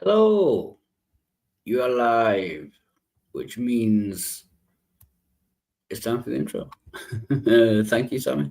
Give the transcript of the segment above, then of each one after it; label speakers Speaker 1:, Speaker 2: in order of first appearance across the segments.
Speaker 1: Hello, you are live, which means it's time for the intro. Thank you, Sammy.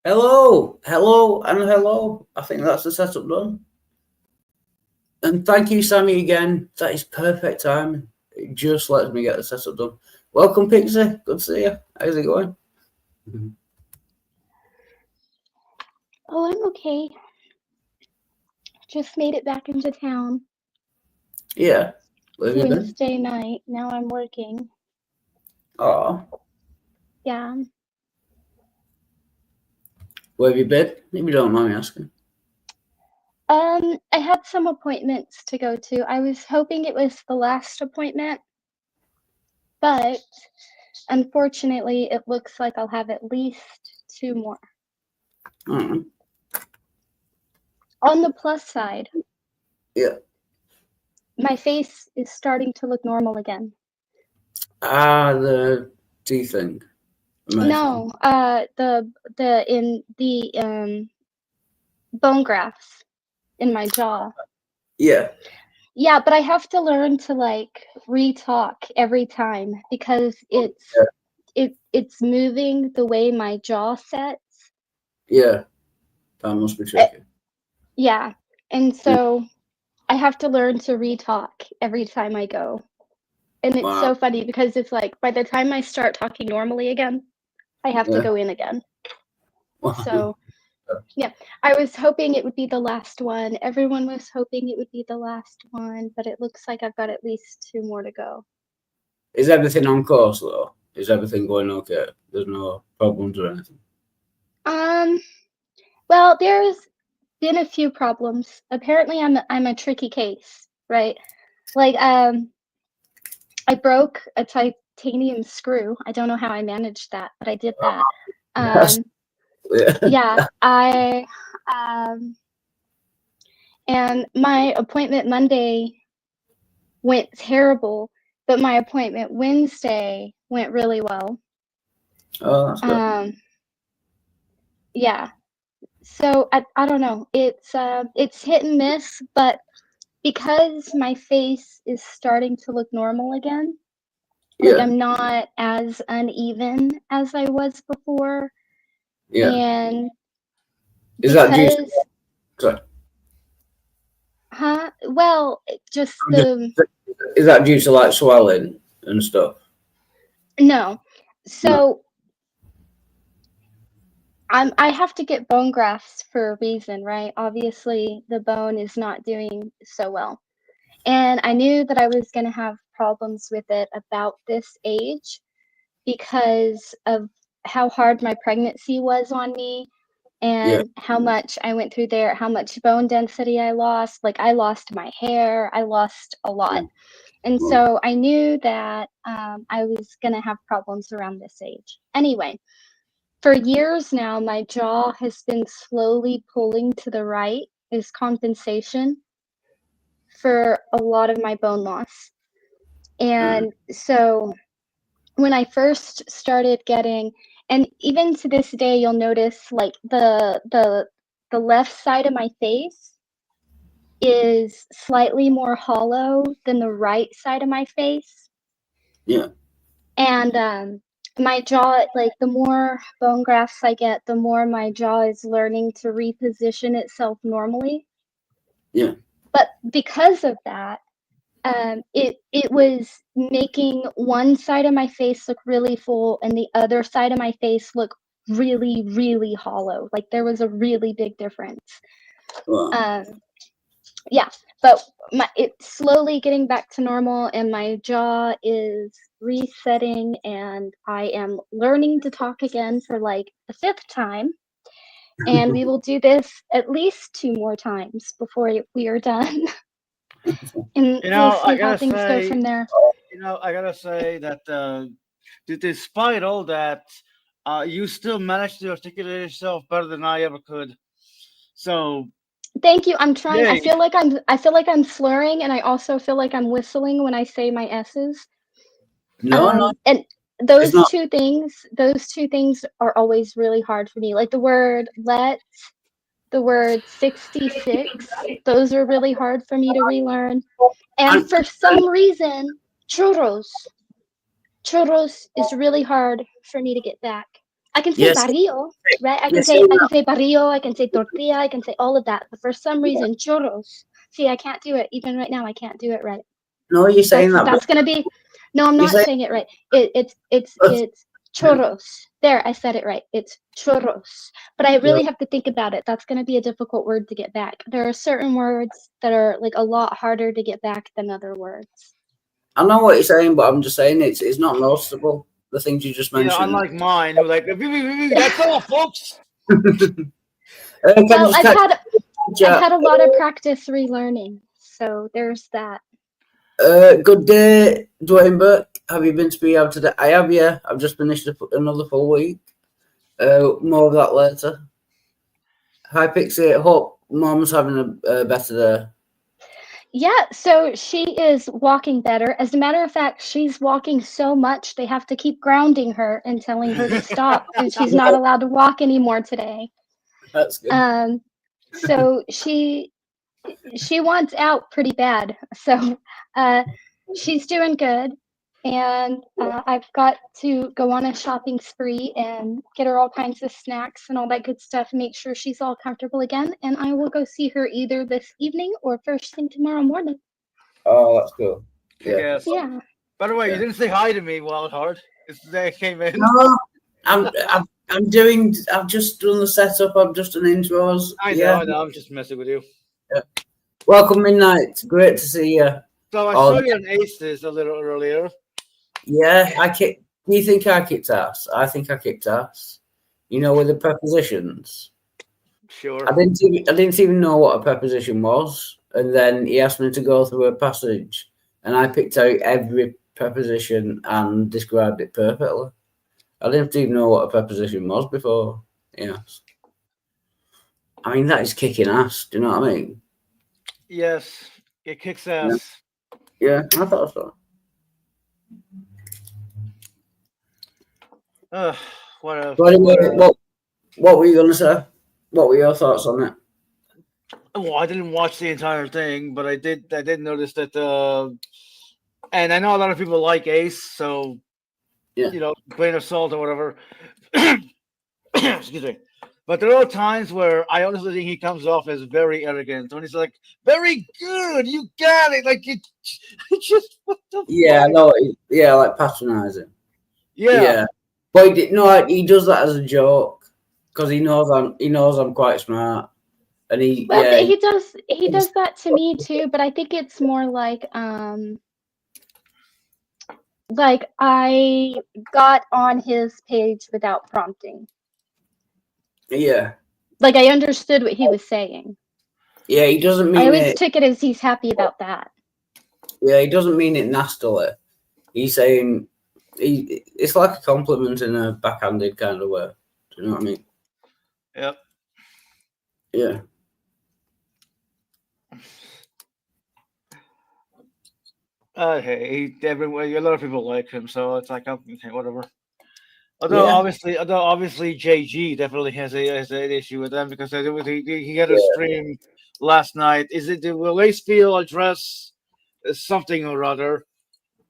Speaker 1: Hello, and hello. I think that's the setup done. And thank you, Sammy, again. That is perfect time. It just lets me get the setup done. Welcome, Pixie. Good to see you. How's it going?
Speaker 2: Oh, I'm okay. Just made it back into town.
Speaker 1: Yeah. Where have you been?
Speaker 2: Wednesday night. Now I'm working.
Speaker 1: Oh,
Speaker 2: Yeah.
Speaker 1: where have you been? If you don't mind me asking.
Speaker 2: I had some appointments to go to. I was hoping it was the last appointment, but unfortunately, it looks like I'll have at least 2 more.
Speaker 1: Mm.
Speaker 2: On the plus side,
Speaker 1: Yeah.
Speaker 2: my face is starting to look normal again.
Speaker 1: The teeth thing. Amazing.
Speaker 2: No, the bone grafts in my jaw.
Speaker 1: Yeah.
Speaker 2: Yeah, but I have to learn to like re-talk every time because it's moving the way my jaw sets.
Speaker 1: Yeah. That must be tricky.
Speaker 2: Yeah. And so I have to learn to re-talk every time I go. And it's so funny because it's like by the time I start talking normally again, I have to go in again. So yeah, I was hoping it would be the last one. Everyone was hoping it would be the last one, but it looks like I've got at least 2 more to go.
Speaker 1: Is everything on course though? Is everything going okay? There's no problems or anything?
Speaker 2: Well, there's been a few problems. Apparently I'm a tricky case, right? Like I broke a titanium screw. I don't know how I managed that, but I did that. Yeah, I and my appointment Monday went terrible, but my appointment Wednesday went really well.
Speaker 1: Oh, that's good.
Speaker 2: Yeah. So I don't know. It's hit and miss, but because my face is starting to look normal again, Like
Speaker 1: Yeah.
Speaker 2: I'm not as uneven as I was before.
Speaker 1: Yeah.
Speaker 2: And
Speaker 1: Is that due to,
Speaker 2: because
Speaker 1: sorry,
Speaker 2: well, just the
Speaker 1: is that due to like swelling and stuff?
Speaker 2: no.
Speaker 1: No.
Speaker 2: So I have to get bone grafts for a reason, right? Obviously, the bone is not doing so well. And I knew that I was going to have problems with it about this age because of how hard my pregnancy was on me and how much I went through there, how much bone density I lost. Like I lost my hair, I lost a lot. And so I knew that I was going to have problems around this age. Anyway, for years now, my jaw has been slowly pulling to the right as compensation for a lot of my bone loss. And so when I first started getting, and even to this day, you'll notice like the left side of my face is slightly more hollow than the right side of my face.
Speaker 1: Yeah.
Speaker 2: And my jaw, like the more bone grafts I get, the more my jaw is learning to reposition itself normally.
Speaker 1: Yeah.
Speaker 2: But because of that, it was making one side of my face look really full and the other side of my face look really, really hollow. Like there was a really big difference.
Speaker 1: Wow.
Speaker 2: Yeah, but it's slowly getting back to normal and my jaw is resetting and I am learning to talk again for like the 5th time. And we will do this at least 2 more times before we are done. And we'll see how things go from there.
Speaker 3: I gotta say that despite all that, you still managed to articulate yourself better than I ever could. So
Speaker 2: thank you. I'm trying.
Speaker 3: Yay.
Speaker 2: I feel like I'm slurring, and I also feel like I'm whistling when I say my S's.
Speaker 1: No.
Speaker 2: And those two things are always really hard for me. Like the word let, the word 66, those are really hard for me to relearn. And for some reason, churros is really hard for me to get back. I can say barrio, right? I can say barrio, I can say tortilla, I can say all of that. But for some reason, churros. See, I can't do it. Even right now, I can't do it right.
Speaker 1: No, you're saying
Speaker 2: that's gonna be. No, I'm not saying it right. It's churros. There, I said it right. It's churros. But I really have to think about it. That's gonna be a difficult word to get back. There are certain words that are like a lot harder to get back than other words.
Speaker 1: I know what you're saying, but I'm just saying it's not noticeable. The things you just mentioned.
Speaker 3: Yeah, unlike mine, who like that's all, folks.
Speaker 2: Well, I've had a lot of practice relearning, so there's that.
Speaker 1: Good day, Dwayne Burke. Have you been to be able today? I have, yeah. I've just finished another full week. More of that later. Hi, Pixie. Hope Mom's having a better day.
Speaker 2: Yeah, so she is walking better. As a matter of fact, she's walking so much they have to keep grounding her and telling her to stop because she's not allowed to walk anymore today.
Speaker 1: That's good.
Speaker 2: So she wants out pretty bad. So she's doing good. And I've got to go on a shopping spree and get her all kinds of snacks and all that good stuff and make sure she's all comfortable again. And I will go see her either this evening or first thing tomorrow morning.
Speaker 1: Oh, that's cool.
Speaker 2: Yeah.
Speaker 3: By the way, you didn't say hi to me, Wildheart. I came in.
Speaker 1: No, I've just done the setup. I've just done intros.
Speaker 3: I know. I'm just messing with you.
Speaker 1: Yeah. Welcome, Midnight. Great to see you.
Speaker 3: So I saw you on Aces a little earlier.
Speaker 1: Yeah, do you think I kicked ass? I think I kicked ass. You know, with the prepositions.
Speaker 3: Sure.
Speaker 1: I didn't even know what a preposition was, and then he asked me to go through a passage, and I picked out every preposition and described it perfectly. I didn't even know what a preposition was before. Yes. I mean, that is kicking ass. Do you know what I mean?
Speaker 3: Yes, it kicks ass.
Speaker 1: Yeah, I thought so.
Speaker 3: What
Speaker 1: were you going to say? What were your thoughts on it?
Speaker 3: Well, I didn't watch the entire thing, but I did notice that And I know a lot of people like Ace, so
Speaker 1: Yeah.
Speaker 3: grain of salt or whatever. Excuse me. But there are times where I honestly think he comes off as very arrogant when he's like, "Very good, you got it." Like it just what the
Speaker 1: Yeah,
Speaker 3: fuck?
Speaker 1: no, yeah, like patronising.
Speaker 3: Yeah.
Speaker 1: Yeah, but he does that as a joke because he knows I'm quite smart, and
Speaker 2: Well, he does that to me too, but I think it's more like I got on his page without prompting.
Speaker 1: Yeah.
Speaker 2: Like I understood what he was saying.
Speaker 1: Yeah, he doesn't mean
Speaker 2: I always
Speaker 1: it.
Speaker 2: took it as he's happy about that.
Speaker 1: Yeah, he doesn't mean it nastily. He's saying it's like a compliment in a backhanded kind of way. Do you know what I mean?
Speaker 3: Yep.
Speaker 1: Yeah.
Speaker 3: Hey, everyone, a lot of people like him, so it's like okay, whatever. Although
Speaker 1: Yeah.
Speaker 3: obviously JG definitely has an issue with them because he had a
Speaker 1: Yeah.
Speaker 3: stream last night. Will Ace Steel address something or other?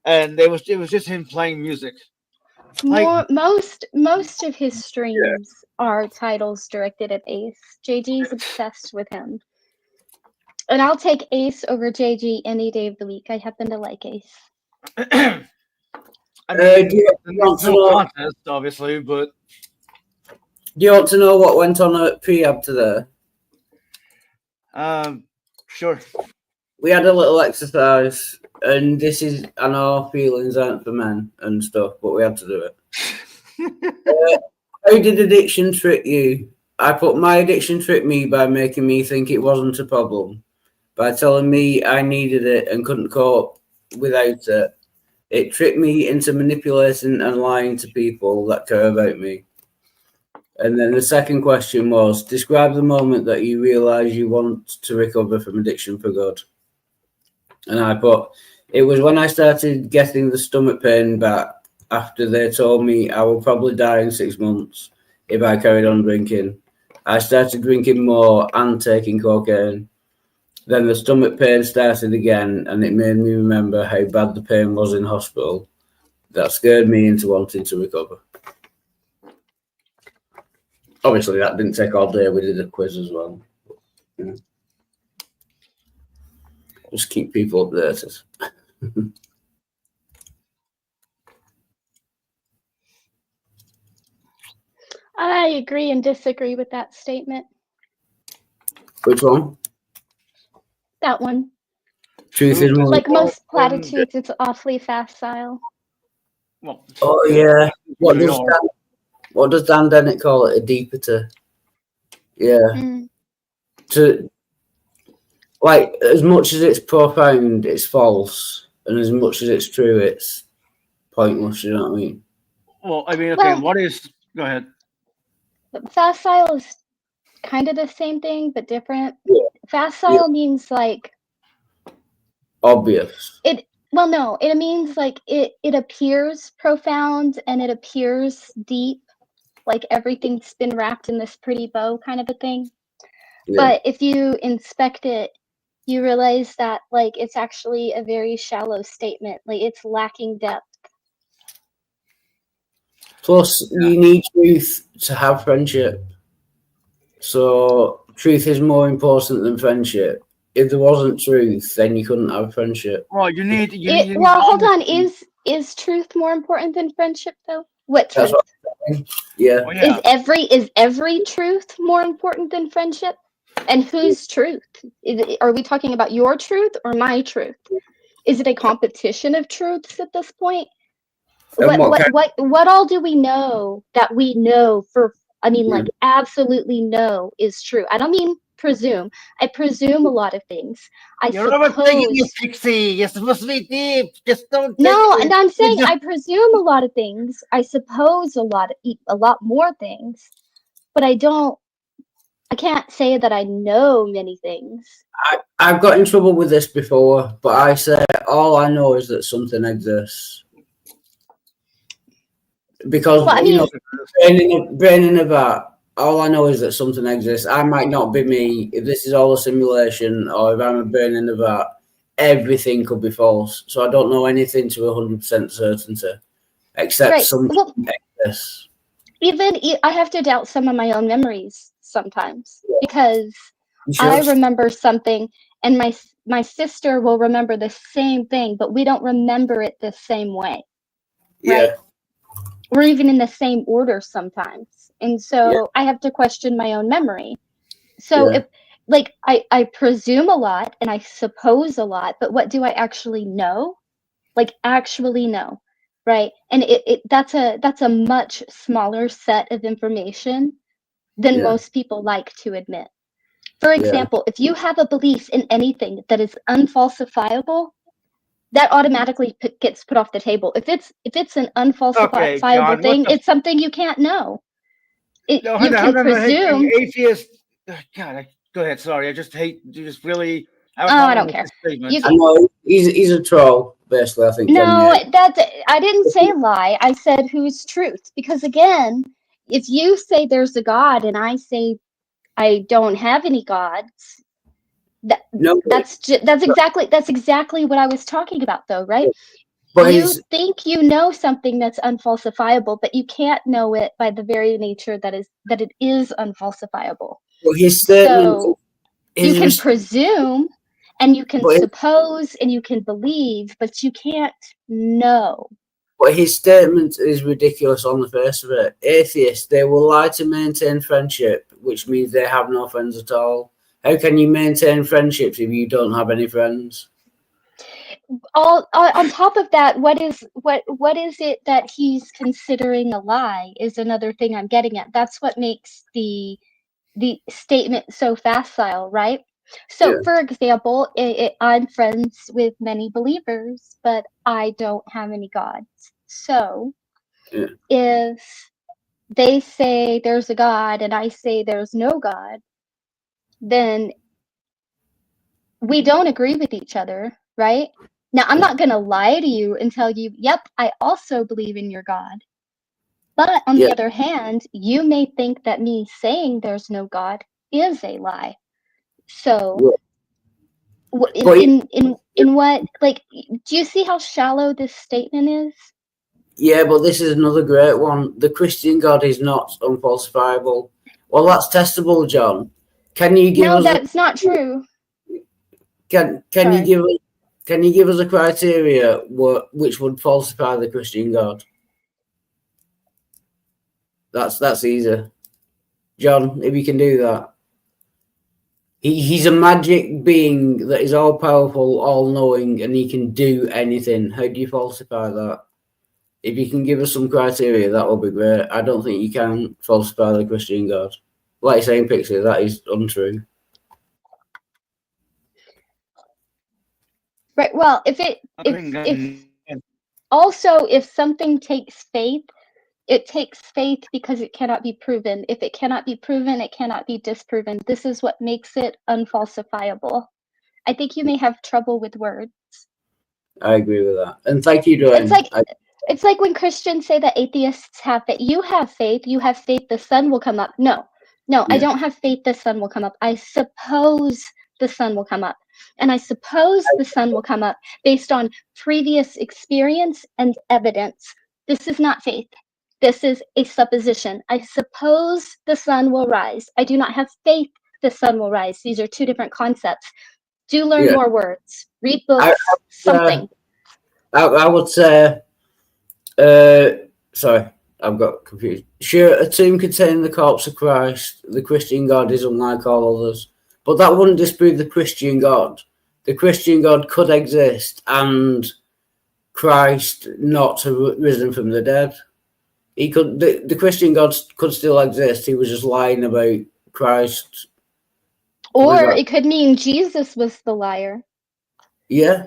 Speaker 3: And it was just him playing music.
Speaker 2: Most of his streams are titles directed at Ace. JG's obsessed with him. And I'll take Ace over JG any day of the week. I happen to like Ace.
Speaker 3: I mean,
Speaker 1: do you want to
Speaker 3: no
Speaker 1: know?
Speaker 3: contest, obviously, but
Speaker 1: Do you want to know what went on at Prehab today?
Speaker 3: sure.
Speaker 1: We had a little exercise, and I know feelings aren't for men and stuff, but we had to do it. How did addiction trick you? I put my addiction tricked me by making me think it wasn't a problem, by telling me I needed it and couldn't cope without it. It tricked me into manipulating and lying to people that care about me. And then the second question was, describe the moment that you realise you want to recover from addiction for good. And I put, it was when I started getting the stomach pain back after they told me I will probably die in 6 months if I carried on drinking. I started drinking more and taking cocaine. Then the stomach pain started again, and it made me remember how bad the pain was in hospital. That scared me into wanting to recover. Obviously, that didn't take all day. We did a quiz as well. Yeah. Just keep people updated.
Speaker 2: I agree and disagree with that statement.
Speaker 1: Which one?
Speaker 2: That one.
Speaker 1: Truth is more
Speaker 2: like most platitudes, it's awfully facile.
Speaker 3: Well,
Speaker 1: oh yeah. What does Dan Dennett call it? A deepiter. Yeah. To like as much as it's profound, it's false, and as much as it's true, it's pointless. You know what I mean?
Speaker 3: Well, I mean, okay. What is? Go ahead.
Speaker 2: Facile is kind of the same thing, but different.
Speaker 1: Yeah.
Speaker 2: Facile means like
Speaker 1: obvious.
Speaker 2: It means like it appears profound and it appears deep, like everything's been wrapped in this pretty bow kind of a thing. Yeah. But if you inspect it, you realize that like it's actually a very shallow statement. Like it's lacking depth.
Speaker 1: Plus, you need truth to have friendship. So truth is more important than friendship. If there wasn't truth, then you couldn't have friendship.
Speaker 3: Well, you need
Speaker 2: hold on. Is truth more important than friendship, though? What truth?
Speaker 1: Yeah.
Speaker 3: Oh, yeah.
Speaker 2: Is every truth more important than friendship? And whose truth? Are we talking about your truth or my truth? Is it a competition of truths at this point? What all do we know that we know like absolutely know is true? I don't mean presume. I presume a lot of things.
Speaker 3: You're overthinking it, Pixie. You're supposed to be deep. Just don't.
Speaker 2: No, and I'm saying I presume a lot of things. I suppose a lot more things, but I can't say that I know many things.
Speaker 1: I've got in trouble with this before, but I say all I know is that something exists. Because brain in a vat, all I know is that something exists. I might not be me. If this is all a simulation, or if I'm a brain in a vat, everything could be false. So I don't know anything to 100% certainty, except
Speaker 2: Right.
Speaker 1: some
Speaker 2: Well,
Speaker 1: excess.
Speaker 2: even I have to doubt some of my own memories sometimes because
Speaker 1: You
Speaker 2: I
Speaker 1: should.
Speaker 2: remember something and my sister will remember the same thing, but we don't remember it the same way.
Speaker 1: Yeah.
Speaker 2: Right? We're even in the same order sometimes. And so I have to question my own memory. So
Speaker 1: Yeah.
Speaker 2: if like I presume a lot and I suppose a lot, but what do I actually know? Like actually know, right? And that's a much smaller set of information than
Speaker 1: Yeah.
Speaker 2: most people like to admit. For
Speaker 1: Yeah.
Speaker 2: example, if you have a belief in anything that is unfalsifiable, that automatically gets put off the table. If it's an
Speaker 3: Okay,
Speaker 2: unfalsifiable
Speaker 3: John, what
Speaker 2: thing,
Speaker 3: the?
Speaker 2: it's something you can't know.
Speaker 3: No,
Speaker 2: You can
Speaker 3: hold on. Hey,
Speaker 2: presume.
Speaker 3: atheist. God, go ahead. Sorry, I just hate. You just really have a
Speaker 2: Oh, I
Speaker 3: problem
Speaker 2: don't
Speaker 3: with
Speaker 2: care.
Speaker 3: this statement.
Speaker 2: You
Speaker 1: I
Speaker 2: can,
Speaker 1: know he's a troll, basically. I think
Speaker 2: no,
Speaker 1: Kanye.
Speaker 2: that I didn't say lie. I said whose truth. Because again, if you say there's a God and I say I don't have any gods,
Speaker 1: No,
Speaker 2: that's exactly what I was talking about, though, right?
Speaker 1: but
Speaker 2: You think you know something that's unfalsifiable, but you can't know it by the very nature that it is unfalsifiable.
Speaker 1: his statement,
Speaker 2: So you
Speaker 1: his
Speaker 2: can
Speaker 1: res-
Speaker 2: presume and you can
Speaker 1: but
Speaker 2: suppose and you can believe, but you can't know.
Speaker 1: But his statement is ridiculous on the face of it. Atheists, they will lie to maintain friendship, which means they have no friends at all. How can you maintain friendships if you don't have any friends?
Speaker 2: All on top of that, what is it that he's considering a lie is another thing I'm getting at. That's what makes the statement so facile, right? So,
Speaker 1: Yeah.
Speaker 2: for example, I'm friends with many believers, but I don't have any gods. So,
Speaker 1: Yeah.
Speaker 2: if they say there's a God and I say there's no God, then we don't agree with each other, right? Now, I'm not going to lie to you and tell you, yep, I also believe in your God. But on the
Speaker 1: Yeah.
Speaker 2: other hand, you may think that me saying there's no God is a lie. So,
Speaker 1: But
Speaker 2: in what, like, do you see how shallow this statement is?
Speaker 1: yeah, but this is another great one. The Christian God is not unfalsifiable. Well, that's testable, John. Can you give
Speaker 2: No,
Speaker 1: us
Speaker 2: that's not true.
Speaker 1: can you
Speaker 2: Sorry.
Speaker 1: give us a criteria which would falsify the Christian God? That's easy, John. If you can do that. He's a magic being that is all powerful, all knowing, and he can do anything. How do you falsify that? If you can give us some criteria, that would be great. I don't think you can falsify the Christian God. Like you're saying, Pixie, that is untrue.
Speaker 2: Right. Well, if something takes faith, it takes faith because it cannot be proven. If it cannot be proven, it cannot be disproven. This is what makes it unfalsifiable. I think you may have trouble with words.
Speaker 1: I agree with that. And thank you, Dwayne.
Speaker 2: It's like when Christians say that atheists have faith. You have faith the sun will come up. No,
Speaker 1: Yeah.
Speaker 2: I don't have faith the sun will come up. I suppose the sun will come up. And I suppose the sun will come up based on previous experience and evidence. This is not faith. This is a supposition. I suppose the sun will rise. I do not have faith the sun will rise. These are two different concepts. Do learn more words. Read books. Something.
Speaker 1: I would say, sorry, I've got confused. Sure, a tomb containing the corpse of Christ, the Christian God is unlike all others. But that wouldn't disprove the Christian God. The Christian God could exist and Christ not have risen from the dead. He could. The Christian God could still exist. He was just lying about Christ.
Speaker 2: Or it could mean Jesus was the liar.
Speaker 1: Yeah.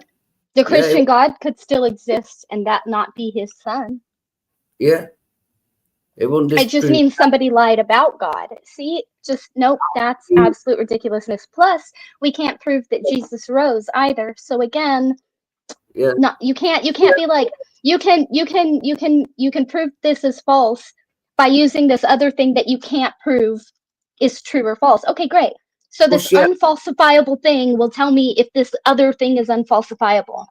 Speaker 2: The Christian God could still exist and that not be his son.
Speaker 1: Yeah.
Speaker 2: It just means somebody lied about God. See, nope, that's absolute ridiculousness. Plus, we can't prove that Jesus rose either. So again, no, you can't be like, you can prove this is false by using this other thing that you can't prove is true or false. Okay, great. So this
Speaker 1: Plus, yeah.
Speaker 2: unfalsifiable thing will tell me if this other thing is unfalsifiable.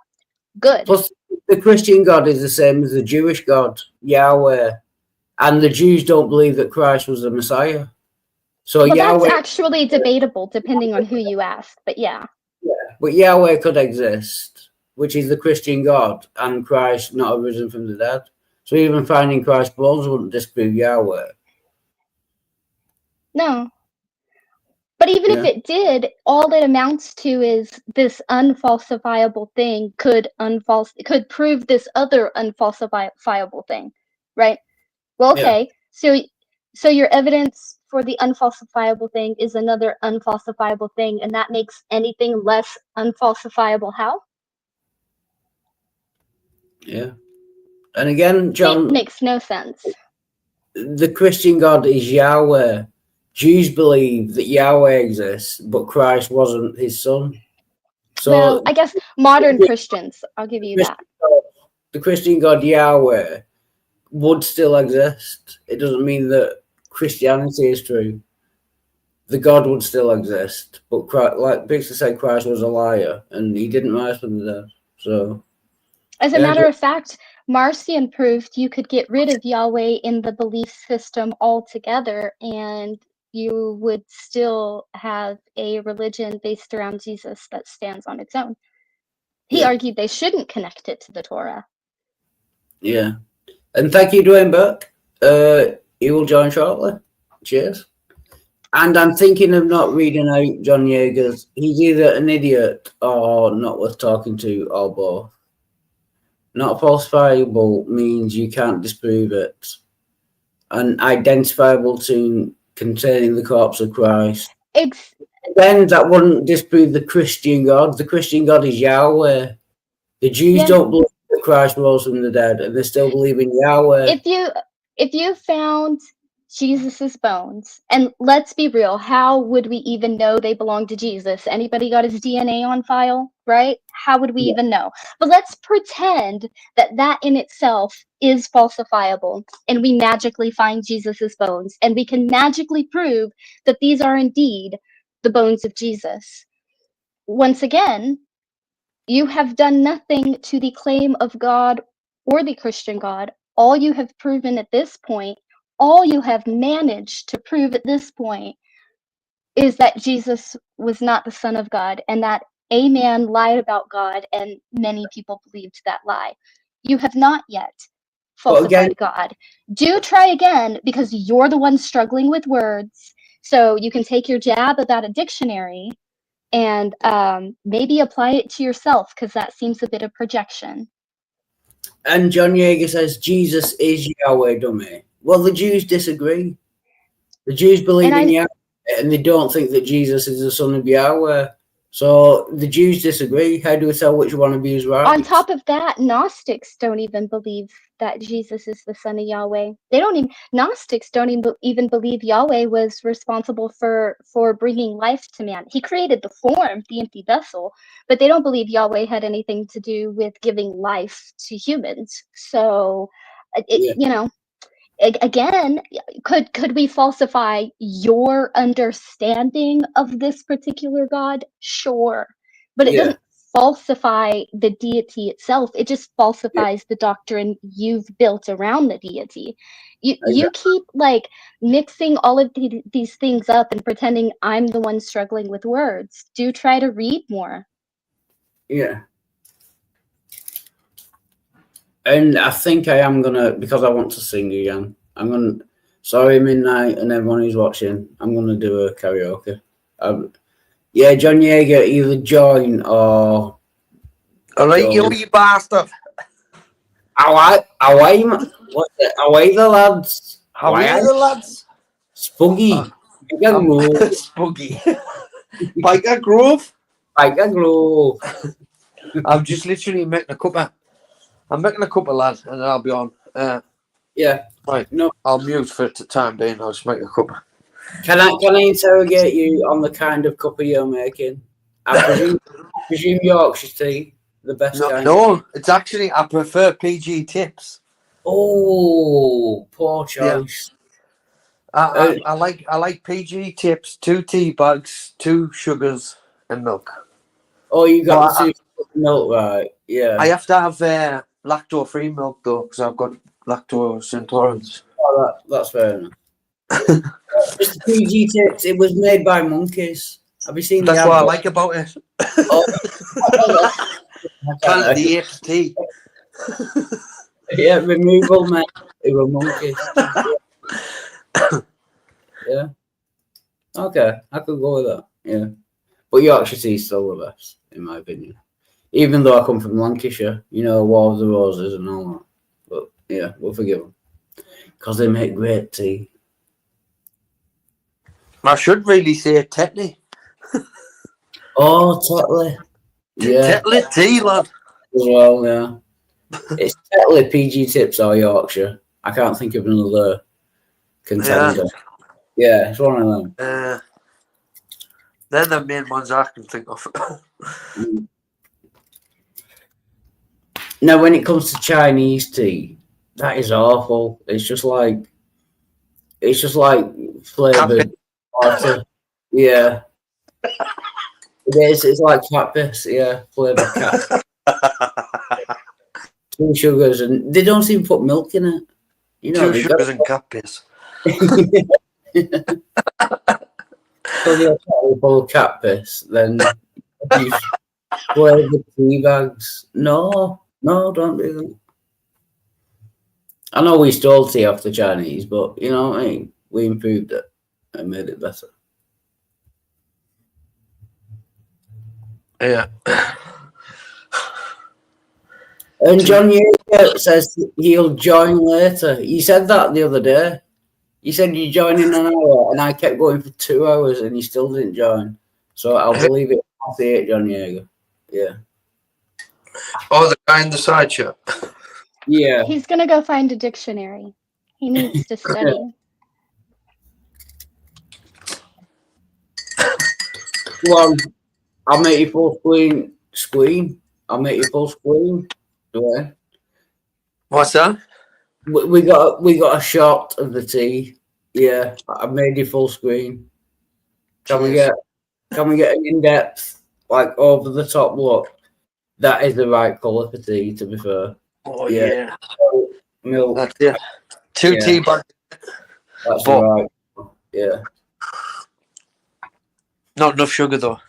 Speaker 2: Good.
Speaker 1: Plus, the Christian God is the same as the Jewish God, Yahweh, and the Jews don't believe that Christ was the Messiah. So
Speaker 2: Well,
Speaker 1: Yahweh,
Speaker 2: that's actually debatable depending on who you ask, but yeah.
Speaker 1: but Yahweh could exist, which is the Christian God, and Christ not have risen from the dead. So even finding Christ's bones wouldn't disprove Yahweh.
Speaker 2: No. But even if it did, all it amounts to is this unfalsifiable thing could prove this other unfalsifiable thing, right? Well, okay. Yeah. So your evidence for the unfalsifiable thing is another unfalsifiable thing, and that makes anything less unfalsifiable. How?
Speaker 1: Yeah. And again, John,
Speaker 2: it makes no sense.
Speaker 1: The Christian God is Yahweh. Jews believe that Yahweh exists, but Christ wasn't his son. So,
Speaker 2: well, I guess modern Christians, I'll give you that.
Speaker 1: The Christian God Yahweh would still exist. It doesn't mean that Christianity is true. The God would still exist, but Christ, like Pixar said, Christ was a liar, and he didn't rise from the dead. So,
Speaker 2: as a matter of fact, Marcion proved you could get rid of Yahweh in the belief system altogether, and you would still have a religion based around Jesus that stands on its own. He argued they shouldn't connect it to the Torah.
Speaker 1: Yeah. And thank you, Dwayne Burke. He will join shortly. Cheers. And I'm thinking of not reading out John Yeager's. He's either an idiot or not worth talking to, or both. Not falsifiable means you can't disprove it. And identifiable to containing the corpse of Christ. Then that wouldn't disprove the Christian God. The Christian God is Yahweh. The Jews don't believe that Christ rose from the dead, and they still believe in Yahweh.
Speaker 2: If you found Jesus's bones, and let's be real, how would we even know they belong to Jesus? Anybody got his DNA on file, right? How would we even know? But let's pretend that that in itself is falsifiable, and we magically find Jesus's bones, and we can magically prove that these are indeed the bones of Jesus. Once again, you have done nothing to the claim of God or the Christian God. All you have proven at this point, all you have managed to prove at this point, is that Jesus was not the Son of God, and that a man lied about God, and many people believed that lie. You have not yet falsified God. Do try again, because you're the one struggling with words. So you can take your jab about a dictionary and maybe apply it to yourself, because that seems a bit of projection.
Speaker 1: And John Yeager says Jesus is Yahweh, dummy. Well, the Jews disagree. The Jews believe in Yahweh, and they don't think that Jesus is the son of Yahweh. So the Jews disagree. How do we tell which one of you is right?
Speaker 2: On top of that, Gnostics don't even believe that Jesus is the son of Yahweh. Gnostics don't even believe Yahweh was responsible for bringing life to man. He created the form, the empty vessel, but they don't believe Yahweh had anything to do with giving life to humans. So, again, could we falsify your understanding of this particular God? Sure, but it doesn't falsify the deity itself. It just falsifies the doctrine you've built around the deity. You keep like mixing all of these things up and pretending I'm the one struggling with words. Do try to read more.
Speaker 1: Yeah. And I think I am gonna, because I want to sing again. I'm gonna. Sorry, Midnight, and everyone who's watching. I'm gonna do a karaoke. Yeah, John Yeager, either join or.
Speaker 4: All right, you bastard.
Speaker 1: Away, what's it? Away the lads.
Speaker 4: Away the lads.
Speaker 1: Spuggy.
Speaker 4: Spuggy. Biker Grove.
Speaker 1: Biker Grove.
Speaker 4: I'm just literally making a cuppa. I'm making a cuppa, lad, and I'll be on.
Speaker 1: Yeah.
Speaker 4: Right. No, I'll mute for the time being. I'll just make a cuppa.
Speaker 1: Can I interrogate you on the kind of cuppa you're making? I presume Yorkshire tea, the best kind.
Speaker 4: No, it's actually, I prefer PG tips.
Speaker 1: Oh, poor choice.
Speaker 4: I like PG tips, 2 tea bags, 2 sugars, and milk.
Speaker 1: Oh, you got
Speaker 4: No,
Speaker 1: the 2 milk, right? Yeah.
Speaker 4: I have to have lactose-free milk though, because I've got lactose intolerance.
Speaker 1: Oh, that's fair enough. Just the PG tips. It was made by monkeys. Have you seen
Speaker 4: That's
Speaker 1: the
Speaker 4: what I
Speaker 1: advert?
Speaker 4: like about it.
Speaker 1: Oh,
Speaker 4: Planet the Apes tea.
Speaker 1: yeah, removal, mate. They were monkeys. Yeah. Okay, I could go with that. Yeah. But Yorkshire tea is still the best, in my opinion. Even though I come from Lancashire, you know, War of the Roses and all that. But yeah, we'll forgive them. Because they make great tea.
Speaker 4: I should really say Tetley.
Speaker 1: Oh, Tetley. Yeah,
Speaker 4: Tetley tea, lad.
Speaker 1: as well, yeah. It's Tetley, PG Tips or Yorkshire. I can't think of another contender. Yeah, it's one of them.
Speaker 4: They're the main ones I can think of.
Speaker 1: Now, when it comes to Chinese tea, that is awful. It's just like flavored water. Yeah. It is. It's like cat piss. Yeah, flavored cat. 2 sugars, and they don't even put milk in it. You know,
Speaker 4: 2 sugars and cat piss.
Speaker 1: So they're full of cat piss. Then you flavored tea bags. No, don't do that. I know we stole tea off the Chinese, but you know what I mean? We improved it and made it better.
Speaker 4: Yeah.
Speaker 1: And John Yeager says he'll join later. You said that the other day. You said you join in an hour, and I kept going for 2 hours, and you still didn't join. So I'll believe it. I'll see it, John Yeager. Yeah.
Speaker 4: Oh, the guy in the side shirt.
Speaker 1: Yeah.
Speaker 2: He's gonna go find a dictionary. He needs to study.
Speaker 1: Well, I'll make you full screen. I'll make you full screen. Yeah.
Speaker 4: What's that?
Speaker 1: We got a shot of the tea. Yeah, I made you full screen. Can we get an in-depth, like over the top look? That is the right colour for tea, to be fair.
Speaker 4: Oh yeah.
Speaker 1: Milk.
Speaker 4: That's it. 2 tea bags.
Speaker 1: That's right. Yeah.
Speaker 4: Not enough sugar though.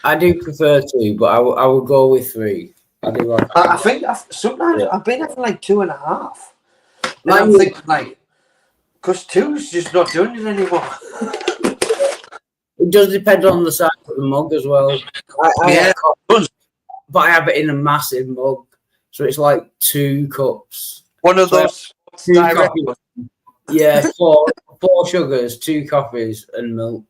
Speaker 1: I do prefer 2, but I would go with 3. I do like.
Speaker 4: I think sometimes I've been having like 2.5. And
Speaker 1: Like
Speaker 4: I'm thinking like, because 2's just not doing it anymore.
Speaker 1: It does depend on the size of the mug as well.
Speaker 4: Yeah, it does.
Speaker 1: But I have it in a massive mug, so it's like 2 cups.
Speaker 4: One of those
Speaker 1: 2
Speaker 4: direct
Speaker 1: coffees.
Speaker 4: ones.
Speaker 1: Yeah, 4 sugars, 2 coffees, and milk.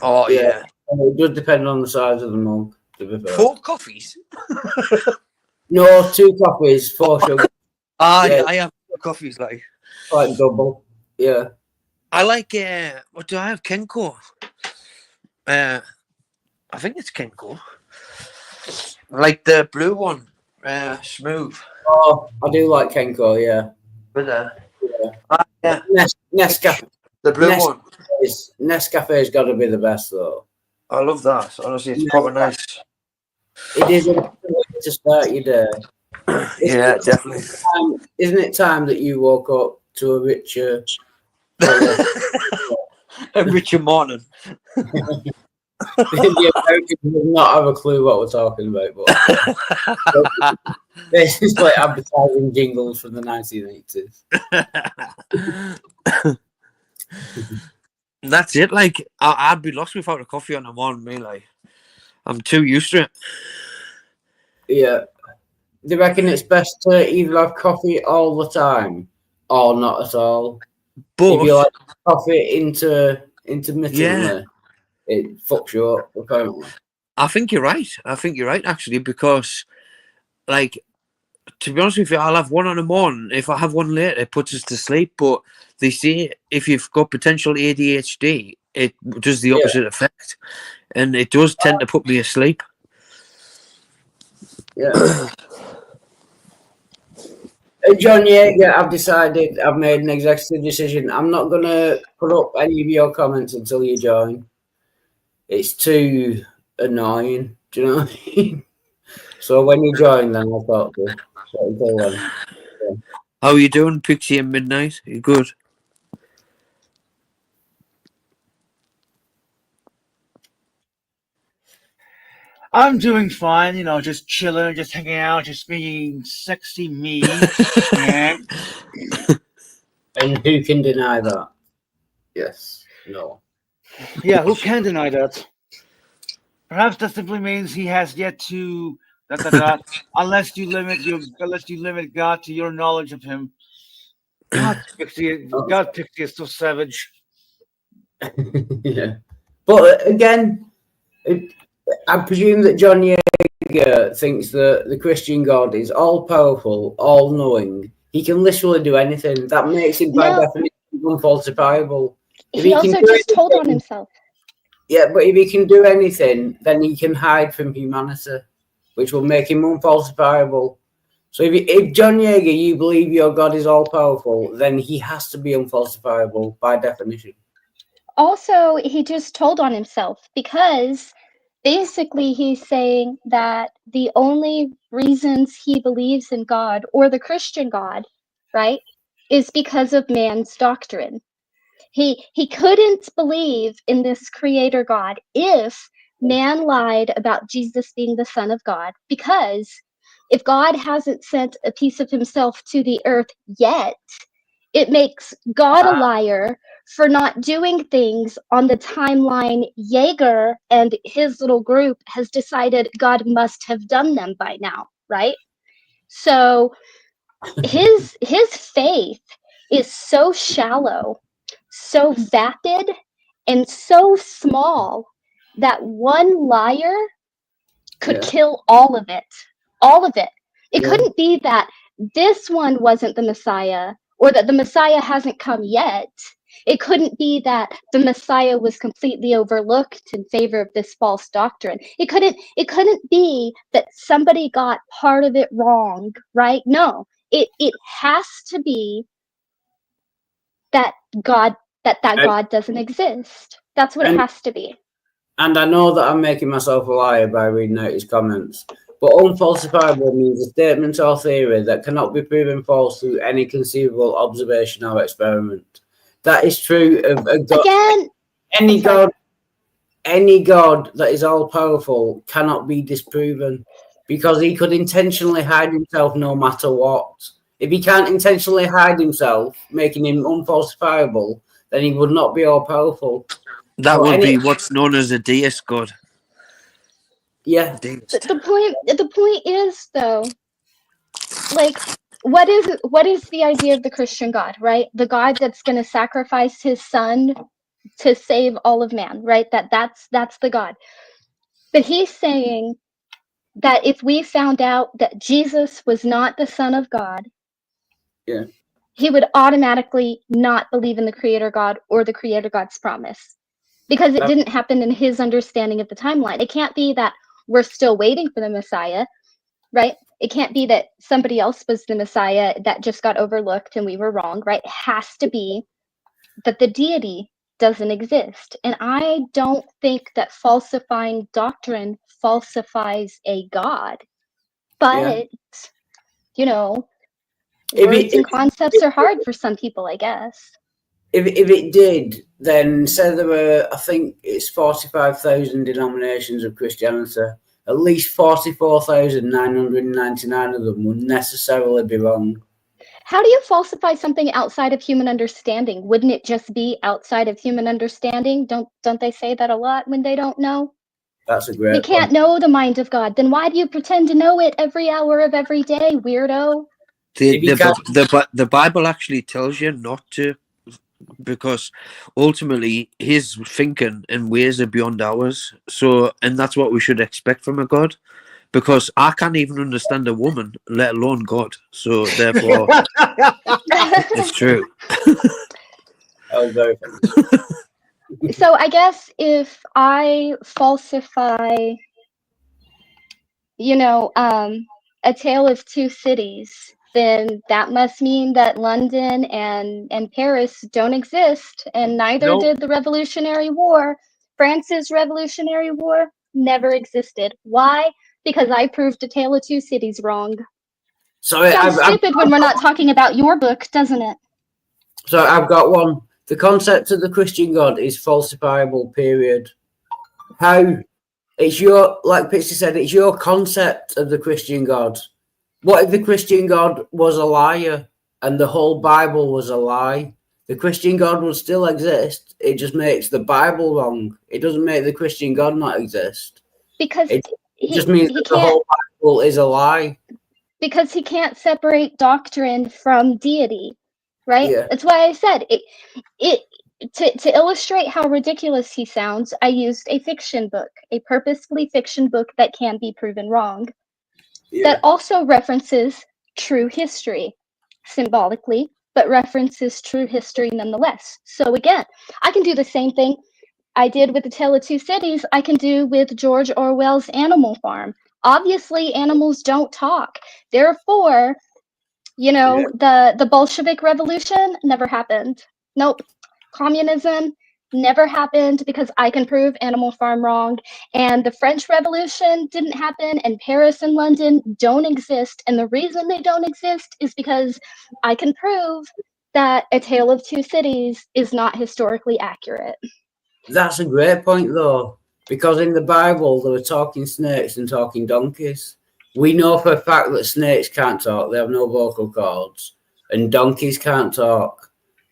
Speaker 4: Oh yeah.
Speaker 1: And it does depend on the size of the mug. To be fair.
Speaker 4: 4 coffees?
Speaker 1: No, 2 coffees, 4 sugars,
Speaker 4: Yeah. I have 4 coffees like
Speaker 1: double. Yeah.
Speaker 4: I like what do I have? Kenko. I think it's Kenko. Like the blue one. Smooth.
Speaker 1: Oh, I do like Kenko, yeah.
Speaker 4: But
Speaker 1: yeah. Nescafe.
Speaker 4: The blue one.
Speaker 1: Nescafe's got to be the best, though.
Speaker 4: I love that. Honestly, it's proper nice.
Speaker 1: It is a way to start your day.
Speaker 4: Yeah, definitely.
Speaker 1: Isn't it time that you woke up to a richer...
Speaker 4: A richer morning.
Speaker 1: The Americans will not have a clue what we're talking about, but this is like advertising jingles from the 1980s.
Speaker 4: That's it. Like I'd be lost without a coffee on the morning. Me, like I'm too used to it.
Speaker 1: Yeah. Do you reckon it's best to either have coffee all the time or not at all?
Speaker 4: But
Speaker 1: if you like coffee intermittently,
Speaker 4: yeah,
Speaker 1: it fucks you up, apparently.
Speaker 4: I think you're right. Actually, because like to be honest with you, I'll have one on the morning. If I have one later, it puts us to sleep. But they say if you've got potential ADHD, it does the opposite effect, and it does tend to put me asleep.
Speaker 1: Yeah. John Yeager, I've decided, I've made an executive decision. I'm not going to put up any of your comments until you join. It's too annoying. Do you know what I mean? So when you join, then I'll talk to you. So until then.
Speaker 4: How are you doing, Pixie and Midnight? You good?
Speaker 3: I'm doing fine, you know, just chilling, just hanging out, just being sexy me. And
Speaker 1: who can deny that? Yes. No.
Speaker 3: yeah, who can deny that? Perhaps that simply means he has yet to unless you limit God to your knowledge of him. God Pixie is so savage.
Speaker 1: Yeah. But again, I presume that John Yeager thinks that the Christian God is all powerful, all knowing. He can literally do anything. That makes him by definition unfalsifiable.
Speaker 2: He also just told on himself.
Speaker 1: Yeah, but if he can do anything, then he can hide from humanity, which will make him unfalsifiable. So if John Yeager, you believe your God is all powerful, then he has to be unfalsifiable by definition.
Speaker 2: Also, he just told on himself because basically he's saying that the only reasons he believes in God or the Christian God, right, is because of man's doctrine. He couldn't believe in this creator God if man lied about Jesus being the Son of God, because if God hasn't sent a piece of himself to the earth yet, it makes God a liar for not doing things on the timeline Yeager and his little group has decided God must have done them by now, right? So his faith is so shallow, so vapid, and so small that one liar could kill all of it. All of it. It couldn't be that this one wasn't the Messiah or that the Messiah hasn't come yet. It couldn't be that the Messiah was completely overlooked in favor of this false doctrine. It couldn't be that somebody got part of it wrong, right? No. It has to be that God God doesn't exist. That's what it has to be.
Speaker 1: And I know that I'm making myself a liar by reading out his comments, but unfalsifiable means a statement or theory that cannot be proven false through any conceivable observation or experiment. That is true of a God.
Speaker 2: Again,
Speaker 1: any God that is all powerful cannot be disproven because he could intentionally hide himself no matter what. If he can't intentionally hide himself, making him unfalsifiable, then he would not be all powerful.
Speaker 4: That would be what's known as a deist God.
Speaker 1: Yeah.
Speaker 2: The point is though, like, what is the idea of the Christian God, right? The God that's going to sacrifice his son to save all of man, right? That's the God. But he's saying that if we found out that Jesus was not the Son of God, he would automatically not believe in the Creator God or the Creator God's promise, because it didn't happen in his understanding of the timeline. It can't be that we're still waiting for the Messiah, right? It can't be that somebody else was the Messiah that just got overlooked and we were wrong, right? It has to be that the deity doesn't exist. And I don't think that falsifying doctrine falsifies a God. But, you know, words and concepts are hard for some people, I guess.
Speaker 1: If it did, then say there were, I think it's 45,000 denominations of Christianity. At least 44,999 of them would necessarily be wrong.
Speaker 2: How do you falsify something outside of human understanding? Wouldn't it just be outside of human understanding? Don't they say that a lot when they don't know?
Speaker 1: That's a great
Speaker 2: You can't know the mind of God. Then why do you pretend to know it every hour of every day, weirdo?
Speaker 4: The Bible actually tells you not to, because ultimately his thinking and ways are beyond ours. So, and that's what we should expect from a God, because I can't even understand a woman, let alone God. So therefore, it's true.
Speaker 1: Oh, very funny.
Speaker 2: So I guess if I falsify, you know, A Tale of Two Cities, then that must mean that London and Paris don't exist, and neither
Speaker 3: Nope.
Speaker 2: did the Revolutionary War. France's Revolutionary War never existed. Why? Because I proved A Tale of Two Cities wrong.
Speaker 1: So
Speaker 2: Sounds stupid when we're not talking about your book, doesn't it?
Speaker 1: So I've got one. The concept of the Christian God is falsifiable, period. How? It's your, like Pixie said, it's your concept of the Christian God. What if the Christian God was a liar and the whole Bible was a lie? The Christian God would still exist. It just makes the Bible wrong. It doesn't make the Christian God not exist.
Speaker 2: Because
Speaker 1: it just means that the whole Bible is a lie.
Speaker 2: Because he can't separate doctrine from deity, right?
Speaker 1: Yeah.
Speaker 2: That's why I said it to illustrate how ridiculous he sounds, I used a fiction book, a purposefully fiction book that can be proven wrong.
Speaker 1: Yeah.
Speaker 2: That also references true history symbolically, but references true history nonetheless. So again, I can do the same thing I did with A Tale of Two Cities, I can do with George Orwell's Animal Farm. Obviously, animals don't talk. Therefore, the Bolshevik Revolution never happened. Nope. Communism never happened because I can prove Animal Farm wrong. And the French Revolution didn't happen, and Paris and London don't exist. And the reason they don't exist is because I can prove that A Tale of Two Cities is not historically accurate.
Speaker 1: That's a great point, though, because in the Bible, they were talking snakes and talking donkeys. We know for a fact that snakes can't talk. They have no vocal cords. And donkeys can't talk.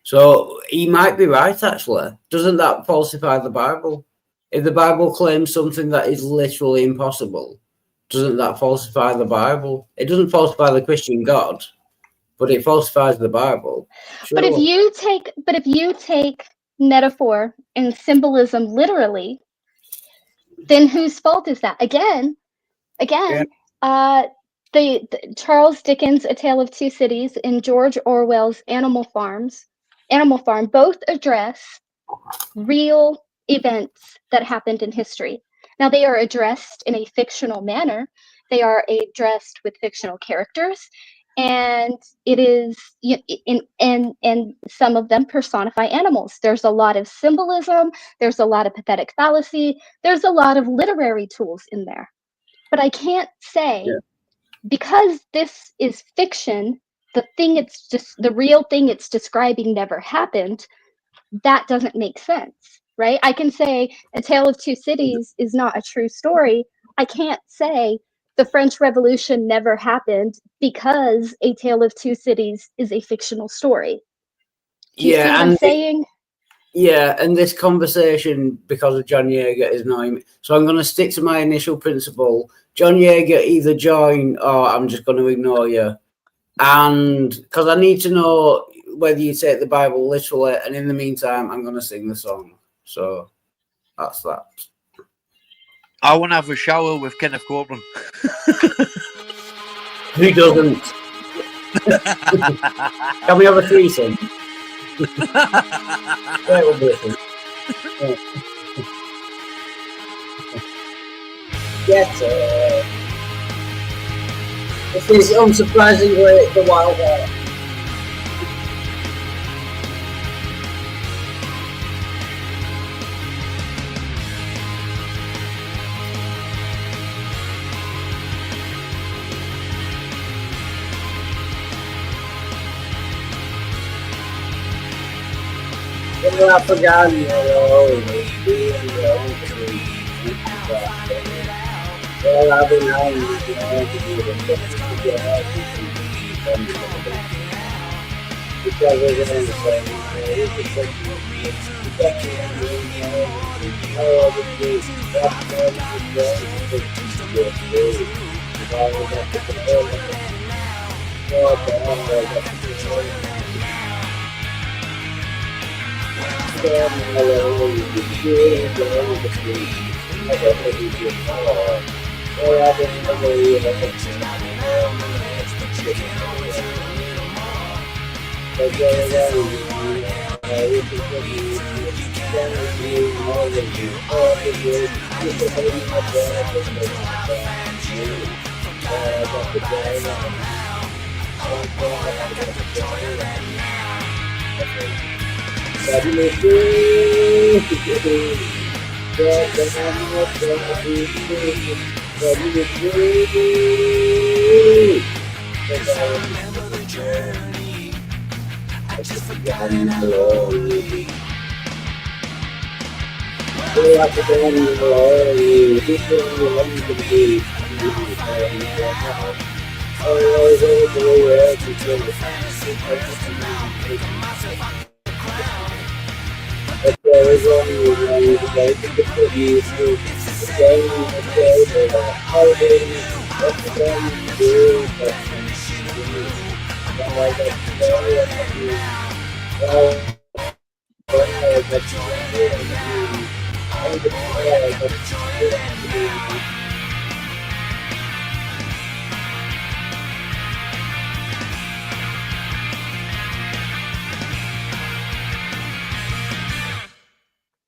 Speaker 1: So he might be right, actually. Doesn't that falsify the Bible? If the Bible claims something that is literally impossible, doesn't that falsify the Bible? It doesn't falsify the Christian God, but it falsifies the Bible. Sure.
Speaker 2: But if you take metaphor and symbolism literally, then whose fault is that? Again, the Charles Dickens' A Tale of Two Cities and George Orwell's Animal Farm both address real events that happened in history. Now, they are addressed in a fictional manner. They are addressed with fictional characters. And it is, and some of them personify animals. There's a lot of symbolism. There's a lot of pathetic fallacy. There's a lot of literary tools in there. But I can't say, because this is fiction, the real thing it's describing never happened. That doesn't make sense, right? I can say A Tale of Two Cities is not a true story. I can't say the French Revolution never happened because A Tale of Two Cities is a fictional story. Do you see what I'm saying?
Speaker 1: Yeah, and this conversation, because of John Yeager, is annoying me. So I'm going to stick to my initial principle. John Yeager, either join or I'm just going to ignore you. And because I need to know whether you take the Bible literally, and in the meantime, I'm going to sing the song. So that's that.
Speaker 4: I want to have a shower with Kenneth Copeland.
Speaker 1: Who doesn't? Can we have a threesome? That would be it. Get it. This is unsurprisingly the Wild Heart. I forgot you. Well, I've been out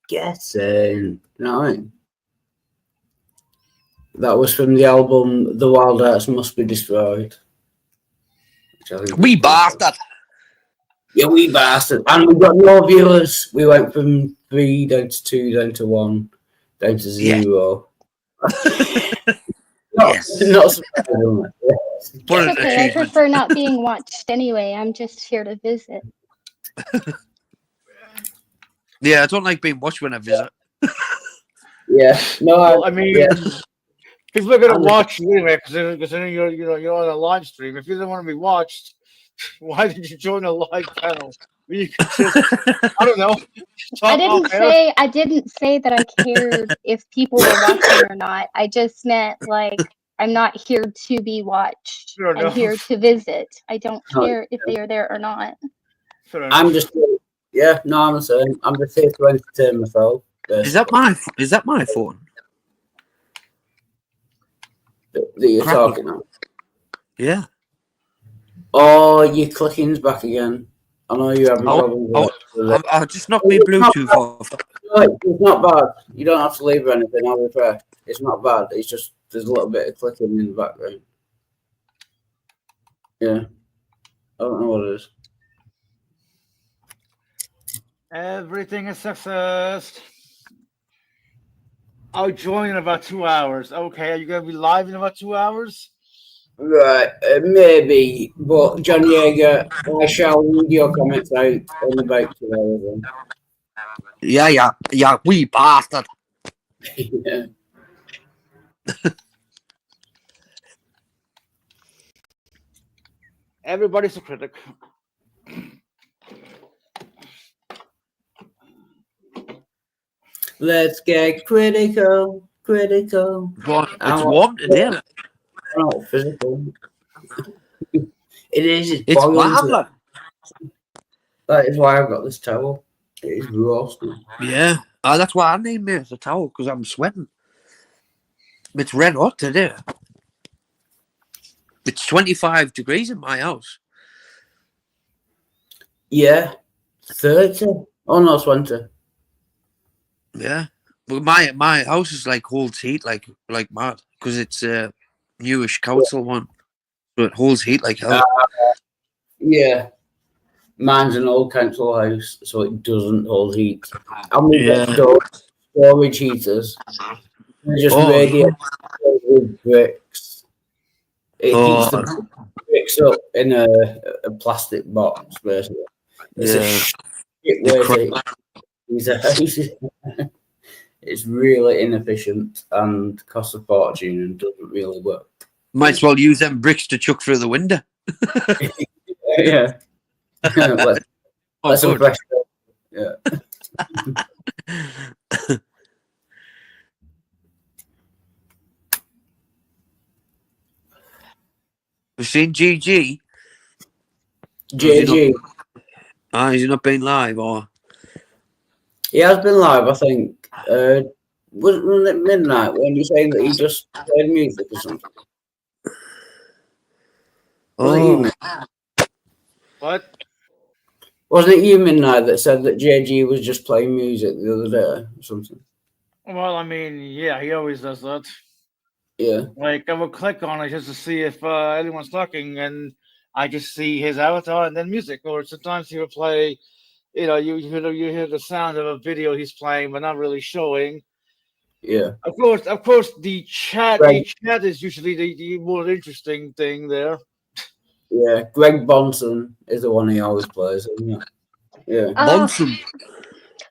Speaker 1: Guessing. You know what I mean? That was from the album The Wild Arts Must Be Destroyed. which I think
Speaker 4: We
Speaker 1: is-
Speaker 4: bastard.
Speaker 1: Yeah, we bastard. And we got no viewers. We went from 3 down to 2, down to 1, down to 0.
Speaker 4: Yes.
Speaker 1: Not surprising.
Speaker 4: What an
Speaker 2: It's okay. I
Speaker 4: achievement.
Speaker 2: prefer not being watched anyway. I'm just here to visit.
Speaker 4: Yeah, I don't like being watched when I visit.
Speaker 1: Yeah. No,
Speaker 3: Well, I mean,
Speaker 1: yeah.
Speaker 3: people are gonna
Speaker 1: I'm-
Speaker 3: watch you anyway, considering you're on a live stream. If you don't want to be watched, why did you join a live panel? You could just, I don't know.
Speaker 2: I
Speaker 3: talk off air.
Speaker 2: didn't say that I cared if people were watching or not. I just meant like I'm not here to be watched.
Speaker 3: Fair
Speaker 2: I'm
Speaker 3: enough.
Speaker 2: here to visit. I don't
Speaker 1: Oh,
Speaker 2: care if they are there or not.
Speaker 3: Fair enough.
Speaker 1: I'm just, yeah, no, I'm the same. I'm just here to entertain myself.
Speaker 4: Is that my phone?
Speaker 1: that you're
Speaker 4: Crap.
Speaker 1: talking about?
Speaker 4: Yeah.
Speaker 1: Oh, your clicking's back again. I know you having
Speaker 4: Oh,
Speaker 1: problems with it.
Speaker 4: I'll just knock my Bluetooth off.
Speaker 1: No, it's not bad. You don't have to leave or anything. I'll refresh. It's not bad. It's just there's a little bit of clicking in the background. Yeah. I don't know what it is.
Speaker 3: Everything is success. I'll join in about 2 hours. Okay, are you gonna be live in about 2 hours?
Speaker 1: Right, maybe, but John Yeager, I shall read your comments out in about 2 hours. Then.
Speaker 4: Yeah, we bastard.
Speaker 1: Yeah.
Speaker 3: Everybody's a critic.
Speaker 1: Let's get critical.
Speaker 4: But
Speaker 1: I
Speaker 4: it's
Speaker 1: want-
Speaker 4: warm today.
Speaker 1: Not physical. It is.
Speaker 4: It's
Speaker 1: boiling to-
Speaker 4: warm.
Speaker 1: That is why I've got this towel. It is roasting.
Speaker 4: Yeah. That's why I named me as a towel, because I'm sweating. It's red hot today. It's 25 degrees in my house.
Speaker 1: Yeah, 30. Oh no, 20.
Speaker 4: Yeah. But my house is like holds heat like mad, because it's a newish council one. So it holds heat like hell.
Speaker 1: Yeah. Mine's an old council house, so it doesn't hold heat. And we've got
Speaker 4: Yeah.
Speaker 1: storage heaters. They're just
Speaker 4: Oh.
Speaker 1: radiators with bricks. It heats
Speaker 4: Oh.
Speaker 1: the bricks up in a plastic box, basically. It's a
Speaker 4: Yeah.
Speaker 1: shit way to use a house. It's really inefficient and costs a fortune and doesn't really work.
Speaker 4: Might as well use them bricks to chuck through the window.
Speaker 1: Yeah. let's
Speaker 4: Oh,
Speaker 1: let's some
Speaker 4: good.
Speaker 1: fresh air. Yeah.
Speaker 4: We've seen GG.
Speaker 1: JG.
Speaker 4: Has he not been live or?
Speaker 1: He has been live, I think. Wasn't it midnight when you're saying that he just played music or something? Was it you,
Speaker 4: Oh,
Speaker 3: What?
Speaker 1: wasn't it you, Midnight, that said that JG was just playing music the other day or something?
Speaker 3: Well, I mean, yeah, he always does that.
Speaker 1: Yeah.
Speaker 3: Like, I will click on it just to see if anyone's talking, and I just see his avatar and then music. Or sometimes he will play, you hear the sound of a video he's playing, but not really showing.
Speaker 1: Yeah.
Speaker 3: Of course, the chat
Speaker 1: Right.
Speaker 3: is usually the more interesting thing there.
Speaker 1: Yeah, Greg Bonson is the one he always plays, isn't it? Yeah.
Speaker 4: Bonson.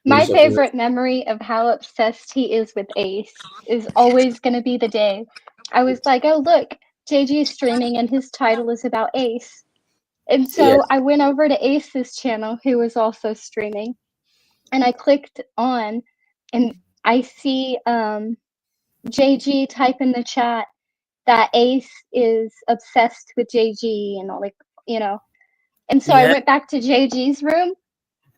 Speaker 2: My
Speaker 1: He's up
Speaker 2: favorite memory of how obsessed he is with Ace is always going to be the day I was like, oh, look, JG is streaming and his title is about Ace. And so
Speaker 1: Yeah.
Speaker 2: I went over to Ace's channel, who was also streaming, and I clicked on, and I see JG type in the chat that Ace is obsessed with JG and all, like, And so I
Speaker 4: Yeah.
Speaker 2: went back to JG's room,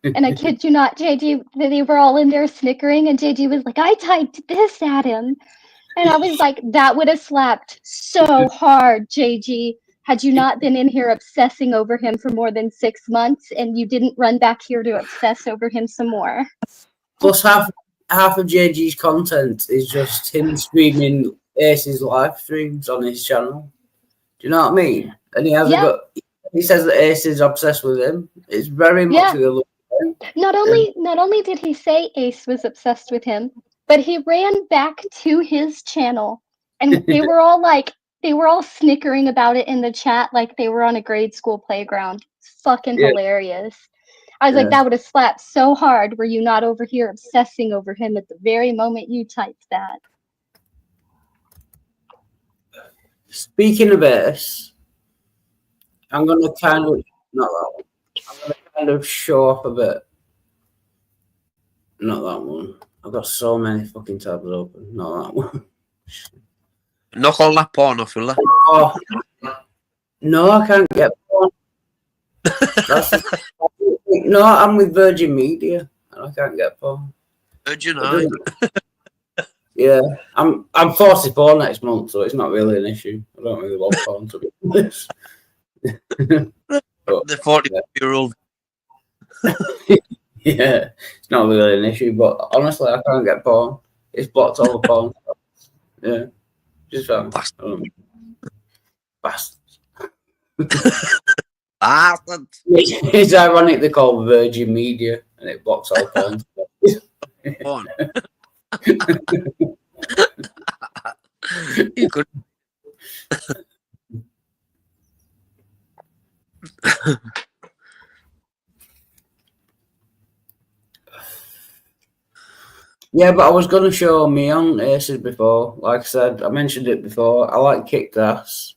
Speaker 2: and I kid you not, JG, they were all in there snickering, and JG was like, I typed this at him. And I was like, that would have slapped so hard, JG, had you not been in here obsessing over him for more than 6 months and you didn't run back here to obsess over him some more.
Speaker 1: Plus, half of JG's content is just him streaming Ace's live streams on his channel. Do you know what I mean? And he hasn't got. He says that Ace is obsessed with him. It's very much a look.
Speaker 2: Not only did he say Ace was obsessed with him, but he ran back to his channel, and they were all snickering about it in the chat like they were on a grade school playground. It's fucking hilarious. I was like, that would have slapped so hard. Were you not over here obsessing over him at the very moment you typed that?
Speaker 1: Speaking of Ace, I'm gonna kind of show off a bit. Not that one. I've got so many fucking tabs open. Not that one.
Speaker 4: Knock all that porn off, will I?
Speaker 1: Oh, no, I can't get porn. No, I'm with Virgin Media and I can't get porn.
Speaker 4: Virgin Eye.
Speaker 1: Yeah, I'm 44 next month, so it's not really an issue. I don't really love porn, to be honest.
Speaker 4: The 40-year-old.
Speaker 1: Yeah, it's not really an issue, but honestly, I can't get porn. It's blocked all the porn. Yeah, just fine. Bastards.
Speaker 4: Bastards.
Speaker 1: It's ironic they call Virgin Media and it blocks all porn.
Speaker 4: Porn. You could.
Speaker 1: Yeah, but I was going to show me on Aces before. Like I said, I mentioned it before. I like kicked ass.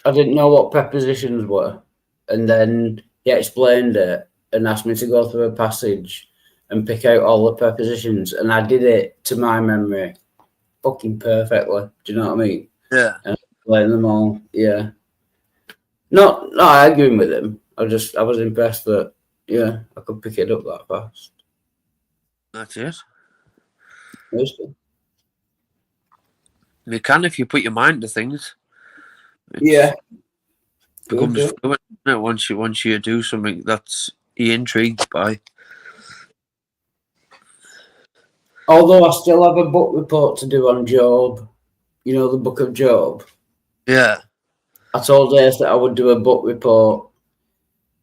Speaker 1: I didn't know what prepositions were. And then he explained it and asked me to go through a passage and pick out all the prepositions. And I did it to my memory fucking perfectly. Do you know what I mean?
Speaker 4: Yeah.
Speaker 1: And explain them all. Yeah. Not arguing with him. I was impressed that, I could pick it up that fast.
Speaker 4: That's it.
Speaker 1: Good.
Speaker 4: You can if you put your mind to things.
Speaker 1: Yeah.
Speaker 4: Becomes fluent, isn't it? Once you do something that's you're intrigued by.
Speaker 1: Although I still have a book report to do on Job. You know, the book of Job.
Speaker 4: Yeah.
Speaker 1: I told Ace that I would do a book report.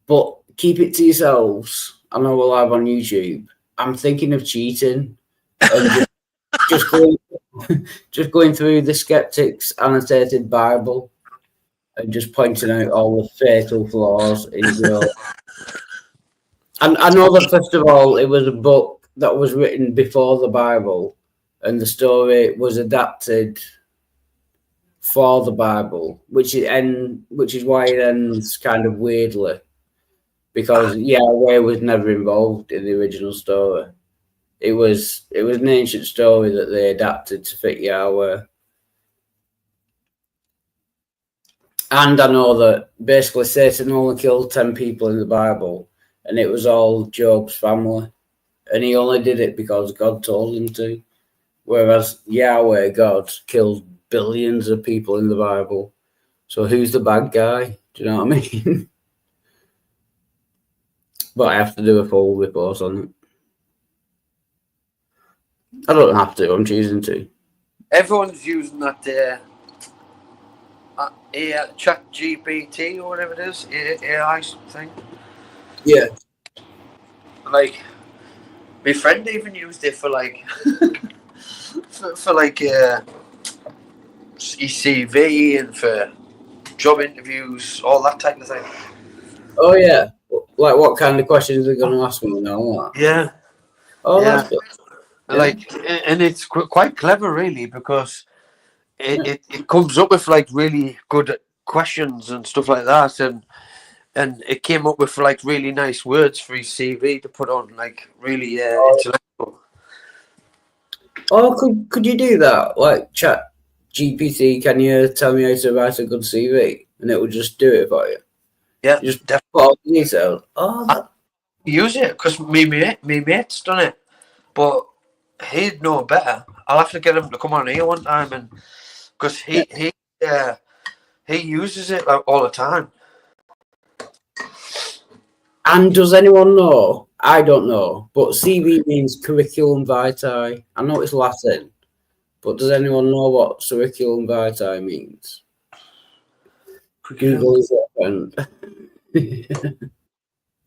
Speaker 1: But keep it to yourselves. I know we're live on YouTube. I'm thinking of cheating and just going through the Skeptics Annotated Bible and just pointing out all the fatal flaws in Job. And I know that, first of all, it was a book that was written before the Bible and the story was adapted for the Bible, which is why it ends kind of weirdly. Because Yahweh was never involved in the original story. It was an ancient story that they adapted to fit Yahweh. And I know that basically Satan only killed 10 people in the Bible, and it was all Job's family. And he only did it because God told him to. Whereas Yahweh, God, killed billions of people in the Bible. So who's the bad guy? Do you know what I mean? But I have to do a full report on it. I don't have to. I'm choosing to.
Speaker 4: Everyone's using that Chat GPT or whatever it is, AI thing.
Speaker 1: Yeah.
Speaker 4: Like, my friend even used it for like, for like his CV and for job interviews, all that type of thing.
Speaker 1: Oh yeah. Like what kind of questions are they going to ask me now?
Speaker 4: Yeah.
Speaker 1: Oh,
Speaker 4: Yeah.
Speaker 1: that's good. Yeah.
Speaker 4: Like, and it's quite clever, really, because it comes up with like really good questions and stuff like that, and it came up with like really nice words for his CV to put on, like really intellectual.
Speaker 1: Oh, could you do that? Like Chat GPT, can you tell me how to write a good CV, and it will just do it for you?
Speaker 4: Yeah,
Speaker 1: You just
Speaker 4: definitely
Speaker 1: put all the details. Oh, that,
Speaker 4: use it because me mate's done it, but he'd know better. I'll have to get him to come on here one time, and because he uses it like, all the time.
Speaker 1: and does anyone know? I don't know, but CV means curriculum vitae. I know it's Latin, but does anyone know what curriculum vitae means? Google is open.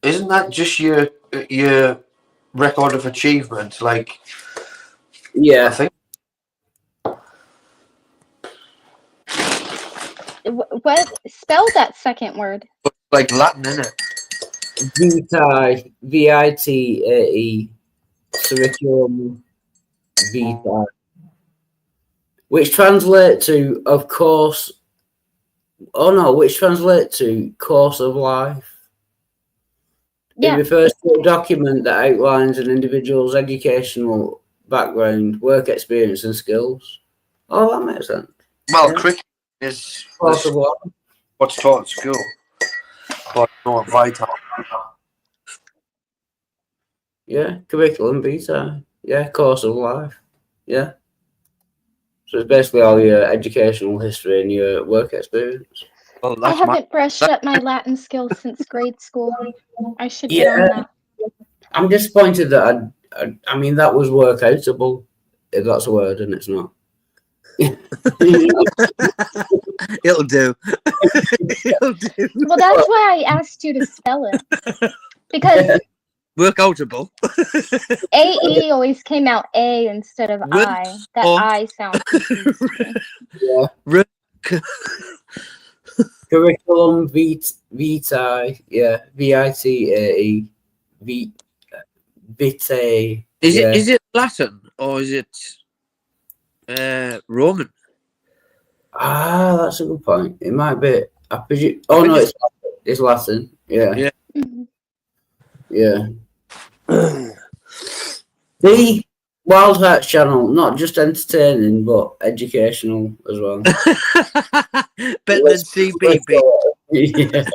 Speaker 4: Isn't that just your record of achievement? Like, I
Speaker 1: Yeah.
Speaker 4: think
Speaker 2: What? Spell that second word.
Speaker 4: like Latin, isn't it?
Speaker 1: Vitae, VITAE, curriculum vitae, which translate to, of course. Oh no, which translate to course of life.
Speaker 2: Yeah.
Speaker 1: It refers to a document that outlines an individual's educational background, work experience, and skills. Oh, that makes sense.
Speaker 4: Well,
Speaker 1: Yeah.
Speaker 4: cricket is
Speaker 1: Course of life.
Speaker 4: what's taught at school, but not vital.
Speaker 1: Yeah, curriculum vitae. Yeah, course of life. Yeah. So it's basically all your educational history and your work experience.
Speaker 4: Well,
Speaker 2: I
Speaker 4: that's
Speaker 2: haven't brushed up my Latin skills since grade school. I should get on
Speaker 1: Yeah.
Speaker 2: that.
Speaker 1: I'm disappointed that I mean, that was workoutable, if that's a word, and it's not.
Speaker 4: It'll do. It'll do.
Speaker 2: Well, that's why I asked you to spell it. Because
Speaker 4: Workoutable.
Speaker 2: AE always came out A instead of
Speaker 4: Work
Speaker 2: I. That
Speaker 4: off.
Speaker 2: I sound confused me.
Speaker 1: Yeah. Curriculum vitae, yeah, VITAE, vitae.
Speaker 4: Is
Speaker 1: Yeah.
Speaker 4: it Latin or is it Roman?
Speaker 1: Ah, that's a good point. It might be. I presume. Oh no, it's Latin. Yeah.
Speaker 4: Yeah.
Speaker 2: Mhm.
Speaker 1: Yeah. The Wild Hearts channel, not just entertaining but educational as well.
Speaker 4: Better than CBB.
Speaker 1: Yeah.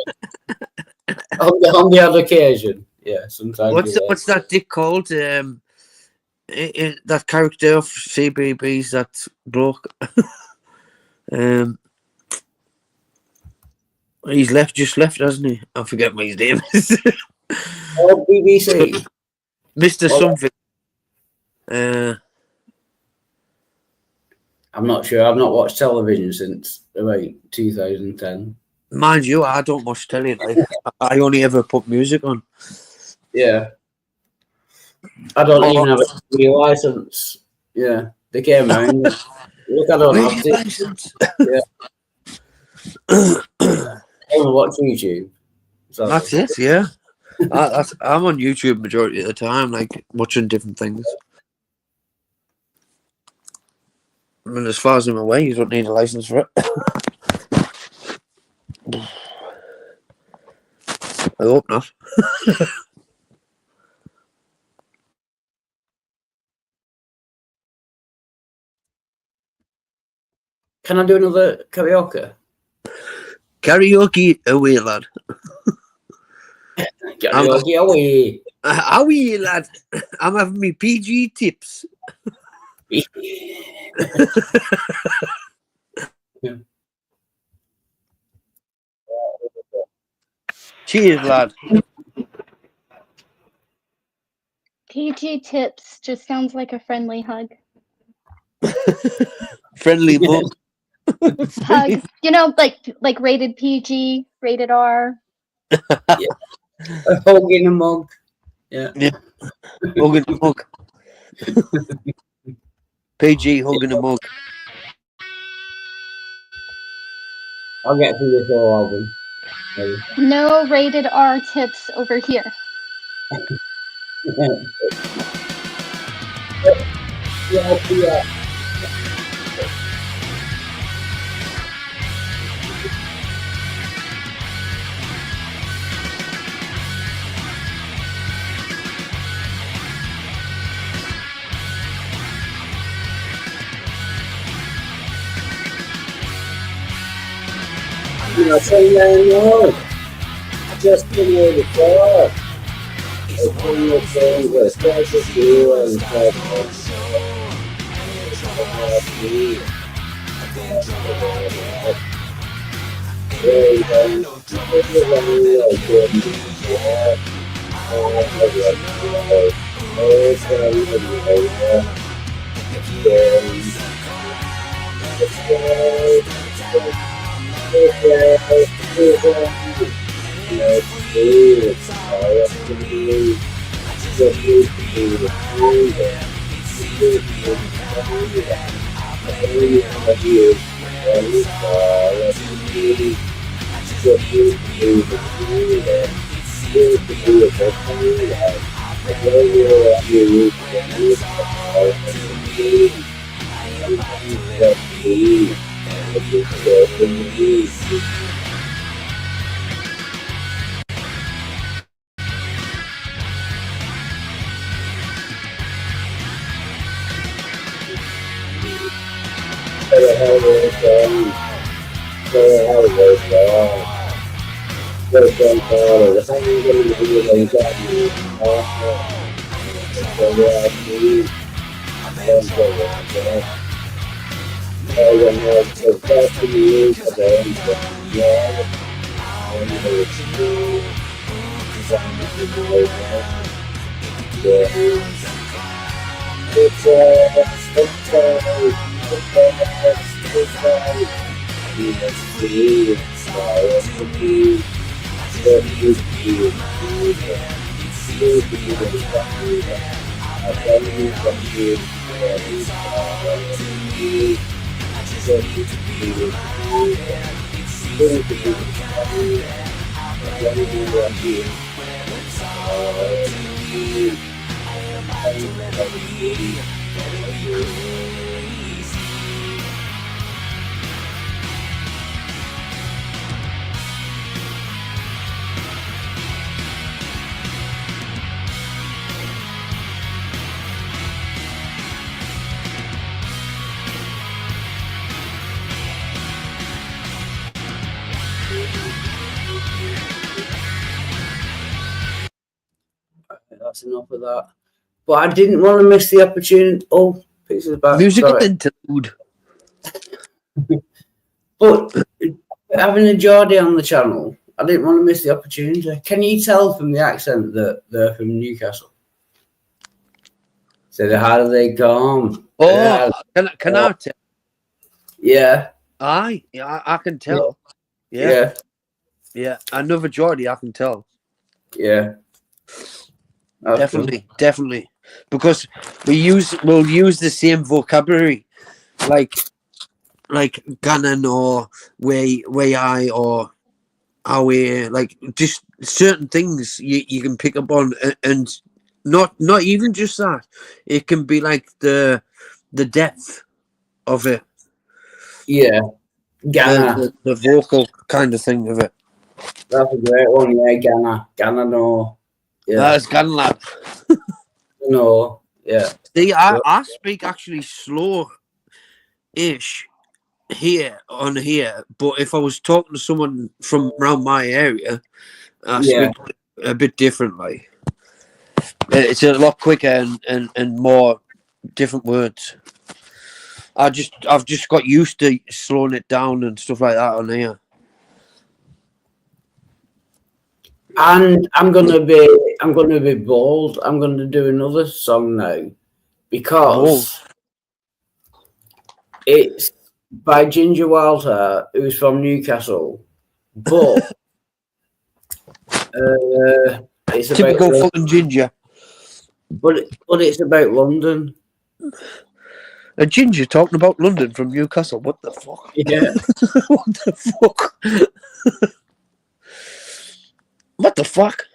Speaker 1: on the odd occasion. Yeah, sometimes.
Speaker 4: What's that dick called? That character of CBB's that bloke. He's just left, hasn't he? I forget what his name is.
Speaker 1: Oh, BBC.
Speaker 4: Mr.
Speaker 1: Well,
Speaker 4: Something.
Speaker 1: I'm not sure. I've not watched television since about 2010.
Speaker 4: Mind you, I don't watch telly. I only ever put music on.
Speaker 1: Yeah. I don't even have a TV license. Yeah. They came around. Look, I don't have TV. Yeah. I only watch YouTube. So
Speaker 4: That's it, yeah. I'm on YouTube majority of the time, like watching different things. I mean, as far as I'm aware, you don't need a license for it. I hope not.
Speaker 1: Can I do another karaoke?
Speaker 4: Karaoke away, lad.
Speaker 1: Karaoke away.
Speaker 4: Away, lad. I'm having me PG tips. Cheers, lad.
Speaker 2: PG tips just sounds like a friendly hug.
Speaker 4: Friendly mug.
Speaker 2: You know, like rated PG, rated R.
Speaker 1: A hug in a mug. Yeah.
Speaker 4: Hug in a mug. PG hug in a mug.
Speaker 1: I'll get through this whole album. Maybe.
Speaker 2: No rated R tips over here.
Speaker 1: Yeah. You know, saying that no. Just give me the car. I tell you things that start to feel and start That's enough of that. But I didn't want to miss the opportunity. Oh, pictures back.
Speaker 4: Musical interlude.
Speaker 1: But having a Geordie on the channel, I didn't want to miss the opportunity. Can you tell from the accent that they're from Newcastle? So how do they come?
Speaker 4: Oh, can I tell?
Speaker 1: Yeah.
Speaker 4: Aye, yeah, I can tell.
Speaker 1: Yeah.
Speaker 4: Yeah. Another Geordie, I can tell.
Speaker 1: Yeah. That's
Speaker 4: Definitely, because we'll use the same vocabulary, like Gannon or way I or our like just certain things you can pick up on, and not even just that. It can be like the depth of it.
Speaker 1: Yeah. Ghana.
Speaker 4: The vocal kind of thing of it.
Speaker 1: That's a great one, yeah, Ghana. Ghana, no. Yeah.
Speaker 4: That's Gannon lad.
Speaker 1: No, yeah.
Speaker 4: See, I speak actually slow-ish here, but if I was talking to someone from around my area, I speak a bit differently. It's a lot quicker and more different words. I've just got used to slowing it down and stuff like that on here.
Speaker 1: And I'm gonna be bold. I'm gonna do another song now because it's by Ginger Wildheart, who's from Newcastle, but it's
Speaker 4: Typical
Speaker 1: about
Speaker 4: fucking ginger.
Speaker 1: but it's about London.
Speaker 4: A ginger talking about London from Newcastle. What the fuck?
Speaker 1: Yeah,
Speaker 4: What the fuck? What the fuck?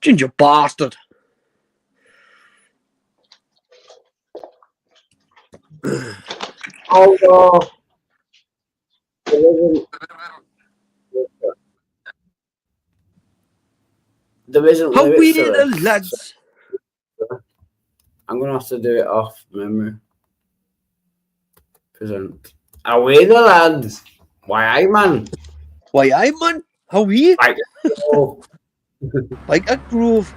Speaker 4: Ginger bastard.
Speaker 1: although there isn't
Speaker 4: How
Speaker 1: lyrics to
Speaker 4: weird,
Speaker 1: this.
Speaker 4: lads.
Speaker 1: I'm gonna have to do it off memory. Present. Away the lads. Why, aye, man.
Speaker 4: Why, aye, man? How weird.
Speaker 1: Like, oh,
Speaker 4: Like a groove.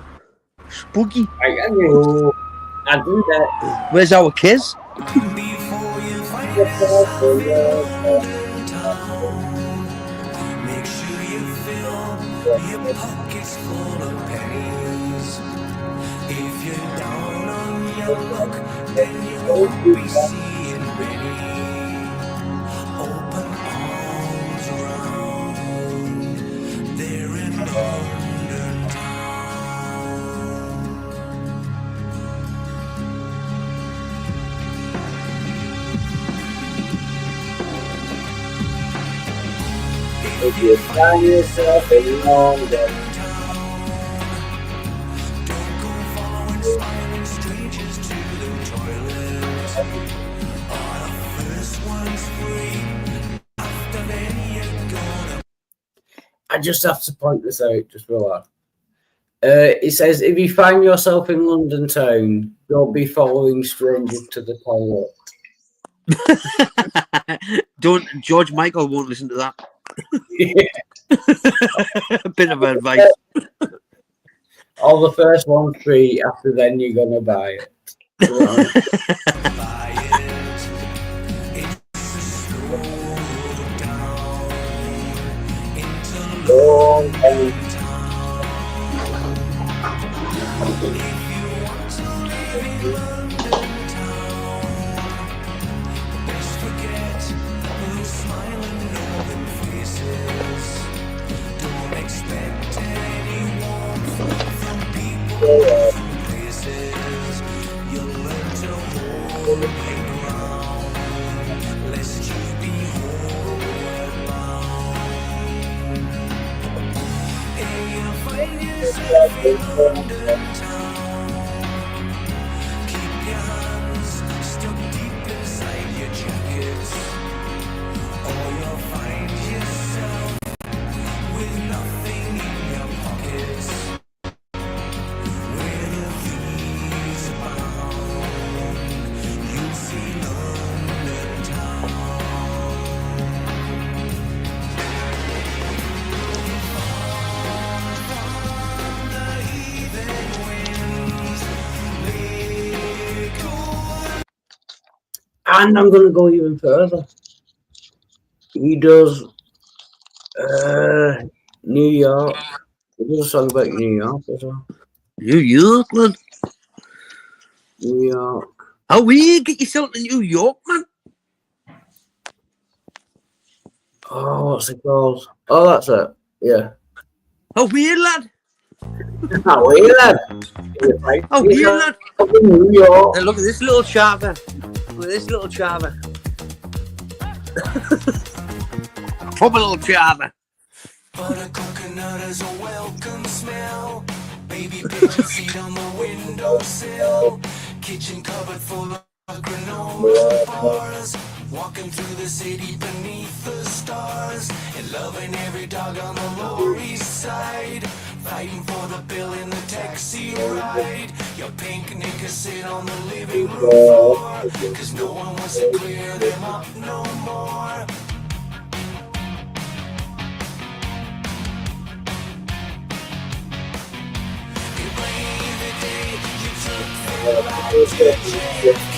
Speaker 4: Spooky.
Speaker 1: like, oh, I do that.
Speaker 4: Where's our kids?
Speaker 5: Before you find yourself in London town, make sure you fill your pockets full of pennies. If you're down on your luck, then you won't be seeing many open arms around there in London town.
Speaker 1: If you find yourself in London,
Speaker 5: Don't go following smiling strangers to the toilet. Our first one's free. After then you're gonna.
Speaker 1: I just have to point this out, just relax. It says, if you find yourself in London town, don't be following strangers to the toilet.
Speaker 4: Don't. George Michael won't listen to that. A bit of advice.
Speaker 1: All the first one's free, after then you're gonna buy it.
Speaker 5: Buy it. It's a slow down into
Speaker 1: Don't
Speaker 5: London town. If you want to live in London town, best forget those smiling northern faces. Don't expect any warmth from people from places. You'll learn to hold your ground, lest you be homeward bound. And you'll find yourself in London town. Keep your hands stuck deep inside your jackets, or you'll find yourself with nothing in your pockets. Where the thieves abound, you'll see London town. The heathen winds, they go.
Speaker 1: And I'm gonna go even further. He does New York. He does a song about New York as well.
Speaker 4: New York, man.
Speaker 1: New York.
Speaker 4: How weird. Get yourself to New York, man.
Speaker 1: Oh, what's it called? Oh, that's it. Yeah.
Speaker 4: How weird, lad.
Speaker 1: How are you, lad?
Speaker 4: How weird, lad.
Speaker 1: Up in New York.
Speaker 4: Hey, look at this little chava. Look at this little chava. Proper little chava.
Speaker 5: But a coconut is a welcome smell. Baby pigeon seat on the windowsill. Kitchen cupboard full of granola bars. Walking through the city beneath the stars. And loving every dog on the Lower East Side. Fighting for the bill in the taxi ride. Your pink knickers sit on the living room floor. Cause no one wants to clear them up no more. It rained the day you took the ride to JFK.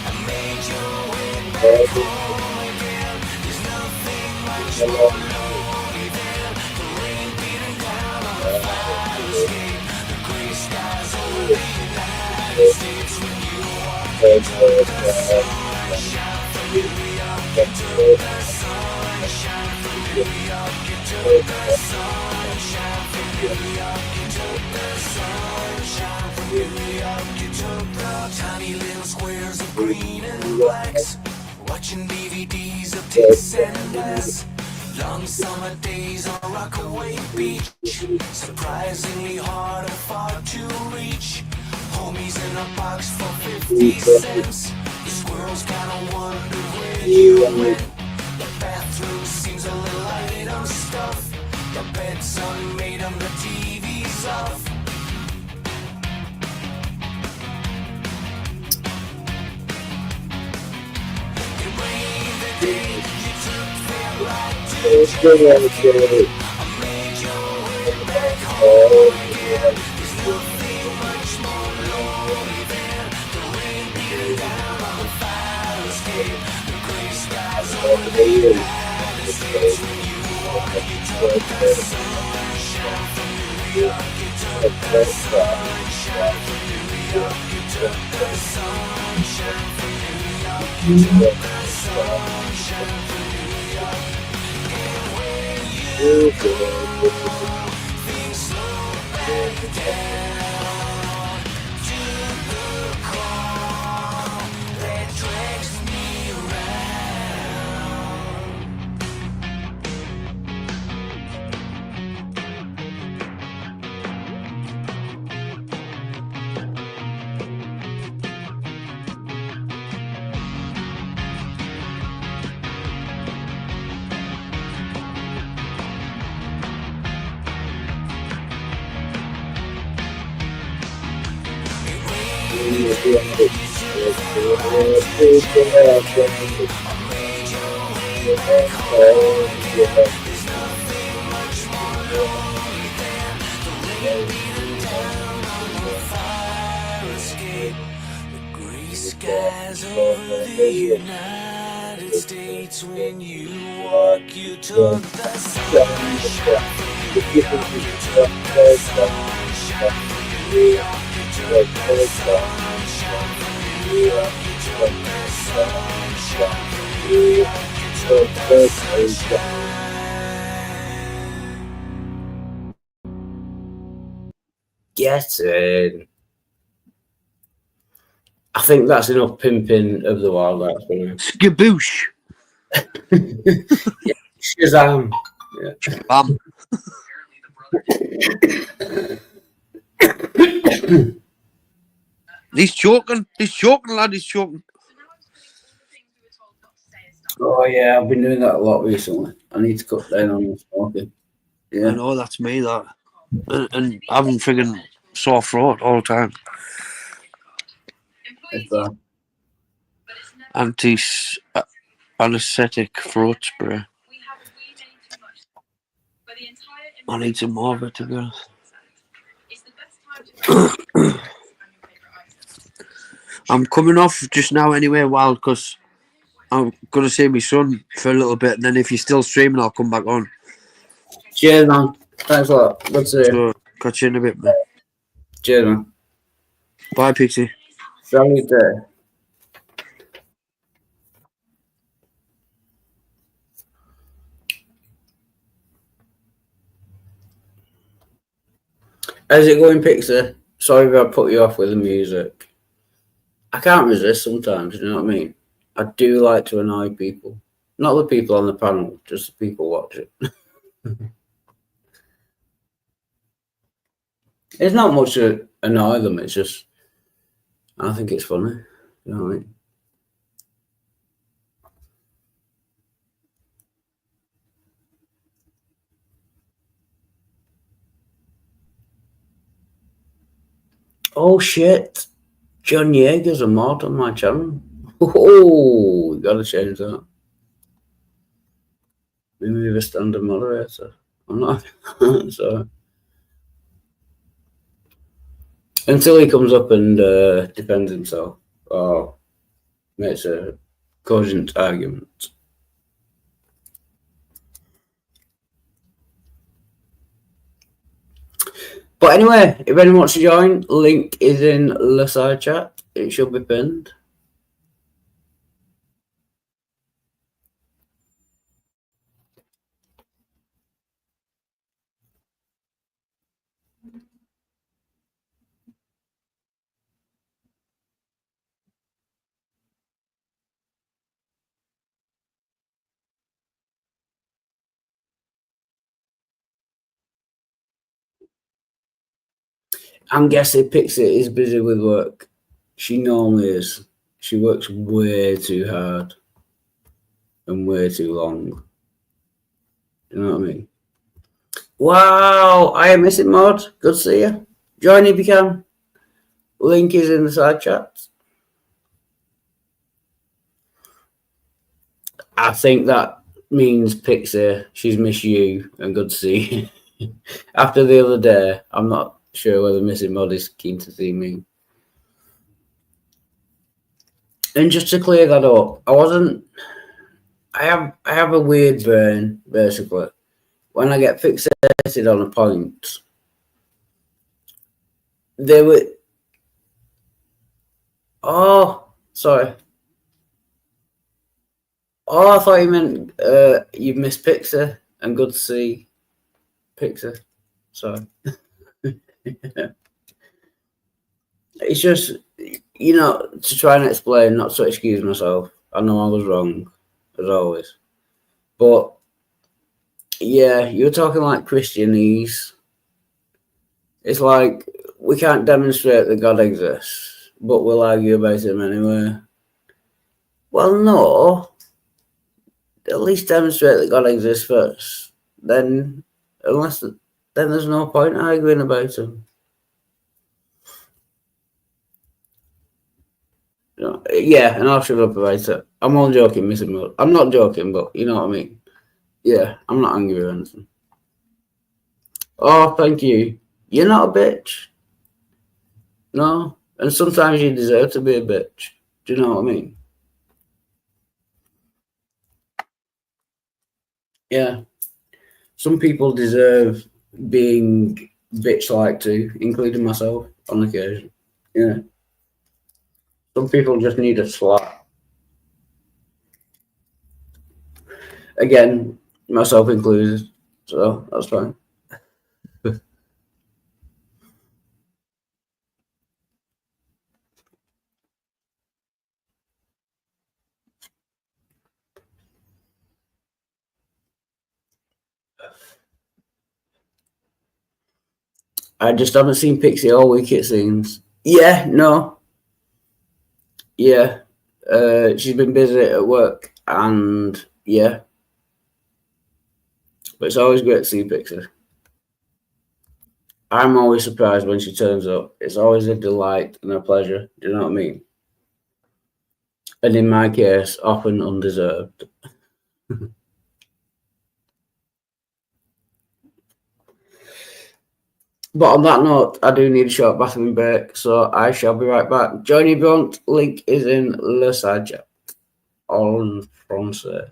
Speaker 5: I made your way back home again. There's nothing like your lonely there. The rain beating down on the fire escape. The gray skies over the United States when you Tiny little squares of green and blacks, watching DVDs of Tess and Bess. Long summer days on Rockaway Beach, surprisingly hard and far to reach. Homies in a box for 50 cents. The squirrels kinda wonder where you went. The bathroom seems a little light on stuff. The bed's unmade and the TV's off. It rained the day you took them right to I made your way back home again. There's nothing much more lonely than the rain beating down on the fire escape. The gray skies over the United States. When you walk, you took the sunshine from New York. You took the sunshine from New York. You took the sunshine from New York. You took the sunshine from New York. And when you go, things slow back down to the calm that drags me around. There's nothing much more lonely than the rain beating down on the fire escape. The gray skies over the United States. When you walk, you took the sunshine from New York. You took the sunshine from New York. You took the sunshine from New York. You took the sunshine from New York. You took the sunshine.
Speaker 1: Get in. I think that's enough pimping of the wild arts for now.
Speaker 4: Skaboosh.
Speaker 1: Shazam. Yeah.
Speaker 4: Bam. He's choking, lad, he's choking.
Speaker 1: Oh yeah, I've been doing that a lot recently. I need to cut down on the smoking.
Speaker 4: I
Speaker 1: Yeah.
Speaker 4: know, that's me, that. And having friggin' sore throat all the time.
Speaker 1: It's,
Speaker 4: Anesthetic throat spray. I need some more of it, to be honest. I'm coming off just now anyway, Wild, because I'm going to see my son for a little bit, and then if you're still streaming, I'll come back on.
Speaker 1: cheers, man. Thanks a lot. Good to see you.
Speaker 4: So, catch you in a bit, man.
Speaker 1: Cheers, man.
Speaker 4: Bye, Pixie.
Speaker 1: Salute there. How's it going, Pixie? Sorry if I put you off with the music. I can't resist sometimes, you know what I mean? I do like to annoy people. Not the people on the panel, just the people watching. It's not much to annoy them, it's just, I think it's funny, you know what I mean? Oh shit, John Yeager's a mod on my channel. Oh, we gotta change that. Maybe a standard moderator. I'm not, so. Until he comes up and defends himself or makes a cogent argument. But anyway, if anyone wants to join, link is in the side chat. It should be pinned. I'm guessing Pixie is busy with work. She normally is. She works way too hard and way too long. You know what I mean? Wow, I am missing Mod. Good to see you. Join if you can. Link is in the side chat. I think that means Pixie, she's missed you and good to see you. After the other day, I'm not sure whether Missing Mod is keen to see me. And just to clear that up, I have a weird brain, basically. When I get fixated on a point, sorry. Oh, I thought you meant you've missed Pixie and good to see Pixie. Sorry. It's just, to try and explain, not to excuse myself. I know I was wrong, as always. But, yeah, you're talking like Christianese. It's like, we can't demonstrate that God exists, but we'll argue about him anyway. Well, no. At least demonstrate that God exists first. Then there's no point arguing about him. Yeah, and I'll shut up about it. I'm only joking, Missing Mod. I'm not joking, but you know what I mean. Yeah, I'm not angry or anything. Oh, thank you. You're not a bitch. No, and sometimes you deserve to be a bitch. Do you know what I mean? Yeah. Some people deserve being bitch-like too, including myself on occasion. Yeah. Some people just need a slap. Again, myself included, so that's fine. I just haven't seen Pixie all week, it seems. Yeah, no. Yeah. She's been busy at work, and yeah. But it's always great to see Pixie. I'm always surprised when she turns up. It's always a delight and a pleasure. Do you know what I mean? And in my case, often undeserved. But on that note, I do need a short bathroom break, so I shall be right back. Join if you want. Link is in le side chat. En français.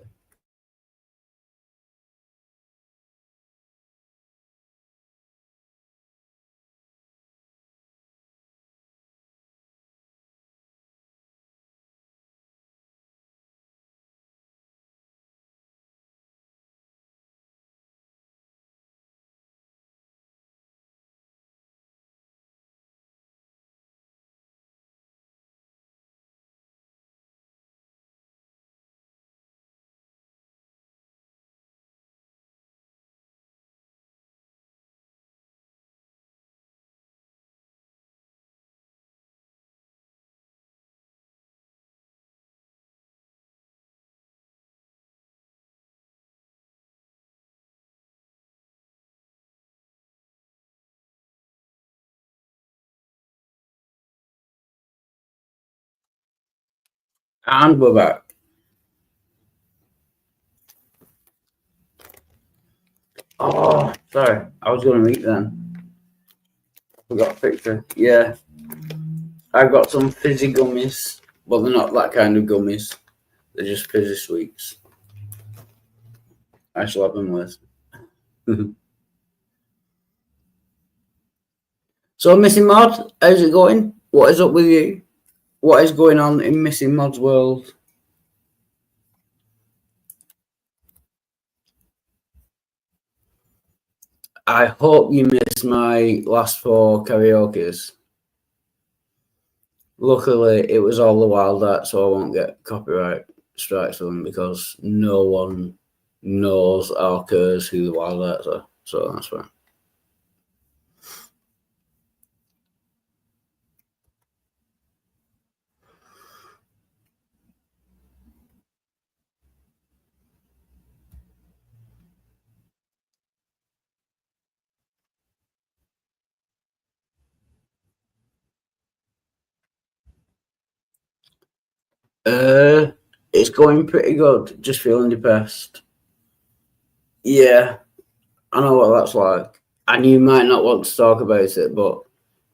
Speaker 1: And we're back. Oh, sorry. I was going to eat then. Forgot a picture. Yeah. I've got some fizzy gummies. Well, they're not that kind of gummies. They're just fizzy sweets. I shall have them with. So, Missing Mod, how's it going? What is up with you? What is going on in Missing Mod's world? I hope you missed my last 4 karaokes. Luckily, it was all the Wild Art, so I won't get copyright strikes for them because no one knows or cares who the Wild Arts are. So that's fine. It's going pretty good. Just feeling depressed. Yeah, I know what that's like. And you might not want to talk about it, but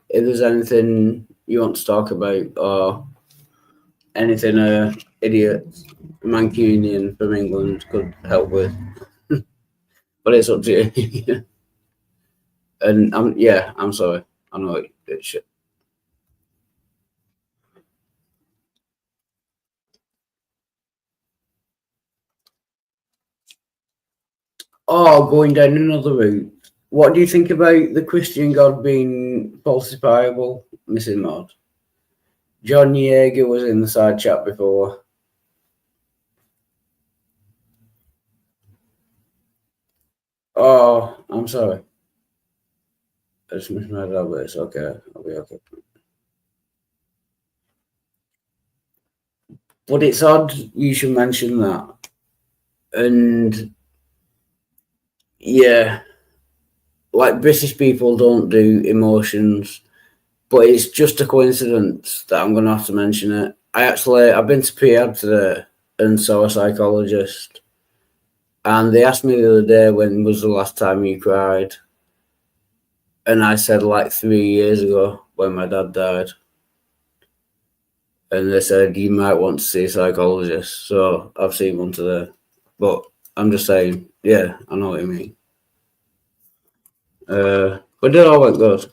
Speaker 1: if there's anything you want to talk about or anything idiot Mancunian from England could help with, but it's up to you. And I'm sorry. I know it's shit. Oh, going down another route. What do you think about the Christian God being falsifiable, Mrs. Mod? John Yeager was in the side chat before. Oh, I'm sorry. I just missed my dad, but it's okay. I'll be okay. But it's odd you should mention that. And yeah, like British people don't do emotions, but it's just a coincidence that I'm going to have to mention it. I've been to Priad today and saw a psychologist, and they asked me the other day, when was the last time you cried? And I said like 3 years ago when my dad died. And they said, you might want to see a psychologist. So I've seen one today. But I'm just saying, yeah, I know what you mean. But it all went good.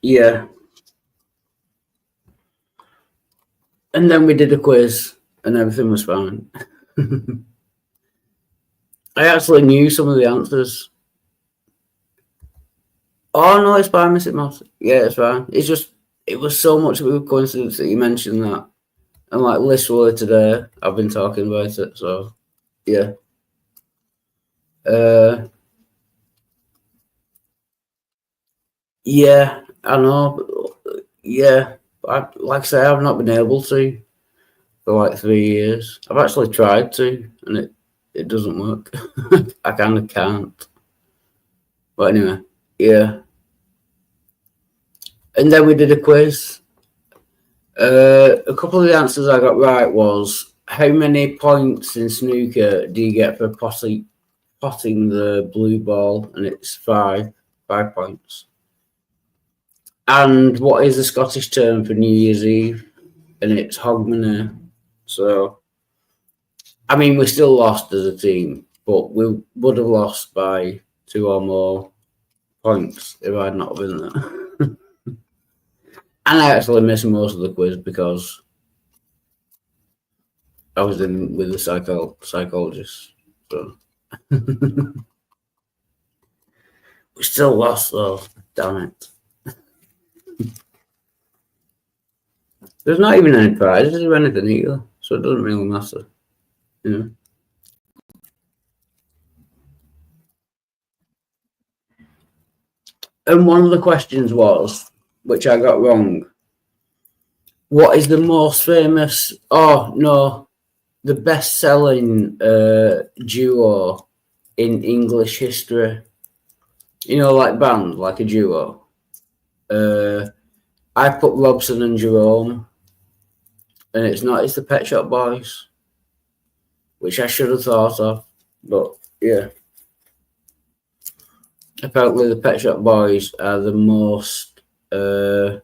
Speaker 1: Yeah. And then we did a quiz and everything was fine. I actually knew some of the answers. Oh no, it's fine, Mrs. Moss. Yeah, it's fine. It's just, it was so much of a coincidence that you mentioned that. And like literally today, I've been talking about it. So yeah. Yeah, I know. Yeah, like I say, I've not been able to for like 3 years. I've actually tried to, and it doesn't work. I kind of can't. But anyway, yeah. And then we did a quiz. A couple of the answers I got right was, how many points in snooker do you get for potting the blue ball? And it's 5 points. And what is the Scottish term for New Year's Eve? And it's Hogmanay. So, I mean, we still lost as a team, but we would have lost by 2 or more points if I'd not been there. And I actually missed most of the quiz because I was in with the psychologist. So we still lost though. Damn it. There's not even any prizes or anything either, so it doesn't really matter. You know. And one of the questions was, which I got wrong, what is the most famous, the best-selling duo in English history? You know, like band, like a duo. I put Robson and Jerome, and it's the Pet Shop Boys, which I should have thought of, but yeah. Apparently, the Pet Shop Boys are the most, the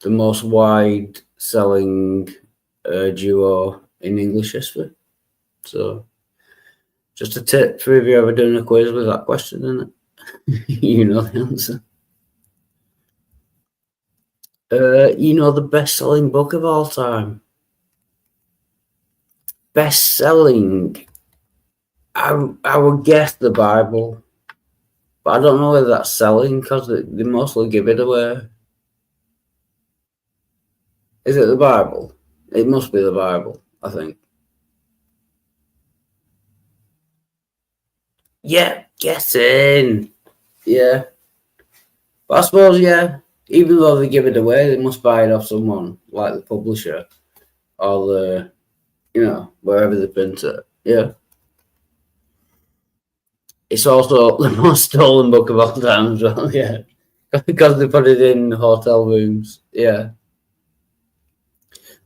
Speaker 1: most wide-selling duo in English history. So, just a tip for if you're ever doing a quiz with that question, isn't it? You know the answer. You know the best-selling book of all time. Best-selling, I would guess the Bible, but I don't know whether that's selling because they mostly give it away. Is it the Bible? It must be the Bible, I think. Yeah, get in. Yeah. But I suppose, yeah, even though they give it away, they must buy it off someone, like the publisher or wherever they print it. Yeah. It's also the most stolen book of all time as well, yeah. Because they put it in hotel rooms, yeah.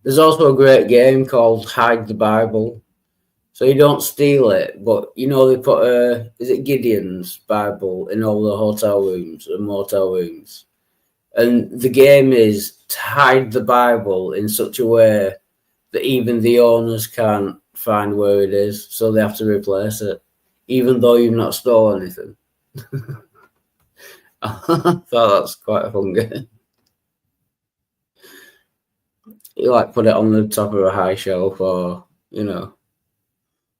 Speaker 1: There's also a great game called Hide the Bible. So you don't steal it, but you know they put is it Gideon's Bible in all the hotel rooms and motel rooms. And the game is to hide the Bible in such a way that even the owners can't find where it is, so they have to replace it, even though you've not stolen anything. I thought that's quite a fun game. You like put it on the top of a high shelf, or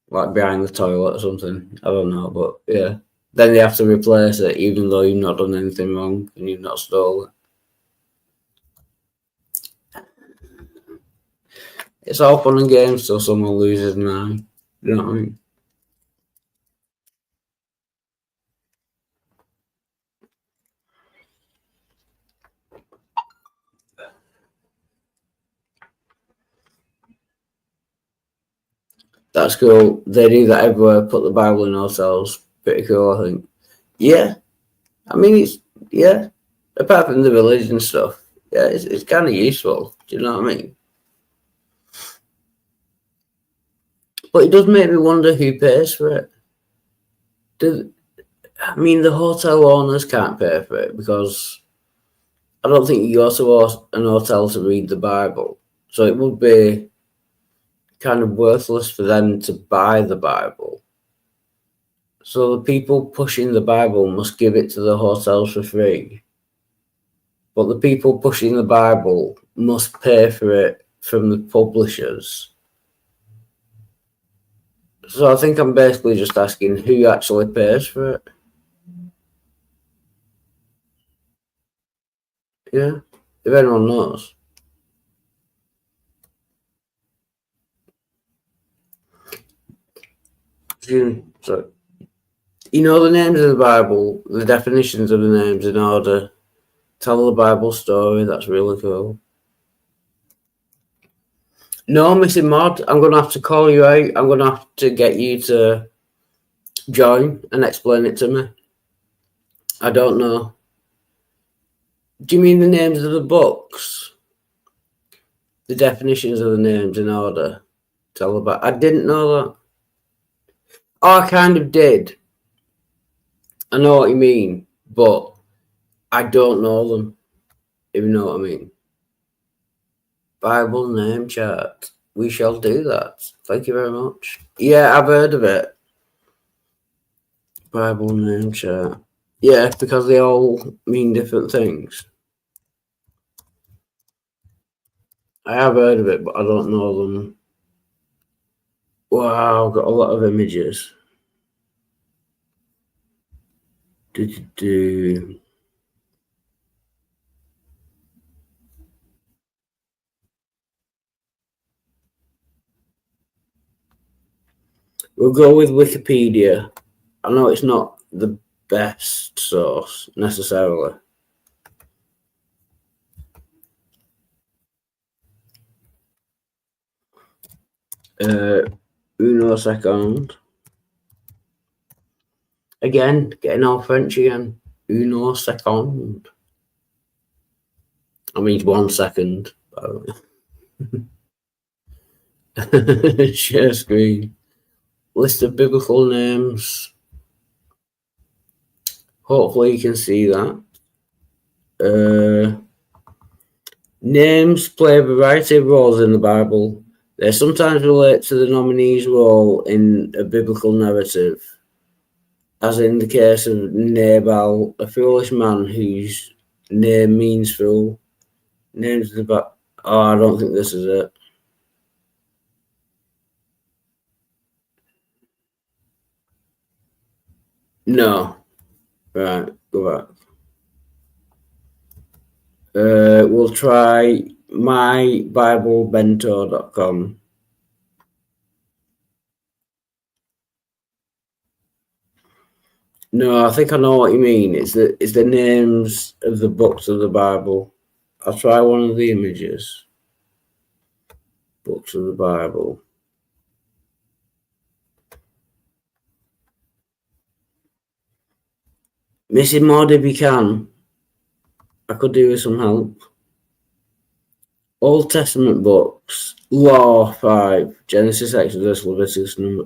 Speaker 1: like behind the toilet or something. I don't know, but yeah. Then they have to replace it, even though you've not done anything wrong and you've not stolen. It's all fun and games till someone loses an eye. You know what I mean? That's cool. They do that everywhere. Put the Bible in hotels. Pretty cool, I think. Yeah. I mean, yeah. Apart from the religion stuff, yeah, it's kind of useful. Do you know what I mean? But it does make me wonder who pays for it. I mean, the hotel owners can't pay for it because I don't think you go to an hotel to read the Bible. So it would be kind of worthless for them to buy the Bible. So the people pushing the Bible must give it to the hotels for free. But the people pushing the Bible must pay for it from the publishers. So I think I'm basically just asking who actually pays for it. Yeah, if anyone knows. So, you know the names of the Bible, the definitions of the names in order. Tell the Bible story. That's really cool. No, Missy Mod, I'm going to have to call you out. I'm going to have to get you to join and explain it to me. I don't know. Do you mean the names of the books? The definitions of the names in order. Tell about. I didn't know that. Oh, I kind of did. I know what you mean, but I don't know them, if you know what I mean. Bible name chart. We shall do that. Thank you very much. Yeah, I've heard of it. Bible name chart. Yeah, because they all mean different things. I have heard of it, but I don't know them. Wow, I've got a lot of images. We'll go with Wikipedia. I know it's not the best source necessarily. Uno second. Again, getting all French again. Uno second. I mean 1 second. Share screen. List of biblical names. Hopefully you can see that. Names play a variety of roles in the Bible. They sometimes relate to the nominee's role in a biblical narrative, as in the case of Nabal, a foolish man whose name means fool. Names of the Bible. Oh, I don't think this is it. No. Right, go back. We'll try mybiblebento.com. No, I think I know what you mean. It's the names of the books of the Bible. I'll try one of the images. Books of the Bible. Missing Maud if you can. I could do with some help. Old Testament books. Law 5. Genesis, Exodus, Leviticus, Number.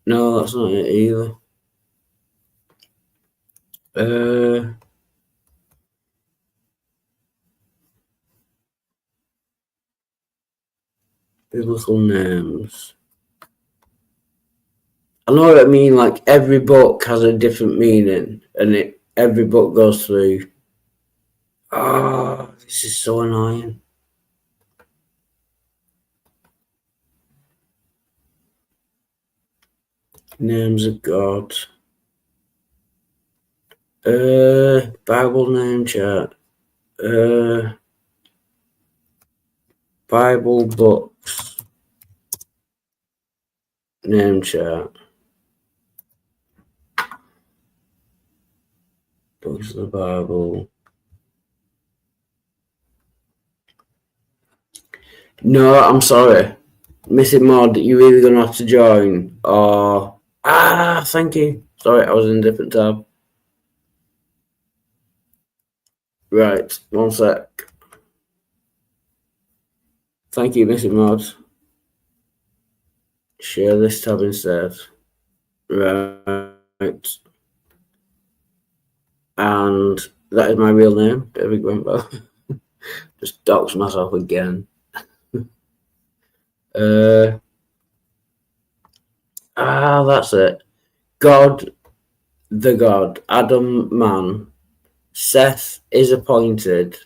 Speaker 1: No, that's not it either. Biblical names. I know what I mean, like every book has a different meaning and every book goes through. Oh, this is so annoying. Names of God. Bible name chart. Bible books. Name chart. Books of the Bible. No, I'm sorry. Missing Mod, you're really going to have to join. Or... thank you. Sorry, I was in a different tab. Right, one sec. Thank you, Missing Mod. Share this tab instead. Right. And that is my real name, David Grimbo. Just dox myself again. That's it. God, the God, Adam, man. Seth is appointed.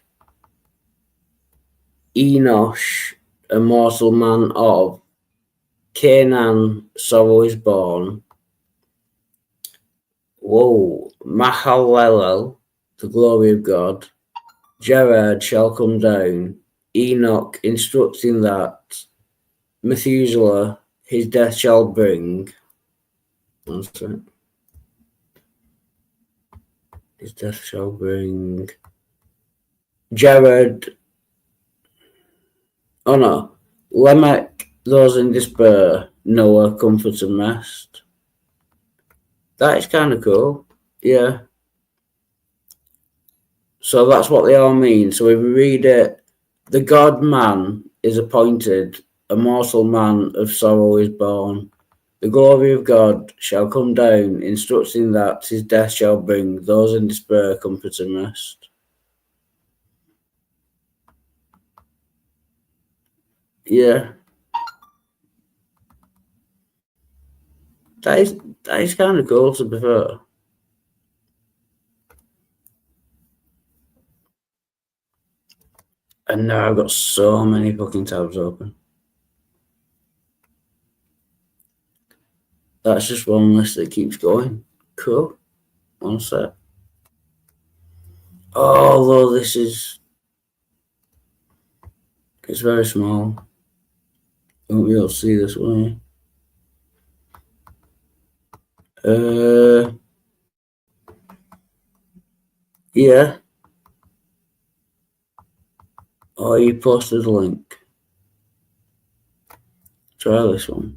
Speaker 1: Enosh, a mortal man of. Canaan, sorrow is born. Whoa, Mahalalel, the glory of God. Jared shall come down. Enoch, instructing that. Methuselah, his death shall bring. That's it. His death shall bring. Jared. Oh no. Lamech, those in despair. Noah, comfort and rest. That is kind of cool. Yeah. So that's what they all mean. So if we read it, the God man is appointed, a mortal man of sorrow is born. The glory of God shall come down, instructing that his death shall bring those in despair comfort and rest. Yeah. That is kind of cool, to be fair. And now I've got so many fucking tabs open. That's just one list that keeps going. Cool. One sec. Although this is... It's very small. You won't be able to see this one. Yeah. Oh, you posted a link. Try this one.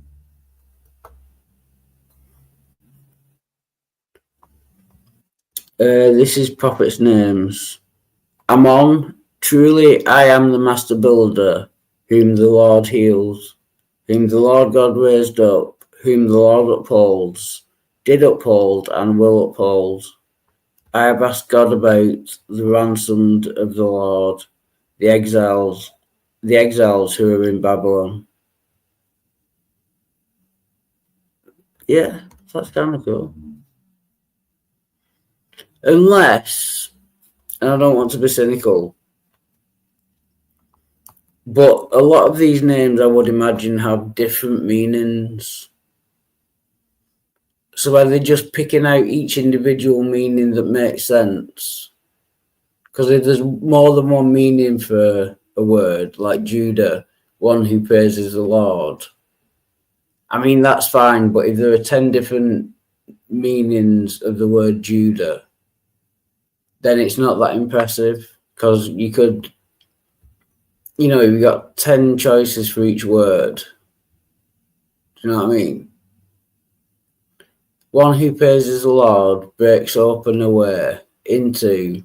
Speaker 1: This is prophets' names. Ammon, truly I am the master builder, whom the Lord heals, whom the Lord God raised up, whom the Lord upholds, did uphold and will uphold. I have asked God about the ransomed of the Lord, the exiles who are in Babylon. Yeah, that's kind of cool. Unless, and I don't want to be cynical, but a lot of these names I would imagine have different meanings. So are they just picking out each individual meaning that makes sense? Because if there's more than one meaning for a word, like Judah, one who praises the Lord, I mean, that's fine, but if there are 10 different meanings of the word Judah, then it's not that impressive, because you could, you know, you've got 10 choices for each word. Do you know what I mean? One who praises the Lord breaks open a way into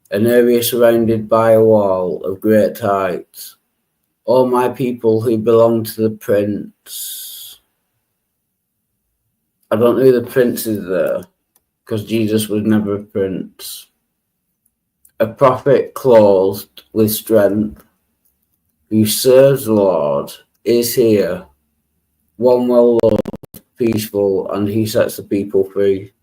Speaker 1: an area surrounded by a wall of great height. All my people who belong to the prince. I don't know who the prince is there, because Jesus was never a prince. A prophet clothed with strength, who serves the Lord, is here. One well loved, peaceful, and he sets the people free.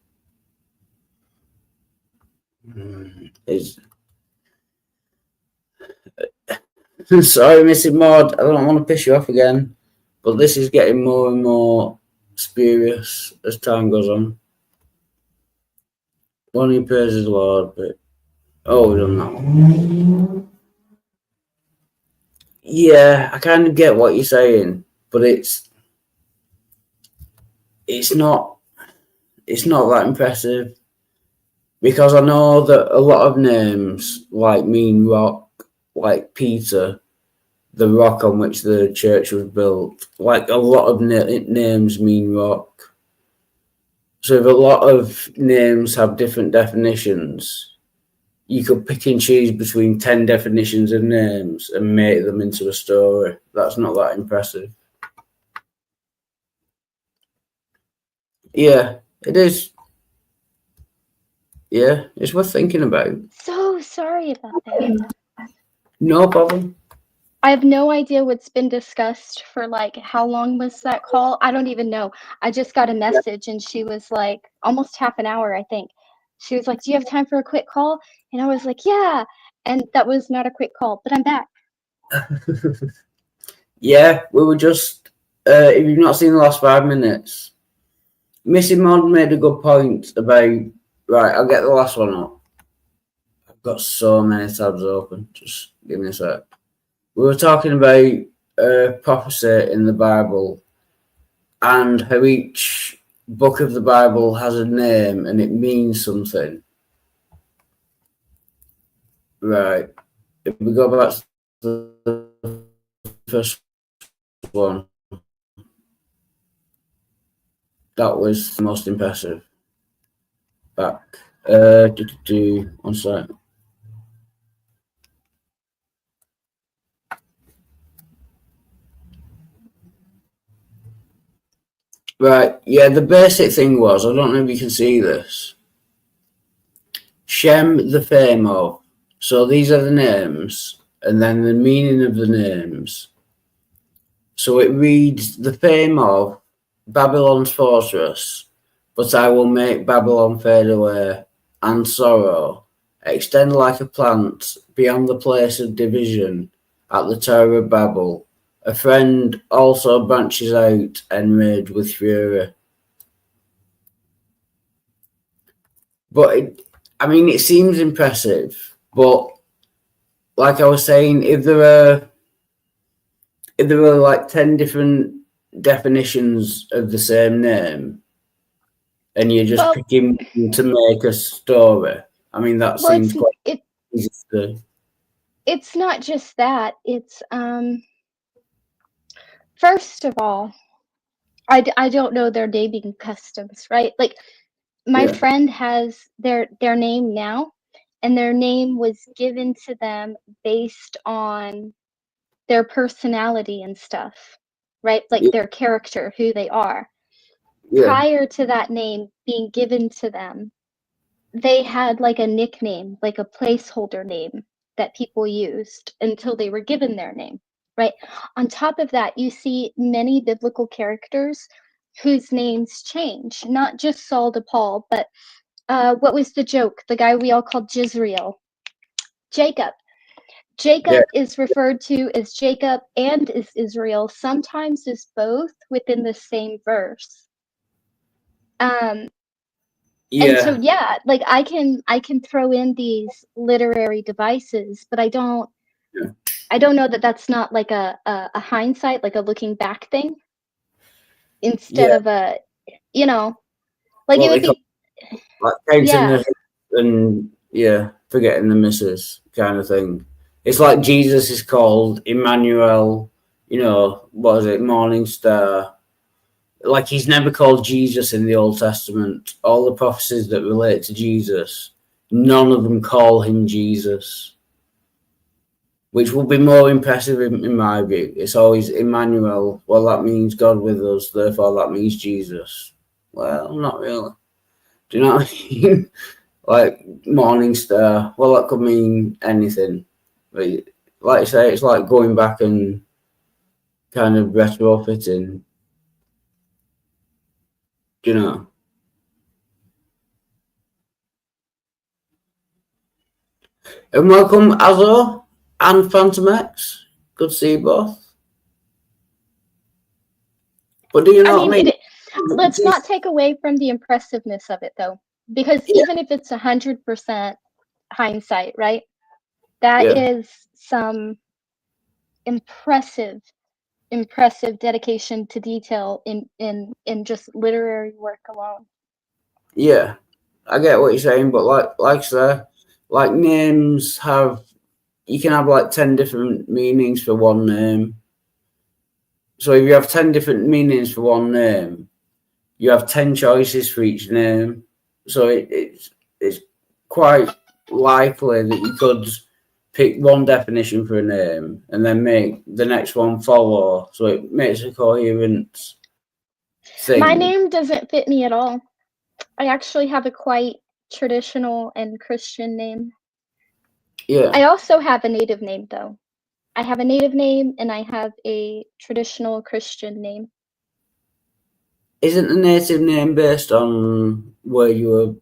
Speaker 1: Sorry, Missy Maud, I don't want to piss you off again, but this is getting more and more spurious as time goes on. One who praises the Lord, but we've done that one. Yeah, I kind of get what you're saying, but it's not that impressive, because I know that a lot of names like mean rock, like Peter, the rock on which the church was built. Like a lot of names mean rock. So if a lot of names have different definitions, you could pick and choose between 10 definitions of names and make them into a story. That's not that impressive. Yeah, it is. Yeah, it's worth thinking about.
Speaker 2: So sorry about that.
Speaker 1: No problem.
Speaker 2: I have no idea what's been discussed for like how long was that call? I don't even know. I just got a message and she was like almost half an hour, I think. She was like, "Do you have time for a quick call?" And I was like, "Yeah." And that was not a quick call, but I'm back.
Speaker 1: Yeah, we were just if you've not seen the last 5 minutes, Missy Maud made a good point about, right, I'll get the last one up. I've got so many tabs open. Just give me a sec. We were talking about prophecy in the Bible and how each book of the Bible has a name and it means something. Right. If we go back to the first one, that was the most impressive. Back. One sec. Right, yeah, the basic thing was, I don't know if you can see this. Shem, the fame of. So these are the names, and then the meaning of the names. So it reads, the fame of Babylon's fortress, but I will make Babylon fade away, and sorrow extend like a plant beyond the place of division at the Tower of Babel. A friend also branches out enraged with fury. But it seems impressive. But like I was saying, if there were like 10 different definitions of the same name, and you're just picking to make a story, that seems quite easy to do.
Speaker 2: It's not just that. It's first of all, I don't know their naming customs, right? Like my friend has their name now, and their name was given to them based on their personality and stuff, right? Like their character, who they are. Prior to that name being given to them, they had like a nickname, like a placeholder name that people used until they were given their name, right? On top of that, you see many biblical characters whose names change, not just Saul to Paul, but what was the joke? The guy we all called Jezreel, Jacob. Jacob is referred to as Jacob and as Israel, sometimes as both within the same verse. And so like I can throw in these literary devices, but I don't know that that's not like a hindsight, like a looking back thing, instead of a, like it would be
Speaker 1: like counting and forgetting the misses kind of thing. It's like Jesus is called Emmanuel, what is it, Morning Star, like he's never called Jesus in the Old Testament. All the prophecies that relate to Jesus, none of them call him Jesus, which will be more impressive in my view. It's always Emmanuel. Well, that means God with us, therefore that means Jesus. Well, not really. Do you know what I mean? Like Morning Star. Well, that could mean anything. But like I say, it's like going back and kind of retrofitting. Do you know? And welcome, Azor and Phantom X. Good to see you both. But do you know what I mean?
Speaker 2: Let's not take away from the impressiveness of it, though, because even if it's 100% hindsight, right? That is some impressive dedication to detail in just literary work alone.
Speaker 1: Yeah, I get what you're saying, but like I say, like names have, you can have like 10 different meanings for one name. So if you have 10 different meanings for one name, you have 10 choices for each name. So it's quite likely that you could pick one definition for a name and then make the next one follow. So it makes a coherent thing.
Speaker 2: My name doesn't fit me at all. I actually have a quite traditional and Christian name.
Speaker 1: Yeah.
Speaker 2: I also have a native name, though. I have a native name and I have a traditional Christian name.
Speaker 1: Isn't the native name based on where you were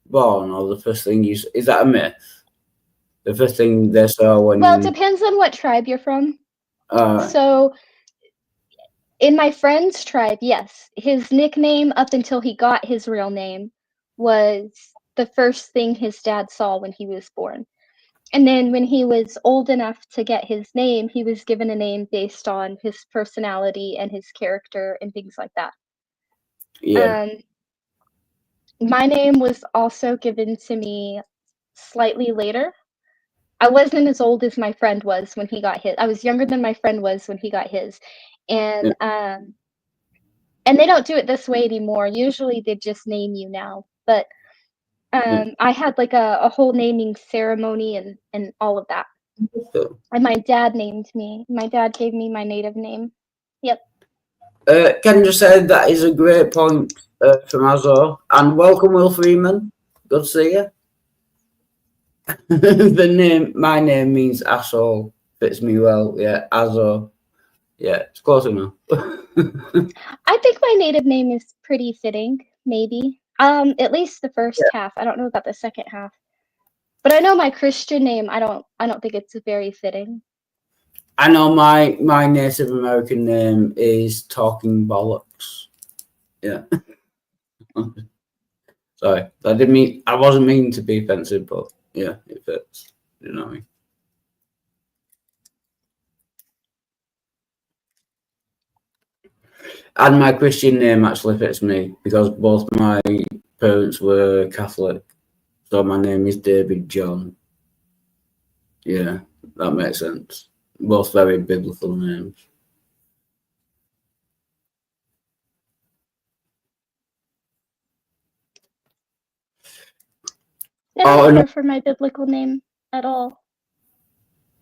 Speaker 1: born, or the first thing is that a myth? The first thing they saw when...
Speaker 2: Well, it depends on what tribe you're from.
Speaker 1: Right.
Speaker 2: So in my friend's tribe, yes, his nickname up until he got his real name was the first thing his dad saw when he was born. And then when he was old enough to get his name, he was given a name based on his personality and his character and things like that.
Speaker 1: Yeah.
Speaker 2: My name was also given to me slightly later. I wasn't as old as my friend was when he got his. I was younger than my friend was when he got his. And they don't do it this way anymore. Usually they just name you now. But I had like a whole naming ceremony and all of that. And my dad named me. My dad gave me my native name. Yep.
Speaker 1: Kendra said that is a great point from Azor. And welcome, Will Freeman. Good to see you. My name means asshole. Fits me well. Yeah, Azor. Yeah, it's close enough.
Speaker 2: I think my native name is pretty fitting, maybe. At least the first half. I don't know about the second half. But I know my Christian name, I don't think it's very fitting.
Speaker 1: I know my Native American name is Talking Bollocks. Yeah. Sorry, I wasn't meaning to be offensive, but yeah, it fits. You know what I mean? And my Christian name actually fits me because both my parents were Catholic. So my name is David John. Yeah, that makes sense. Both very biblical names.
Speaker 2: I don't care for my biblical name at all.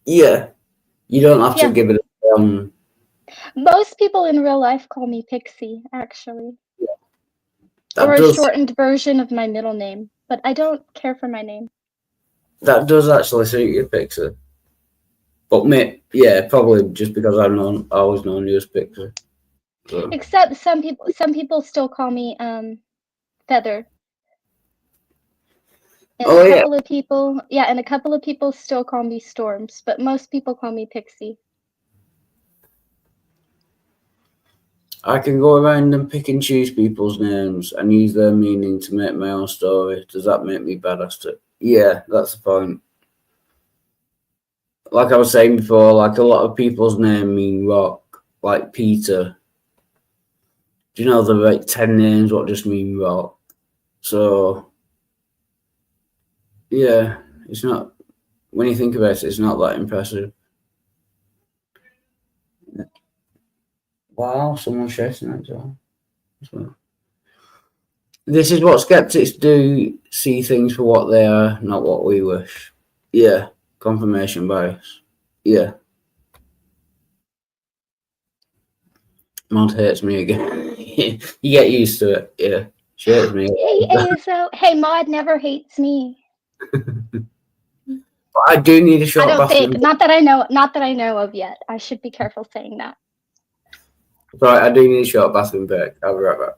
Speaker 1: Yeah, you don't have to give it
Speaker 2: Most people in real life call me Pixie, actually.
Speaker 1: Yeah.
Speaker 2: Or a shortened version of my middle name, but I don't care for my name.
Speaker 1: That does actually suit you, Pixie. But yeah, probably just because I've always known you as Pixie. So.
Speaker 2: Except some people still call me Feather. And a couple of people, and a couple of people still call me Storms, but most people call me Pixie.
Speaker 1: I can go around and pick and choose people's names and use their meaning to make my own story. Does that make me badass too? Yeah, that's the point. Like I was saying before, like a lot of people's name mean rock, like Peter. Do you know the like 10 names what just mean rock? So yeah, it's not, when you think about it, it's not that impressive. Wow, someone's chasing that as well. So, this is what skeptics do: see things for what they are, not what we wish. Yeah, confirmation bias. Yeah. Mod hates me again. You get used to it. Yeah, she hates me.
Speaker 2: Hey, ASO. Hey, Maud never hates me.
Speaker 1: But I do need a
Speaker 2: I
Speaker 1: short
Speaker 2: don't
Speaker 1: bathroom.
Speaker 2: think. Not that I know of yet. I should be careful saying that.
Speaker 1: Sorry, I do need a short bathroom break. I'll be right back.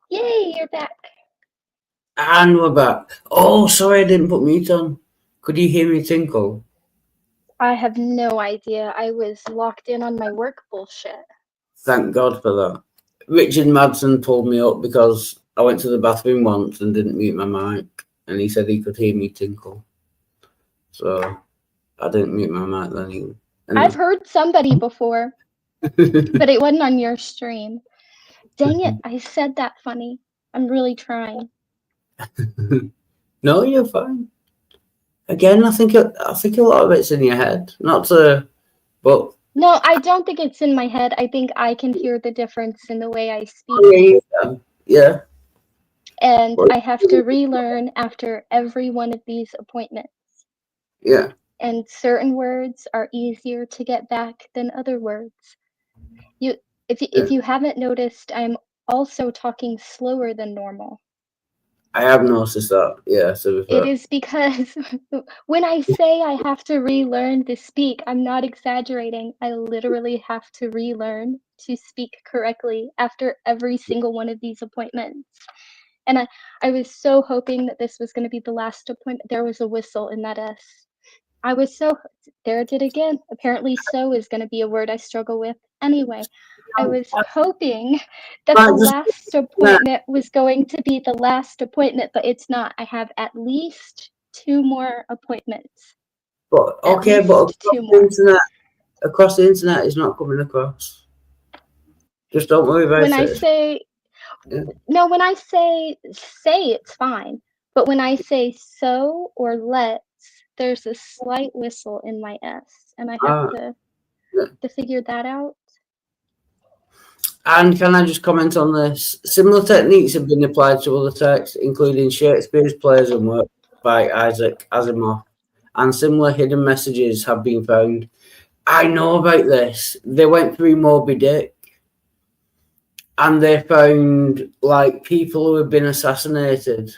Speaker 2: Yay, you're back.
Speaker 1: And we're back. Oh, sorry, I didn't put mute on. Could you hear me tinkle?
Speaker 2: I have no idea. I was locked in on my work bullshit.
Speaker 1: Thank God for that. Richard Madsen pulled me up because I went to the bathroom once and didn't mute my mic, and he said he could hear me tinkle. So I didn't mute my mic then either.
Speaker 2: I've heard somebody before, but it wasn't on your stream. Dang it, I said that funny. I'm really trying.
Speaker 1: No, you're fine. Again, I think a lot of it's in your head. Not to, but
Speaker 2: No, I don't think it's in my head. I think I can hear the difference in the way I speak.
Speaker 1: Yeah.
Speaker 2: And I have to relearn after every one of these appointments.
Speaker 1: Yeah.
Speaker 2: And certain words are easier to get back than other words. If you haven't noticed, I'm also talking slower than normal.
Speaker 1: I have noticed that. Yeah. So
Speaker 2: it is because when I say I have to relearn to speak, I'm not exaggerating. I literally have to relearn to speak correctly after every single one of these appointments. And I was so hoping that this was going to be the last appointment. There was a whistle in that S. I was so, there it did again. Apparently so is going to be a word I struggle with. Anyway, I was hoping that the last appointment was going to be the last appointment, but it's not. I have at least 2 more appointments.
Speaker 1: But okay, but across the internet is not coming across. Just don't worry about it.
Speaker 2: When I say, no, when I say it's fine. But when I say so or let's, there's a slight whistle in my S, and I have to figure that out.
Speaker 1: And can I just comment on this? Similar techniques have been applied to other texts, including Shakespeare's plays and works by Isaac Asimov, and similar hidden messages have been found. I know about this. They went through Moby Dick, and they found like people who have been assassinated,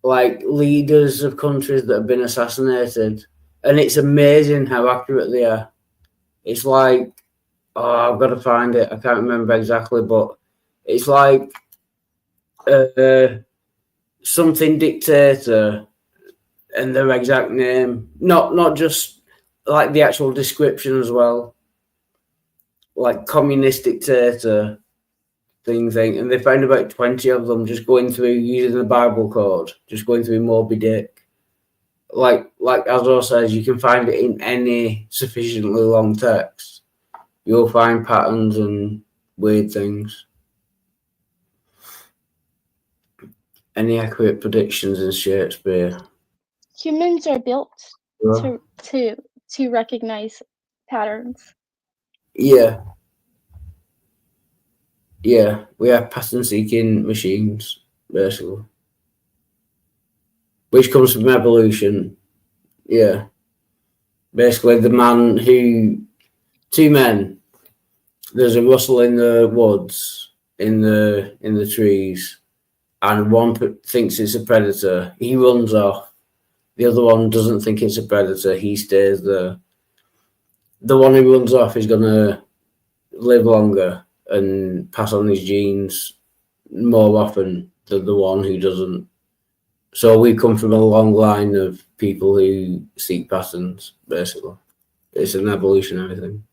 Speaker 1: like leaders of countries that have been assassinated, and it's amazing how accurate they are. It's like, oh, I've got to find it. I can't remember exactly, but it's like something dictator and their exact name. Not just like the actual description as well. Like communist dictator thing. And they found about 20 of them just going through using the Bible code, just going through Moby Dick. Like Azor says, you can find it in any sufficiently long text. You'll find patterns and weird things. Any accurate predictions in Shakespeare?
Speaker 2: Humans are built
Speaker 1: Yeah.
Speaker 2: to recognize patterns.
Speaker 1: Yeah. Yeah, we are pattern-seeking machines, basically. Which comes from evolution. Yeah. Basically, the man who... Two men. There's a rustle in the woods, in the trees, and one thinks it's a predator. He runs off. The other one doesn't think it's a predator. He stays there. The one who runs off is going to live longer and pass on his genes more often than the one who doesn't. So we come from a long line of people who seek patterns, basically. It's an evolutionary thing.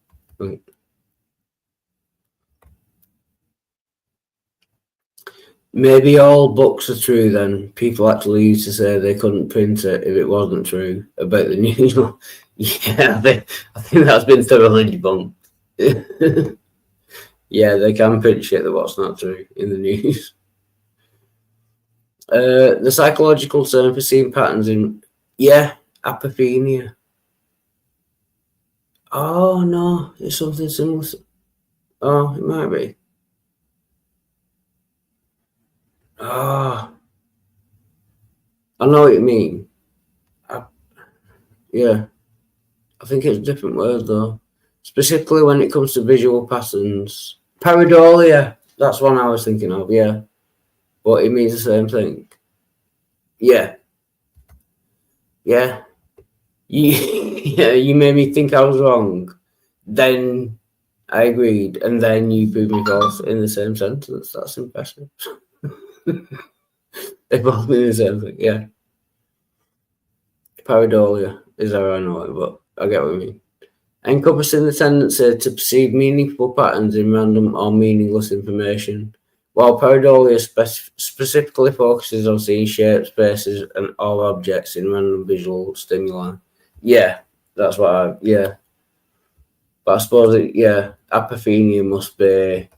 Speaker 1: Maybe all books are true then. People actually used to say they couldn't print it if it wasn't true about the news. Yeah, I think that's been thoroughly debunked. Yeah, they can print shit that what's not true in the news. The psychological term for seeing patterns in... Yeah, apophenia. Oh, no, it's something similar. Oh, it might be. Ah, I know what you mean. Yeah, I think it's a different word though. Specifically when it comes to visual patterns. Pareidolia, that's one I was thinking of, yeah. But it means the same thing. Yeah. Yeah. You made me think I was wrong. Then I agreed, and then you proved me false in the same sentence. That's impressive. They both mean the same thing, yeah. Pareidolia is how I know it, but I get what you mean. Encompassing the tendency to perceive meaningful patterns in random or meaningless information, while pareidolia specifically focuses on seeing shapes, spaces, and all objects in random visual stimuli. Yeah, that's what yeah. But I suppose, apophenia must be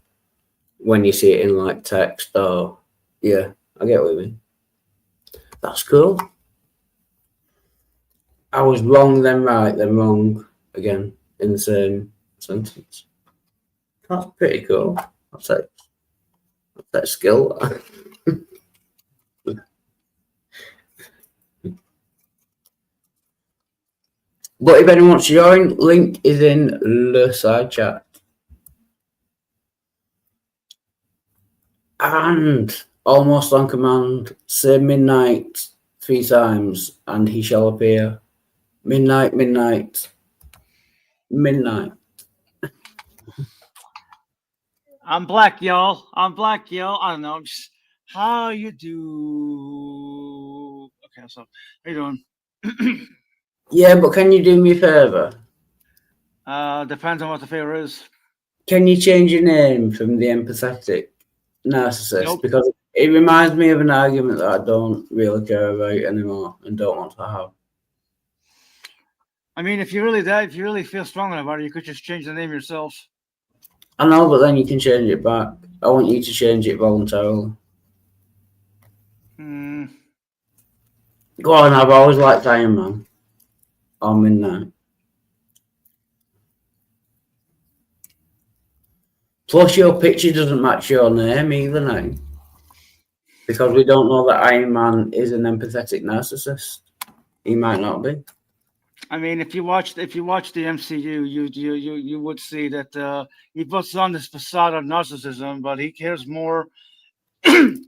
Speaker 1: when you see it in like text or, yeah, I get what you mean. That's cool. I was wrong, then right, then wrong again in the same sentence. That's pretty cool. That's that skill. But if anyone wants to join, link is in the side chat. And almost on command, say midnight 3 times and he shall appear. Midnight, midnight, midnight.
Speaker 3: I'm black, y'all. I'm black, y'all. I don't know. Just, how you do? Okay, so how you doing?
Speaker 1: Yeah, but can you do me a favour?
Speaker 3: Depends on what the favor is.
Speaker 1: Can you change your name from the empathetic narcissist?
Speaker 3: Nope.
Speaker 1: Because it reminds me of an argument that I don't really care about anymore and don't want to have.
Speaker 3: I mean, if you really feel strongly about it, you could just change the name yourself.
Speaker 1: I know, but then you can change it back. I want you to change it voluntarily. Go on, I've always liked Iron Man. Or Midnight. Plus, your picture doesn't match your name either now. Because we don't know that Iron Man is an empathetic narcissist. He might not be.
Speaker 3: I mean, if you watch the MCU, you would see that he puts on this facade of narcissism, but he cares more. He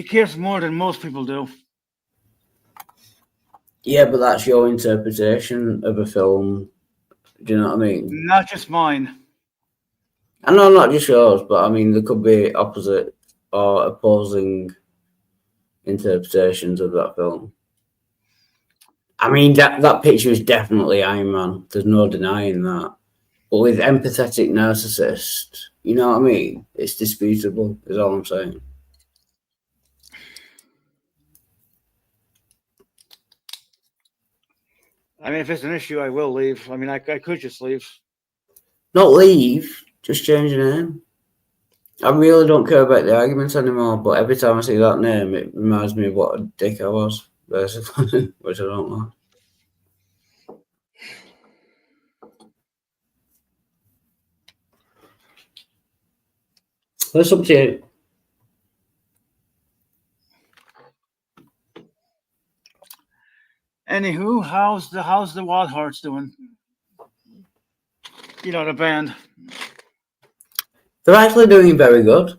Speaker 3: cares more than most people do.
Speaker 1: Yeah, but that's your interpretation of a film. Do you know what I mean?
Speaker 3: Not just mine.
Speaker 1: I know, not just yours, but I mean, there could be opposite or opposing interpretations of that film. I mean, that picture is definitely Iron Man. There's no denying that. But with empathetic narcissist, you know what I mean? It's disputable, is all I'm saying.
Speaker 3: I mean, if it's an issue, I will leave. I mean, I could just leave.
Speaker 1: Not leave, just change your name. I really don't care about the arguments anymore, but every time I see that name, it reminds me of what a dick I was. basically, which I don't know. That's up to you.
Speaker 3: Anywho, how's the Wild Hearts doing? You know, the band.
Speaker 1: They're actually doing very good.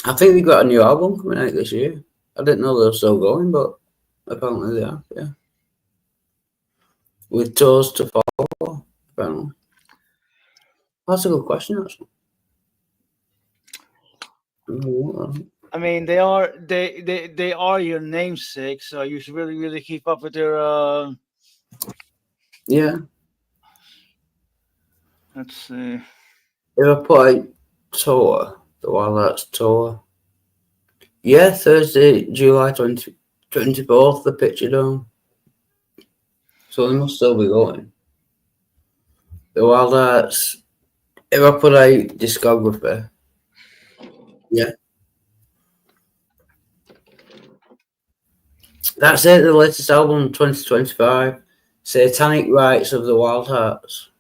Speaker 1: I think they've got a new album coming out this year. I didn't know they were still going, but apparently they are, yeah. With tours to follow, apparently. That's a good question, actually.
Speaker 3: I mean, they are your namesake, so you should really keep up with their.
Speaker 1: Yeah.
Speaker 3: Let's see.
Speaker 1: They were put out tour, the Wild Hearts tour. Yeah, Thursday, July 24th, the Picture Dome. So they must still be going. The Wild Hearts, if I put out discography, yeah. That's it, the latest album, 2025. Satanic Rites of the Wild Hearts.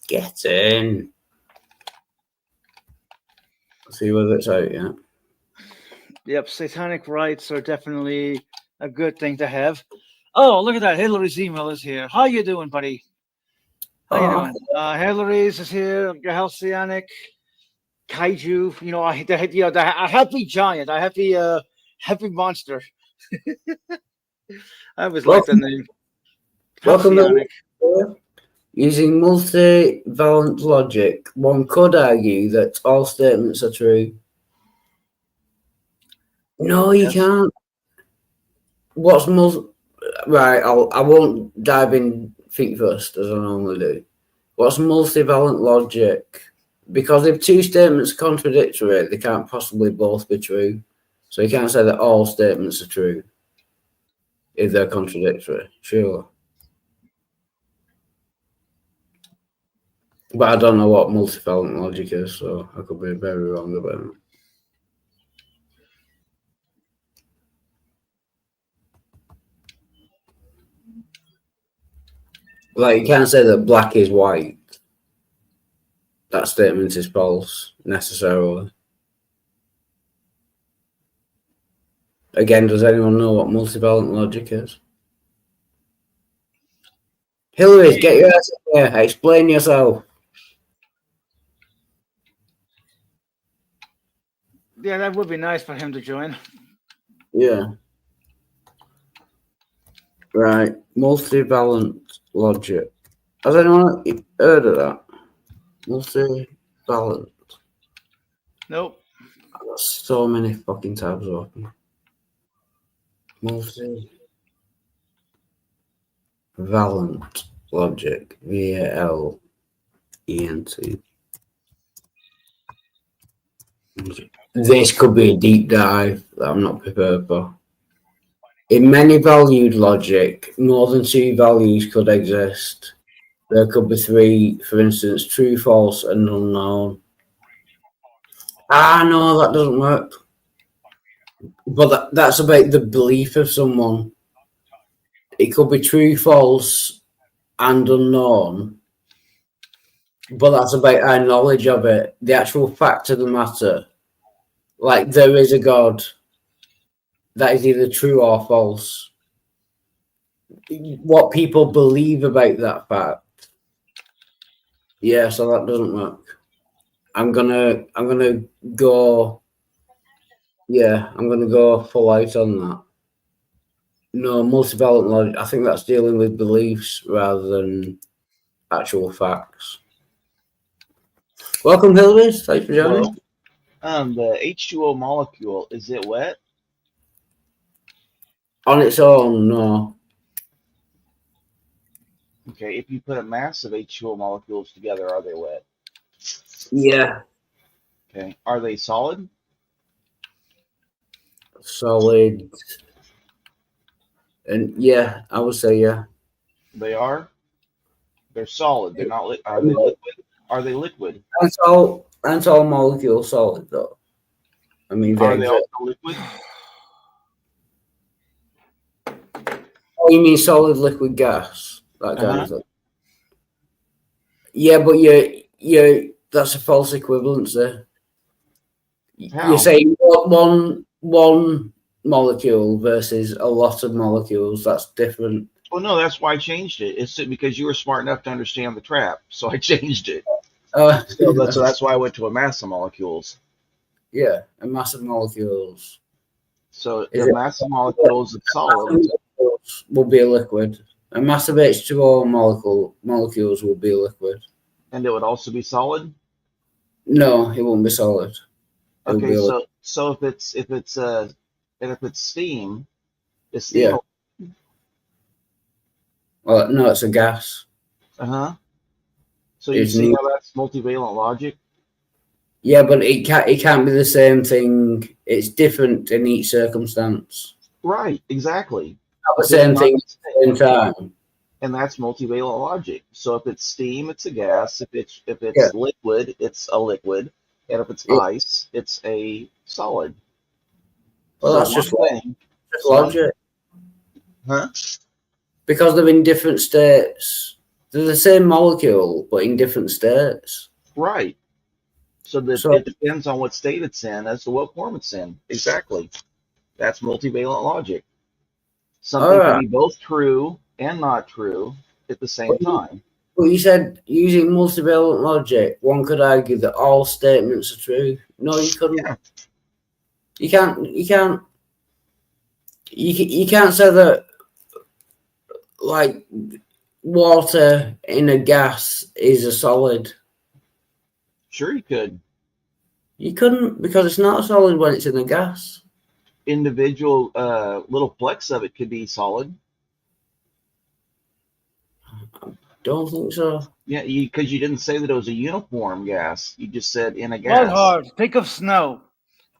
Speaker 1: Get in. See whether it's out yet.
Speaker 3: Yep, Satanic Rites are definitely a good thing to have. Oh, look at that. Hillary's email is here. How you doing, buddy? How you doing? Hillary's is here. Your Halcyonic, Kaiju. You know, a happy giant, a happy monster. I always like the name.
Speaker 1: Welcome
Speaker 3: Halcyonic.
Speaker 1: Using multivalent logic, one could argue that all statements are true. No, you can't. What's right? I won't dive in feet first as I normally do. What's multivalent logic? Because if two statements are contradictory, they can't possibly both be true. So you can't say that all statements are true if they're contradictory. Sure. But I don't know what multivalent logic is, so I could be very wrong about it. Like, you can't say that black is white. That statement is false, necessarily. Again, does anyone know what multivalent logic is? Hillary, get your ass in here. Explain yourself.
Speaker 3: Yeah, that would be nice for him to join.
Speaker 1: Yeah. Right. Multivalent logic. Has anyone heard of that? Multivalent.
Speaker 3: Nope.
Speaker 1: I've got so many fucking tabs open. Multivalent logic. VALENT. This could be a deep dive that I'm not prepared for. In many valued logic, more than two values could exist. There could be three, for instance, true, false, and unknown. No, that doesn't work. But that's about the belief of someone. It could be true, false, and unknown. But that's about our knowledge of it. The actual fact of the matter. Like, there is a God. That is either true or false. What people believe about that fact. Yeah, so that doesn't work. I'm gonna go. Yeah, I'm gonna go full out on that. No, multivalent logic. I think that's dealing with beliefs rather than actual facts. Welcome, Hillary. Thanks for joining.
Speaker 6: The H2O molecule, is it wet?
Speaker 1: On its own, no.
Speaker 6: Okay, if you put a mass of H2O molecules together, are they wet?
Speaker 1: Yeah.
Speaker 6: Okay, are they solid?
Speaker 1: Solid. And yeah, I would say yeah.
Speaker 6: They are? They're solid. They're not are they liquid? Are they liquid?
Speaker 1: Aren't all molecules solid though? I mean,
Speaker 6: are they also liquid?
Speaker 1: Oh, you mean solid, liquid, gas, that kind
Speaker 3: Uh-huh.
Speaker 1: of thing. Yeah, but that's a false equivalency.
Speaker 6: How?
Speaker 1: You're saying one molecule versus a lot of molecules. That's different.
Speaker 6: Well, no, that's why I changed it. It's because you were smart enough to understand the trap, so I changed it. So that's why I went to a mass of molecules.
Speaker 1: yeah, a mass of molecules.
Speaker 6: So
Speaker 1: Is
Speaker 6: the
Speaker 1: it-
Speaker 6: mass of molecules is solid.
Speaker 1: Molecules will be a liquid. A mass of H2O molecules will be a liquid.
Speaker 6: And it would also be solid.
Speaker 1: No, it won't be solid. It will be
Speaker 6: Okay,
Speaker 1: a liquid.
Speaker 6: so if it's steam, it's
Speaker 1: Yeah.
Speaker 6: steam.
Speaker 1: Well, no, it's a gas.
Speaker 6: Uh-huh. So you
Speaker 1: It's
Speaker 6: see
Speaker 1: neat.
Speaker 6: how that's multivalent logic?
Speaker 1: Yeah, but it can't be the same thing. It's different in each circumstance.
Speaker 6: Right, exactly.
Speaker 1: Not the
Speaker 6: It's
Speaker 1: same
Speaker 6: not
Speaker 1: thing
Speaker 6: the
Speaker 1: at the same time.
Speaker 6: And that's multivalent logic. So if it's steam, it's a gas. If it's
Speaker 1: Yeah.
Speaker 6: liquid, it's a liquid. And if it's
Speaker 1: Yeah.
Speaker 6: ice, it's a solid.
Speaker 1: Well,
Speaker 6: So
Speaker 1: that's just
Speaker 6: one thing,
Speaker 1: logic.
Speaker 6: huh?
Speaker 1: Because they're in different states. They're the same molecule, but in different states.
Speaker 6: Right. So it depends on what state it's in as to what form it's in. Exactly. That's multivalent logic. Something can be both true and not true at the same time.
Speaker 1: Well, you said using multivalent logic, one could argue that all statements are true. No, you couldn't.
Speaker 6: Yeah.
Speaker 1: You can't say that, like, water in a gas is a solid.
Speaker 6: Sure, you could.
Speaker 1: You couldn't, because it's not a solid when it's in a gas.
Speaker 6: Individual little flecks of it could be solid.
Speaker 1: Don't think so.
Speaker 6: Yeah, because you didn't say that it was a uniform gas. You just said in a gas.
Speaker 3: Not hard. Think of snow.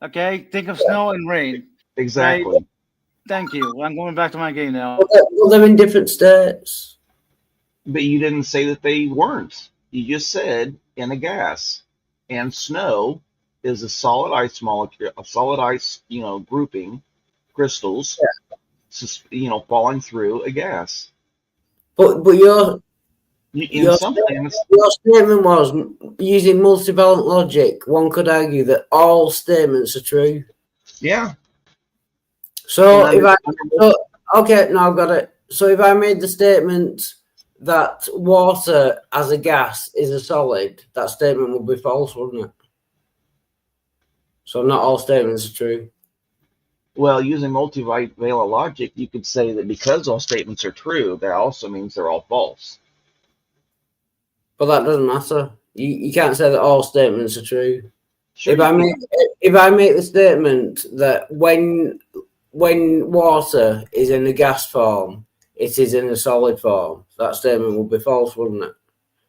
Speaker 3: Okay? Think of snow and rain.
Speaker 6: Exactly.
Speaker 3: Right? Thank you. I'm going back to my game now.
Speaker 1: Well, they're in different states.
Speaker 6: But you didn't say that they weren't. You just said in a gas. And snow is a solid ice molecule, a solid ice, grouping, crystals, falling through a gas.
Speaker 1: But your
Speaker 6: Sometimes
Speaker 1: your statement was, using multivalent logic, one could argue that all statements are true.
Speaker 6: yeah.
Speaker 1: So
Speaker 6: And
Speaker 1: if okay, now I've got it. So if I made the statement that water as a gas is a solid, that statement would be false, wouldn't it? So not all statements are true.
Speaker 6: Well, using multivalent logic, you could say that because all statements are true, that also means they're all false.
Speaker 1: But that doesn't matter. You can't say that all statements are true.
Speaker 6: Sure,
Speaker 1: If I make the statement that when water is in a gas form, it is in a solid form, that statement would be false, wouldn't it?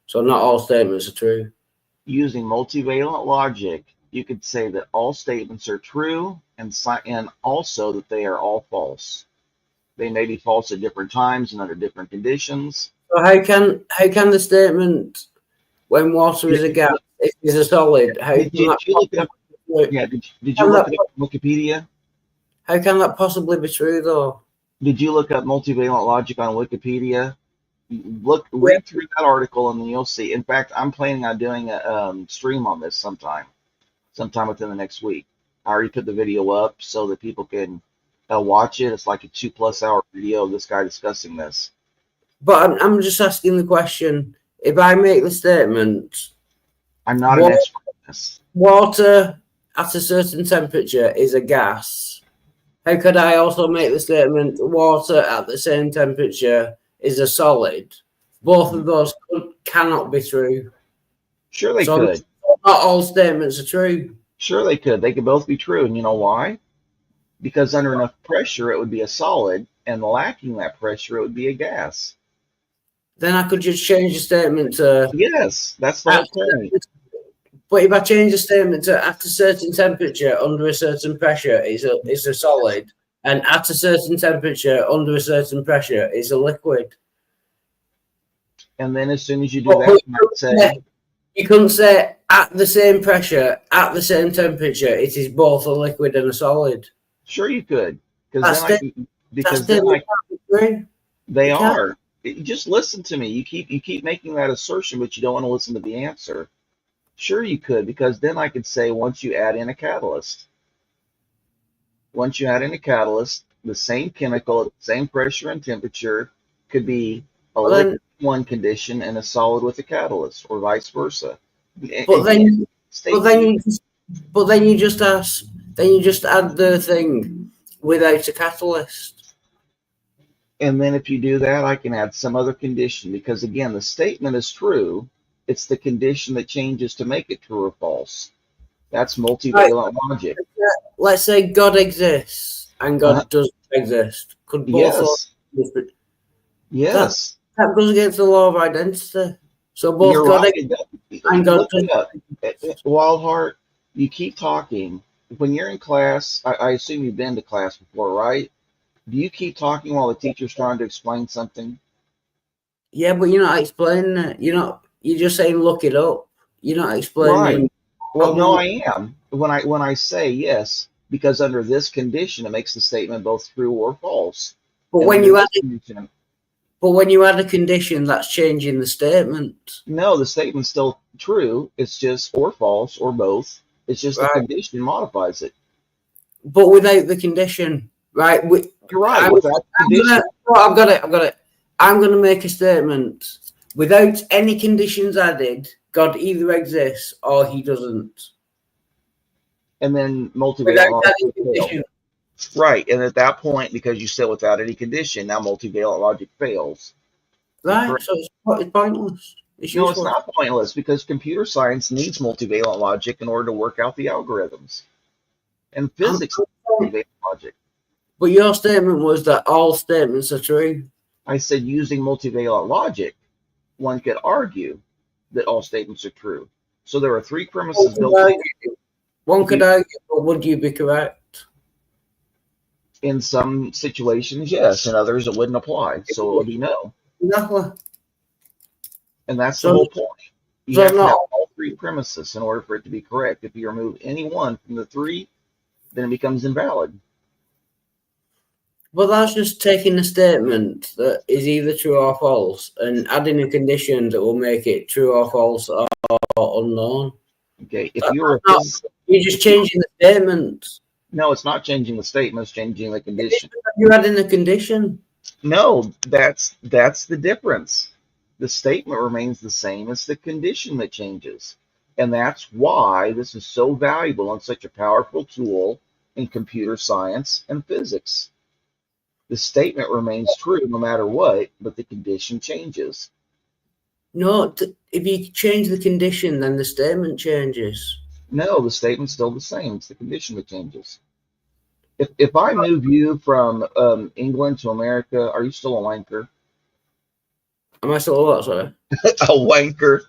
Speaker 1: So not all statements are true.
Speaker 6: Using multivalent logic, you could say that all statements are true and also that they are all false. They may be false at different times and under different conditions.
Speaker 1: So how can the statement when water is a gas, it is a solid?
Speaker 6: Did you look it up? Yeah, did you look it up on Wikipedia?
Speaker 1: How can that possibly be true, though?
Speaker 6: Did you look up multivalent logic on Wikipedia? Read through that article and then you'll see. In fact, I'm planning on doing a stream on this sometime within the next week. I already put the video up so that people can watch it. It's like a 2+ hour video of this guy discussing this.
Speaker 1: But I'm just asking the question. If I make the statement,
Speaker 6: I'm not an expert in this.
Speaker 1: Water at a certain temperature is a gas, how could I also make the statement water at the same temperature is a solid? Both of those cannot be true.
Speaker 6: Sure they could.
Speaker 1: Not all statements are true.
Speaker 6: Sure they could. They could both be true. And you know why? Because under enough pressure, it would be a solid, and lacking that pressure, it would be a gas.
Speaker 1: Then I could just change the statement to...
Speaker 6: Yes, that's the whole point.
Speaker 1: But if I change the statement to at a certain temperature, under a certain pressure, it's a solid. And at a certain temperature, under a certain pressure, it's a liquid.
Speaker 6: And then as soon as you do that, you might say...
Speaker 1: You couldn't say at the same pressure, at the same temperature, it is both a liquid and a solid.
Speaker 6: Sure you could. They
Speaker 1: You can't.
Speaker 6: are. Just listen to me. You keep making that assertion, but you don't want to listen to the answer. Sure, you could, because then I could say once you add in a catalyst, the same chemical at the same pressure and temperature could be a
Speaker 1: But
Speaker 6: liquid
Speaker 1: then,
Speaker 6: in one condition and a solid with a catalyst, or vice versa.
Speaker 1: but then, but
Speaker 6: Statement
Speaker 1: then
Speaker 6: you
Speaker 1: you just, but then you just ask, then you just add the thing without a catalyst.
Speaker 6: And then if you do that, I can add some other condition, because again, the statement is true. It's the condition that changes to make it true or false. That's
Speaker 1: Right.
Speaker 6: multivalent logic.
Speaker 1: Let's say God exists and
Speaker 6: Uh,
Speaker 1: God doesn't exist. Could both of
Speaker 6: yes,
Speaker 1: those be- that
Speaker 6: yes,
Speaker 1: that goes against the law of identity. So both
Speaker 6: you're
Speaker 1: God
Speaker 6: right.
Speaker 1: and God
Speaker 6: Look it
Speaker 1: doesn't.
Speaker 6: up. Wildheart, you keep talking. When you're in class, I assume you've been to class before, right? Do you keep talking while the teacher's trying to explain something?
Speaker 1: Yeah, but you're not explaining it. You're just saying look it up. You're not
Speaker 6: Right.
Speaker 1: explaining
Speaker 6: Well, no,
Speaker 1: problem.
Speaker 6: I am. When I say yes, because under this condition, it makes the statement both true or false.
Speaker 1: But
Speaker 6: And
Speaker 1: when
Speaker 6: under
Speaker 1: you add
Speaker 6: this condition,
Speaker 1: a condition, that's changing the statement.
Speaker 6: no, the statement's still true. It's just or false or both. It's just the
Speaker 1: Right.
Speaker 6: condition modifies it.
Speaker 1: But without the condition. Right.
Speaker 6: You're right.
Speaker 1: I'm,
Speaker 6: Without the
Speaker 1: I'm gonna
Speaker 6: condition,
Speaker 1: oh, I've got it. I'm gonna make a statement. Without any conditions added, God either exists or he doesn't.
Speaker 6: and then
Speaker 1: Without
Speaker 6: multivalent
Speaker 1: adding
Speaker 6: logic fails.
Speaker 1: condition.
Speaker 6: Right. And at that point, because you said without any condition, now multivalent logic fails. You're
Speaker 1: Right.
Speaker 6: correct.
Speaker 1: So it's pointless. It's
Speaker 6: No, it's
Speaker 1: useless.
Speaker 6: not pointless, because computer science needs multivalent logic in order to work out the algorithms. And
Speaker 1: I'm-
Speaker 6: physics
Speaker 1: I'm-
Speaker 6: needs multivalent logic.
Speaker 1: But your statement was that all statements are true.
Speaker 6: I said using multivalent logic, one could argue that all statements are true. So there are three premises built
Speaker 1: One could argue, but would you be correct?
Speaker 6: in some situations, yes, in others it wouldn't apply. So it would be no.
Speaker 1: Exactly.
Speaker 6: And that's the
Speaker 1: So-
Speaker 6: whole point. You
Speaker 1: so
Speaker 6: have to have
Speaker 1: not-
Speaker 6: all three premises in order for it to be correct. If you remove any one from the three, then it becomes invalid.
Speaker 1: But that's just taking a statement that is either true or false and adding a condition that will make it true or false or unknown.
Speaker 6: Okay, if you were a
Speaker 1: No.
Speaker 6: physicist,
Speaker 1: You're just changing the statement.
Speaker 6: no, it's not changing the statement, it's changing the condition.
Speaker 1: You're adding a condition.
Speaker 6: No, that's the difference. The statement remains the same. It's the condition that changes. And that's why this is so valuable and such a powerful tool in computer science and physics. The statement remains true no matter what, but the condition changes.
Speaker 1: No, if you change the condition, then the statement changes.
Speaker 6: No, the statement's still the same. It's the condition that changes. If I move you from England to America, are you still a wanker?
Speaker 1: Am I still what, sorry?
Speaker 6: A wanker?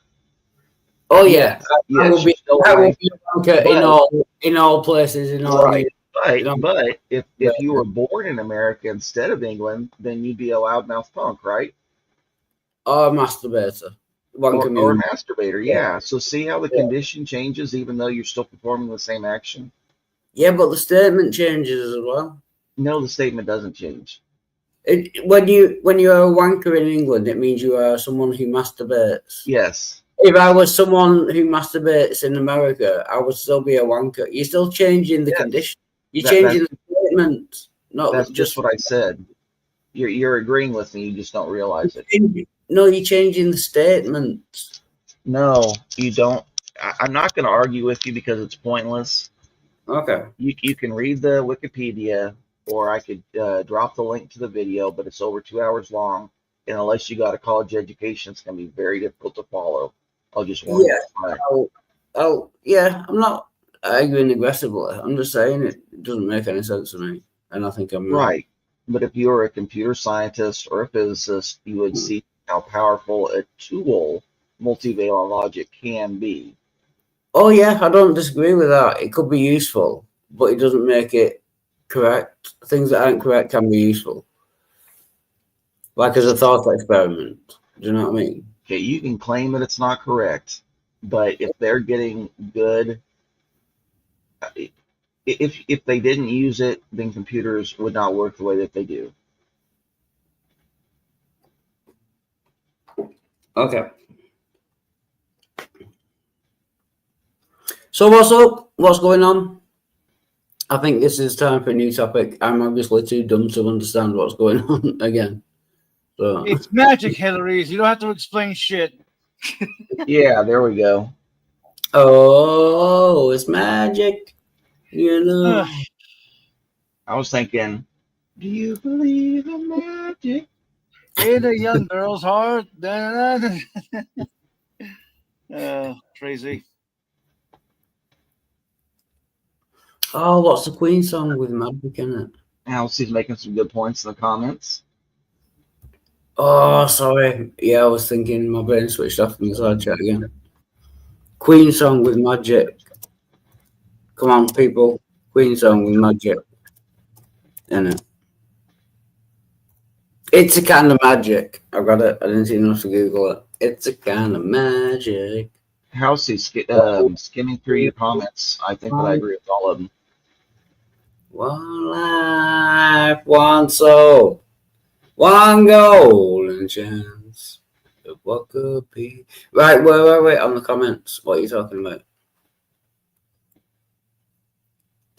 Speaker 1: Oh yeah,
Speaker 6: Yes,
Speaker 1: I will
Speaker 6: you're
Speaker 1: be.
Speaker 6: still a
Speaker 1: I will
Speaker 6: wanker.
Speaker 1: be a banker in all places in all.
Speaker 6: Right.
Speaker 1: Yeah.
Speaker 6: But if you were born in America instead of England, then you'd be a loudmouth punk, right?
Speaker 1: Or a masturbator. One
Speaker 6: Or a
Speaker 1: community.
Speaker 6: masturbator, yeah. So see how the condition changes even though you're still performing the same action?
Speaker 1: Yeah, but the statement changes as well.
Speaker 6: No, the statement doesn't change.
Speaker 1: When you are a wanker in England, it means you are someone who masturbates.
Speaker 6: Yes.
Speaker 1: If I was someone who masturbates in America, I would still be a wanker. You're still changing the
Speaker 6: Yes.
Speaker 1: condition. You're
Speaker 6: That-
Speaker 1: changing the statement, not
Speaker 6: That's
Speaker 1: just
Speaker 6: just what I said. You're agreeing with me, you just don't realize it.
Speaker 1: No, you're changing the statement.
Speaker 6: No, you don't. I'm not going to argue with you because it's pointless.
Speaker 1: Okay.
Speaker 6: You can read the Wikipedia, or I could drop the link to the video, but it's over 2 hours long. And unless you got a college education, it's going to be very difficult to follow. I'll just warn you. Right.
Speaker 1: Yeah, I'm not arguing aggressively. I'm just saying it doesn't make any sense to me. And I think I'm
Speaker 6: Right. But if you were a computer scientist or a physicist, you would see how powerful a tool multivalent logic can be.
Speaker 1: Oh, yeah, I don't disagree with that. It could be useful, but it doesn't make it correct. Things that aren't correct can be useful. Like as a thought experiment. Do you know what I mean?
Speaker 6: Okay, you can claim that it's not correct, but if they're getting good, if they didn't use it, then computers would not work the way that they do.
Speaker 1: Okay. So what's up? What's going on? I think this is time for a new topic. I'm obviously too dumb to understand what's going on again. So
Speaker 3: It's magic, Hillary's. You don't have to explain shit.
Speaker 6: Yeah, there we go.
Speaker 1: oh, it's magic. You know.
Speaker 3: Ugh.
Speaker 6: I was thinking, do you believe in magic?
Speaker 3: In a young girl's heart. Crazy.
Speaker 1: Oh, what's the Queen song with magic in it?
Speaker 6: Alcie's making some good points in the comments.
Speaker 1: Oh, sorry. Yeah, I was thinking my brain switched off in the side chat again. Queen song with magic. Come on, people. Queen song with magic. In it. It's a kind of magic. I got it. I didn't see enough to Google it. It's a kind of magic.
Speaker 6: Halsey's skimming through your comments. I think that I agree with all of them.
Speaker 1: One life, one soul, one golden chance of what could be. Right, wait on the comments. What are you talking about?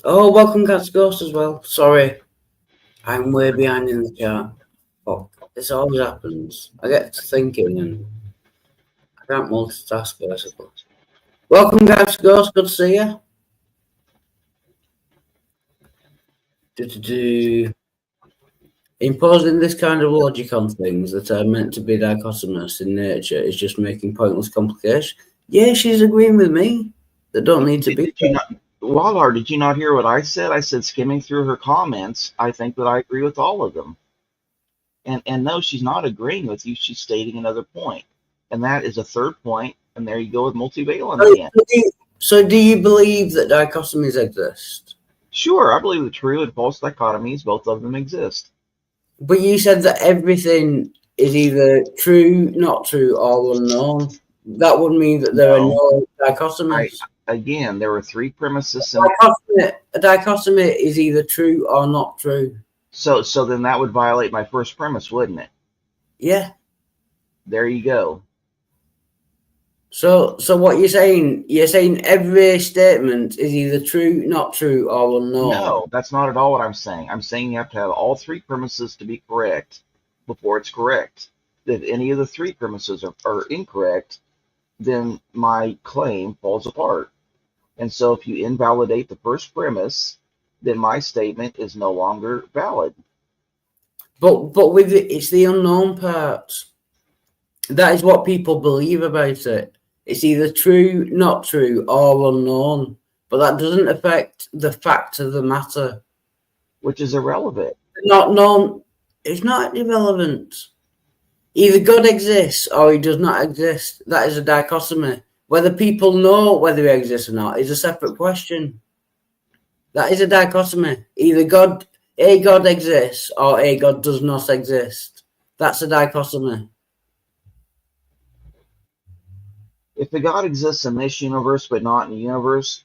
Speaker 1: Oh, welcome Cat's Ghost as well. Sorry, I'm way behind in the chat. Fuck, this always happens. I get to thinking and I can't multitask basically. Welcome Cat's Ghost, good to see you. Imposing this kind of logic on things that are meant to be dichotomous in nature is just making pointless complication. Yeah, she's agreeing with me. They don't need to be.
Speaker 6: Walar, did you not hear what I said? I said skimming through her comments, I think that I agree with all of them. And no, she's not agreeing with you. She's stating another point. And that is a third point. And there you go with multivalent again.
Speaker 1: So do you believe that dichotomies exist?
Speaker 6: Sure, I believe the true and false dichotomies, both of them exist.
Speaker 1: But you said that everything is either true, not true, or unknown. That would mean that there are no dichotomies.
Speaker 6: Again, there were three premises.
Speaker 1: A dichotomy is either true or not true.
Speaker 6: So then that would violate my first premise, wouldn't it?
Speaker 1: Yeah.
Speaker 6: There you go.
Speaker 1: So what you're saying every statement is either true, not true, or unknown.
Speaker 6: No, that's not at all what I'm saying. I'm saying you have to have all three premises to be correct before it's correct. If any of the three premises are incorrect, then my claim falls apart. And so if you invalidate the first premise, then my statement is no longer valid.
Speaker 1: But with it's the unknown part. That is what people believe about it. It's either true, not true, or unknown. But that doesn't affect the fact of the matter.
Speaker 6: Which is irrelevant.
Speaker 1: Not known. It's not irrelevant. Either God exists or he does not exist. That is a dichotomy. Whether people know whether he exists or not is a separate question. That is a dichotomy. Either God exists or a God does not exist. That's a dichotomy.
Speaker 6: If the God exists in this universe but not in the universe,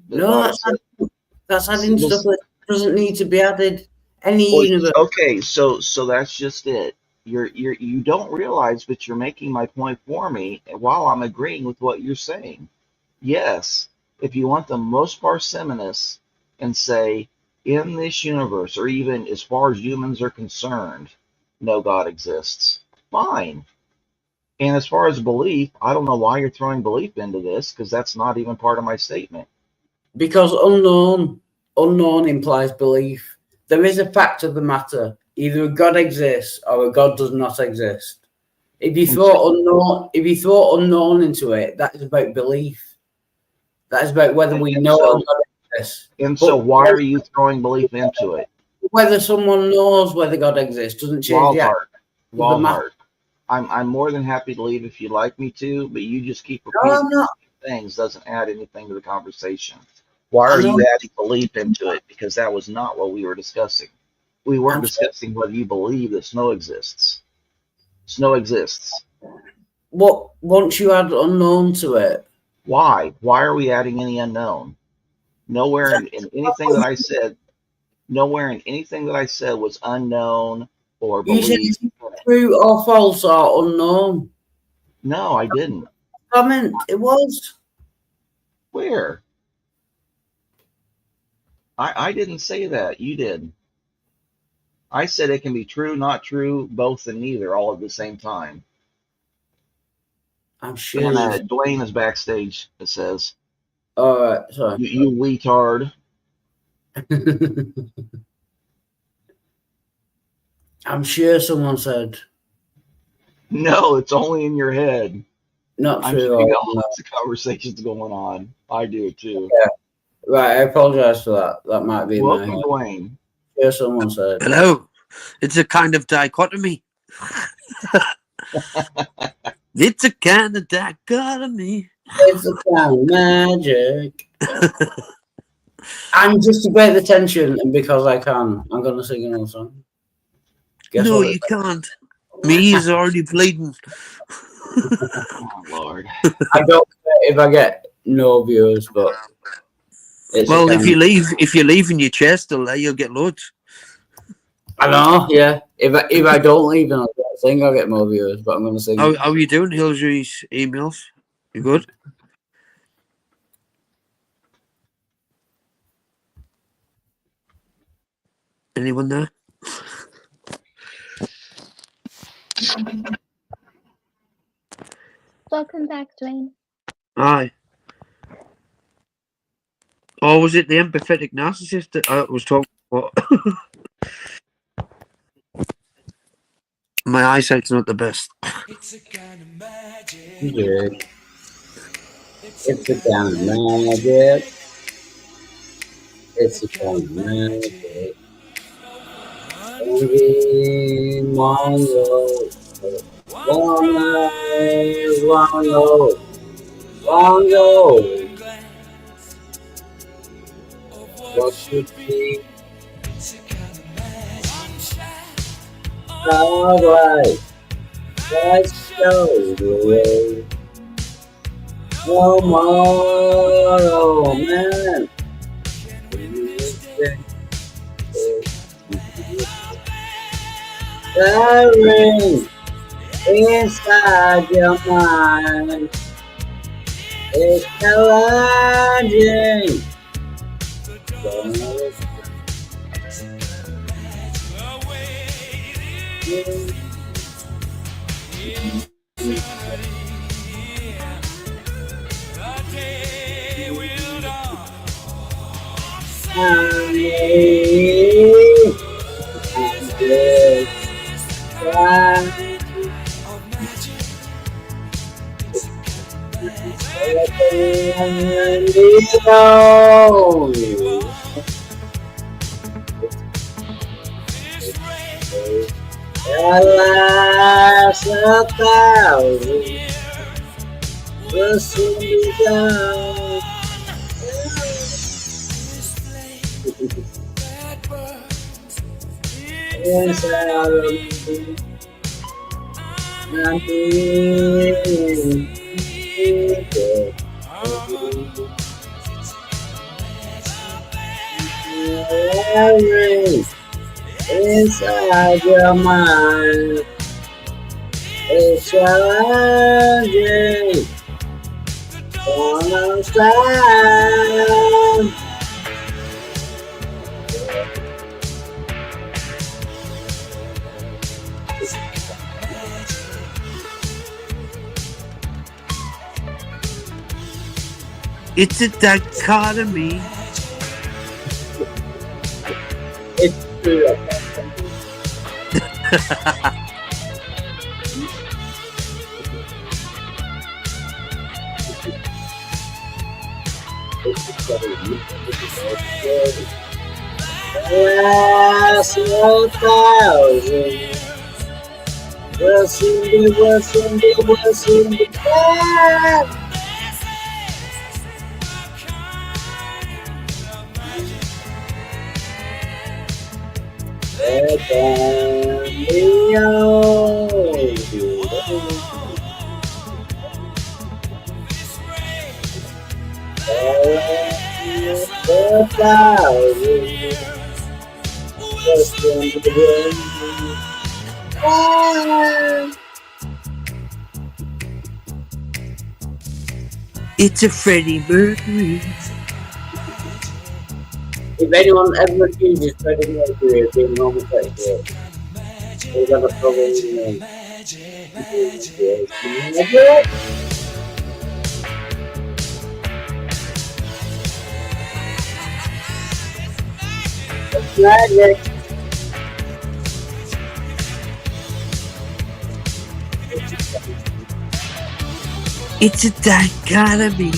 Speaker 1: no, that's adding stuff that doesn't need to be added. Universe.
Speaker 6: Okay, so that's just it. You don't realize, but you're making my point for me while I'm agreeing with what you're saying. Yes, if you want the most parsimonious and say in this universe, or even as far as humans are concerned, no God exists. Fine. And as far as belief, I don't know why you're throwing belief into this, because that's not even part of my statement.
Speaker 1: Because unknown implies belief. There is a fact of the matter. Either a God exists or a God does not exist. If you throw unknown into it, that is about belief. That is about whether we know God exists.
Speaker 6: And so why are you throwing belief into it?
Speaker 1: Whether someone knows whether God exists doesn't change the matter.
Speaker 6: I'm more than happy to leave if you'd like me to, but you just keep repeating things doesn't add anything to the conversation. Why are you adding belief into it? Because that was not what we were discussing. We weren't discussing whether you believe that snow exists. Snow exists.
Speaker 1: What once you add unknown to it?
Speaker 6: Why? Why are we adding any unknown? Nowhere in anything that I said was unknown or belief.
Speaker 1: You said true or false or unknown.
Speaker 6: No, I didn't.
Speaker 1: Comment. It was.
Speaker 6: Where? I didn't say that. You did. I said it can be true, not true, both, and neither, all at the same time.
Speaker 1: I'm sure.
Speaker 6: And Dwayne is backstage. It says,
Speaker 1: All right. Sorry.
Speaker 6: You retard."
Speaker 1: I'm sure someone said.
Speaker 6: No, it's only in your head.
Speaker 1: Not
Speaker 6: I'm
Speaker 1: true.
Speaker 6: sure you got lots of conversations going on. I do too.
Speaker 1: Yeah. Right. I apologize for that. That might be
Speaker 6: Welcome,
Speaker 1: my head.
Speaker 6: Dwayne.
Speaker 1: Yeah, someone said.
Speaker 4: Hello. It's a kind of dichotomy. It's a kind of dichotomy.
Speaker 1: It's a kind of magic. And just to break the tension, and because I can, I'm going to sing another song. Guess
Speaker 4: No,
Speaker 1: what
Speaker 4: you can't. My ears are already bleeding.
Speaker 6: Oh, Lord.
Speaker 1: I don't care if I get no views, but it's
Speaker 4: Well, if you leave in your chair still there, you'll get loads.
Speaker 1: I know, yeah. If I don't leave and I sing, I'll get more viewers. But I'm going to sing.
Speaker 4: How are you doing, Hillsbury's emails? You good? Anyone there?
Speaker 2: Welcome back, Dwayne.
Speaker 4: Aye. Or was it the empathetic narcissist that I was talking about? My eyesight's not the best.
Speaker 5: It's a kind of magic.
Speaker 1: Magic. It's a kind of magic. It's a kind of magic. Every Mongo. Long night, Longo. Longo. What should be? Alright. Let's go away. No more, man. The ring inside your mind is challenging. Alas, 1,000 will soon be done. Inside of me, inside your mind, it's challenging. Don't understand.
Speaker 4: It's a dichotomy.
Speaker 1: It's true. Alas, 1,000 will soon be back.
Speaker 4: It's a Freddie Mercury.
Speaker 1: If anyone ever accuses Freddie Mercury of being homosexual, they've got a problem with me. Magic.
Speaker 4: It's a dichotomy.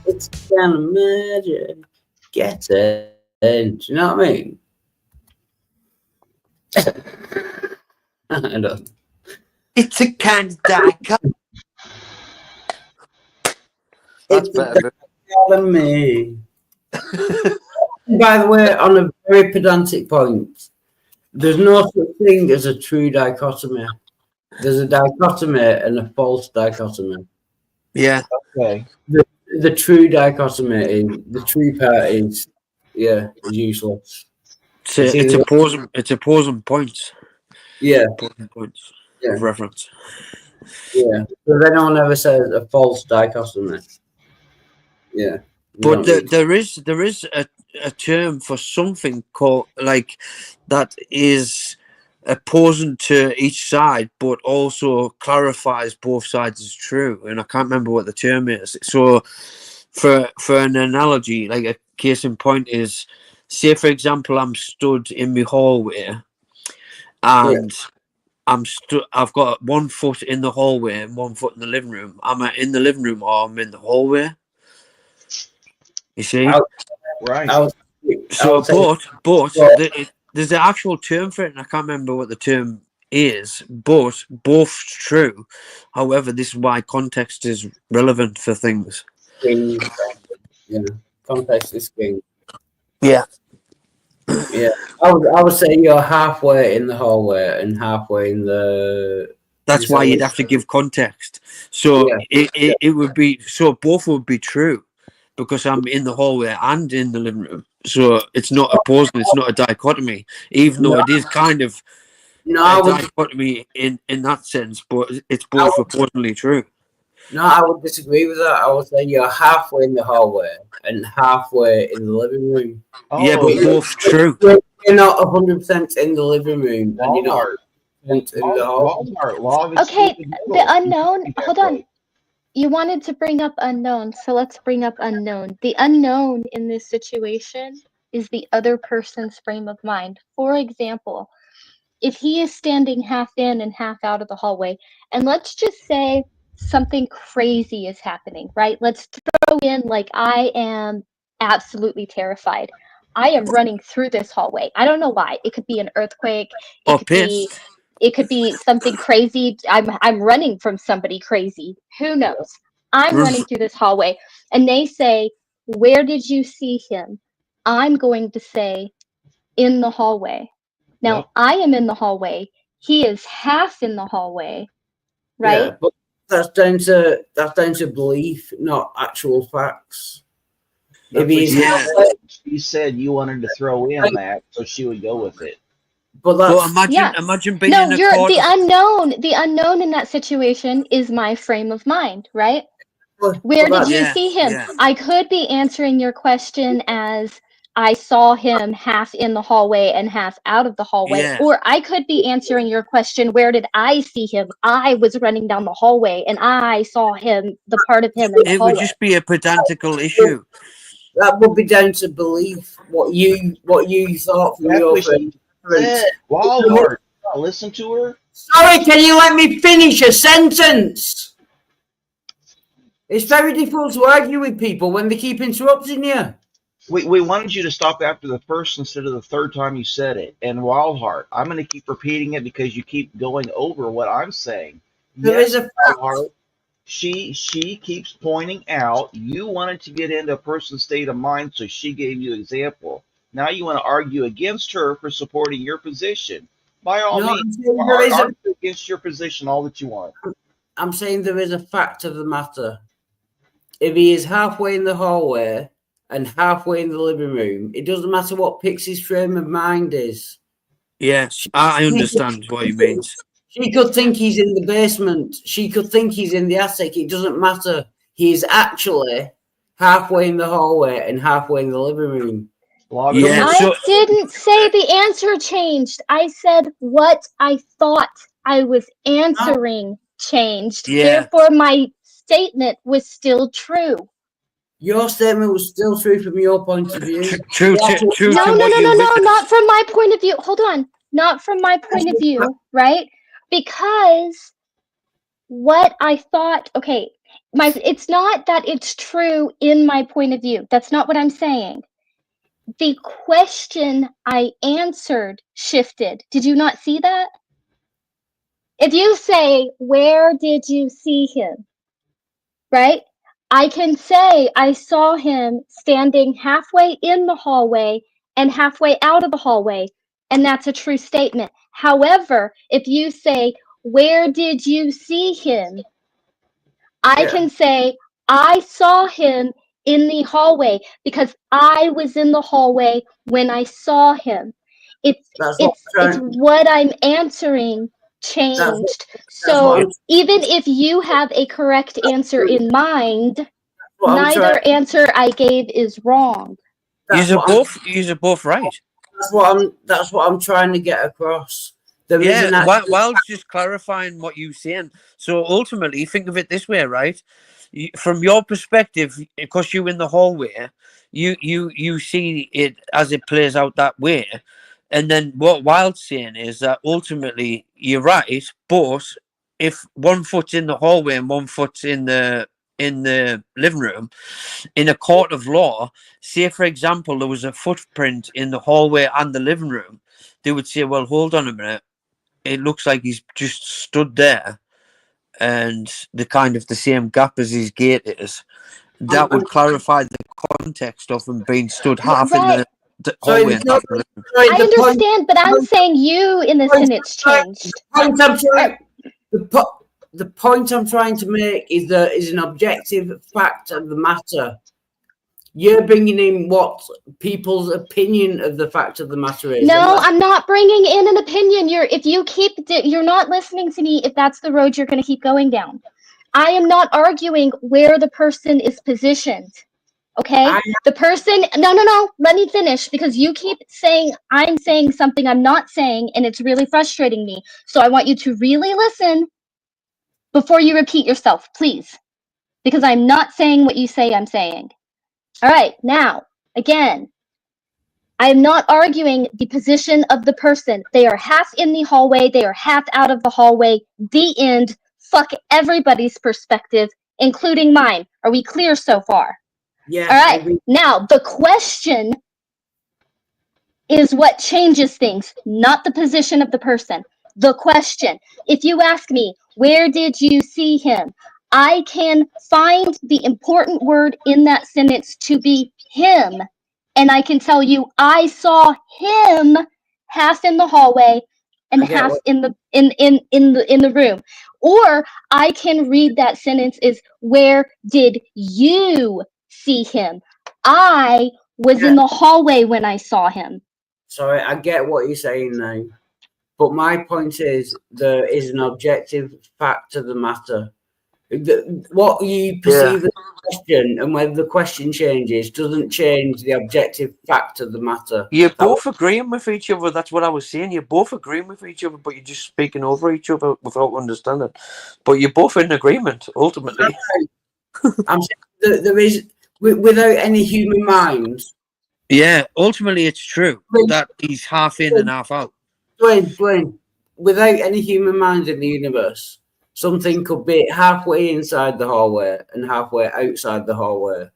Speaker 1: It's kind of magic. Get it. Do you know what I mean? I don't.
Speaker 4: It's a kind of dichotomy. That's
Speaker 1: It's
Speaker 4: better.
Speaker 1: telling me. By the way, on a very pedantic point, there's no such thing as a true dichotomy. There's a dichotomy and a false dichotomy.
Speaker 4: Yeah.
Speaker 6: Okay.
Speaker 1: The true dichotomy is the true part is useless.
Speaker 4: It's opposing points.
Speaker 1: Yeah,
Speaker 4: Opposing points
Speaker 1: Yeah.
Speaker 4: of reference.
Speaker 1: yeah. But anyone ever says a false dichotomy. Yeah.
Speaker 4: But there is a term for something called like that is opposing to each side, but also clarifies both sides is true. And I can't remember what the term is. So, for an analogy, like a case in point is, say for example, I'm stood in my hallway, and I've got 1 foot in the hallway and 1 foot in the living room. Am I in the living room or I'm in the hallway? You see?
Speaker 6: Right.
Speaker 4: There's an actual term for it, and I can't remember what the term is, but both true. However, this is why context is relevant for things.
Speaker 1: Yeah, context is king.
Speaker 4: Yeah.
Speaker 1: Yeah, I would say you're halfway in the hallway and halfway in the.
Speaker 4: That's why you'd have to give context. So it would be, so both would be true, because I'm in the hallway and in the living room. So it's not opposing, it's not a dichotomy, even though it is kind of a dichotomy in that sense, but it's both opposingly true.
Speaker 1: No, I would disagree with that. I would say you're halfway in the hallway and halfway in the living room.
Speaker 4: Yeah, but both true.
Speaker 1: You're not 100% in the living room, and you're not 100% in the hallway.
Speaker 2: Okay, the unknown. Hold on. You wanted to bring up unknown, so let's bring up unknown. The unknown in this situation is the other person's frame of mind. For example, if he is standing half in and half out of the hallway, and let's just say something crazy is happening, right? Let's throw in like I am absolutely terrified. I am running through this hallway. I don't know why. It could be an earthquake. It could be something crazy. I'm running from somebody crazy. Who knows? I'm running through this hallway, and they say, "Where did you see him?" I'm going to say, "In the hallway." Now, I am in the hallway. He is half in the hallway, right?
Speaker 1: Yeah, but that's down to belief, not actual facts.
Speaker 6: She said you wanted to throw in that, so she would go with it.
Speaker 1: But
Speaker 4: imagine being
Speaker 2: no,
Speaker 4: in a
Speaker 2: you're
Speaker 4: court.
Speaker 2: The unknown in that situation is my frame of mind, right? Where did you see him?
Speaker 4: Yeah.
Speaker 2: I could be answering your question as I saw him half in the hallway and half out of the hallway. Or I could be answering your question, where did I see him? I was running down the hallway and I saw him, the part of him in the hallway.
Speaker 4: Would just be a pedantical issue.
Speaker 1: That would be down to belief, what you thought from your friend.
Speaker 6: Wildheart, listen to her.
Speaker 1: Sorry, can you let me finish a sentence? It's very difficult to argue with people when they keep interrupting you.
Speaker 6: We wanted you to stop after the first instead of the third time you said it. And Wildheart, I'm going to keep repeating it because you keep going over what I'm saying.
Speaker 1: There is a fact.
Speaker 6: She keeps pointing out you wanted to get into a person's state of mind, so she gave you an example. Now you want to argue against her for supporting your position. By all
Speaker 1: No,
Speaker 6: means,
Speaker 1: I'm saying there is a,
Speaker 6: argue against your position all that you want.
Speaker 1: I'm saying there is a fact of the matter. If he is halfway in the hallway and halfway in the living room, it doesn't matter what Pixie's frame of mind is.
Speaker 4: Yes, I understand what he means.
Speaker 1: She could think he's in the basement. She could think he's in the attic. It doesn't matter. He's actually halfway in the hallway and halfway in the living room.
Speaker 4: Yeah,
Speaker 2: I didn't say the answer changed. I said what I thought I was answering changed.
Speaker 4: Yeah.
Speaker 2: Therefore, my statement was still true.
Speaker 1: Your statement was still true from your point of view.
Speaker 4: True.
Speaker 2: No, not from my point of view. Hold on. Not from my point of view, right? Because what I thought, okay, it's not that it's true in my point of view. That's not what I'm saying. The question I answered shifted. Did you not see that? If you say, where did you see him? Right? I can say I saw him standing halfway in the hallway and halfway out of the hallway, and that's a true statement. However, if you say, where did you see him? I can say, I saw him in the hallway because I was in the hallway when I saw him. It's what I'm answering changed. So even if you have a correct answer in mind, neither answer I gave is wrong.
Speaker 4: You're both right.
Speaker 1: That's what I'm trying to get across.
Speaker 4: While just clarifying what you're saying. So ultimately, think of it this way, right? From your perspective, because you're in the hallway, you see it as it plays out that way. And then what Wild's saying is that ultimately you're right, but if one foot's in the hallway and one foot's in the living room, in a court of law, say for example there was a footprint in the hallway and the living room, they would say, well, hold on a minute, it looks like he's just stood there and the same gap as his gate is. That would clarify the context of him being stood half in the hallway.
Speaker 2: I understand, but I'm saying you in the sentence changed.
Speaker 1: The point I'm trying to make is there is an objective fact of the matter. You're bringing in what people's opinion of the fact of the matter is.
Speaker 2: No, I'm not bringing in an opinion. You're not listening to me if that's the road you're going to keep going down. I am not arguing where the person is positioned. Okay? The person, no, let me finish, because you keep saying I'm saying something I'm not saying, and it's really frustrating me. So I want you to really listen before you repeat yourself, please, because I'm not saying what you say I'm saying. All right, now, again, I'm not arguing the position of the person. They are half in the hallway. They are half out of the hallway. The end. Fuck everybody's perspective, including mine. Are we clear so far?
Speaker 1: Yeah.
Speaker 2: All right, now, the question is what changes things, not the position of the person. The question. If you ask me, where did you see him? I can find the important word in that sentence to be him, and I can tell you I saw him half in the hallway and half in the room. Or I can read that sentence as, where did you see him? I was in the hallway when I saw him.
Speaker 1: Sorry, I get what you're saying now. But my point is there is an objective fact to the matter. What you perceive as a question and whether the question changes doesn't change the objective fact of the matter.
Speaker 4: You're both agreeing with each other. That's what I was saying. You're both agreeing with each other, but you're just speaking over each other without understanding. But you're both in agreement, ultimately.
Speaker 1: I'm saying there is, without any human mind.
Speaker 4: Yeah, ultimately it's true that he's half in and half out.
Speaker 1: Dwayne, without any human mind in the universe, something could be halfway inside the hallway and halfway outside the hallway.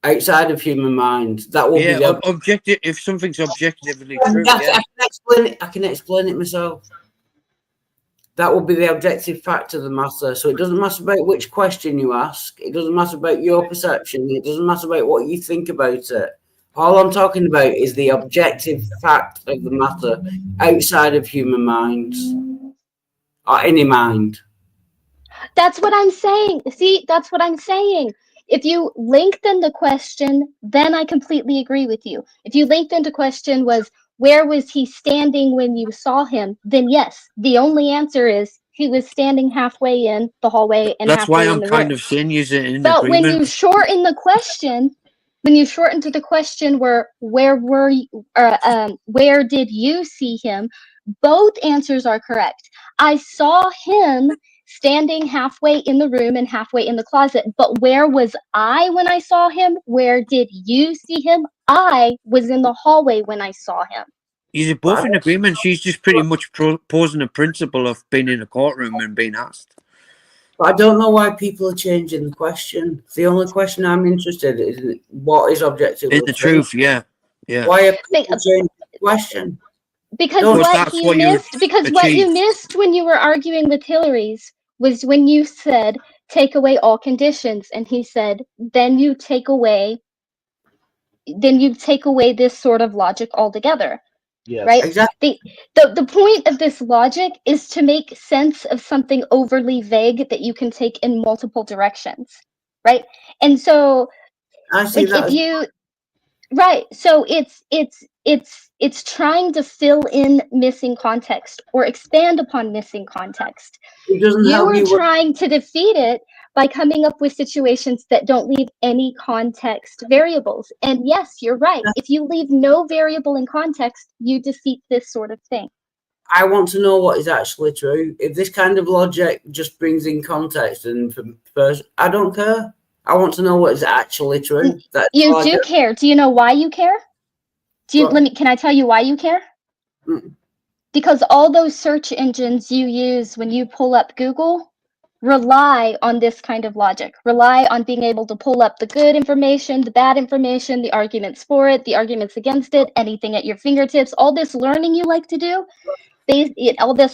Speaker 1: Outside of human mind, that will be
Speaker 4: objective. If something's objectively true,
Speaker 1: I can explain it myself. That would be the objective fact of the matter. So it doesn't matter about which question you ask. It doesn't matter about your perception. It doesn't matter about what you think about it. All I'm talking about is the objective fact of the matter outside of human minds or any mind.
Speaker 2: That's what I'm saying. See, that's what I'm saying. If you lengthen the question, then I completely agree with you. If you lengthened the question was, where was he standing when you saw him? Then yes, the only answer is he was standing halfway in the hallway and
Speaker 4: That's why
Speaker 2: halfway in
Speaker 4: I'm
Speaker 2: the
Speaker 4: kind
Speaker 2: room.
Speaker 4: of saying you're in
Speaker 2: But when you
Speaker 4: agreement.
Speaker 2: shorten the question, to the question where were you, where did you see him? Both answers are correct. I saw him standing halfway in the room and halfway in the closet. But where was I when I saw him? Where did you see him? I was in the hallway when I saw him.
Speaker 4: You're both in agreement. She's just pretty much posing a principle of being in a courtroom and being asked.
Speaker 1: But I don't know why people are changing the question. The only question I'm interested in is what is objectively
Speaker 4: In the truth, yeah.
Speaker 1: Why are people changing the question?
Speaker 2: Because
Speaker 1: Don't-
Speaker 2: what
Speaker 4: that's
Speaker 2: you
Speaker 4: what you
Speaker 2: missed, because what you
Speaker 4: achieved.
Speaker 2: missed when you were arguing with Hillary's was when you said take away all conditions, and he said then you take away this sort of logic altogether.
Speaker 6: Yes.
Speaker 2: Right?
Speaker 1: Exactly.
Speaker 2: The point of this logic is to make sense of something overly vague that you can take in multiple directions, right? And so
Speaker 1: I see
Speaker 2: like
Speaker 1: that
Speaker 2: if
Speaker 1: as
Speaker 2: you right, so it's trying to fill in missing context or expand upon missing context.
Speaker 1: it doesn't
Speaker 2: You
Speaker 1: help
Speaker 2: are
Speaker 1: you.
Speaker 2: trying to defeat it by coming up with situations that don't leave any context variables. And yes, you're right. If you leave no variable in context, you defeat this sort of thing.
Speaker 1: I want to know what is actually true. If this kind of logic just brings in context and first, I don't care. I want to know what is actually true. That's
Speaker 2: You
Speaker 1: all I
Speaker 2: do
Speaker 1: care.
Speaker 2: care. Do you know why you care?
Speaker 1: What?
Speaker 2: Can I tell you why you care?
Speaker 1: Mm.
Speaker 2: Because all those search engines you use when you pull up Google rely on this kind of logic, rely on being able to pull up the good information, the bad information, the arguments for it, the arguments against it, anything at your fingertips, all this learning you like to do.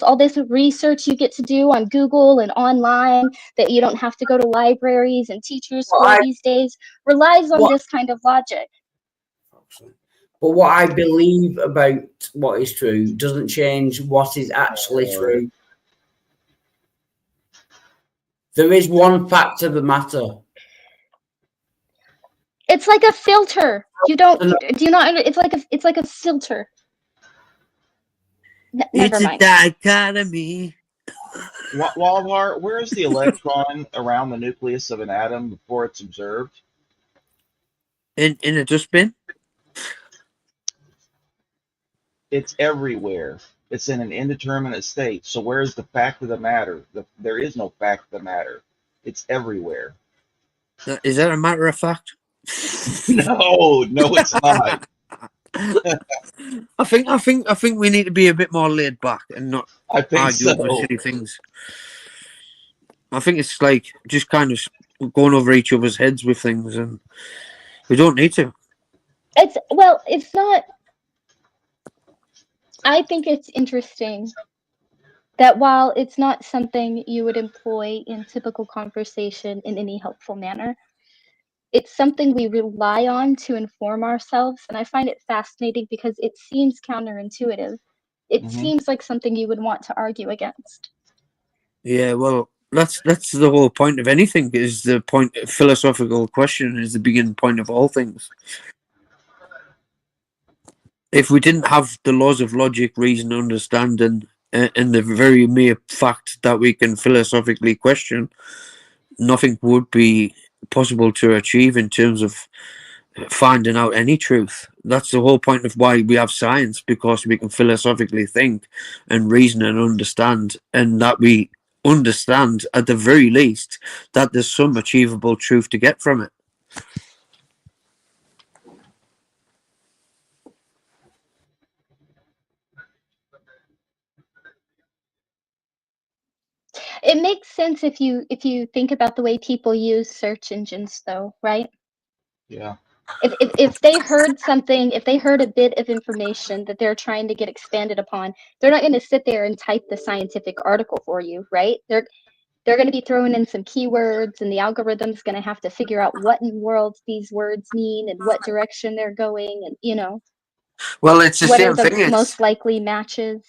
Speaker 2: All this research you get to do on Google and online that you don't have to go to libraries and teachers for these days relies on this kind of logic.
Speaker 1: But what I believe about what is true doesn't change what is actually true. There is one fact of the matter.
Speaker 2: It's like a filter. Do you not? It's like a filter. Never
Speaker 4: It's
Speaker 2: mind.
Speaker 4: a dichotomy.
Speaker 6: Wildheart, where is the electron around the nucleus of an atom before it's observed?
Speaker 4: In a dustbin?
Speaker 6: It's everywhere. It's in an indeterminate state. So where is the fact of the matter? There is no fact of the matter. It's everywhere.
Speaker 4: Is that a matter of fact?
Speaker 6: No, it's not.
Speaker 4: I think we need to be a bit more laid back and not
Speaker 6: I think
Speaker 4: argue
Speaker 6: so.
Speaker 4: over silly things. I think it's like just kind of going over each other's heads with things, and we don't need to.
Speaker 2: It's not. I think it's interesting that while it's not something you would employ in typical conversation in any helpful manner, it's something we rely on to inform ourselves, and I find it fascinating because it seems counterintuitive. It seems like something you would want to argue against.
Speaker 4: Yeah, well, that's the whole point of anything. Is the point philosophical question is the beginning point of all things. If we didn't have the laws of logic, reason, understanding, and the very mere fact that we can philosophically question, nothing would be possible to achieve in terms of finding out any truth. That's the whole point of why we have science, because we can philosophically think and reason and understand, and that we understand at the very least that there's some achievable truth to get from it.
Speaker 2: It makes sense if you think about the way people use search engines, though, right?
Speaker 6: Yeah.
Speaker 2: If they heard something, if they heard a bit of information that they're trying to get expanded upon, they're not going to sit there and type the scientific article for you, right? They're going to be throwing in some keywords, and the algorithm's going to have to figure out what in the world these words mean and what direction they're going, and
Speaker 4: Well, it's the
Speaker 2: what are
Speaker 4: same
Speaker 2: the
Speaker 4: thing.
Speaker 2: most likely matches.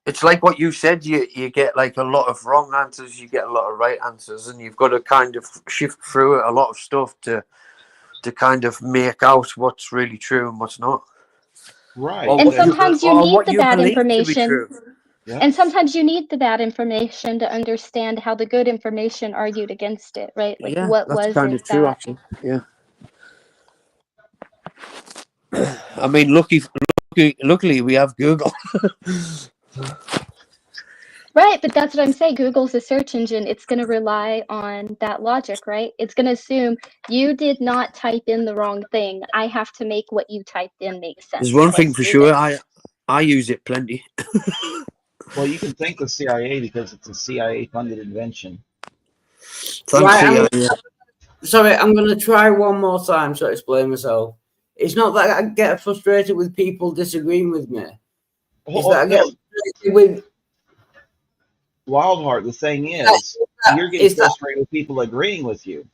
Speaker 4: It's like what you said. You get like a lot of wrong answers. You get a lot of right answers, and you've got to kind of shift through a lot of stuff to kind of make out what's really true and what's not.
Speaker 6: Right.
Speaker 4: Or
Speaker 2: And
Speaker 4: what you
Speaker 2: sometimes
Speaker 4: be-
Speaker 2: you
Speaker 4: or
Speaker 2: need
Speaker 4: what
Speaker 2: the
Speaker 4: you
Speaker 2: bad
Speaker 4: believe to be
Speaker 2: information.
Speaker 4: true.
Speaker 6: Yeah.
Speaker 2: And sometimes you need the bad information to understand how the good information argued against it, right? Like,
Speaker 4: Yeah,
Speaker 2: what
Speaker 4: that's
Speaker 2: was
Speaker 4: kind
Speaker 2: it
Speaker 4: of true,
Speaker 2: that...
Speaker 4: actually. Yeah. I mean, luckily we have Google.
Speaker 2: Right, but that's what I'm saying. Google's a search engine. It's going to rely on that logic, right? It's going to assume you did not type in the wrong thing. I have to make what you typed in make sense.
Speaker 4: There's one
Speaker 2: So
Speaker 4: thing for
Speaker 2: say
Speaker 4: sure.
Speaker 2: this.
Speaker 4: I use it plenty.
Speaker 6: Well, you can thank the CIA because it's a CIA-funded invention.
Speaker 4: Thanks,
Speaker 1: Right,
Speaker 4: CIA.
Speaker 1: Sorry, I'm going to try one more time to explain myself. It's not that I get frustrated with people disagreeing with me. It's that I get frustrated with...
Speaker 6: Wildheart, the thing is, you're getting frustrated with people agreeing with you.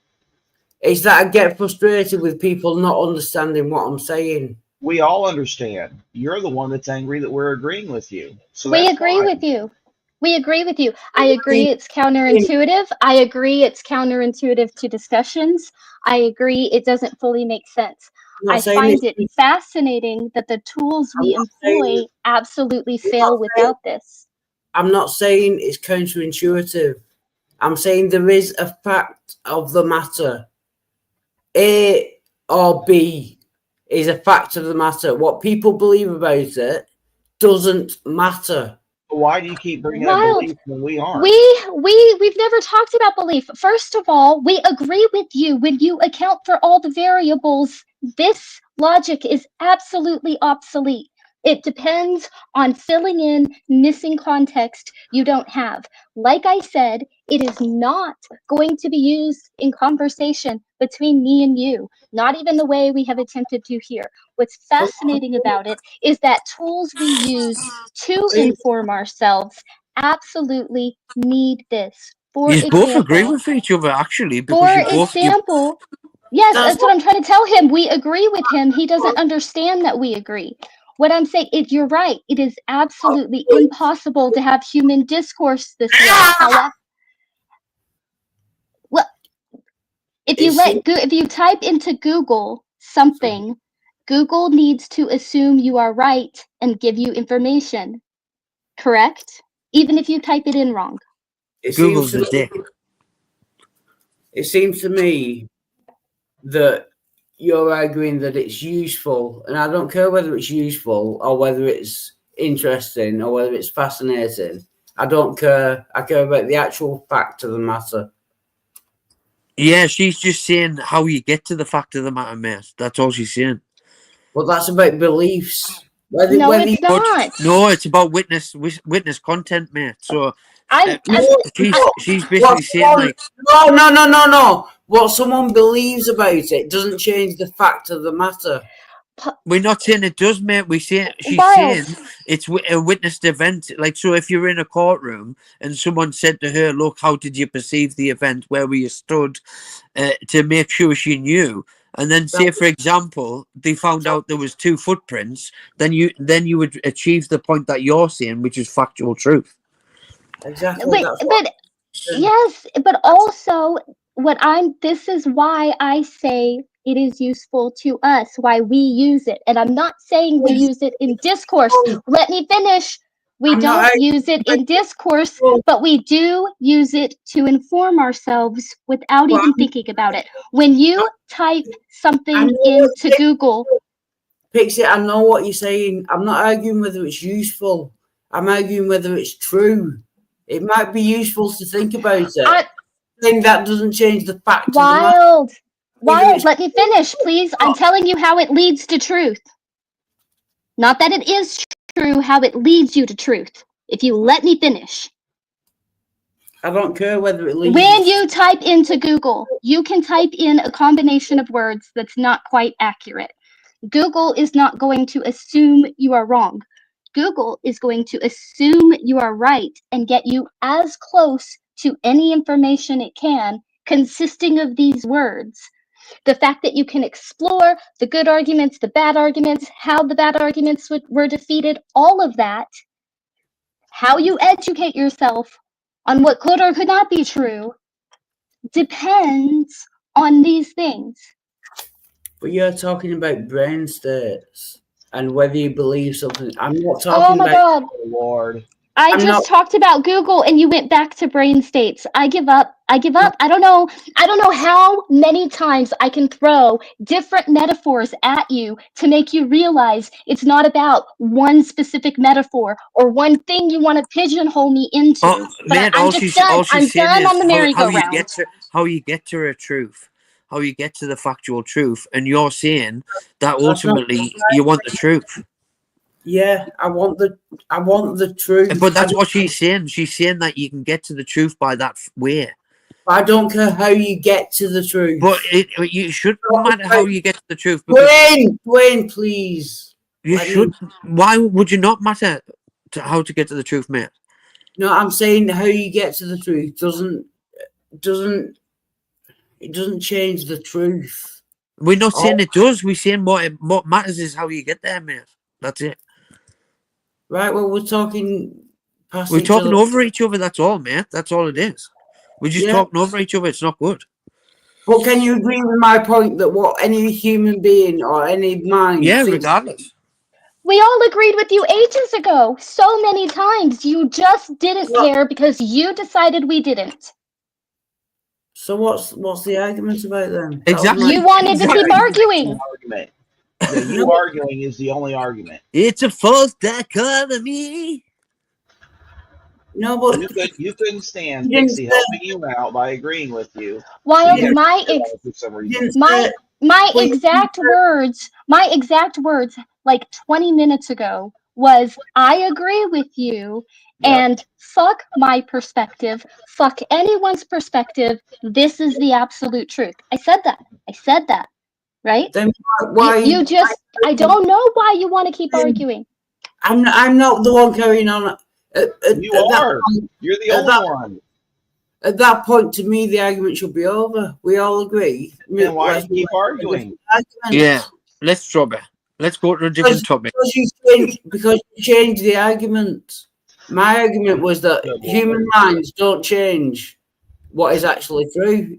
Speaker 1: It's that I get frustrated with people not understanding what I'm saying.
Speaker 6: We all understand. You're the one that's angry that we're agreeing with you. So
Speaker 2: We
Speaker 6: that's
Speaker 2: agree
Speaker 6: fine.
Speaker 2: with you. We agree with you. I agree it's counterintuitive. I agree it's counterintuitive to discussions. I agree it doesn't fully make sense. I find it fascinating that the tools we employ absolutely fail without this.
Speaker 1: I'm not saying it's counterintuitive. I'm saying there is a fact of the matter. A or B is a fact of the matter. What people believe about it doesn't matter.
Speaker 6: Why do you keep bringing up belief when we aren't?
Speaker 2: We've never talked about belief. First of all, we agree with you when you account for all the variables. This logic is absolutely obsolete. It depends on filling in missing context you don't have. Like I said, it is not going to be used in conversation between me and you, not even the way we have attempted to here. What's fascinating about it is that tools we use to inform ourselves absolutely need this.
Speaker 4: You both agree with each other, actually.
Speaker 2: Yes, that's what I'm trying to tell him. We agree with him. He doesn't understand that we agree. What I'm saying is, you're right. It is absolutely impossible to have human discourse this way. However, well, if you type into Google something, Google needs to assume you are right and give you information. Correct? Even if you type it in wrong.
Speaker 4: Google's a dick.
Speaker 1: It seems to me that you're arguing that it's useful, and I don't care whether it's useful or whether it's interesting or whether it's fascinating. I don't care. I care about the actual fact of the matter.
Speaker 4: Yeah, she's just saying how you get to the fact of the matter, mate. That's all she's saying.
Speaker 1: Well, that's about beliefs.
Speaker 2: It's not.
Speaker 4: No, it's about witness content, mate. So she's basically saying like,
Speaker 1: no. What someone believes about it doesn't change the fact of the matter.
Speaker 4: We're not saying it does, mate. She's saying it's a witnessed event. Like, so if you're in a courtroom and someone said to her, "Look, how did you perceive the event? Where were you stood?" To make sure she knew. And then, say for example, they found out there was 2 footprints. Then you would achieve the point that you're saying, which is factual truth.
Speaker 1: Exactly.
Speaker 2: But also this is why I say it is useful to us, why we use it. And I'm not saying we use it in discourse. Let me finish. We don't use it in discourse, but we do use it to inform ourselves without even thinking about it. When you type something into Google...
Speaker 1: Pixie, I know what you're saying. I'm not arguing whether it's useful. I'm arguing whether it's true. It might be useful to think about it. I think that doesn't change the fact of the matter.
Speaker 2: Wild, let me finish, please. I'm telling you how it leads to truth. Not that it is true, how it leads you to truth. If you let me finish.
Speaker 1: I don't care whether it leads.
Speaker 2: When you type into Google, you can type in a combination of words that's not quite accurate. Google is not going to assume you are wrong. Google is going to assume you are right and get you as close to any information it can consisting of these words. The fact that you can explore the good arguments, the bad arguments, how the bad arguments were defeated, all of that, how you educate yourself on what could or could not be true, depends on these things.
Speaker 1: But you're talking about brain states and whether you believe something. I'm not
Speaker 2: Oh
Speaker 1: talking
Speaker 2: my
Speaker 1: about.
Speaker 2: God.
Speaker 6: Oh, Lord.
Speaker 2: I
Speaker 1: I'm
Speaker 2: just
Speaker 1: not-
Speaker 2: talked about Google and you went back to brain states. I give up. I give up. I don't know how many times I can throw different metaphors at you to make you realize it's not about one specific metaphor or one thing you want to pigeonhole me into.
Speaker 4: Oh,
Speaker 2: But
Speaker 4: man,
Speaker 2: I'm
Speaker 4: all
Speaker 2: just
Speaker 4: she's
Speaker 2: done.
Speaker 4: all she's
Speaker 2: I'm
Speaker 4: saying
Speaker 2: done
Speaker 4: is
Speaker 2: on the merry-go-round.
Speaker 4: how you get to a truth, how you get to the factual truth, and you're saying that ultimately you want the truth.
Speaker 1: Yeah, I want the truth.
Speaker 4: But that's what she's saying. She's saying that you can get to the truth by that way.
Speaker 1: I don't care how you get to the truth.
Speaker 4: But you shouldn't matter how you get to the truth. Because
Speaker 1: Dwayne, please.
Speaker 4: you should. Why would you not matter to how to get to the truth, mate?
Speaker 1: No, I'm saying how you get to the truth doesn't change the truth.
Speaker 4: We're not saying it does. We're saying what matters is how you get there, mate. That's it.
Speaker 1: Right, well, we're talking past
Speaker 4: We're
Speaker 1: each
Speaker 4: talking
Speaker 1: other.
Speaker 4: over each other. That's all, mate. That's all it is. We're just talking over each other. It's not good.
Speaker 1: But can you agree with my point that what any human being or any mind
Speaker 4: Yeah,
Speaker 1: thinks,
Speaker 4: regardless.
Speaker 2: We all agreed with you ages ago, so many times. You just didn't care because you decided we didn't.
Speaker 1: So what's the argument about then?
Speaker 4: Exactly.
Speaker 2: You wanted to keep arguing.
Speaker 6: Argument. Yeah, you arguing is the only argument.
Speaker 4: It's a false dichotomy.
Speaker 1: No, but
Speaker 6: You couldn't stand
Speaker 1: You didn't
Speaker 6: Pixie
Speaker 1: say-
Speaker 6: helping you out by agreeing with you.
Speaker 2: While
Speaker 6: Yeah.
Speaker 2: my
Speaker 6: For some reason.
Speaker 2: exact words like 20 minutes ago was I agree with you and fuck my perspective, fuck anyone's perspective. This is the absolute truth. I said that. Right?
Speaker 1: Then why
Speaker 2: You just I don't know why you want to keep arguing.
Speaker 1: I'm not the one carrying on.
Speaker 6: You are. You're the only one.
Speaker 1: At that point, to me, the argument should be over. We all agree.
Speaker 6: Then why do you keep arguing?
Speaker 4: Yeah, let's drop it. Let's go to a different topic.
Speaker 1: Because you changed the argument. My argument was that human minds don't change what is actually true.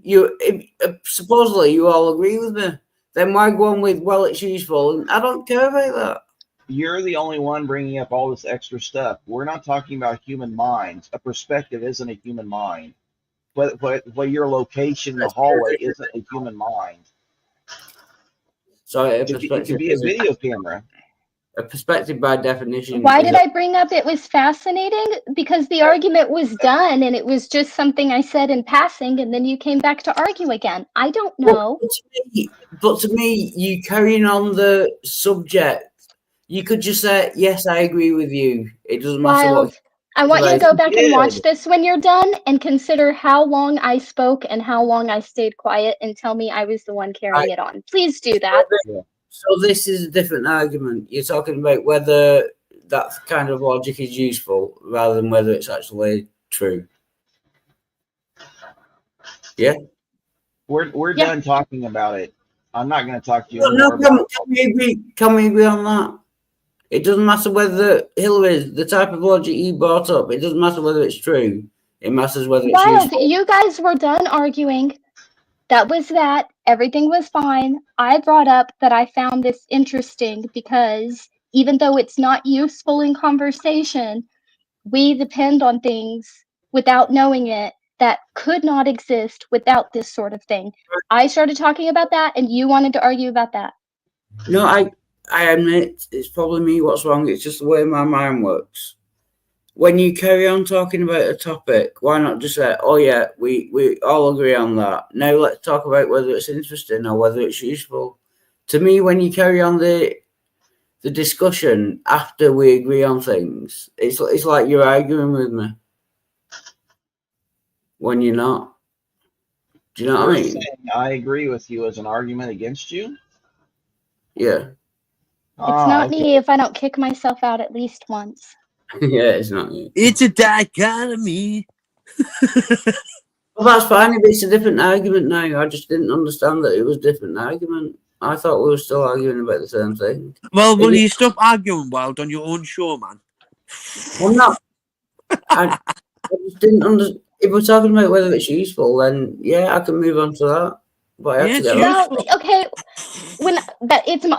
Speaker 1: Supposedly you all agree with me. Then why go on with, well, it's useful? And I don't care about that.
Speaker 6: You're the only one bringing up all this extra stuff. We're not talking about human minds. A perspective isn't a human mind. But your location in the hallway isn't a human mind.
Speaker 1: So
Speaker 6: it could be a video camera.
Speaker 1: A perspective by definition.
Speaker 2: Why did I bring up it was fascinating? Because the argument was done and it was just something I said in passing and then you came back to argue again. I don't know.
Speaker 1: But to me, you carrying on the subject, you could just say, yes, I agree with you. It doesn't matter what.
Speaker 2: I want you to go back and watch this when you're done and consider how long I spoke and how long I stayed quiet and tell me I was the one carrying it on. Please do that.
Speaker 1: So this is a different argument. You're talking about whether that kind of logic is useful rather than whether it's actually true. Yeah?
Speaker 6: We're done talking about it. I'm not going to talk to you
Speaker 1: No,
Speaker 6: anymore.
Speaker 1: can we agree on that? It doesn't matter whether Hillary, the type of logic you brought up, it doesn't matter whether it's true. It matters whether it's useful.
Speaker 2: You guys were done arguing. That was that. Everything was fine. I brought up that I found this interesting because even though it's not useful in conversation, we depend on things without knowing it that could not exist without this sort of thing. I started talking about that and you wanted to argue about that.
Speaker 1: No, I admit it's probably me what's wrong. It's just the way my mind works. When you carry on talking about a topic, why not just say, oh yeah, we all agree on that. Now let's talk about whether it's interesting or whether it's useful. To me, when you carry on the discussion after we agree on things, it's like you're arguing with me. when you're not. Do you know what I
Speaker 6: You're
Speaker 1: mean?
Speaker 6: saying I agree with you as an argument against you?
Speaker 1: Yeah.
Speaker 2: It's not
Speaker 6: Okay.
Speaker 2: me if I don't kick myself out at least once.
Speaker 1: Yeah, it's not you.
Speaker 4: It's a dichotomy.
Speaker 1: Well, that's fine if it's a different argument now. I just didn't understand that it was a different argument. I thought we were still arguing about the same thing.
Speaker 4: Well, will
Speaker 1: If
Speaker 4: you stop arguing, Wild, on your own show, man?
Speaker 1: I'm not. I just didn't understand. If we're talking about whether it's useful, then yeah, I can move on to that. But I have
Speaker 4: Yeah,
Speaker 1: to
Speaker 4: it's
Speaker 1: get
Speaker 4: useful.
Speaker 2: No, okay.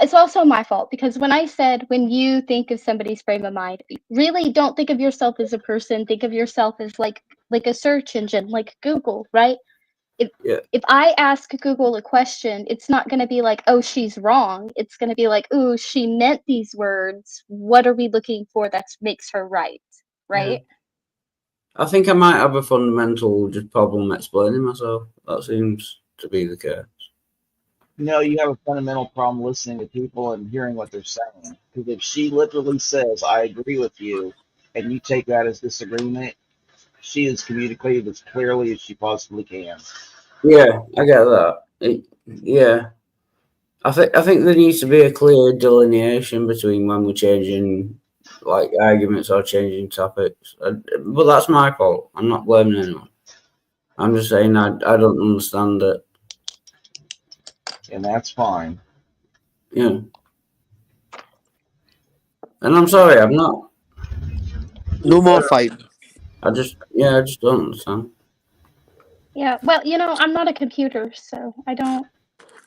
Speaker 2: It's also my fault, because when I said when you think of somebody's frame of mind, really don't think of yourself as a person. Think of yourself as like a search engine, like Google, right? If I ask Google a question, it's not going to be like, oh, she's wrong. It's going to be like, oh, she meant these words. What are we looking for that makes her right? Right?
Speaker 1: I think I might have a fundamental just problem explaining myself. That seems to be the case.
Speaker 6: No, you have a fundamental problem listening to people and hearing what they're saying. Because if she literally says, I agree with you, and you take that as disagreement, she has communicated as clearly as she possibly can.
Speaker 1: Yeah, I get that. Yeah. I think there needs to be a clear delineation between when we're changing like arguments or changing topics. But that's my fault. I'm not blaming anyone. I'm just saying I don't understand it.
Speaker 6: And that's fine.
Speaker 1: Yeah. And I'm sorry, I'm not.
Speaker 4: No more fighting.
Speaker 1: I just don't understand.
Speaker 2: Yeah. Well, I'm not a computer, so I don't.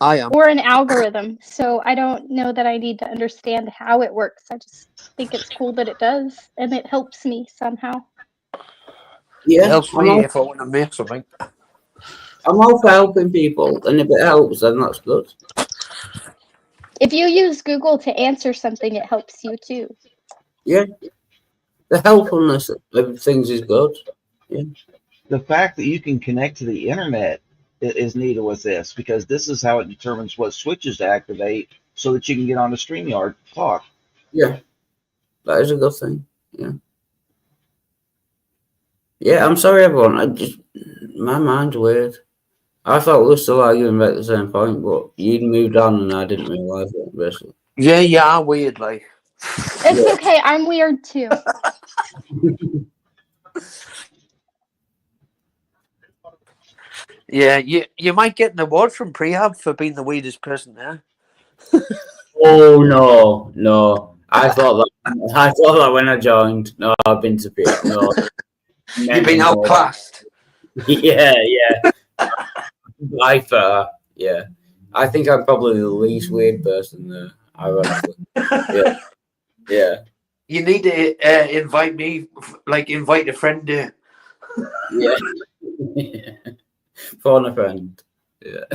Speaker 4: I am.
Speaker 2: Or an algorithm, so I don't know that I need to understand how it works. I just think it's cool that it does, and it helps me somehow.
Speaker 1: Yeah.
Speaker 4: It helps me if I want to make something.
Speaker 1: I'm all for helping people, and if it helps, then that's good.
Speaker 2: If you use Google to answer something, it helps you too.
Speaker 1: Yeah. The helpfulness of things is good. Yeah.
Speaker 6: The fact that you can connect to the internet is needed with this, because this is how it determines what switches to activate so that you can get on the StreamYard to talk.
Speaker 1: Yeah. That is a good thing. Yeah. Yeah, I'm sorry, everyone. My mind's weird. I thought we were still arguing about the same point, but you'd moved on and I didn't realise it, basically.
Speaker 4: Yeah, weird, like.
Speaker 2: It's okay, I'm weird too.
Speaker 4: Yeah, you might get an award from Prehab for being the weirdest person there.
Speaker 1: Oh, no. I thought that when I joined. No, I've been to Prehab. No.
Speaker 4: You've been outclassed.
Speaker 1: Yeah. By far, yeah. I think I'm probably the least weird person there, ironically. Yeah.
Speaker 4: You need to invite me, like invite a friend to.
Speaker 1: Yeah. Phone a friend. Yeah.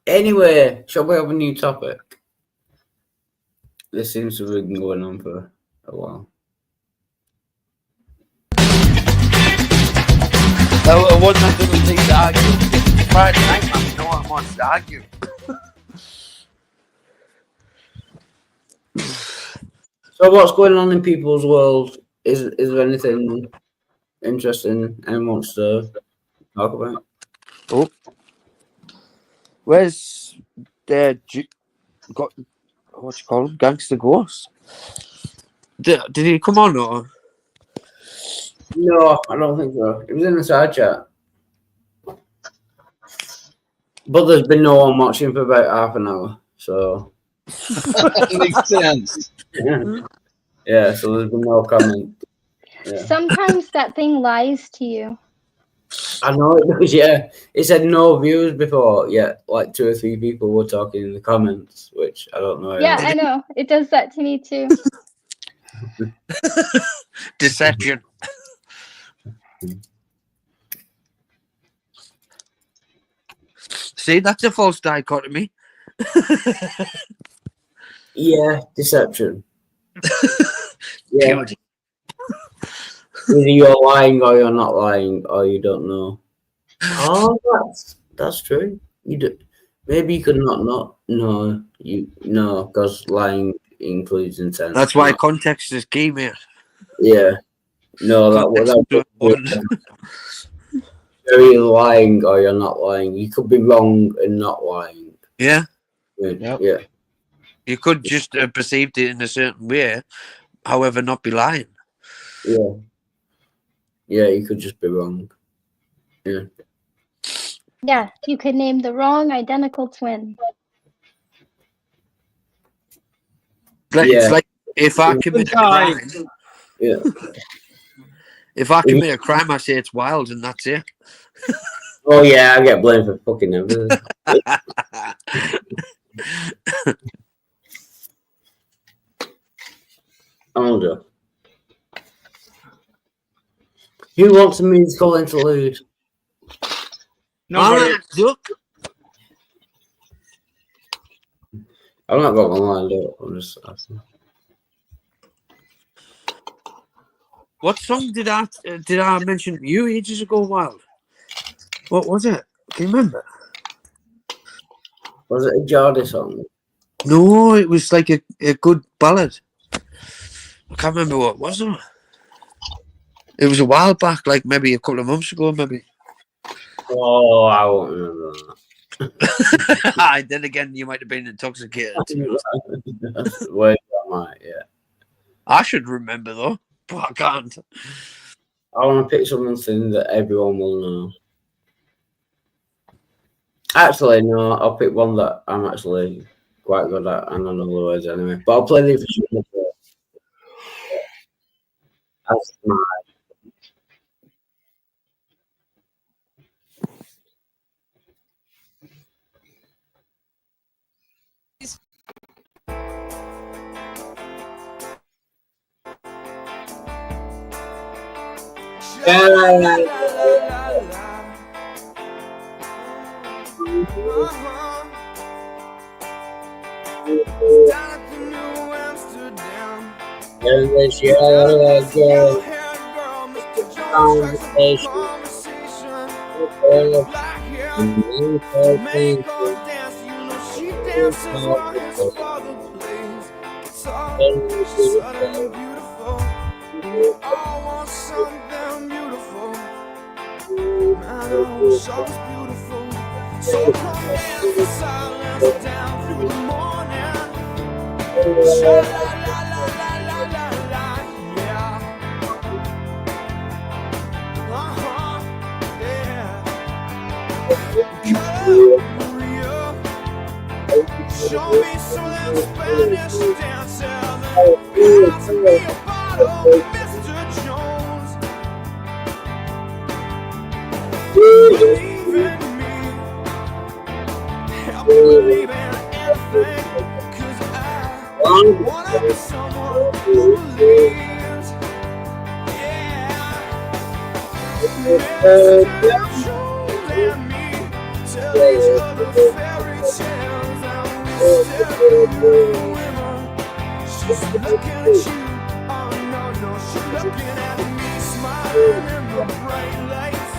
Speaker 1: Anyway, shall we have a new topic? This seems to have been going on for a while.
Speaker 4: I wasn't going to take the argue. Friday night, man. No one wants to argue.
Speaker 1: So what's going on in people's world? Is there anything interesting anyone wants to talk about?
Speaker 4: Oh. Where's the got what you call him? Gangster Ghost? Did he come on or?
Speaker 1: No, I don't think so. It was in the side chat. But there's been no one watching for about half an hour, so
Speaker 6: Makes sense.
Speaker 1: yeah, so there's been no comment. Yeah.
Speaker 2: Sometimes that thing lies to you.
Speaker 1: I know it does, yeah. It said no views before, yeah. Like 2 or 3 people were talking in the comments, which I don't know.
Speaker 2: Yeah, I know. It does that to me too.
Speaker 4: Deception. See, that's a false dichotomy.
Speaker 1: Yeah, deception. Yeah.
Speaker 4: Beauty.
Speaker 1: Either you're lying or you're not lying, or you don't know. Oh, that's true. You do. Maybe you could not know. You know, because lying includes intent.
Speaker 4: That's why context is key, mate.
Speaker 1: Yeah. No,
Speaker 4: Context is important.
Speaker 1: Are you lying or you're not lying? You could be wrong and not lying.
Speaker 4: Yeah.
Speaker 6: Yep.
Speaker 1: Yeah.
Speaker 4: You could just perceive it in a certain way, however, not be lying.
Speaker 1: Yeah. Yeah, you could just be wrong. Yeah.
Speaker 2: Yeah, you could name the wrong identical twin.
Speaker 4: It's like if I commit a crime.
Speaker 1: Yeah.
Speaker 4: If I commit a crime, I say it's wild, and that's it.
Speaker 1: Oh yeah, I get blamed for fucking everything. I wonder. Who wants a musical interlude?
Speaker 3: Nobody.
Speaker 4: Look,
Speaker 1: I'm not going online, though. I'm just asking.
Speaker 4: what song did I mention to you ages ago? Wild. What was it? Can you remember?
Speaker 1: Was it a Jardy song?
Speaker 4: No, it was like a good ballad. I can't remember what it was. Though. It was a while back, like maybe a couple of months ago, maybe.
Speaker 1: Oh, I won't remember that.
Speaker 4: Then again, you might have been intoxicated.
Speaker 1: Wait, I might, yeah.
Speaker 4: I should remember though, but I can't.
Speaker 1: I want to pick something that everyone will know. Actually, no, I'll pick one that I'm actually quite good at, and I know the words anyway. But I'll play the official first. That's my.
Speaker 5: So come dance the silence down through the morning. Sha la la la la la la la, yeah. Yeah. Hallelujah. Show me some of them Spanish dancers. Pour out for me a bottle, Mr. Jones. Believe in me. I believe in anything, 'cause I wanna be someone who believes. Yeah. Mr. Jones and me tell each other fairy tales, and we stare at the women. She's looking at you. Oh no, no, she's looking at me, smiling in the bright lights.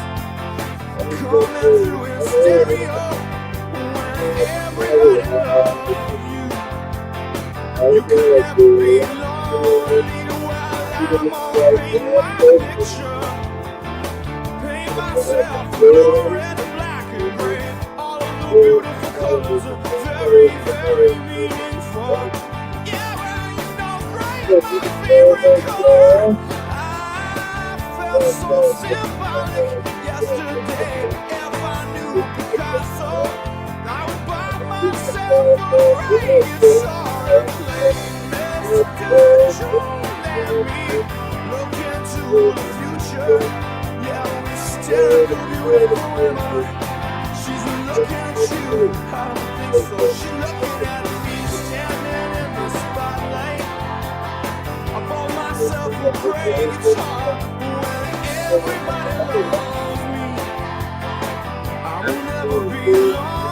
Speaker 5: Coming through in stereo. Everybody loves you. You can never be lonely while I'm on paint my picture. Paint myself blue, red, and black, and gray. All of the beautiful colors are very, very meaningful. Yeah, well, you know, gray is my favorite color. I felt so symbolic yesterday. If I knew Picasso, I would buy myself a race or a plane. Mr. Jones and me look into the future. Yeah, we stare at the beautiful woman. She's looking at you. I don't think so. She's looking at me standing in the spotlight. I bought myself a great guitar when everybody loves me. I will never be lonely.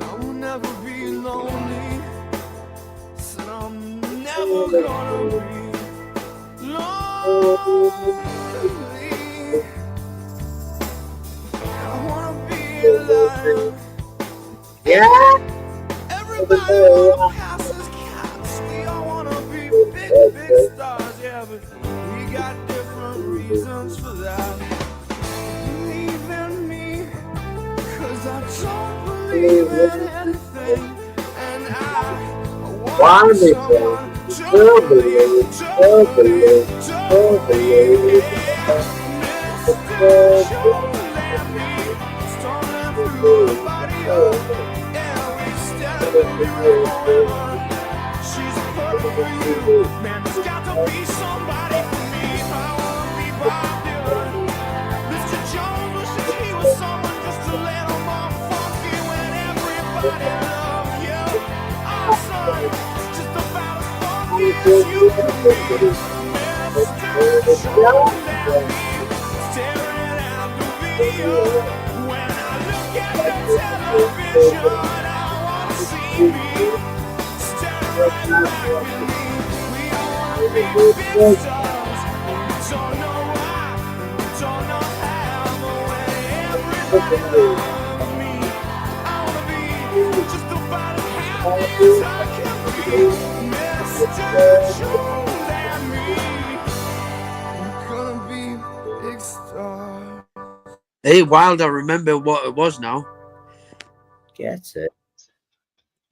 Speaker 5: I will never be lonely. Said I'm never gonna be lonely. I wanna be alive.
Speaker 1: Yeah.
Speaker 5: Everybody all house as cats. We all wanna be big, big stars, yeah, but we got different reasons for that. Believe in me, 'cause I don't believe in anything, and I want someone to believe, to believe, to believe. Mr. Showland me, storming through the body of every step of your woman. She's perfect for you, man. There's got to be somebody for me. I wanna be Bob Dylan. Mr. Jones wishes he was someone just a little more funky when everybody loves you. Our son is just about as funky as you can be. Mr. Showland me, staring at the video. When I look at the television, I wanna see me staring back at me. We all wanna be big stars. We don't know why, we don't know how, but when everybody loves me, I wanna be just about as happy as I can be. Mr. Showland me, we're gonna be big stars.
Speaker 4: Hey, Wild, I remember what it was now.
Speaker 1: Get it.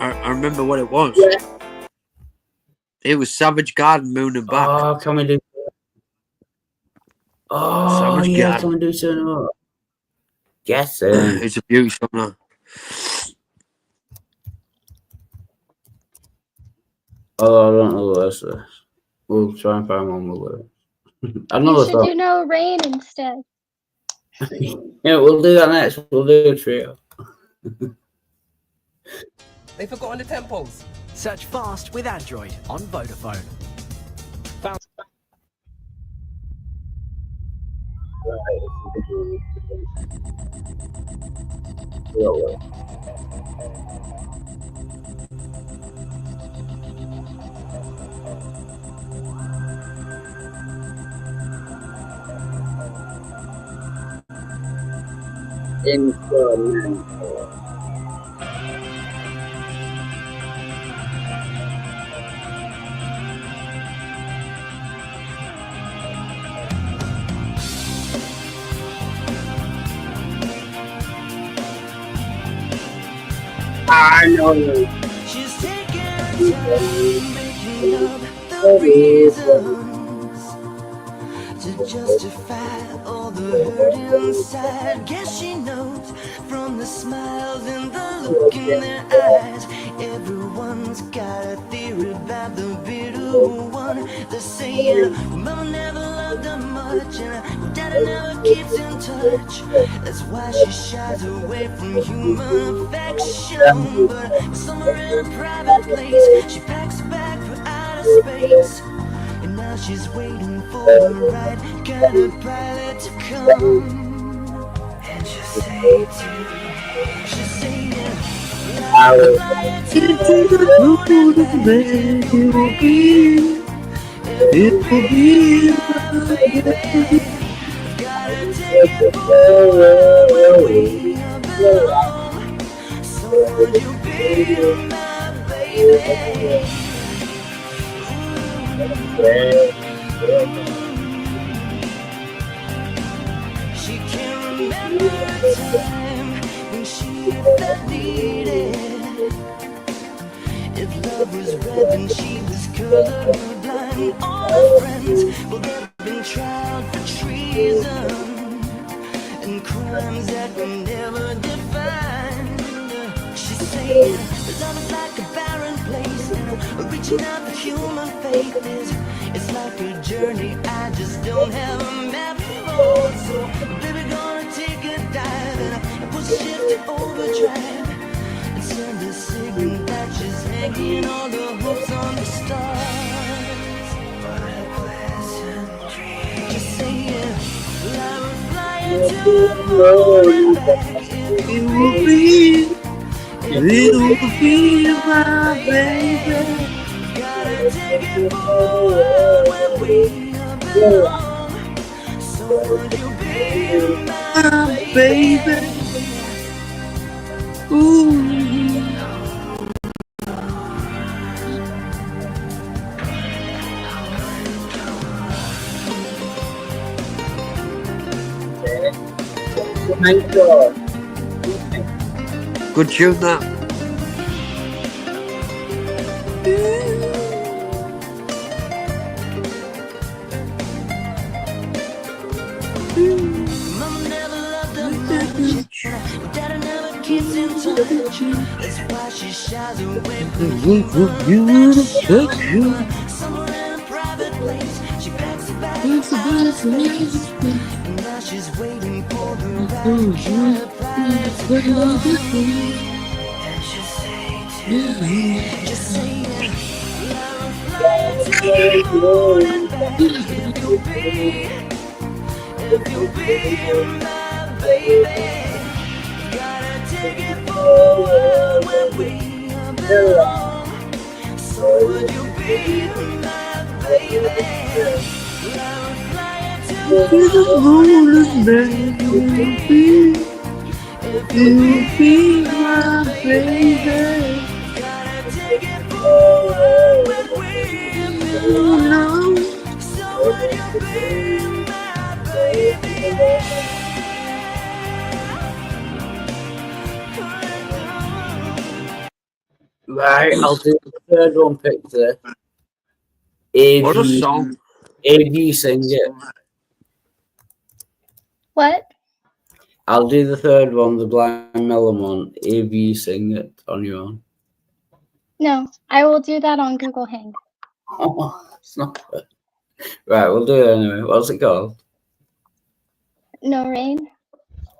Speaker 4: I remember what it was.
Speaker 1: Yeah.
Speaker 4: It was Savage Garden, Moon and Back.
Speaker 1: Oh, can we do? Oh,
Speaker 4: Savage
Speaker 1: yeah,
Speaker 4: Garden.
Speaker 1: can we do something more? Get it.
Speaker 4: It's a beauty song now.
Speaker 1: Oh, I don't know the rest of this. We'll try and find one more. I know
Speaker 2: You
Speaker 1: the
Speaker 2: should do No Rain instead.
Speaker 1: Yeah, we'll do that next. We'll do a trio.
Speaker 7: They've forgotten the tempos.
Speaker 8: Search Fast with Android on Vodafone.
Speaker 1: I know.
Speaker 5: She's taking time making up the reasons to justify all the hurt inside. Guess she knows from the smiles and the look in their eyes. Everyone's got a theory about the bitter one. They're saying Mama never loved her much and Daddy never keeps in touch. That's why she shies away from human affection. But somewhere in a private place, she packs a bag for outer space. And now she's waiting for the right kind of pilot to come. And she'll say
Speaker 4: Into the moon and back, it will be
Speaker 5: gotta take it forward where we belong. So would you be my baby? She can't remember a time when she felt needed. If love was red, then she was colorblind. All her friends, well, they've been tried for treason and crimes that were never defined. She said, love is like a barren place, and reaching out for human faith it's like a journey I just don't have a map for. So, baby, gonna take a dive and push the ship to overdrive and send a signal that she's hanging all the hopes on the stars. What a pleasant dream. Just saying, I will fly into the moon and back. It will be my baby. Gotta take it forward where we belong. So would you be my baby?
Speaker 4: Ooh.
Speaker 1: Mentor.
Speaker 4: Good tune that.
Speaker 5: Mama never loved her much. Daddy never keeps in touch. That's why she shies away from you. Somewhere in a private place, she packs a bag of space. And now she's waiting for the right kind of prize to come. And she'll say to me, just say it. Love will fly to the moon and back. If you'll be my baby, gotta take it forward where we belong. So would you be my baby? Love will fly to the moon and back. If you'll be my baby, gotta take it forward where we belong. So would you be
Speaker 1: Right, I'll do the third one picture.
Speaker 4: What a song.
Speaker 1: If you sing it.
Speaker 2: What?
Speaker 1: I'll do the third one, the Blind Melon one, if you sing it on your own.
Speaker 2: No, I will do that on Google Hang.
Speaker 1: Oh, it's not good. Right, we'll do it anyway. What's it called?
Speaker 2: No Rain?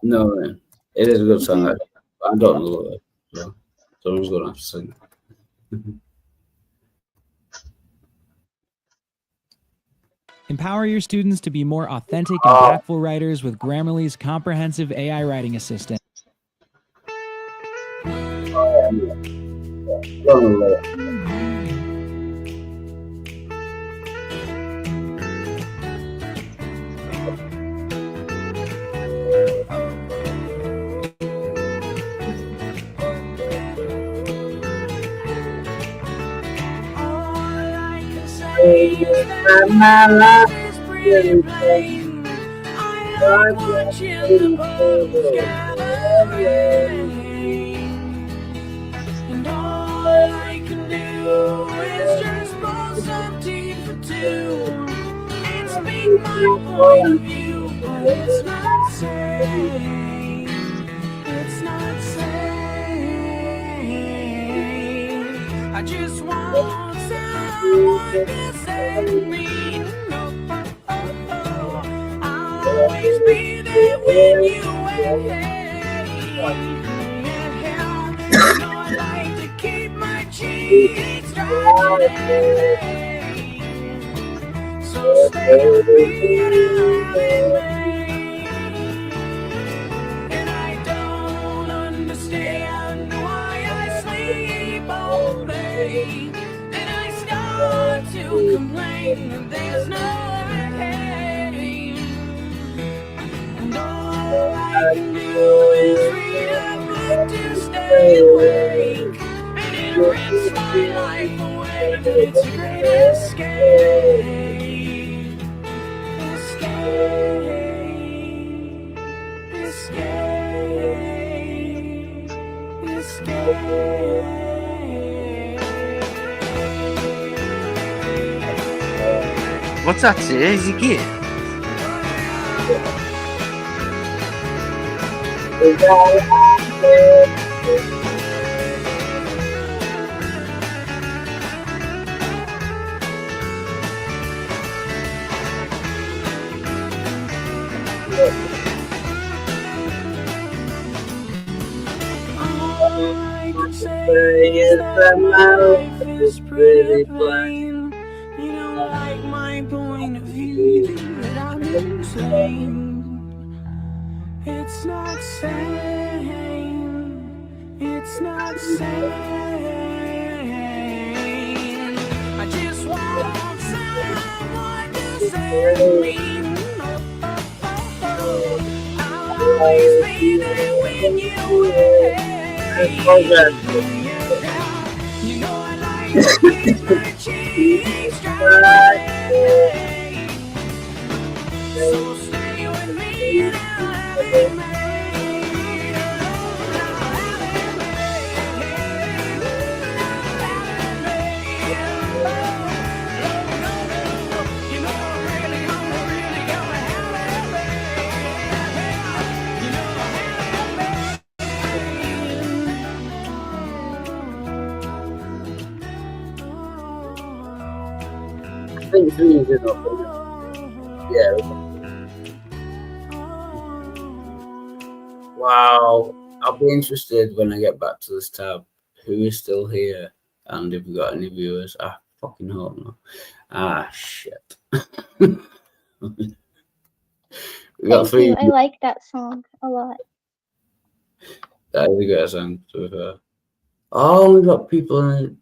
Speaker 1: No, man. It is a good song. I don't know it. So someone's going to have to sing it.
Speaker 9: Empower your students to be more authentic, impactful writers with Grammarly's comprehensive AI writing assistant.
Speaker 5: My life is pretty plain. I like watching the bubbles gather rain. And all I can do is just pour some tea for two and speak my point of view, but it's not sane. It's not sane. I just want someone to save me. I'll always be there when you I like to keep my cheeks dry. So stay with me and and I don't understand why I sleep all day. And I start to complain that there's no pain. And all I can do is read a book to stay awake. And it rips my life away. It's a great escape. Escape. Escape.
Speaker 4: What's that say? Is he gay?
Speaker 5: All I can say is that my life is pretty plain. You don't like my point of view, that I'm insane. It's not sane. It's not sane. I just want someone to save me. I'll always be there when you wait. You know I like to keep my cheeks dry. So stay with me and I'll have it made.
Speaker 1: It's easy enough. Yeah. Wow. I'll be interested when I get back to this tab. Who is still here? And if we got any viewers? I fucking hope not. Shit. We got
Speaker 2: Thank
Speaker 1: 3.
Speaker 2: you. I like that song a lot.
Speaker 1: That is a great song, to be fair. Oh, we got people in it.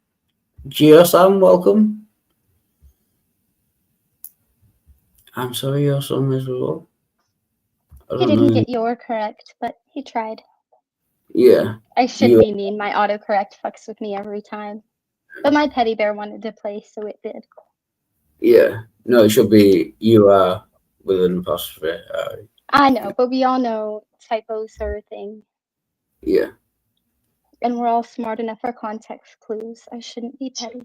Speaker 1: Geo-san, welcome. I'm sorry you're so miserable.
Speaker 2: He didn't get your correct, but he tried.
Speaker 1: Yeah.
Speaker 2: I should be mean. My autocorrect fucks with me every time. But my teddy bear wanted to play, so it did.
Speaker 1: Yeah. No, it should be you are with an apostrophe.
Speaker 2: I know, but we all know typos are a thing.
Speaker 1: Yeah.
Speaker 2: And we're all smart enough for context clues. I shouldn't be petty.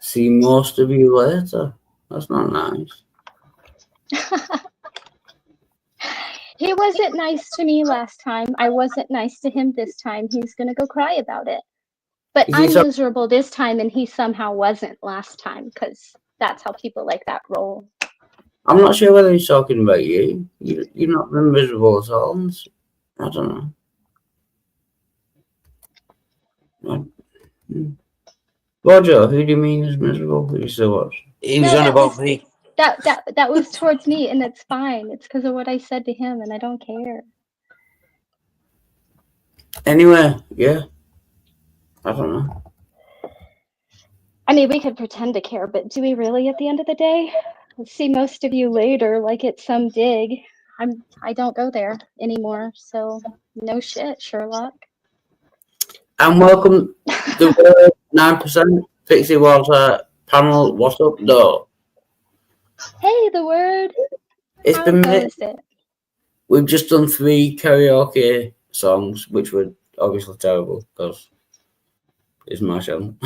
Speaker 1: See most of you later. That's not nice.
Speaker 2: He wasn't nice to me last time. I wasn't nice to him this time. He's gonna go cry about it. But I'm miserable this time, and he somehow wasn't last time, because that's how people like that roll.
Speaker 1: I'm not sure whether he's talking about you. You're not been miserable at all. I don't know. Roger, who do you mean is miserable? Who you still watch?
Speaker 4: He was on about me.
Speaker 2: That was towards me, and it's fine. It's because of what I said to him, and I don't care.
Speaker 1: Anyway, yeah. I don't know.
Speaker 2: I mean, we could pretend to care, but do we really at the end of the day? I'll see most of you later, like it's some dig. I don't go there anymore, so no shit, Sherlock.
Speaker 1: And welcome the word 9% Pixie Walter panel. What's up, though?
Speaker 2: Hey, the word.
Speaker 1: It's been minutes.
Speaker 2: It?
Speaker 1: We've just done 3 karaoke songs, which were obviously terrible because it's my channel.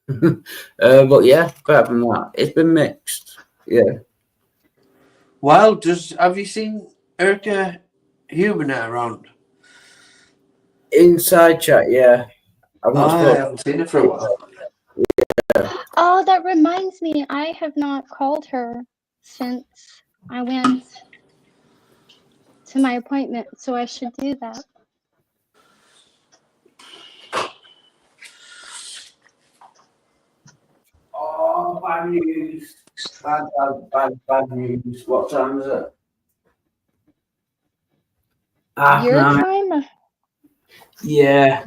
Speaker 1: But yeah, apart from that, it's been mixed. Yeah.
Speaker 4: Well, have you seen Erica Huberner around?
Speaker 1: Inside chat, yeah.
Speaker 4: I haven't seen her for a while.
Speaker 1: Yeah.
Speaker 2: Oh, that reminds me, I have not called her since I went to my appointment, so I should do that.
Speaker 1: Oh, bad news. Bad news. What time is it?
Speaker 2: Your time?
Speaker 1: Yeah.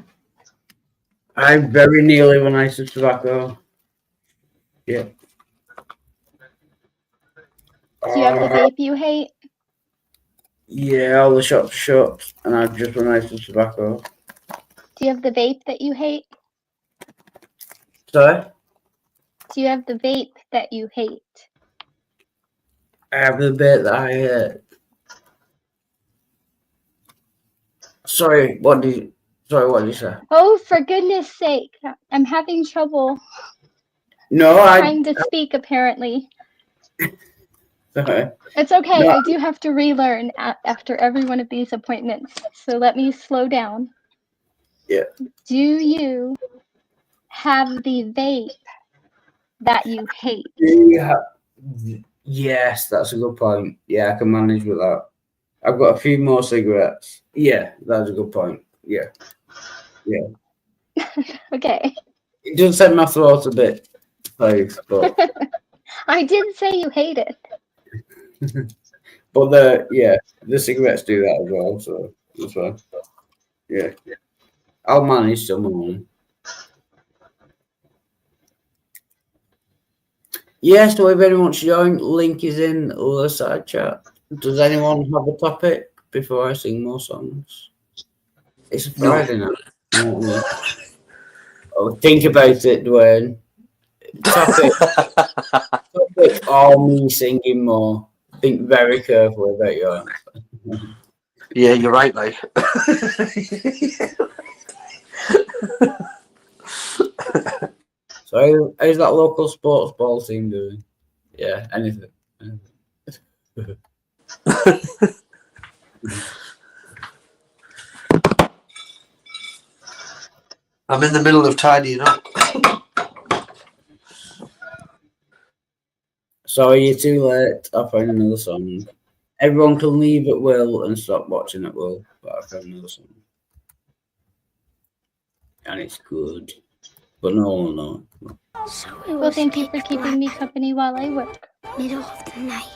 Speaker 1: I very nearly run out of tobacco. Yeah.
Speaker 2: Do you have the vape you hate?
Speaker 1: Yeah, all the shops shut, and I've just run out of tobacco.
Speaker 2: Do you have the vape that you hate?
Speaker 1: Sorry?
Speaker 2: Do you have the vape that you hate?
Speaker 1: I have the bit that I hate. Sorry, what did you say?
Speaker 2: Oh, for goodness sake. I'm having trouble
Speaker 1: trying
Speaker 2: to speak, apparently.
Speaker 1: Sorry.
Speaker 2: It's okay. No. I do have to relearn after every one of these appointments. So let me slow down.
Speaker 1: Yeah.
Speaker 2: Do you have the vape that you hate?
Speaker 1: Yes, that's a good point. Yeah, I can manage with that. I've got a few more cigarettes. Yeah, that's a good point. Yeah. Yeah.
Speaker 2: Okay.
Speaker 1: It does set my throat a bit, like, but
Speaker 2: I did say you hate it.
Speaker 1: But the cigarettes do that as well, so that's fine. Yeah. I'll manage someone. Yes, so if anyone wants to join, link is in the side chat. Does anyone have a topic before I sing more songs? It's a Friday now. Oh, think about it, Dwayne. Topic or me singing more. Think very carefully about your answer.
Speaker 4: Yeah, you're right, like.
Speaker 1: So how's that local sports ball team doing? Yeah, anything.
Speaker 4: I'm in the middle of tidying up.
Speaker 1: Sorry, you're too late. I found another song. Everyone can leave at will and stop watching at will, but I found another song. And it's good. But no one will know.
Speaker 2: Well, thank you for keeping me company while I work.
Speaker 10: Middle of the night.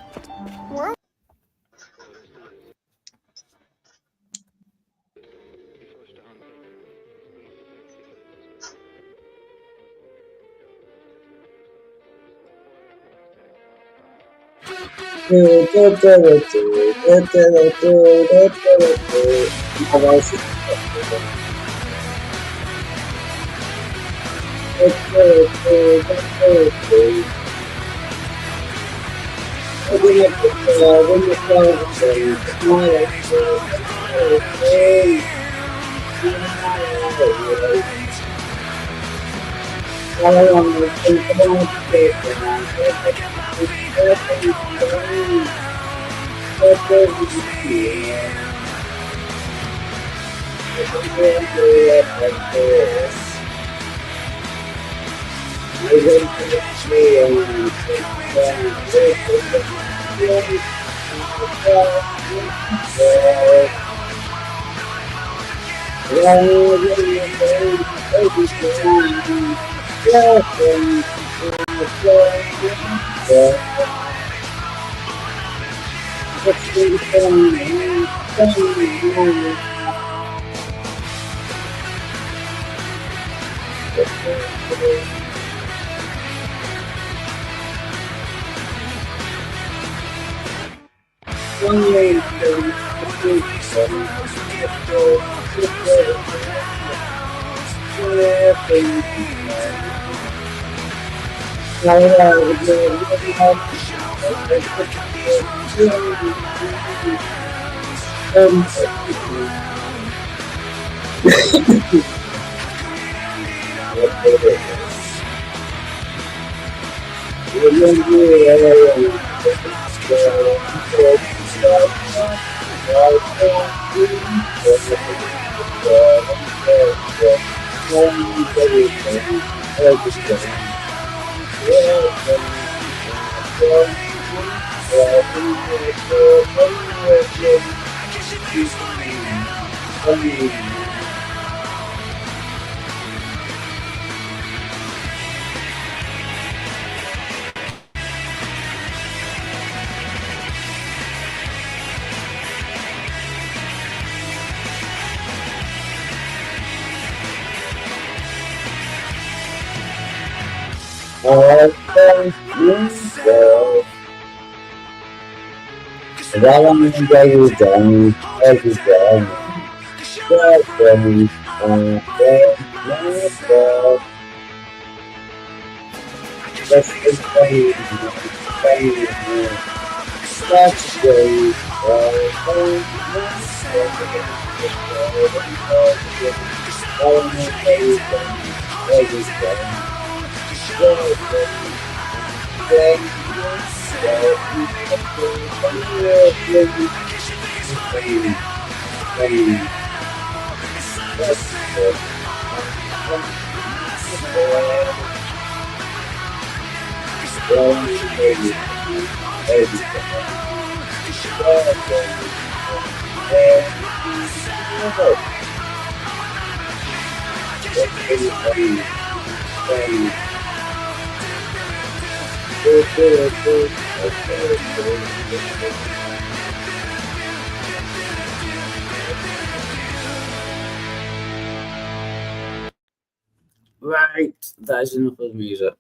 Speaker 1: Right, that is enough of the music.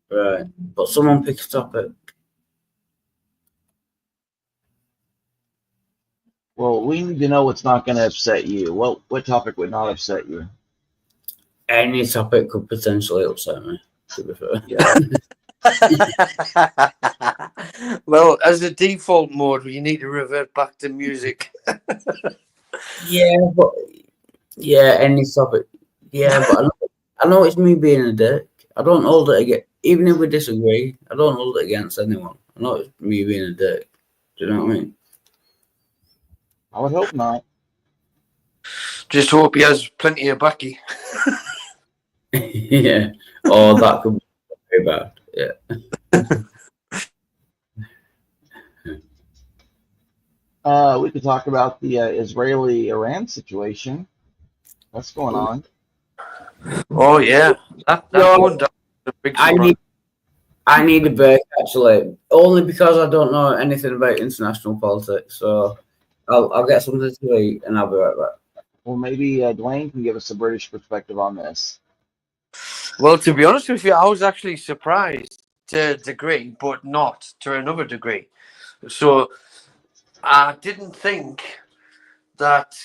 Speaker 1: Right, but someone pick a topic.
Speaker 6: Well, we need to know what's not going to upset you. What topic would not upset you?
Speaker 1: Any topic could potentially upset me, to be fair.
Speaker 4: Well, as a default mode, you need to revert back to music.
Speaker 1: Any topic. Yeah, but I know it's me being a dick. I don't hold it against, even if we disagree, I don't hold it against anyone. I know it's me being a dick. Do you know what I mean?
Speaker 6: I would hope not.
Speaker 4: Just hope he has plenty of backy.
Speaker 1: Yeah. Oh, that could be very bad. Yeah.
Speaker 6: We could talk about the Israeli-Iran situation. That's going on.
Speaker 4: Oh yeah, that going down is a big surprise.
Speaker 1: I need a break actually, only because I don't know anything about international politics. So I'll get something to eat and I'll be right back.
Speaker 6: Well, maybe Dwayne can give us a British perspective on this.
Speaker 4: Well, to be honest with you, I was actually surprised to a degree, but not to another degree. So I didn't think that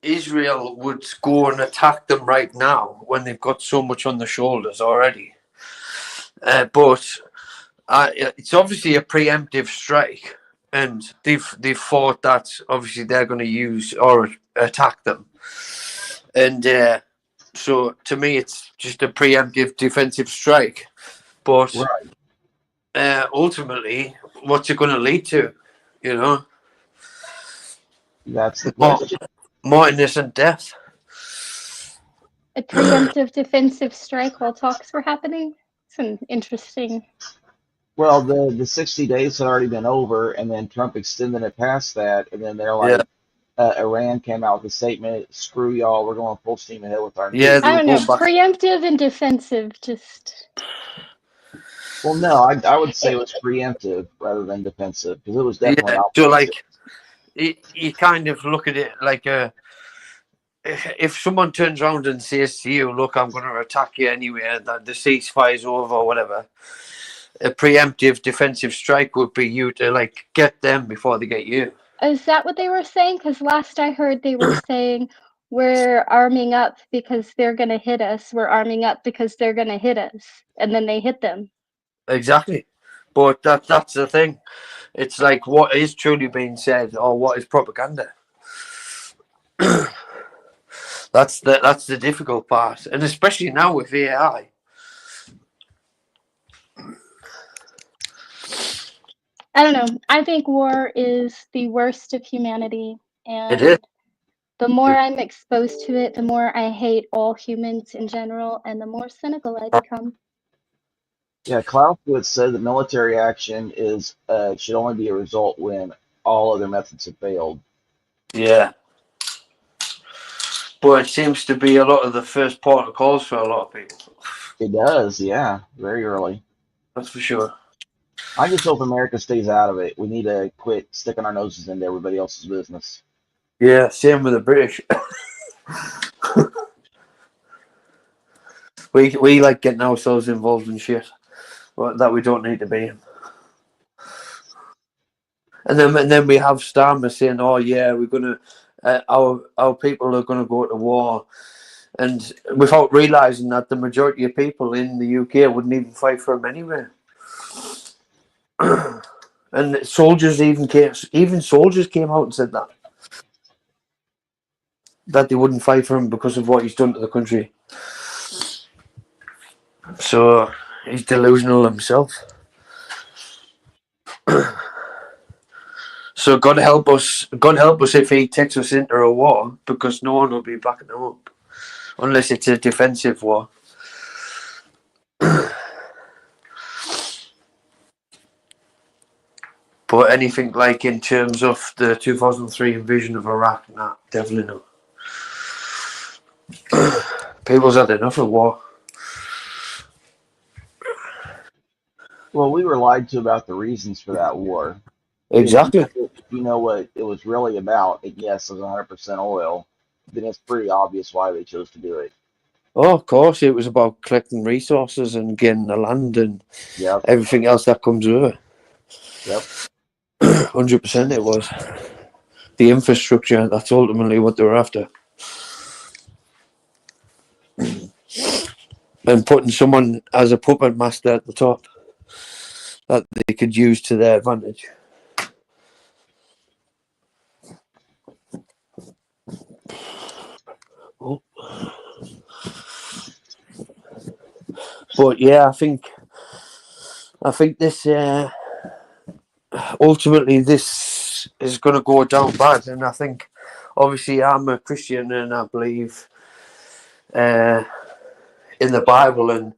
Speaker 4: Israel would go and attack them right now when they've got so much on their shoulders already. But it's obviously a preemptive strike, and they've thought that obviously they're going to use or attack them. And so to me, it's just a preemptive defensive strike. But ultimately, what's it going to lead to? You know,
Speaker 6: that's the question.
Speaker 4: More innocent death.
Speaker 2: A preemptive defensive strike while talks were happening. It's an interesting.
Speaker 6: Well, the 60 days had already been over, and then Trump extended it past that, and then they're like, Iran came out with a statement, screw y'all, we're going full steam ahead with our
Speaker 2: I don't know, preemptive and defensive just...
Speaker 6: Well, no, I would say it was preemptive rather than defensive, because it was definitely
Speaker 4: so like, you kind of look at it like if someone turns around and says to you, look, I'm going to attack you anyway, that the ceasefire's over or whatever, a preemptive defensive strike would be you to like get them before they get you.
Speaker 2: Is that what they were saying? Because last I heard they were saying we're arming up because they're going to hit us. We're arming up because they're going to hit us. And then they hit them.
Speaker 4: Exactly. But that's the thing. It's like what is truly being said or what is propaganda. That's the difficult part. And especially now with AI.
Speaker 2: I don't know. I think war is the worst of humanity. And
Speaker 4: it is.
Speaker 2: The more I'm exposed to it, the more I hate all humans in general, and the more cynical I become.
Speaker 6: Yeah, Clausewitz said that military action is should only be a result when all other methods have failed.
Speaker 4: Yeah. But it seems to be a lot of the first port of calls for a lot of people.
Speaker 6: It does, yeah, very early.
Speaker 4: That's for sure.
Speaker 6: I just hope America stays out of it. We need to quit sticking our noses into everybody else's business.
Speaker 4: Yeah, same with the British. we like getting ourselves involved in shit that we don't need to be in. And then we have Starmer saying, "Oh yeah, we're gonna our people are gonna go to war," and without realizing that the majority of people in the UK wouldn't even fight for him anyway. And soldiers even soldiers came out and said that they wouldn't fight for him because of what he's done to the country. So he's delusional himself. So God help us if he takes us into a war, because no one will be backing him up unless it's a defensive war. But anything like in terms of the 2003 invasion of Iraq, nah, definitely not. People's had enough of war.
Speaker 6: Well, we were lied to about the reasons for that war.
Speaker 4: Exactly.
Speaker 6: If you know what it was really about, yes, it was 100% oil, then it's pretty obvious why they chose to do it.
Speaker 4: Oh, of course, it was about collecting resources and getting the land and everything else that comes with it.
Speaker 6: Yep.
Speaker 4: 100% it was. The infrastructure, that's ultimately what they were after. And putting someone as a puppet master at the top that they could use to their advantage. Oh. But yeah, I think this ultimately this is going to go down bad, and I think obviously I'm a Christian and I believe in the Bible, and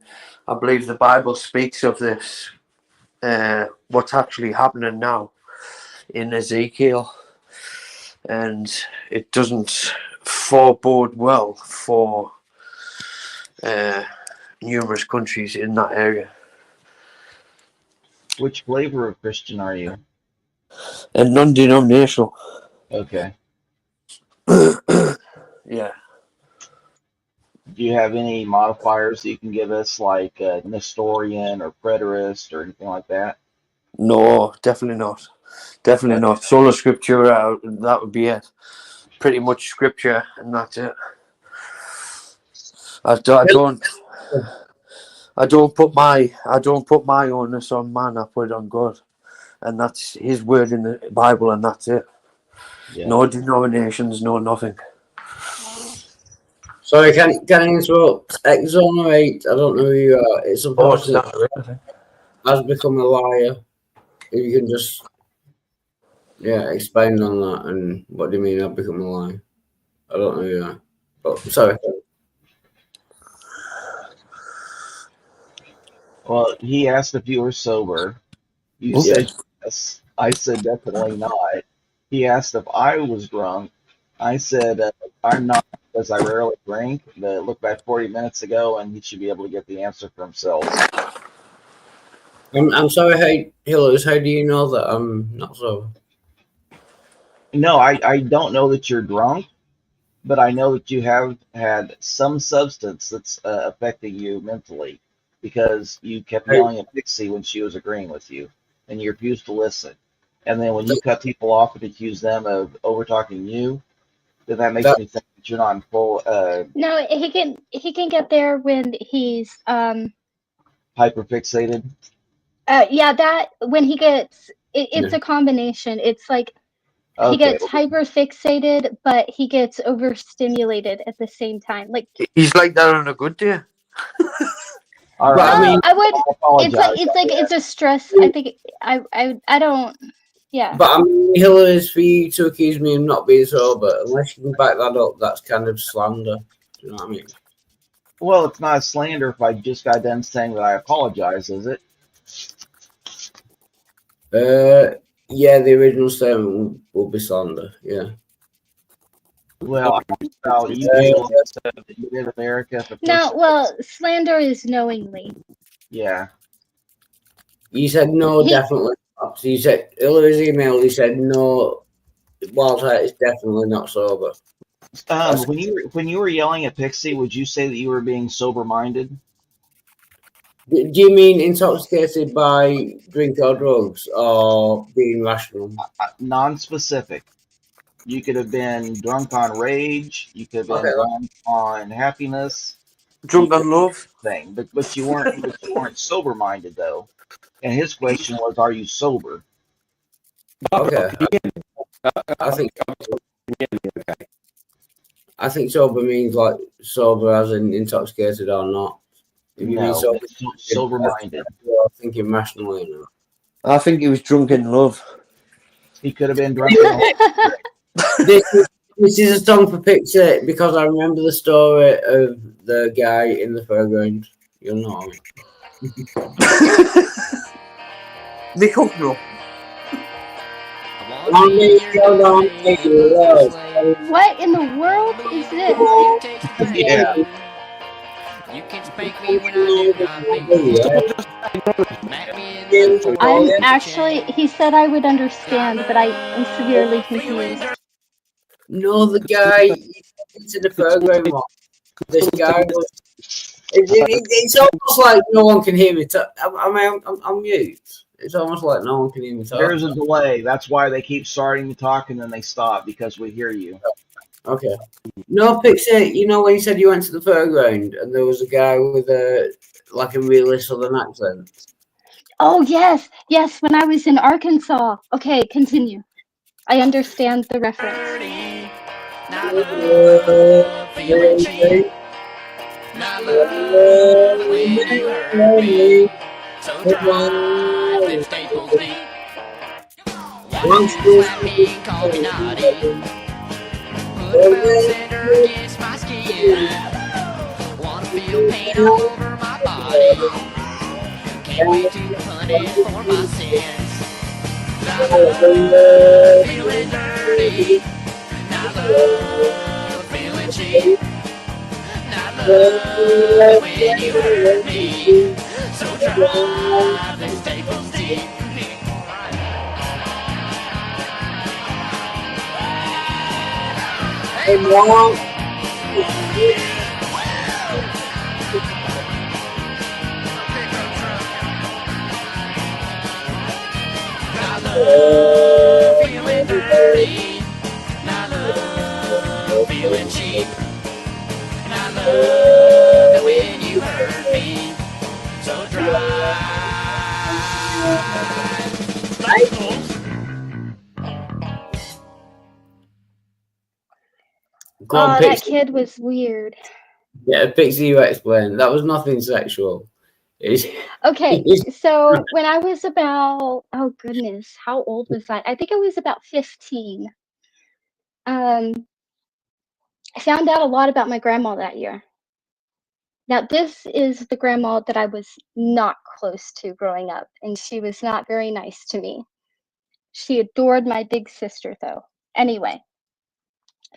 Speaker 4: I believe the Bible speaks of this what's actually happening now in Ezekiel, and it doesn't forebode well for numerous countries in that area.
Speaker 6: Which flavor of Christian are you?
Speaker 4: And non-denominational.
Speaker 6: Okay.
Speaker 4: Yeah.
Speaker 6: Do you have any modifiers that you can give us, like Nestorian or Preterist or anything like that?
Speaker 4: No, definitely not. Definitely not. Sola Scriptura, that would be it. Pretty much Scripture, and that's it. I don't put my onus on man. I put it on God, and that's His word in the Bible, and that's it.
Speaker 6: Yeah.
Speaker 4: No denominations, no nothing.
Speaker 1: Sorry, can I interrupt? Exonerate, I don't know who you are. It's unfortunate. Has become a liar. If you can just, expand on that. And what do you mean I've become a liar? I don't know who you are. But sorry.
Speaker 6: Well, he asked if you were sober. You said yes. I said definitely not. He asked if I was drunk. I said I'm not, because I rarely drink. But look back 40 minutes ago, and he should be able to get the answer for himself.
Speaker 1: I'm sorry, Hillers. How do you know that I'm not sober?
Speaker 6: No, I don't know that you're drunk, but I know that you have had some substance that's affecting you mentally, because you kept yelling at Pixie when she was agreeing with you, and you refused to listen. And then when you cut people off and accuse them of over-talking you, then that makes me think that you're not in full...
Speaker 2: No, he can get there when he's...
Speaker 6: hyperfixated?
Speaker 2: That when he gets... It's a combination. It's like he gets hyperfixated, but he gets overstimulated at the same time. Like
Speaker 4: he's like that on a good day.
Speaker 6: All right.
Speaker 2: It's a stress. I think I don't. Yeah.
Speaker 1: But I mean, Hillary's for you to accuse me of not being sober, unless you can back that up, that's kind of slander. Do you know what I mean?
Speaker 6: Well, it's not a slander if I just got done saying that I apologize, is it?
Speaker 1: Yeah, the original statement will be slander. Yeah.
Speaker 6: Well, you did America.
Speaker 2: No, well, slander is knowingly.
Speaker 6: Yeah.
Speaker 1: You said no, definitely not. You said Hillary's email. He said no. Walter is definitely not sober.
Speaker 6: When you were yelling at Pixie, would you say that you were being sober-minded?
Speaker 1: Do you mean intoxicated by drink or drugs, or being rational?
Speaker 6: Non-specific. You could have been drunk on rage. You could have been drunk on happiness.
Speaker 4: Drunk on love.
Speaker 6: Thing, but you weren't. But you weren't sober-minded though. And his question was, "Are you sober?"
Speaker 1: Okay. I think sober means like sober as in intoxicated or not. If you mean
Speaker 6: sober-minded.
Speaker 1: You're thinking rationally. You know?
Speaker 4: I think he was drunk in love.
Speaker 6: He could have been drunk in love.
Speaker 1: This is a song for Pixie because I remember the story of the guy in the fairground. You'll know.
Speaker 4: Nick Hucknall.
Speaker 2: What in the world is this?
Speaker 6: Yeah.
Speaker 5: You can spank me when I
Speaker 2: I'm actually, he said I would understand, but I am severely confused.
Speaker 1: No, the guy in the program. This guy was. It's almost like no one can hear me. I'm mute. It's almost like no one can hear me talk.
Speaker 6: There's a delay. That's why they keep starting to talk and then they stop, because we hear you.
Speaker 1: Okay. No, Pixie, you know when you said you went to the fairground and there was a guy with a really southern accent?
Speaker 2: Oh, yes. Yes, when I was in Arkansas. Okay, continue. I understand the reference.
Speaker 5: Against my skin. Wanna feel pain all over my body. Can't wait to punish for my sins. Feeling dirty. I love feeling cheap. And I love when you hurt me. So drive and staples deep. Hey,
Speaker 1: Mom.
Speaker 5: I love feeling dirty. And I love feeling cheap. And I love it when you hurt me. So drive. Staples.
Speaker 1: Go on,
Speaker 2: Oh, that
Speaker 1: Pixie.
Speaker 2: kid was weird.
Speaker 1: Yeah, Pixie, you explain. That was nothing sexual.
Speaker 2: Okay, so when I was about, oh goodness, how old was I? I think I was about 15. I found out a lot about my grandma that year. Now, this is the grandma that I was not close to growing up, and she was not very nice to me. She adored my big sister, though. Anyway,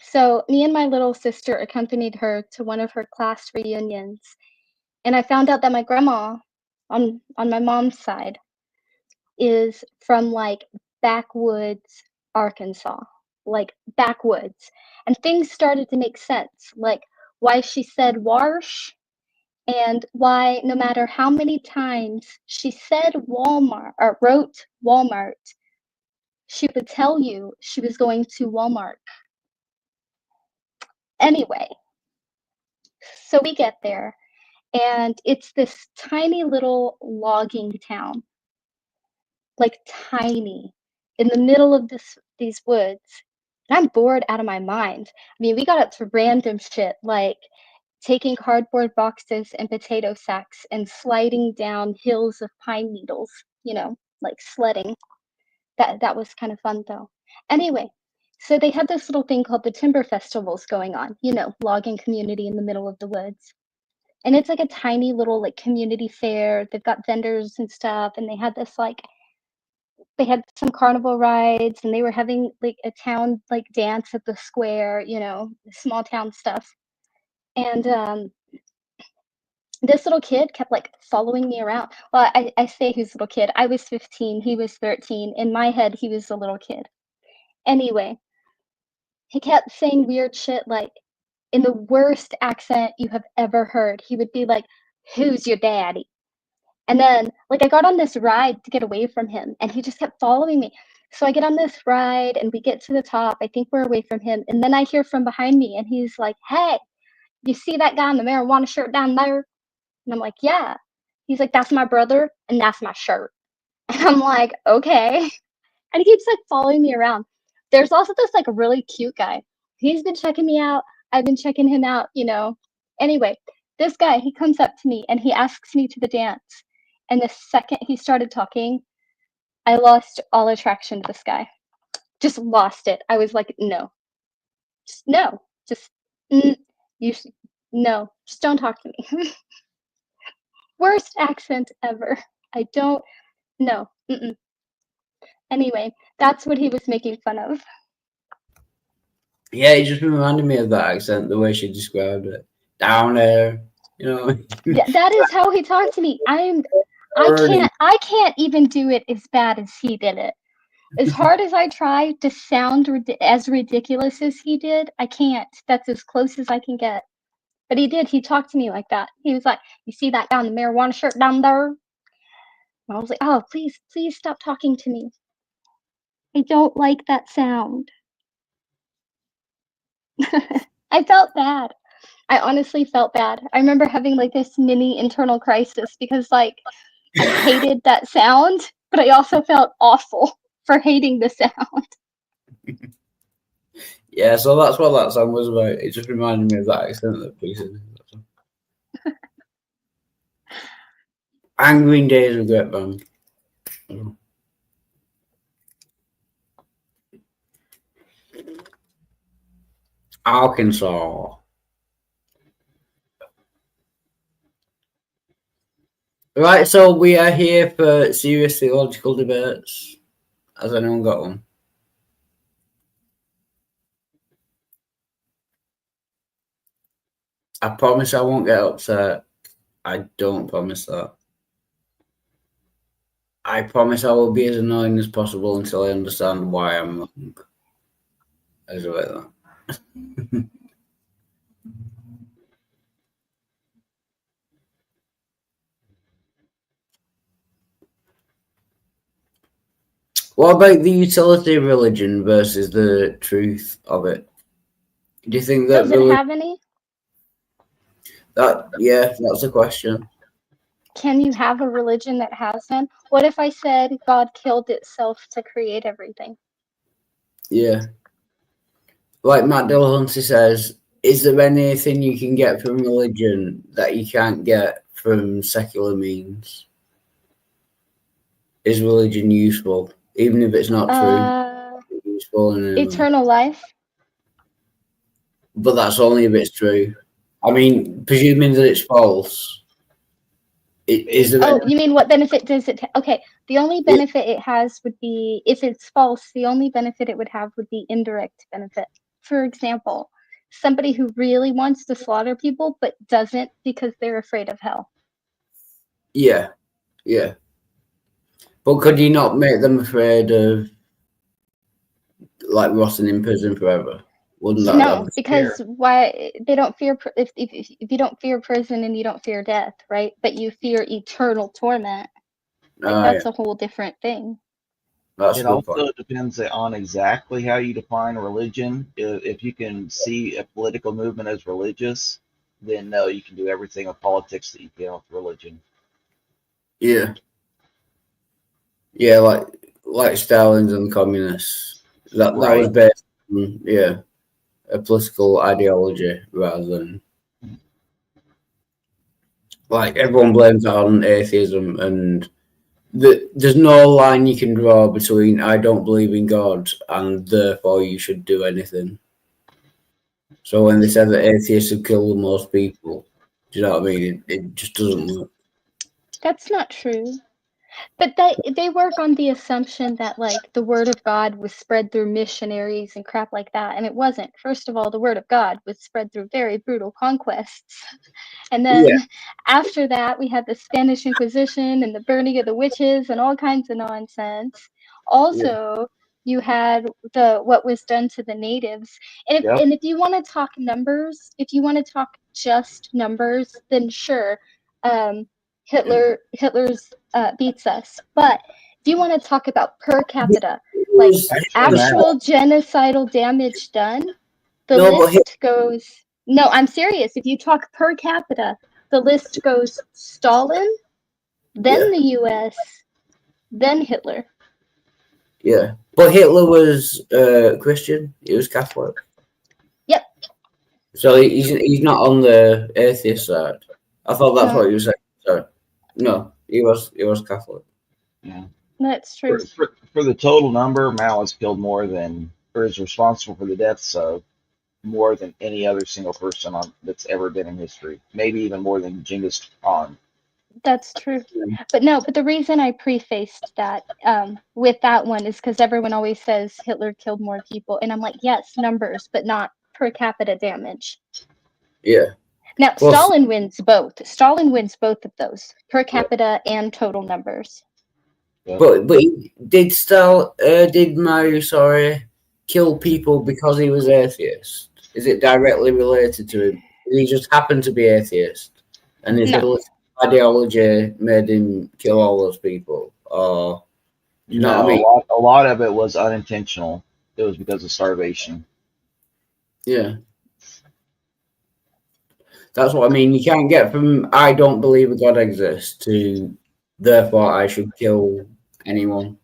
Speaker 2: so me and my little sister accompanied her to one of her class reunions, and I found out that my grandma, on my mom's side, is from like backwoods Arkansas, like backwoods. And things started to make sense, like why she said "warsh" and why no matter how many times she said Walmart or wrote Walmart, she would tell you she was going to Walmart. Anyway, so we get there, and it's this tiny little logging town, like tiny, in the middle of these woods. And I'm bored out of my mind. I mean, we got up to random shit like taking cardboard boxes and potato sacks and sliding down hills of pine needles, you know, like sledding. That was kind of fun though. Anyway, so they had this little thing called the timber festivals going on, you know, logging community in the middle of the woods. And it's like a tiny little like community fair. They've got vendors and stuff, and they had this like they had some carnival rides, and they were having like a town like dance at the square, you know, small town stuff. And this little kid kept like following me around. Well, I say he's a little kid. I was 15, he was 13. In my head, he was a little kid. Anyway, he kept saying weird shit like in the worst accent you have ever heard. He would be like, "Who's your daddy?" And then, like, I got on this ride to get away from him, and he just kept following me. So I get on this ride, and we get to the top. I think we're away from him. And then I hear from behind me, and he's like, "Hey, you see that guy in the marijuana shirt down there?" And I'm like, "Yeah." He's like, "That's my brother, and that's my shirt." And I'm like, "Okay." And he keeps, like, following me around. There's also this, like, really cute guy. He's been checking me out. I've been checking him out, you know. Anyway, this guy, he comes up to me, and he asks me to the dance. And the second he started talking, I lost all attraction to this guy. Just lost it. I was like, no. Just no. Just, you, no. Just don't talk to me. Worst accent ever. I don't, no. Anyway, that's what he was making fun of.
Speaker 1: Yeah, it just reminded me of that accent, the way she described it. Down there, you know.
Speaker 2: That is how he talked to me. I can't even do it as bad as he did it. As hard as I try to sound as ridiculous as he did, I can't. That's as close as I can get. But he did. He talked to me like that. He was like, "You see that guy in the marijuana shirt down there?" And I was like, "Oh, please, please stop talking to me. I don't like that sound." I felt bad. I honestly felt bad. I remember having like this mini internal crisis because like I hated that sound, but I also felt awful for hating the sound.
Speaker 1: Yeah, so that's what that song was about. It just reminded me of that accent that Pixie did. Angry Days of Great Band. Arkansas. Right, so we are here for serious theological debates. Has anyone got one? I promise I won't get upset. I don't promise that. I promise I will be as annoying as possible until I understand why I'm wrong. As about that. What about the utility of religion versus the truth of it? Do you think that
Speaker 2: Does it have any?
Speaker 1: Yeah, that's a question.
Speaker 2: Can you have a religion that has none? What if I said God killed itself to create everything?
Speaker 1: Yeah. Like Matt Dillahunty says, is there anything you can get from religion that you can't get from secular means? Is religion useful? Even if it's not true, it's useful in
Speaker 2: eternal life.
Speaker 1: But that's only if it's true. I mean, presuming that it's false. Is there
Speaker 2: you mean what benefit does it? Okay, the only benefit it has would be, if it's false, the only benefit it would have would be indirect benefit. For example, somebody who really wants to slaughter people but doesn't because they're afraid of hell.
Speaker 1: Yeah. But could you not make them afraid of, like, rotting in prison forever? Wouldn't that?
Speaker 2: No, because why? They don't fear if you don't fear prison and you don't fear death, right? But you fear eternal torment. That's a whole different thing.
Speaker 6: It also depends on exactly how you define religion. If you can see a political movement as religious, then no, you can do everything with politics that you can with religion.
Speaker 1: Yeah, like Stalin's and the communists. That was based on a political ideology rather than, like, everyone blames it on atheism, and there's no line you can draw between I don't believe in God and therefore you should do anything. So when they said that atheists have killed the most people, do you know what I mean? It just doesn't work.
Speaker 2: That's not true. But they work on the assumption that, like, the word of God was spread through missionaries and crap like that, and it wasn't. First of all, the word of God was spread through very brutal conquests. And then after that, we had the Spanish Inquisition and the burning of the witches and all kinds of nonsense. Also, you had what was done to the natives. And if you want to talk numbers, if you want to talk just numbers, then sure. Hitler's beats us. But if you want to talk about per capita, like actual genocidal damage done, the list goes. No, I'm serious. If you talk per capita, the list goes Stalin, then the U.S., then Hitler.
Speaker 1: Yeah, but Hitler was Christian. He was Catholic.
Speaker 2: Yep.
Speaker 1: So he's not on the atheist side. I thought that's what you were saying. Sorry. No, he was Catholic.
Speaker 6: Yeah,
Speaker 2: that's true.
Speaker 6: For the total number, Mao has killed more than, or is responsible for the deaths of more than any other single person that's ever been in history. Maybe even more than Genghis Khan.
Speaker 2: That's true. But the reason I prefaced that with that one is because everyone always says Hitler killed more people, and I'm like, yes, numbers, but not per capita damage.
Speaker 1: Yeah.
Speaker 2: Now, Stalin wins both. Stalin wins both of those, per capita and total numbers.
Speaker 1: But did Mao kill people because he was atheist? Is it directly related to him? Did he just happen to be atheist, and his ideology made him kill all those people? Or you know what I mean?
Speaker 6: A lot of it was unintentional. It was because of starvation.
Speaker 1: Yeah. That's what I mean. You can't get from I don't believe a God exists to therefore I should kill anyone.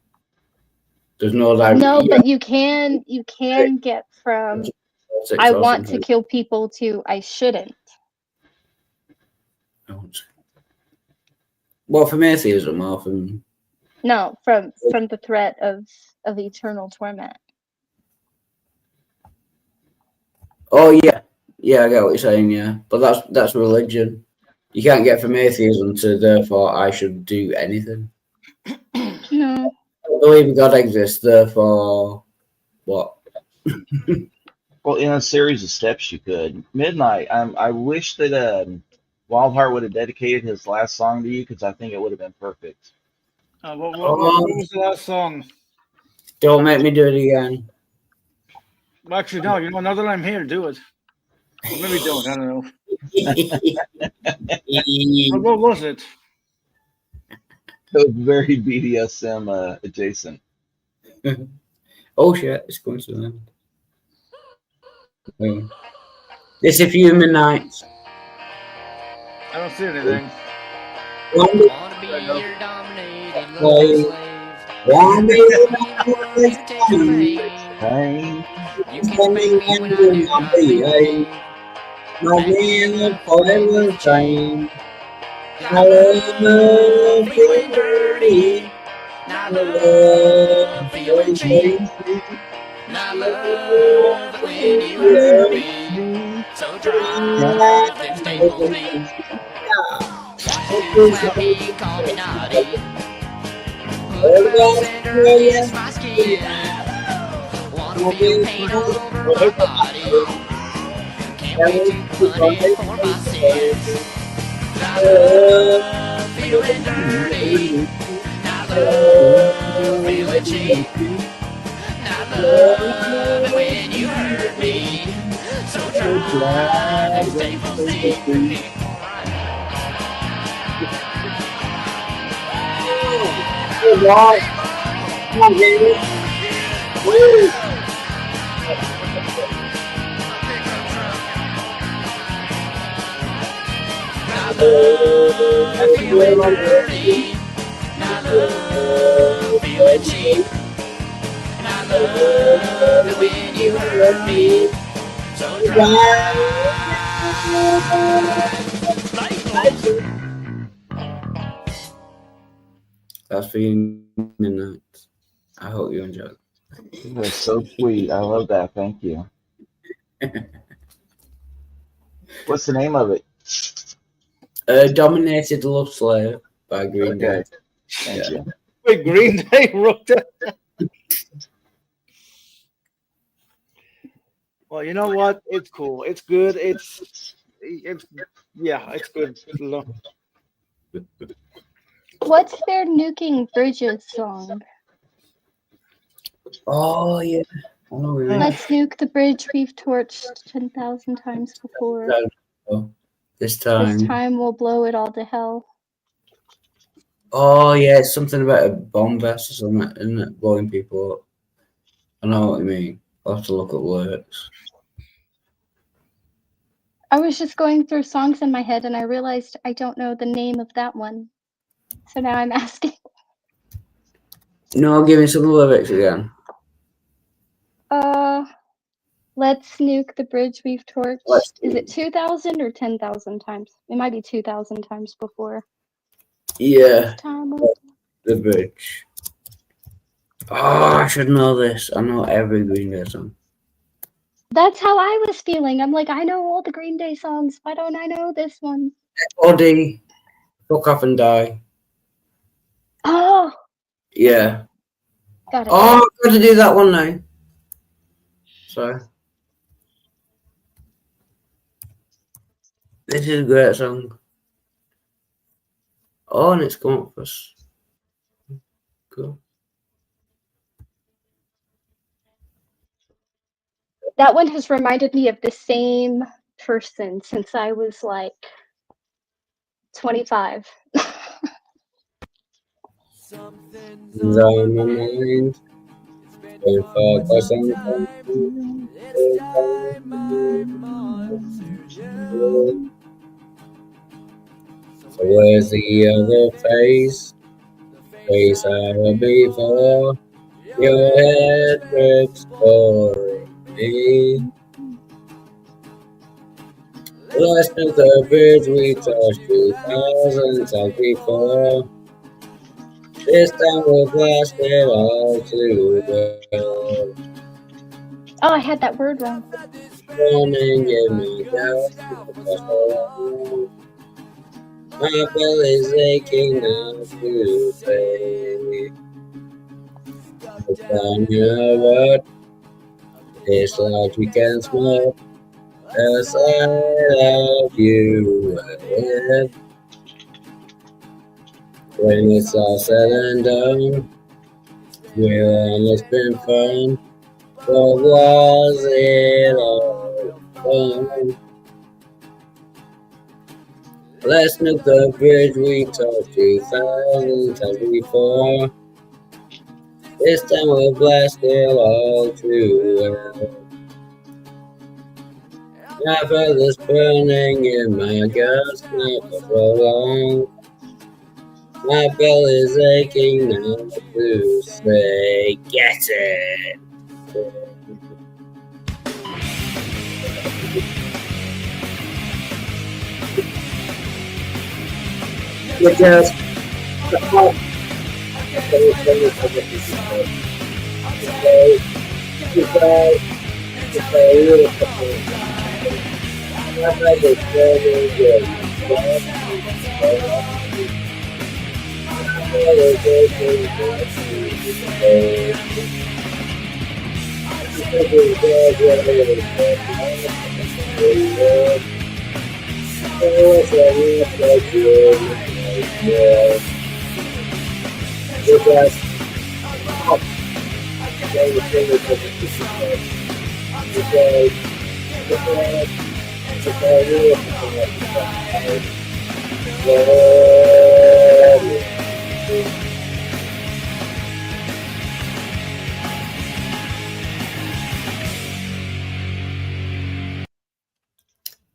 Speaker 1: There's no
Speaker 2: but you can get from I want to kill people to I shouldn't.
Speaker 1: Well, from atheism or from
Speaker 2: from the threat of eternal torment.
Speaker 1: Oh yeah. Yeah, I get what you're saying, yeah. But that's religion. You can't get from atheism to therefore I should do anything.
Speaker 2: No.
Speaker 1: I believe God exists, therefore what?
Speaker 6: Well, in a series of steps, you could. Midnight. I wish that Wildheart would have dedicated his last song to you because I think it would have been perfect.
Speaker 3: What was the last song?
Speaker 1: Don't make me do it again.
Speaker 3: Well, actually, no. You know, now that I'm here, do it. Or maybe don't. I don't know. What was it?
Speaker 6: It was very BDSM adjacent.
Speaker 1: Oh shit, it's going to them. It's a few midnights.
Speaker 3: I don't see anything.
Speaker 8: Wanna be your dominated
Speaker 1: Slave.
Speaker 8: Wanna be
Speaker 1: Wanna
Speaker 8: the one who takes the pain. You can make me when I do not behave.
Speaker 1: My man forever train.
Speaker 8: I
Speaker 1: I love feeling dirty.
Speaker 8: I love feeling cheap. And I love it when you hurt me. So drive them staples deep. Slappy, call me naughty. Put my center against my skin. Wanna feel pain all over my body. Can't wait to punish for my sins. I love feeling dirty. I love feeling cheap. I love it when you hurt me. So drive them staples deep.
Speaker 1: Come on, baby. Woo!
Speaker 8: I love feeling dirty. I love feeling cheap. And I love it when you hurt me. So drive.
Speaker 1: That's for you, midnight. I hope you enjoy it.
Speaker 6: That's so sweet. I love that. Thank you. What's the name of it?
Speaker 1: Dominated Love Slave by Green Day.
Speaker 6: Thank you.
Speaker 3: Wait, Green Day wrote that. Well, you know what? It's cool. It's good. It's yeah, it's good.
Speaker 2: What's their Nuking Bridges song?
Speaker 1: Oh yeah. Oh, yeah.
Speaker 2: Let's nuke the bridge we've torched 10,000 times before.
Speaker 1: This time.
Speaker 2: This time we'll blow it all to hell.
Speaker 1: Oh yeah, it's something about a bomb vest or something, isn't it? Blowing people up. I know what you mean. I'll have to look at lyrics.
Speaker 2: I was just going through songs in my head and I realized I don't know the name of that one. So now I'm asking.
Speaker 1: No, give me some lyrics again.
Speaker 2: Let's nuke the bridge we've torched. Is it 2,000 or 10,000 times? It might be 2,000 times before.
Speaker 1: Yeah. The bridge. Oh, I should know this. I know every Green Day song.
Speaker 2: That's how I was feeling. I'm like, I know all the Green Day songs. Why don't I know this one?
Speaker 1: Body. Fuck off and die.
Speaker 2: Oh.
Speaker 1: Yeah.
Speaker 2: Got it.
Speaker 1: Oh, I've got to do that one now. Sorry. This is a great song. Oh, and it's come up for us. Cool.
Speaker 2: That one has reminded me of the same person since I was like 25.
Speaker 1: Something's on my mind. Don't focus on something. So where's the other face? Face I had before. Your head breaks for me. Let's make the bridge we touched 2,000 times before. This time we'll blast it all to the world.
Speaker 2: Oh, I had that word wrong.
Speaker 1: Come and give me down. My belly's aching now to say. It's on your word. It's like you can smell the side of you. When it's all said and done, it's been fun. But was it all fun? Let's nuke the bridge we talked 2,000 times before. This time we'll blast it all too well. My brother's burning in my guts, not for long. My belly's aching now to say, get it. Because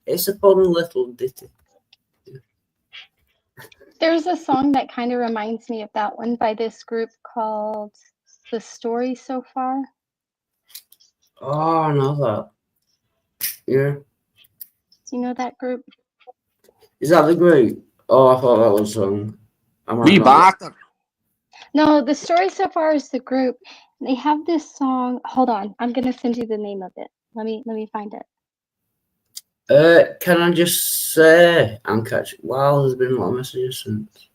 Speaker 1: it's a fun little ditty.
Speaker 2: There's a song that kind of reminds me of that one by this group called The Story So Far.
Speaker 1: Oh, I know that. Yeah.
Speaker 2: Do you know that group?
Speaker 1: Is that the group? Oh, I thought that was a song.
Speaker 4: Rebacter.
Speaker 2: No, The Story So Far is the group. They have this song. Hold on, I'm gonna send you the name of it. Let me find it.
Speaker 1: Can I just say, I'm catching. Wow, there's been a lot of messages since.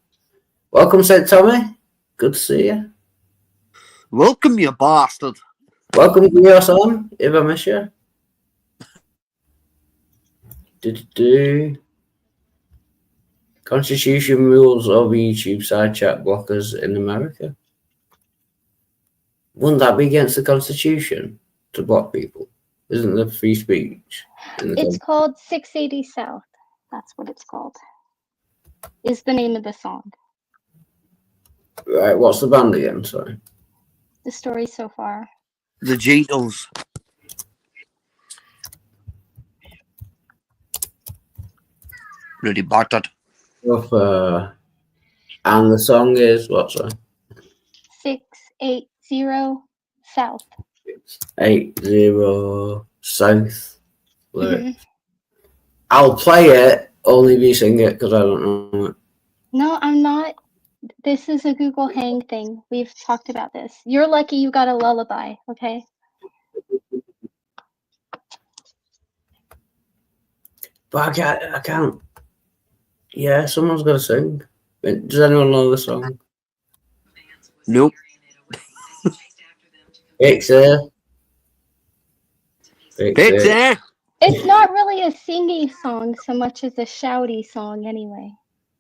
Speaker 1: Welcome, St. Tommy. Good to see you.
Speaker 4: Welcome, you bastard.
Speaker 1: Welcome to your song, if I miss you. Constitution rules over YouTube side chat blockers in America. Wouldn't that be against the Constitution to block people? Isn't there free speech?
Speaker 2: It's called 680 South. That's what it's called. Is the name of the song.
Speaker 1: Right, what's the band again? Sorry.
Speaker 2: The Story So Far.
Speaker 4: The Beatles. Really battered.
Speaker 1: And the song is what, sorry?
Speaker 2: 680 South.
Speaker 1: 80 South. I'll play it, only if you sing it, because I don't know it.
Speaker 2: No, I'm not. This is a Google Hang thing. We've talked about this. You're lucky you got a lullaby, okay?
Speaker 1: But I can't. Yeah, someone's got to sing. Does anyone know the song?
Speaker 4: Nope.
Speaker 1: Pixie.
Speaker 4: Pixie.
Speaker 2: It's not really a singy song so much as a shouty song anyway.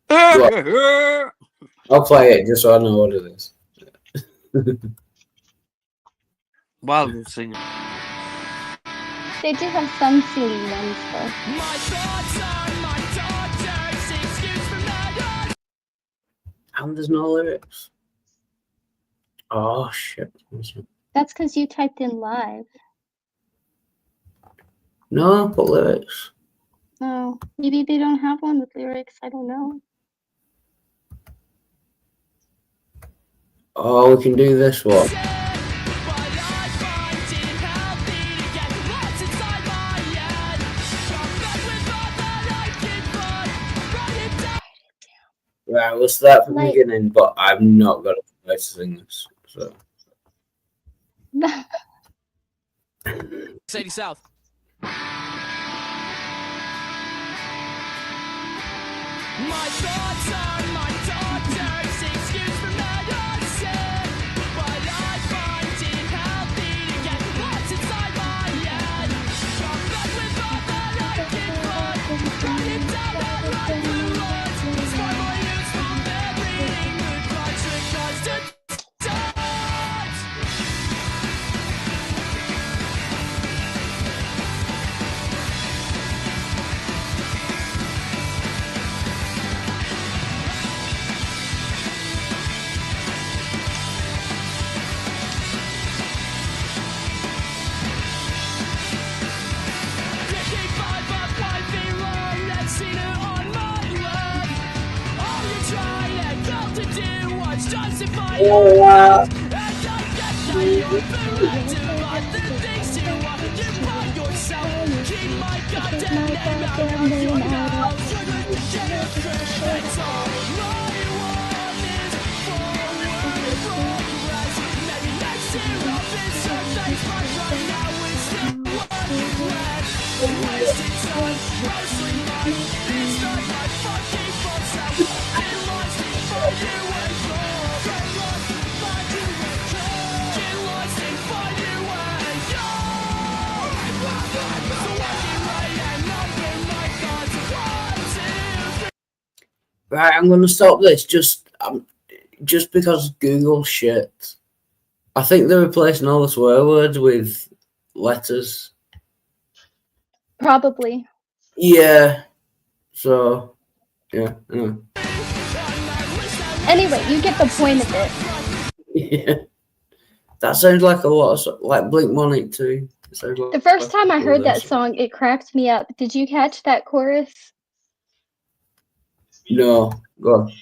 Speaker 1: I'll play it just so I know what it is.
Speaker 4: Well, we'll sing it.
Speaker 2: They do have some singing ones though.
Speaker 1: And there's no lyrics. Oh shit.
Speaker 2: That's because you typed in live.
Speaker 1: No, put lyrics.
Speaker 2: Oh, maybe they don't have one with lyrics. I don't know.
Speaker 1: Oh, we can do this one. Right, we'll start from the beginning, but I'm not going to try to sing this. So.
Speaker 7: 680 South. My thoughts are my daughter's excuse for medicine, but I find it healthy to get what's inside my
Speaker 1: Right, I'm going to stop this just because Google shit. I think they're replacing all the swear words with letters.
Speaker 2: Probably.
Speaker 1: Yeah. So, yeah. I know.
Speaker 2: Anyway, you get the point of it.
Speaker 1: Yeah. That sounds like a lot of like Blink-182.
Speaker 2: The first time I heard that song, it cracked me up. Did you catch that chorus?
Speaker 1: No, go on.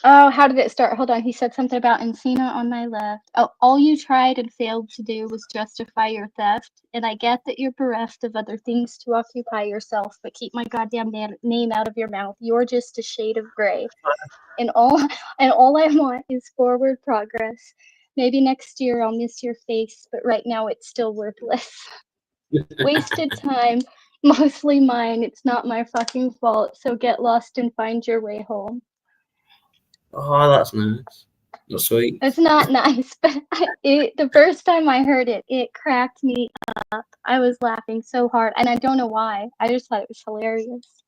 Speaker 2: Oh, how did it start? Hold on. He said something about Encina on my left. Oh, all you tried and failed to do was justify your theft. And I get that you're bereft of other things to occupy yourself, but keep my goddamn name out of your mouth. You're just a shade of gray. And all I want is forward progress. Maybe next year I'll miss your face, but right now it's still worthless. Wasted time, mostly mine. It's not my fucking fault, so get lost and find your way home.
Speaker 1: Oh, that's nice. That's sweet.
Speaker 2: It's not nice, but the first time I heard it, it cracked me up. I was laughing so hard, and I don't know why. I just thought it was hilarious.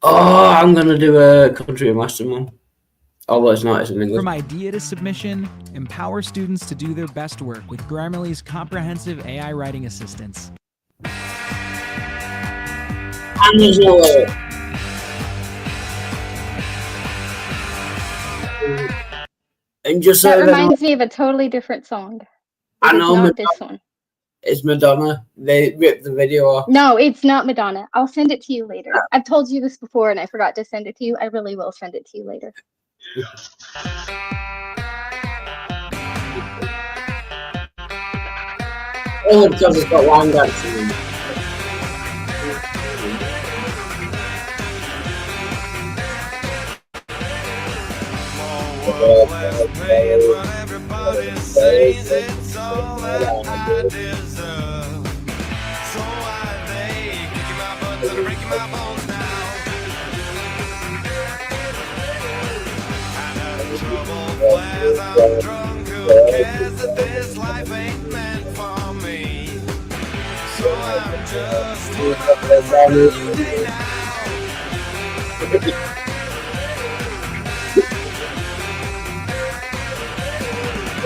Speaker 1: Oh, I'm going to do a country and western one. Although it's not, it's in English.
Speaker 9: From idea to submission, empower students to do their best work with Grammarly's comprehensive AI writing assistance.
Speaker 1: And there's no way. And just
Speaker 2: That
Speaker 1: so
Speaker 2: reminds me of a totally different song.
Speaker 1: I know,
Speaker 2: not this one.
Speaker 1: It's Madonna. They ripped the video off.
Speaker 2: No, it's not Madonna. I'll send it to you later. I've told you this before and I forgot to send it to you. I really will send it to you later.
Speaker 1: Only because it's got line dancing in it.
Speaker 5: Everybody says it's all that I deserve. So I lay kicking my butt till breaking my bones now. I got trouble flares, I'm drunk, who cares that this life ain't meant for me. So I'm just here today now.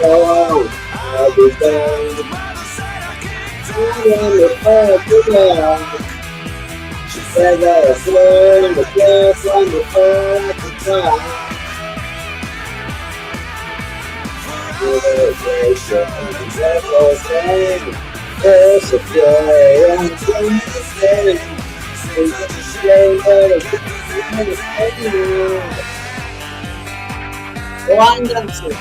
Speaker 1: Oh, I'll be down. On the path to love. She said that I slid in the glass on the path to top. Realization, that's all saying. There's a play, I'm going to stay. It's a shame that I'm going to stay. Line dancing.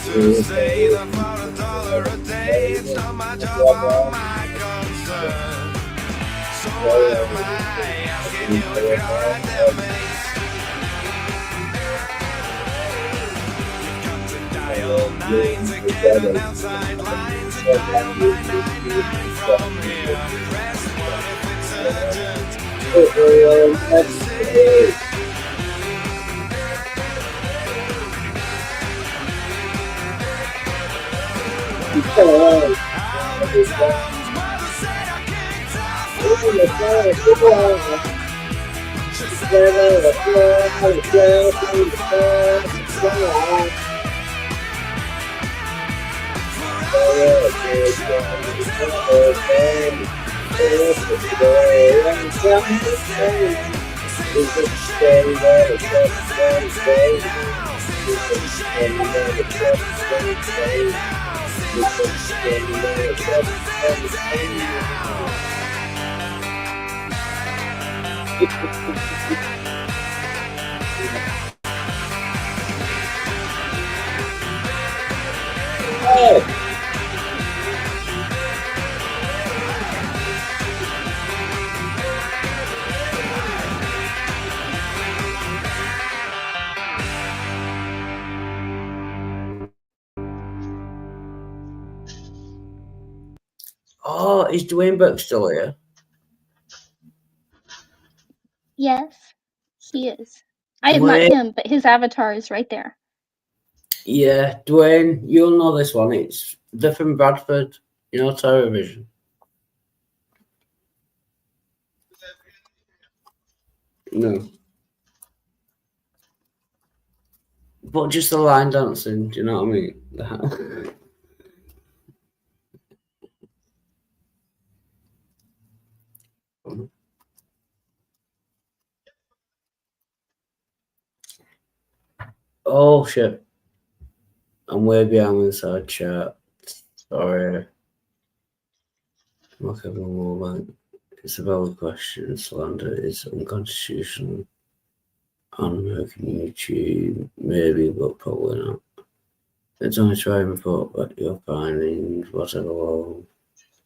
Speaker 5: To say that for $1 a day, it's not my job or my concern. So am I asking you if you're alright there, mate? You've got to dial 9 to get an outside line to dial 999 from here. Rest, what if it's urgent?
Speaker 1: Oh, is Dwayne Burke still here?
Speaker 2: Yes, he is. I have not him, but his avatar is right there.
Speaker 1: Yeah, Dwayne, you'll know this one. It's they're from Bradford, you know, Terrorvision. No. But just the line dancing, do you know what I mean? Oh shit. I'm way behind the side chat. Sorry. Okay, one moment. It's a valid question. Slander is unconstitutional on American YouTube. Maybe, but probably not. It's only try and report what you're finding, whatever. Well,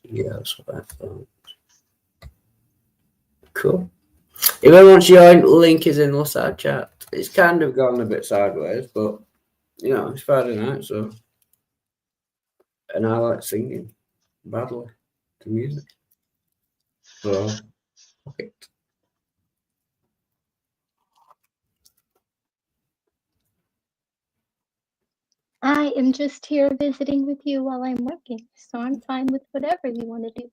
Speaker 1: yeah, that's what I thought. Cool. If anyone wants to join, link is in the side chat. It's kind of gone a bit sideways, but you know, it's Friday night, so. And I like singing badly to music. So, okay.
Speaker 2: I am just here visiting with you while I'm working, so I'm fine with whatever you want to do.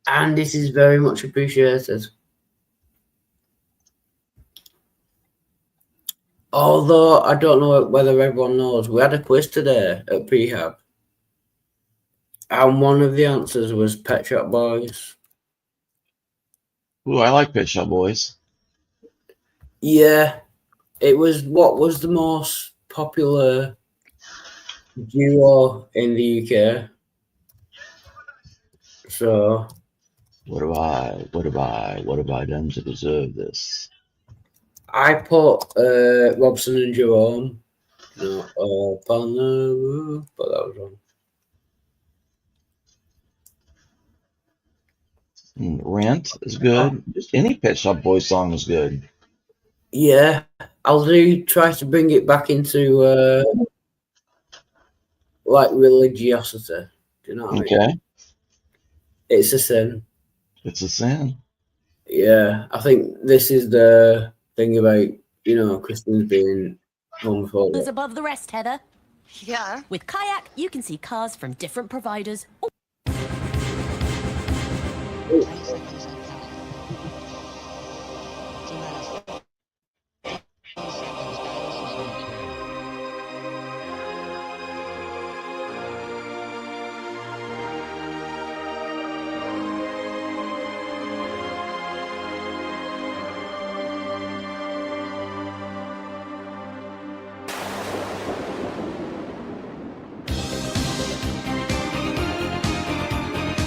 Speaker 1: And this is very much appreciated. Although I don't know whether everyone knows, we had a quiz today at Prehab. And one of the answers was Pet Shop Boys.
Speaker 6: Ooh, I like Pet Shop Boys.
Speaker 1: Yeah. It was what was the most popular duo in the UK. So
Speaker 6: what have I done to deserve this?
Speaker 1: I put Robson and Jerome. No, up on the roof, but that was wrong.
Speaker 6: Rent is good. Just any Pet Shop Boys song is good.
Speaker 1: Yeah, I'll try to bring it back into like religiosity. Do you know what I mean?
Speaker 6: Okay.
Speaker 1: It's a sin.
Speaker 6: It's a sin.
Speaker 1: Yeah, I think this is the thing about, you know, Christians being homophobic.
Speaker 11: Is above the rest, Heather. Yeah. With Kayak, you can see cars from different providers.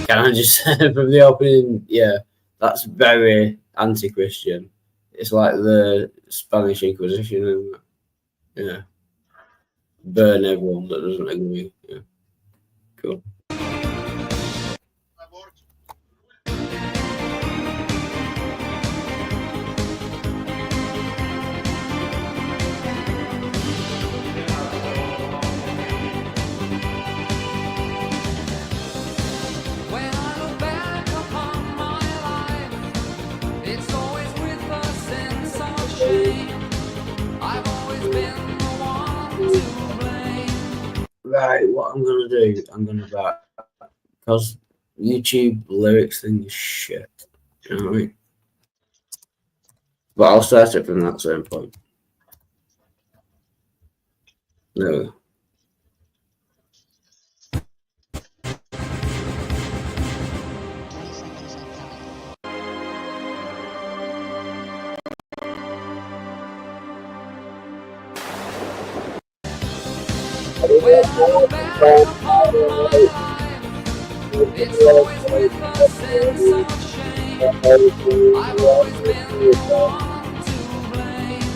Speaker 1: Can I just say from the opening, yeah, that's very anti-Christian. It's like the Spanish Inquisition, isn't it? Yeah. Burn everyone that doesn't agree. Yeah. Cool.
Speaker 7: When I look back upon my life, it's always with a sense of shame. I've always been the one to blame.
Speaker 1: Right, what I'm going to do, I'm going to back, because YouTube lyrics thing is shit. You know what I mean? But I'll start it from that same point. No.
Speaker 7: When I look back upon my life, it's always with a sense of shame. I've always been the one to blame.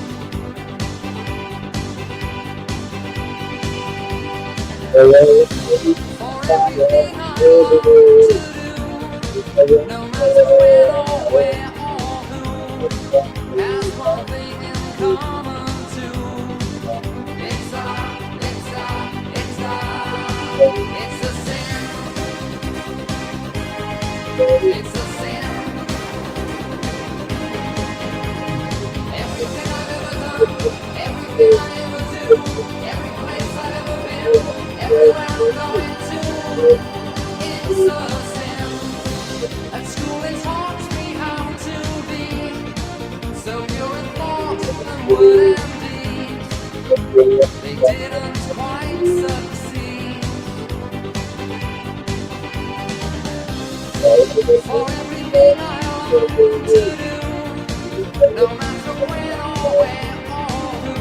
Speaker 7: For everything I love to do, no matter when or where or who, has one thing in common too. It's a sin. It's a sin. Everything I've ever done, everything I ever do, every place I've ever been, everywhere I'm going to, it's a sin. At school they taught me how to be so pure in thought and word and deed. They didn't quite succeed. For everything I love to do, no matter when or where or who,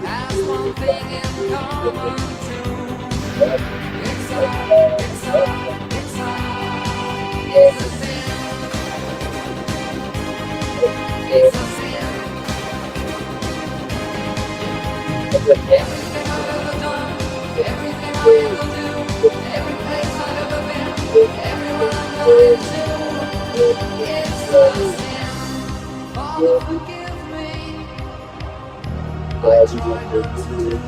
Speaker 7: has one thing in common too. It's a sin. It's a sin. Everything I've ever done, everything I ever do, every place I've ever been, everywhere I'm going to, it's a sin. Father, forgive me. I tried not to do it.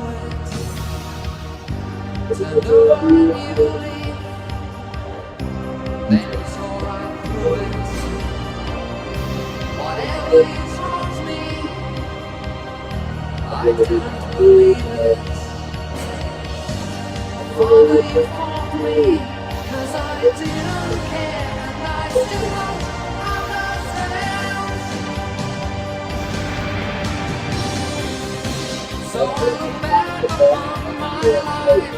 Speaker 7: To know and you believe, then it's alright through it. Whatever you taught me, I didn't believe it. Father, you fought me, 'cause I didn't care, and I still don't understand. So I look back upon my life,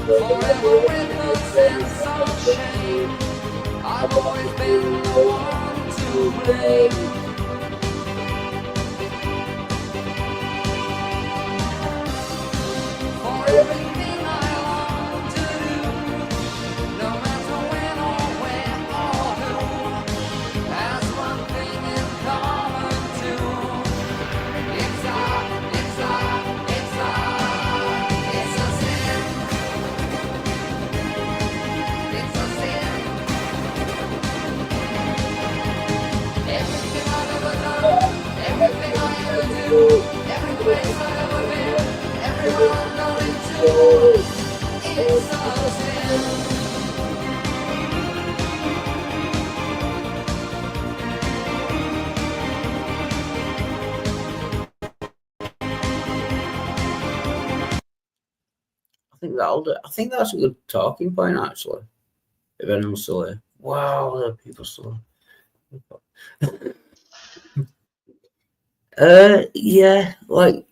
Speaker 7: forever with a sense of shame. I've always been the one to blame. For everything I long to do, no matter when or where or who, has one thing in common too. It's a sin. It's a sin. Everything I've ever done, everything I ever do, every place I've ever been, everywhere I'm going to, it's a sin.
Speaker 1: I think that's a good talking point, actually. If anyone's still here. Wow, there are people still here. Yeah, like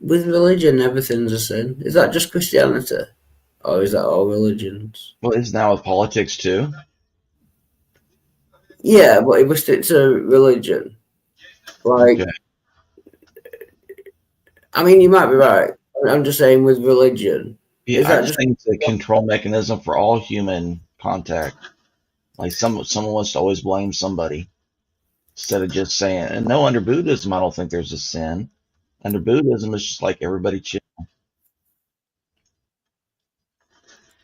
Speaker 1: with religion, everything's a sin. Is that just Christianity? Or is that all religions?
Speaker 6: Well, it's now with politics too.
Speaker 1: Yeah, but if we stick to religion, like,
Speaker 6: Okay.
Speaker 1: I mean, you might be right. I'm just saying with religion.
Speaker 6: Yeah,
Speaker 1: Is
Speaker 6: I
Speaker 1: that
Speaker 6: just think it's a control mechanism for all human contact. Like someone wants to always blame somebody instead of just saying. And no, under Buddhism, I don't think there's a sin. Under Buddhism, it's just like everybody chill.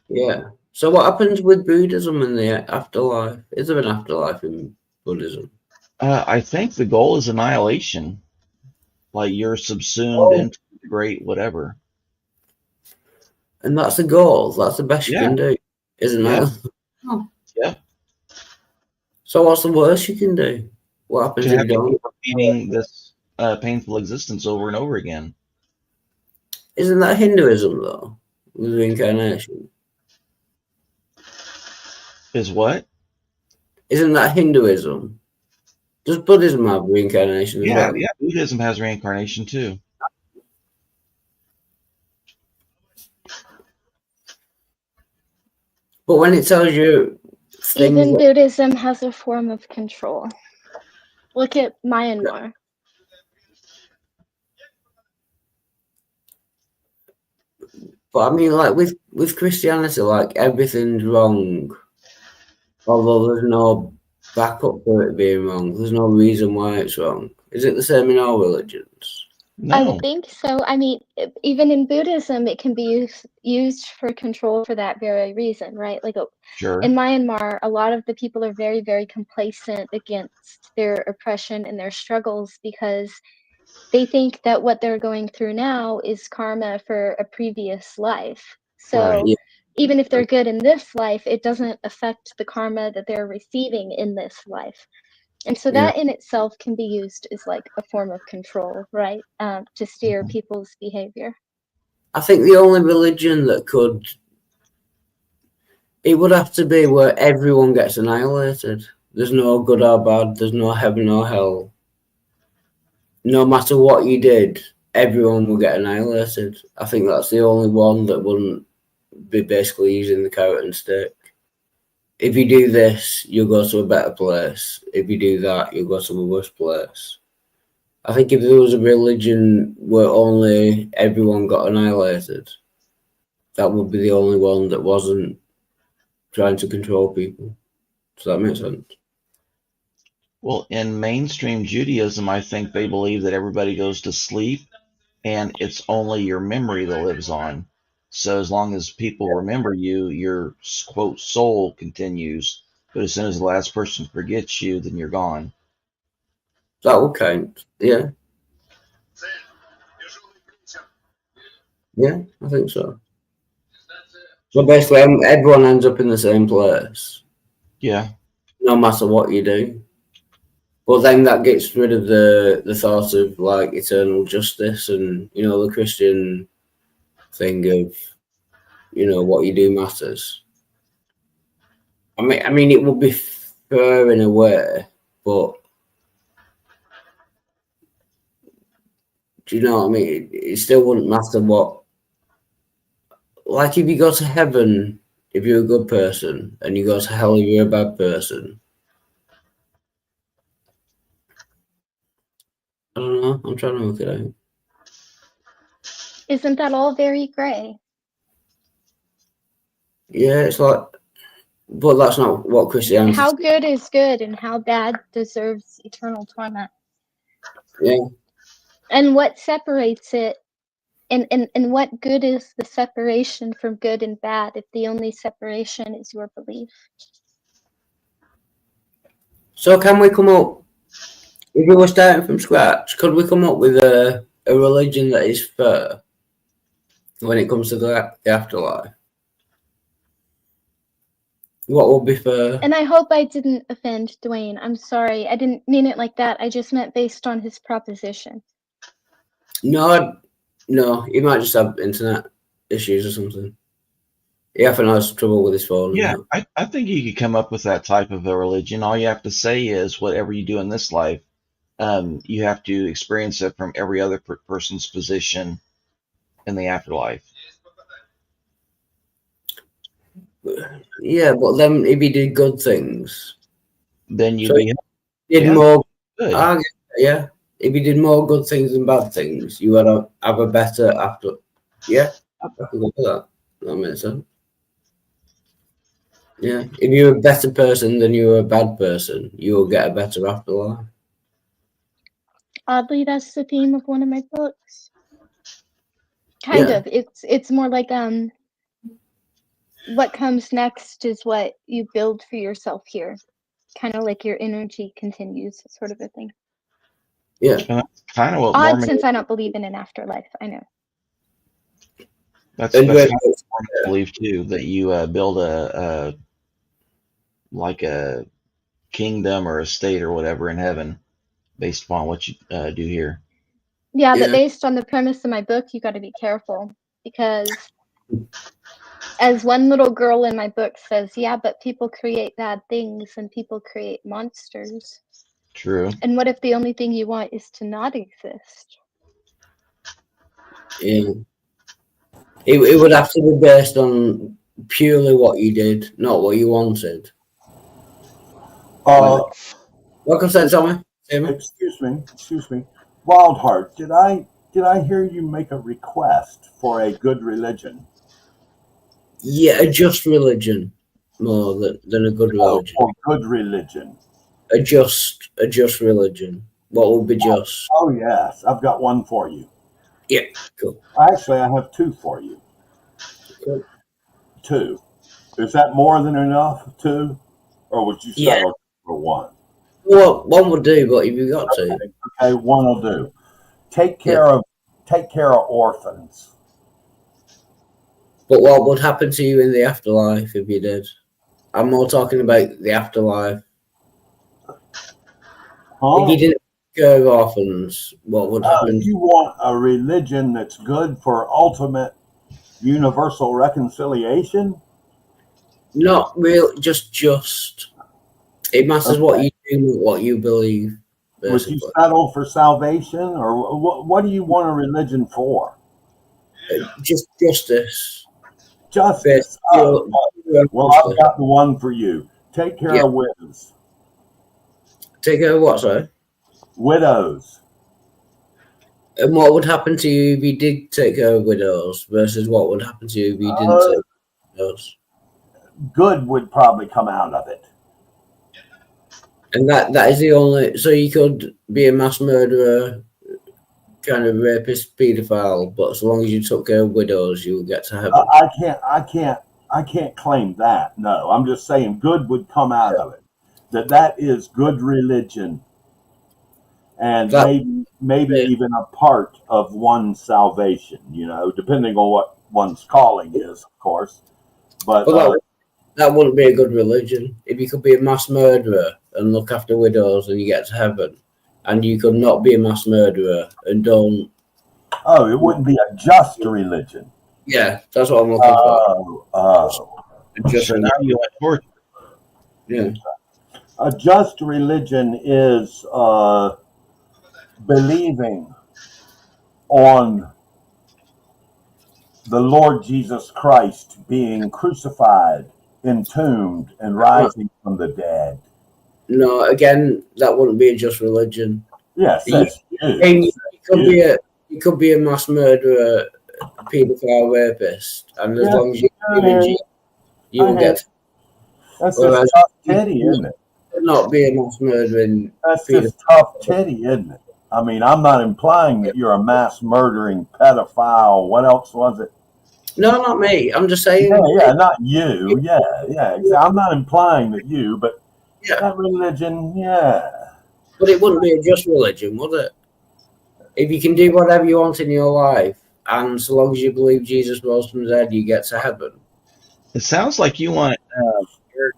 Speaker 1: Yeah. So what happens with Buddhism in the afterlife? Is there an afterlife in Buddhism?
Speaker 6: I think the goal is annihilation. Like you're subsumed into the great whatever.
Speaker 1: And that's the goal. That's the best you can do, isn't it? Oh.
Speaker 6: Yeah.
Speaker 1: So what's the worst you can do? What happens
Speaker 6: To
Speaker 1: if
Speaker 6: have
Speaker 1: you
Speaker 6: to
Speaker 1: don't?
Speaker 6: keep repeating this painful existence over and over again.
Speaker 1: Isn't that Hinduism though? With reincarnation?
Speaker 6: Is what?
Speaker 1: Isn't that Hinduism? Does Buddhism have reincarnation as
Speaker 6: Yeah,
Speaker 1: well?
Speaker 6: yeah. Buddhism has reincarnation too.
Speaker 1: But when it tells you things
Speaker 2: Even
Speaker 1: like,
Speaker 2: Buddhism has a form of control. Look at Myanmar.
Speaker 1: But I mean, like with Christianity, like everything's wrong, although there's no backup for it being wrong. There's no reason why it's wrong. Is it the same in all religions?
Speaker 2: I
Speaker 6: No.
Speaker 2: would think so. I mean, even in Buddhism, it can be used for control for that very reason, right? Like
Speaker 6: Sure.
Speaker 2: in Myanmar, a lot of the people are very, very complacent against their oppression and their struggles because they think that what they're going through now is karma for a previous life. So
Speaker 6: Right.
Speaker 1: Yeah.
Speaker 2: even if they're good in this life, it doesn't affect the karma that they're receiving in this life. And so
Speaker 1: Yeah.
Speaker 2: that in itself can be used as like a form of control, right? To steer people's behavior.
Speaker 1: I think the only religion that could, it would have to be where everyone gets annihilated. There's no good or bad. There's no heaven or hell. No matter what you did, everyone will get annihilated. I think that's the only one that wouldn't be basically using the carrot and stick. If you do this, you'll go to a better place. If you do that, you'll go to a worse place. I think if there was a religion where only everyone got annihilated, that would be the only one that wasn't trying to control people. Does that make sense?
Speaker 6: Well, in mainstream Judaism, I think they believe that everybody goes to sleep and it's only your memory that lives on. So as long as people remember you, your quote soul continues. But as soon as the last person forgets you, then you're gone.
Speaker 1: That would count. Yeah. Yeah, I think so. So basically, everyone ends up in the same place.
Speaker 6: Yeah.
Speaker 1: No matter what you do. But then that gets rid of the thought of like eternal justice and, you know, the Christian thing of, you know, what you do matters. I mean, it would be fair in a way, but do you know what I mean? It still wouldn't matter what. Like if you go to heaven, if you're a good person, and you go to hell if you're a bad person. I don't know. I'm trying to work it out.
Speaker 2: Isn't that all very gray?
Speaker 1: Yeah, it's like, but that's not what Christianity.
Speaker 2: How good is good and how bad deserves eternal torment?
Speaker 1: Yeah.
Speaker 2: And what separates it? And what good is the separation from good and bad if the only separation is your belief?
Speaker 1: So can we come up, if we were starting from scratch, could we come up with a religion that is fair when it comes to the afterlife? What would be fair?
Speaker 2: And I hope I didn't offend Dwayne. I'm sorry. I didn't mean it like that. I just meant based on his proposition.
Speaker 1: No, he might just have internet issues or something. He often has trouble with his phone.
Speaker 6: Yeah, I think you could come up with that type of a religion. All you have to say is whatever you do in this life, you have to experience it from every other person's position in the afterlife.
Speaker 1: Yeah, but then if he did good things,
Speaker 6: then you'd
Speaker 1: so
Speaker 6: be
Speaker 1: did more
Speaker 6: good.
Speaker 1: Yeah. If you did more good things than bad things, you would have a better after. Yeah, I can go with that. That makes sense. Yeah, if you're a better person than you're a bad person, you will get a better afterlife.
Speaker 2: Oddly, that's the theme of one of my books. Kind of. It's more like what comes next is what you build for yourself here. Kind of like your energy continues, sort of a thing.
Speaker 1: Yeah.
Speaker 6: Kind of what
Speaker 2: Odd,
Speaker 6: Mormon,
Speaker 2: since I don't believe in an afterlife. I know.
Speaker 6: that's kind of what Mormons believe too, that you build a like a kingdom or a state or whatever in heaven based upon what you do here.
Speaker 2: Yeah, but based on the premise of my book, you got to be careful because, as one little girl in my book says, yeah, but people create bad things and people create monsters.
Speaker 6: True.
Speaker 2: And what if the only thing you want is to not exist?
Speaker 1: Yeah. It would have to be based on purely what you did, not what you wanted. Welcome, Tommy.
Speaker 12: Excuse me. Wildheart, did I hear you make a request for a good religion?
Speaker 1: Yeah, a just religion more than a good religion.
Speaker 12: Or good religion.
Speaker 1: A just religion. What would be just?
Speaker 12: Oh, yes. I've got one for you.
Speaker 1: Yeah, cool.
Speaker 12: Actually, I have two for you.
Speaker 1: Cool.
Speaker 12: Two. Is that more than enough? Two? Or would you settle for one?
Speaker 1: Well, one would do, but if you got to.
Speaker 12: Okay, one will do. Take care of orphans.
Speaker 1: But what would happen to you in the afterlife if you did? I'm more talking about the afterlife. If you didn't take care of orphans, what would happen?
Speaker 12: You want a religion that's good for ultimate universal reconciliation?
Speaker 1: Not real, just. It matters what you do, not what you believe.
Speaker 12: Would you settle for salvation, or what do you want a religion for?
Speaker 1: Just justice.
Speaker 12: Justice. Well, I've got the one for you. Take care of widows.
Speaker 1: Take care of what, sorry?
Speaker 12: Widows.
Speaker 1: And what would happen to you if you did take care of widows versus what would happen to you if you didn't take care of widows?
Speaker 12: Good would probably come out of it.
Speaker 1: And that is the only. So you could be a mass murderer, kind of rapist, paedophile, but as long as you took care of widows, you would get to heaven.
Speaker 12: I can't claim that. No, I'm just saying good would come out of it. That is good religion, and maybe even a part of one's salvation. You know, depending on what one's calling is, of course. But
Speaker 1: that wouldn't be a good religion. If you could be a mass murderer and look after widows and you get to heaven, and you could not be a mass murderer and don't.
Speaker 12: Oh, it wouldn't be a just religion.
Speaker 1: Yeah, that's what I'm looking for.
Speaker 6: So now you like torture.
Speaker 1: Yeah.
Speaker 12: A just religion is believing on the Lord Jesus Christ being crucified, entombed, and rising from the dead.
Speaker 1: No, again, that wouldn't be a just religion.
Speaker 12: Yes,
Speaker 1: you could be a mass murderer, a paedophile, rapist, and as long as you believe in Jesus, you will get.
Speaker 12: That's just tough titty, isn't it?
Speaker 1: Not be a mass murdering.
Speaker 12: That's just tough titty, isn't it? I mean, I'm not implying that you're a mass murdering pedophile. What else was it?
Speaker 1: No, not me. I'm just saying.
Speaker 12: Yeah, not you. Yeah. I'm not implying that you, but that religion,
Speaker 1: But it wouldn't be a just religion, would it? If you can do whatever you want in your life, and so long as you believe Jesus rose from the dead, you get to heaven.
Speaker 6: It sounds like you want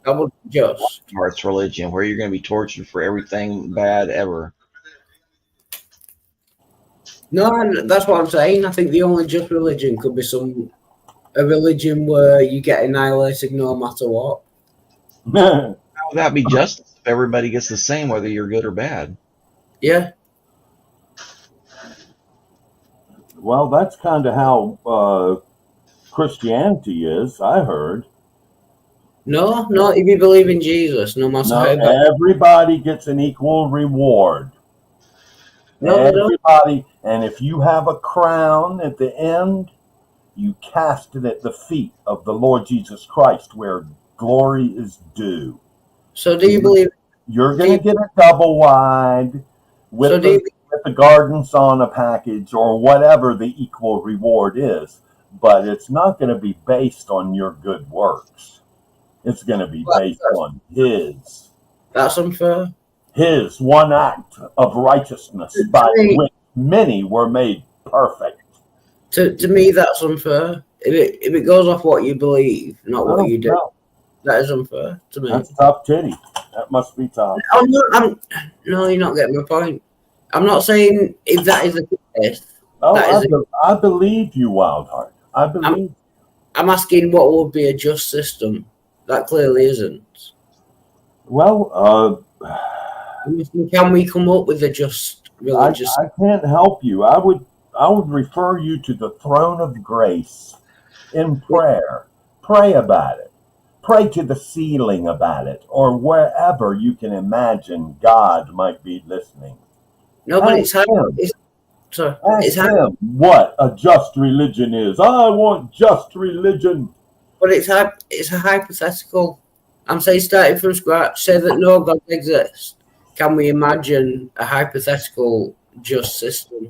Speaker 1: double just
Speaker 6: arts religion, where you're going to be tortured for everything bad ever.
Speaker 1: No, that's what I'm saying. I think the only just religion could be a religion where you get annihilated no matter what.
Speaker 6: How would that be justice if everybody gets the same, whether you're good or bad?
Speaker 1: Yeah.
Speaker 12: Well, that's kind of how Christianity is, I heard.
Speaker 1: No, if you believe in Jesus, no matter how bad.
Speaker 12: Everybody gets an equal reward.
Speaker 1: No,
Speaker 12: everybody, and if you have a crown at the end, you cast it at the feet of the Lord Jesus Christ, where glory is due.
Speaker 1: So do you believe
Speaker 12: you're going to get a double wide with the garden sauna package or whatever the equal reward is, but it's not going to be based on your good works. It's going to be based on His.
Speaker 1: That's unfair.
Speaker 12: His one act of righteousness by which many were made perfect.
Speaker 1: To me, that's unfair. If it goes off what you believe, not what you do, that is unfair to me.
Speaker 12: That's tough titty. That must be tough.
Speaker 1: No, you're not getting my point. I'm not saying if that is the case.
Speaker 12: I believe you, Wildheart. I believe.
Speaker 1: I'm asking what would be a just system. That clearly isn't.
Speaker 12: Well,
Speaker 1: can we come up with a just religious?
Speaker 12: I can't help you. I would refer you to the throne of grace in prayer. Pray about it. Pray to the ceiling about it, or wherever you can imagine God might be listening.
Speaker 1: No, but it's him
Speaker 12: what a just religion is. I want just religion.
Speaker 1: but it's a hypothetical. I'm saying starting from scratch. Say that no God exists. Can we imagine a hypothetical just system?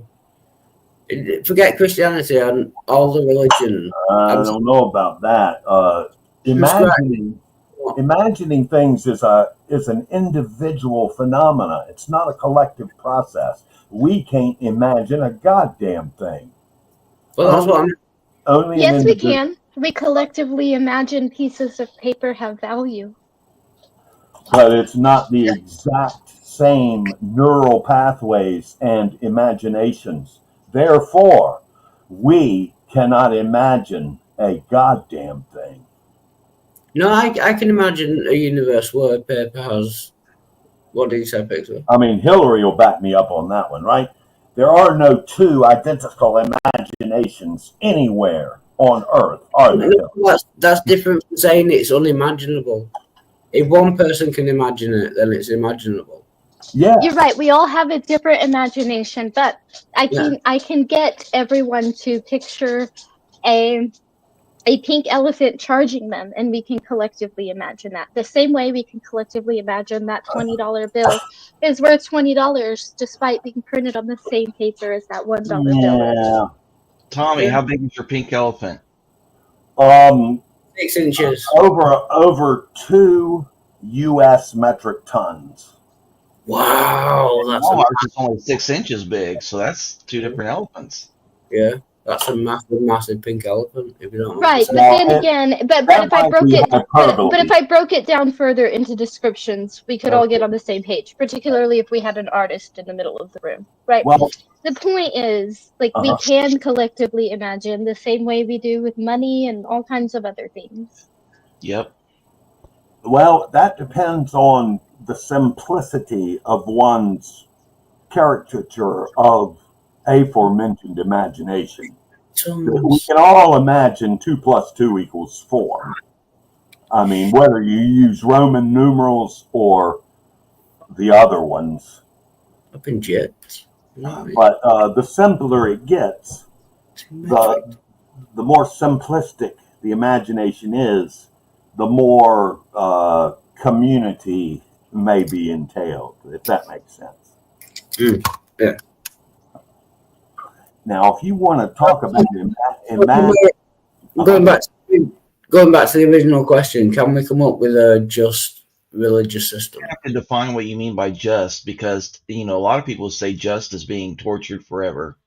Speaker 1: Forget Christianity and all the religions.
Speaker 12: I don't know about that. Imagining things is an individual phenomena. It's not a collective process. We can't imagine a goddamn thing.
Speaker 1: Well, that's what I'm.
Speaker 12: Only
Speaker 2: Yes, we can. We collectively imagine pieces of paper have value.
Speaker 12: But it's not the exact same neural pathways and imaginations. Therefore, we cannot imagine a goddamn thing.
Speaker 1: No, I can imagine a universe where paper has. What did you say, Pixar?
Speaker 12: I mean, Hillary will back me up on that one, right? There are no two identical imaginations anywhere on Earth, are there?
Speaker 1: That's different from saying it's unimaginable. If one person can imagine it, then it's imaginable.
Speaker 12: Yeah,
Speaker 2: You're right. We all have a different imagination, but I can get everyone to picture a pink elephant charging them, and we can collectively imagine that. The same way we can collectively imagine that $20 bill is worth $20, despite being printed on the same paper as that $1 bill.
Speaker 6: Tommy, how big is your pink elephant?
Speaker 1: 6 inches.
Speaker 12: Over 2 U.S. metric tons.
Speaker 1: Wow, that's
Speaker 6: it's only 6 inches big, so that's 2 different elephants.
Speaker 1: Yeah, that's a massive pink elephant. If you don't
Speaker 2: Right, but then again, but if I broke it down further into descriptions, we could all get on the same page. Particularly if we had an artist in the middle of the room, right?
Speaker 12: Well,
Speaker 2: the point is, we can collectively imagine the same way we do with money and all kinds of other things.
Speaker 6: Yep.
Speaker 12: Well, that depends on the simplicity of one's caricature of aforementioned imagination. We can all imagine 2 + 2 = 4. I mean, whether you use Roman numerals or the other ones.
Speaker 1: Up in jets.
Speaker 12: But the simpler it gets, the more simplistic the imagination is, the more community may be entailed, if that makes sense.
Speaker 1: Yeah.
Speaker 12: Now, if you want to talk about
Speaker 1: going back to the original question, can we come up with a just religious system?
Speaker 6: You have to define what you mean by just, because a lot of people say just as being tortured forever.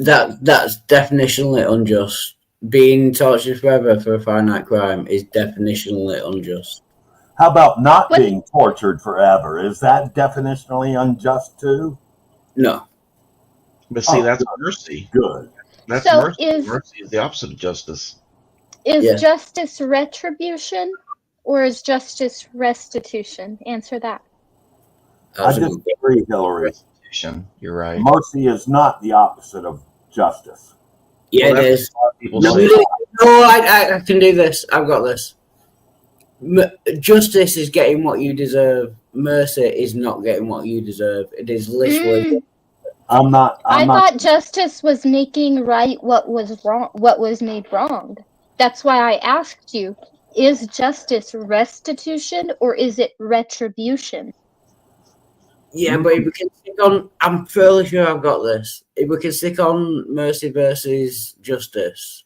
Speaker 1: That's definitionally unjust. Being tortured forever for a finite crime is definitionally unjust.
Speaker 12: How about not being tortured forever? Is that definitionally unjust too?
Speaker 1: No.
Speaker 6: But see, that's mercy.
Speaker 12: Good.
Speaker 6: That's
Speaker 2: So
Speaker 6: mercy. Mercy is the opposite of justice.
Speaker 2: Is justice retribution or is justice restitution? Answer that.
Speaker 12: I disagree, Hillary.
Speaker 6: Restitution. You're right.
Speaker 12: Mercy is not the opposite of justice.
Speaker 1: Yeah,
Speaker 6: Well,
Speaker 1: it
Speaker 6: that's
Speaker 1: is.
Speaker 6: what a lot of people
Speaker 1: No,
Speaker 6: say.
Speaker 1: I can do this. I've got this. Justice is getting what you deserve. Mercy is not getting what you deserve. It is literally.
Speaker 2: I thought justice was making right what was wrong, what was made wrong. That's why I asked you: is justice restitution or is it retribution?
Speaker 1: Yeah, but if we can stick on, I'm fairly sure I've got this. If we can stick on mercy versus justice,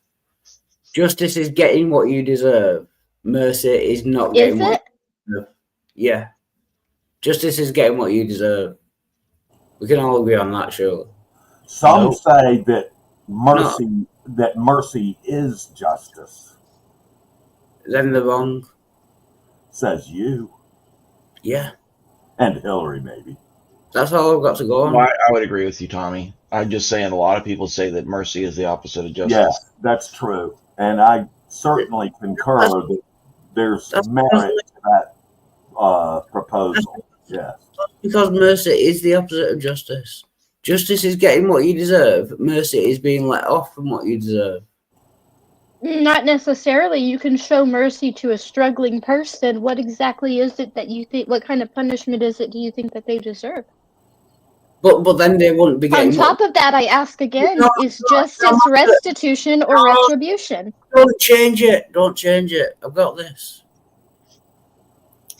Speaker 1: justice is getting what you deserve. Mercy is not getting what you deserve. Yeah. Justice is getting what you deserve. We can all agree on that, surely.
Speaker 12: Some say that mercy is justice.
Speaker 1: Then they're wrong.
Speaker 12: Says you.
Speaker 1: Yeah.
Speaker 12: And Hillary, maybe.
Speaker 1: That's all I've got to go on.
Speaker 6: Well, I would agree with you, Tommy. I'm just saying a lot of people say that mercy is the opposite of justice.
Speaker 12: Yes, that's true. And I certainly concur that there's merit to that proposal. Yes.
Speaker 1: Because mercy is the opposite of justice. Justice is getting what you deserve. Mercy is being let off from what you deserve.
Speaker 2: Not necessarily. You can show mercy to a struggling person. What exactly is it that you think? What kind of punishment is it? Do you think that they deserve?
Speaker 1: But then they wouldn't be
Speaker 2: On
Speaker 1: getting.
Speaker 2: top of that, I ask again:
Speaker 1: No,
Speaker 2: is justice restitution or retribution?
Speaker 1: Don't change it. Don't change it. I've got this.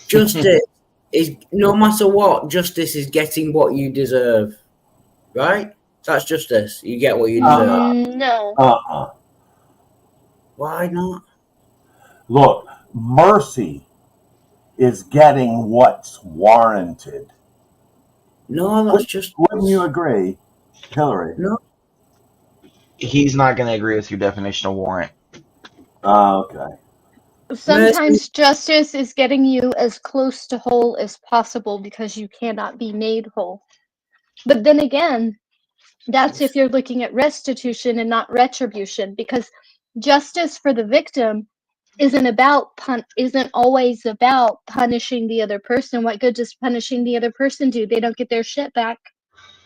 Speaker 1: Justice is, no matter what, justice is getting what you deserve. Right? That's justice. You get what you deserve.
Speaker 2: No.
Speaker 1: Why not?
Speaker 12: Look, mercy is getting what's warranted.
Speaker 1: No, that's just.
Speaker 12: Wouldn't you agree, Hillary?
Speaker 1: No.
Speaker 6: He's not going to agree with your definition of warrant.
Speaker 12: Okay.
Speaker 2: Sometimes justice is getting you as close to whole as possible because you cannot be made whole. But then again, that's if you're looking at restitution and not retribution, because justice for the victim isn't always about punishing the other person. What good does punishing the other person do? They don't get their shit back,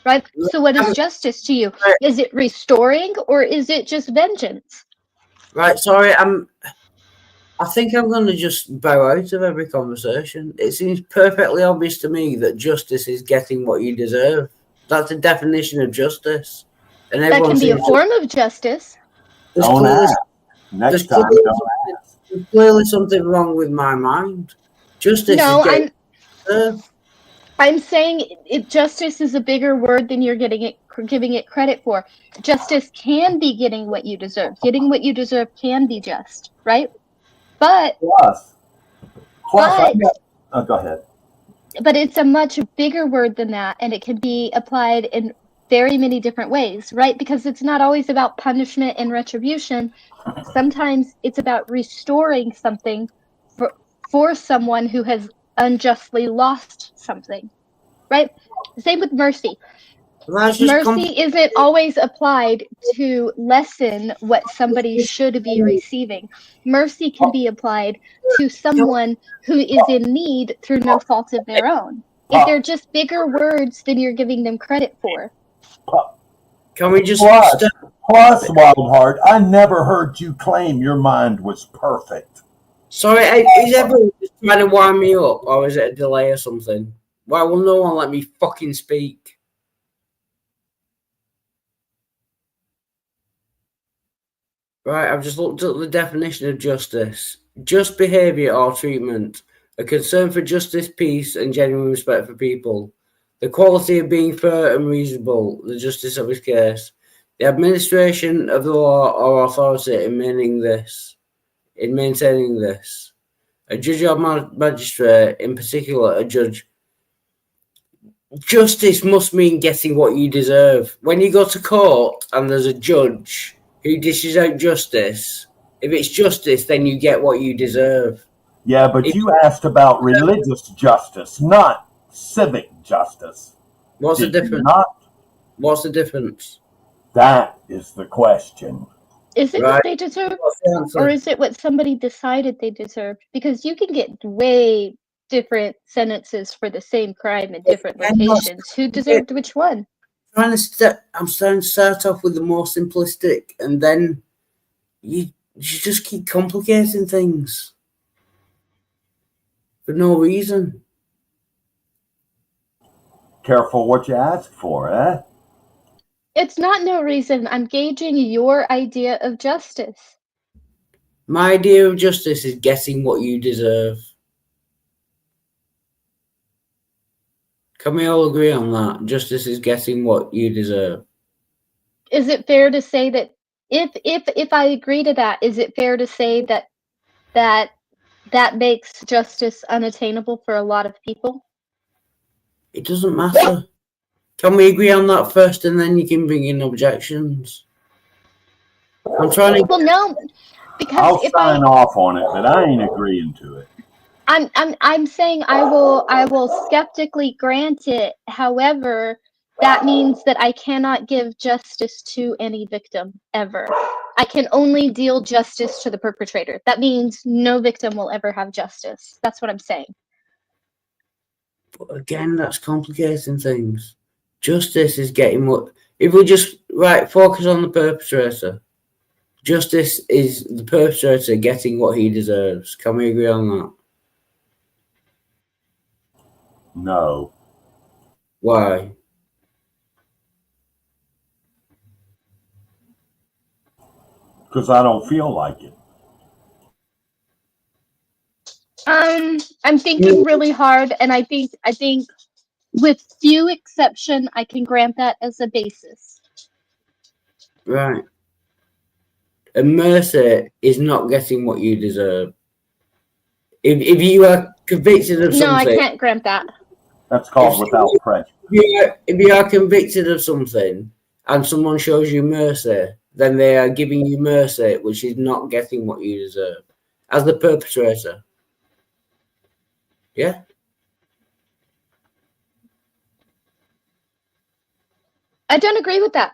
Speaker 2: right? So what is justice to you? Is it restoring or is it just vengeance?
Speaker 1: Right, sorry, I think I'm going to just bow out of every conversation. It seems perfectly obvious to me that justice is getting what you deserve. That's the definition of justice. And
Speaker 2: That can be a form of justice.
Speaker 12: Don't ask. Next time, don't ask.
Speaker 1: There's clearly something wrong with my mind. Justice
Speaker 2: No,
Speaker 1: is getting
Speaker 2: I'm saying justice is a bigger word than you're giving it credit for. Justice can be getting what you deserve. Getting what you deserve can be just, right? But
Speaker 12: Plus, go ahead.
Speaker 2: But it's a much bigger word than that, and it can be applied in very many different ways, right? Because it's not always about punishment and retribution. Sometimes it's about restoring something for someone who has unjustly lost something, right? Same with mercy. Mercy isn't always applied to lessen what somebody should be receiving. Mercy can be applied to someone who is in need through no fault of their own. If they're just bigger words than you're giving them credit for.
Speaker 1: Can we just
Speaker 12: plus, Wildheart, I never heard you claim your mind was perfect.
Speaker 1: Sorry, is everyone just trying to wind me up, or is it a delay or something? Why will no one let me fucking speak? Right, I've just looked at the definition of justice. Just behaviour or treatment, a concern for justice, peace, and genuine respect for people. The quality of being fair and reasonable, the justice of his case. The administration of the law or authority in maintaining this. A judge or magistrate, in particular a judge. Justice must mean getting what you deserve. When you go to court and there's a judge who dishes out justice, if it's justice, then you get what you deserve.
Speaker 12: Yeah, but you asked about religious justice, not civic justice.
Speaker 1: What's the
Speaker 12: Did you
Speaker 1: difference?
Speaker 12: not?
Speaker 1: What's the difference?
Speaker 12: That is the question.
Speaker 2: Is it what they deserve? Or is it what somebody decided they deserved? Because you can get way different sentences for the same crime in different locations. Who deserved which one?
Speaker 1: I'm trying to start off with the more simplistic, and then you just keep complicating things for no reason.
Speaker 12: Careful what you ask for, eh?
Speaker 2: It's not no reason. I'm gauging your idea of justice.
Speaker 1: My idea of justice is getting what you deserve. Can we all agree on that? Justice is getting what you deserve.
Speaker 2: Is it fair to say that if I agree to that, is it fair to say that makes justice unattainable for a lot of people?
Speaker 1: It doesn't matter. Can we agree on that first, and then you can bring in objections? I'm trying to.
Speaker 2: Well, no, because
Speaker 12: I'll sign off on it, but I ain't agreeing to it.
Speaker 2: I'm saying I will skeptically grant it. However, that means that I cannot give justice to any victim ever. I can only deal justice to the perpetrator. That means no victim will ever have justice. That's what I'm saying.
Speaker 1: But again, that's complicating things. Justice is getting what. If we just focus on the perpetrator. Justice is the perpetrator getting what he deserves. Can we agree on that?
Speaker 12: No.
Speaker 1: Why?
Speaker 12: because I don't feel like it.
Speaker 2: I'm thinking really hard, and I think with few exception, I can grant that as a basis.
Speaker 1: Right. And mercy is not getting what you deserve. If you are convicted of
Speaker 2: No, I
Speaker 1: something,
Speaker 2: can't grant that.
Speaker 12: That's called without prejudice.
Speaker 1: if you are convicted of something and someone shows you mercy, then they are giving you mercy, which is not getting what you deserve as the perpetrator. Yeah.
Speaker 2: I don't agree with that.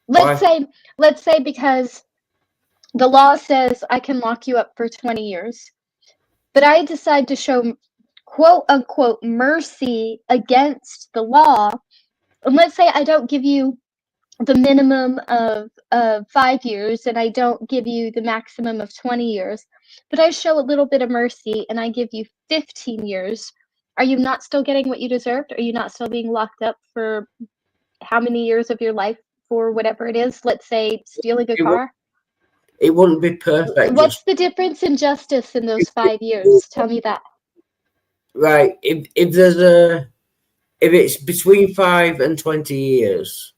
Speaker 1: Why?
Speaker 2: Let's say because the law says I can lock you up for 20 years, but I decide to show quote unquote mercy against the law, and let's say I don't give you the minimum of 5 years and I don't give you the maximum of 20 years, but I show a little bit of mercy and I give you 15 years. Are you not still getting what you deserved? Are you not still being locked up for how many years of your life for whatever it is? Let's say stealing a car.
Speaker 1: It wouldn't be perfect.
Speaker 2: What's the difference in justice in those 5 years? Tell me that.
Speaker 1: Right. If it's between 5 and 20 years,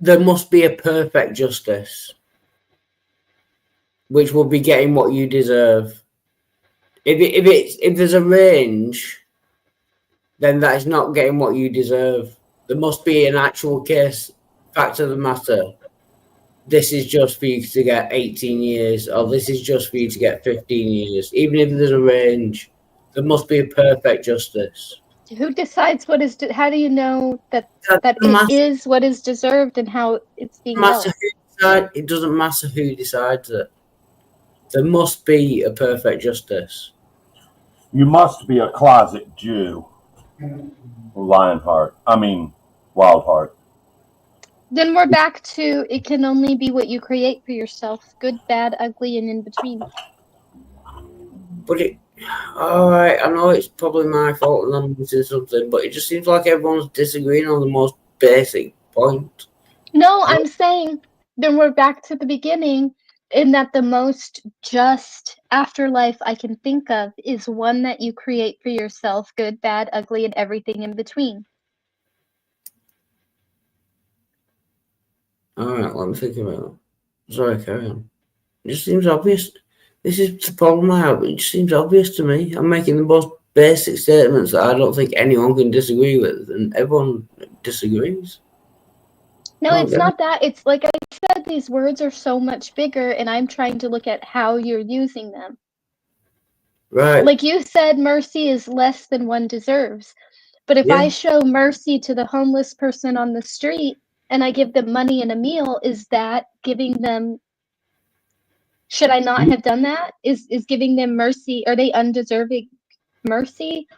Speaker 1: there must be a perfect justice, which will be getting what you deserve. If there's a range, then that is not getting what you deserve. There must be an actual case, fact of the matter. This is just for you to get 18 years, or this is just for you to get 15 years. Even if there's a range, there must be a perfect justice.
Speaker 2: Who decides what is? How do you know that it is what is deserved and how it's being done?
Speaker 1: It doesn't matter who decides it. There must be a perfect justice.
Speaker 12: You must be a closet Jew, Lionheart. I mean, Wildheart.
Speaker 2: Then we're back to it can only be what you create for yourself. Good, bad, ugly, and in between.
Speaker 1: But alright, I know it's probably my fault and I'm missing something, but it just seems like everyone's disagreeing on the most basic point.
Speaker 2: No, I'm saying then we're back to the beginning in that the most just afterlife I can think of is one that you create for yourself, good, bad, ugly, and everything in between.
Speaker 1: Alright, let me think about it. Sorry, carry on. It just seems obvious. This is the problem I have. It just seems obvious to me. I'm making the most basic statements that I don't think anyone can disagree with, and everyone disagrees.
Speaker 2: No, it's not that. It's like I said, these words are so much bigger, and I'm trying to look at how you're using them.
Speaker 1: Right.
Speaker 2: Like you said, mercy is less than one deserves. But if I show mercy to the homeless person on the street and I give them money and a meal, is that giving them... Should I not have done that? Is giving them mercy, are they undeserving mercy?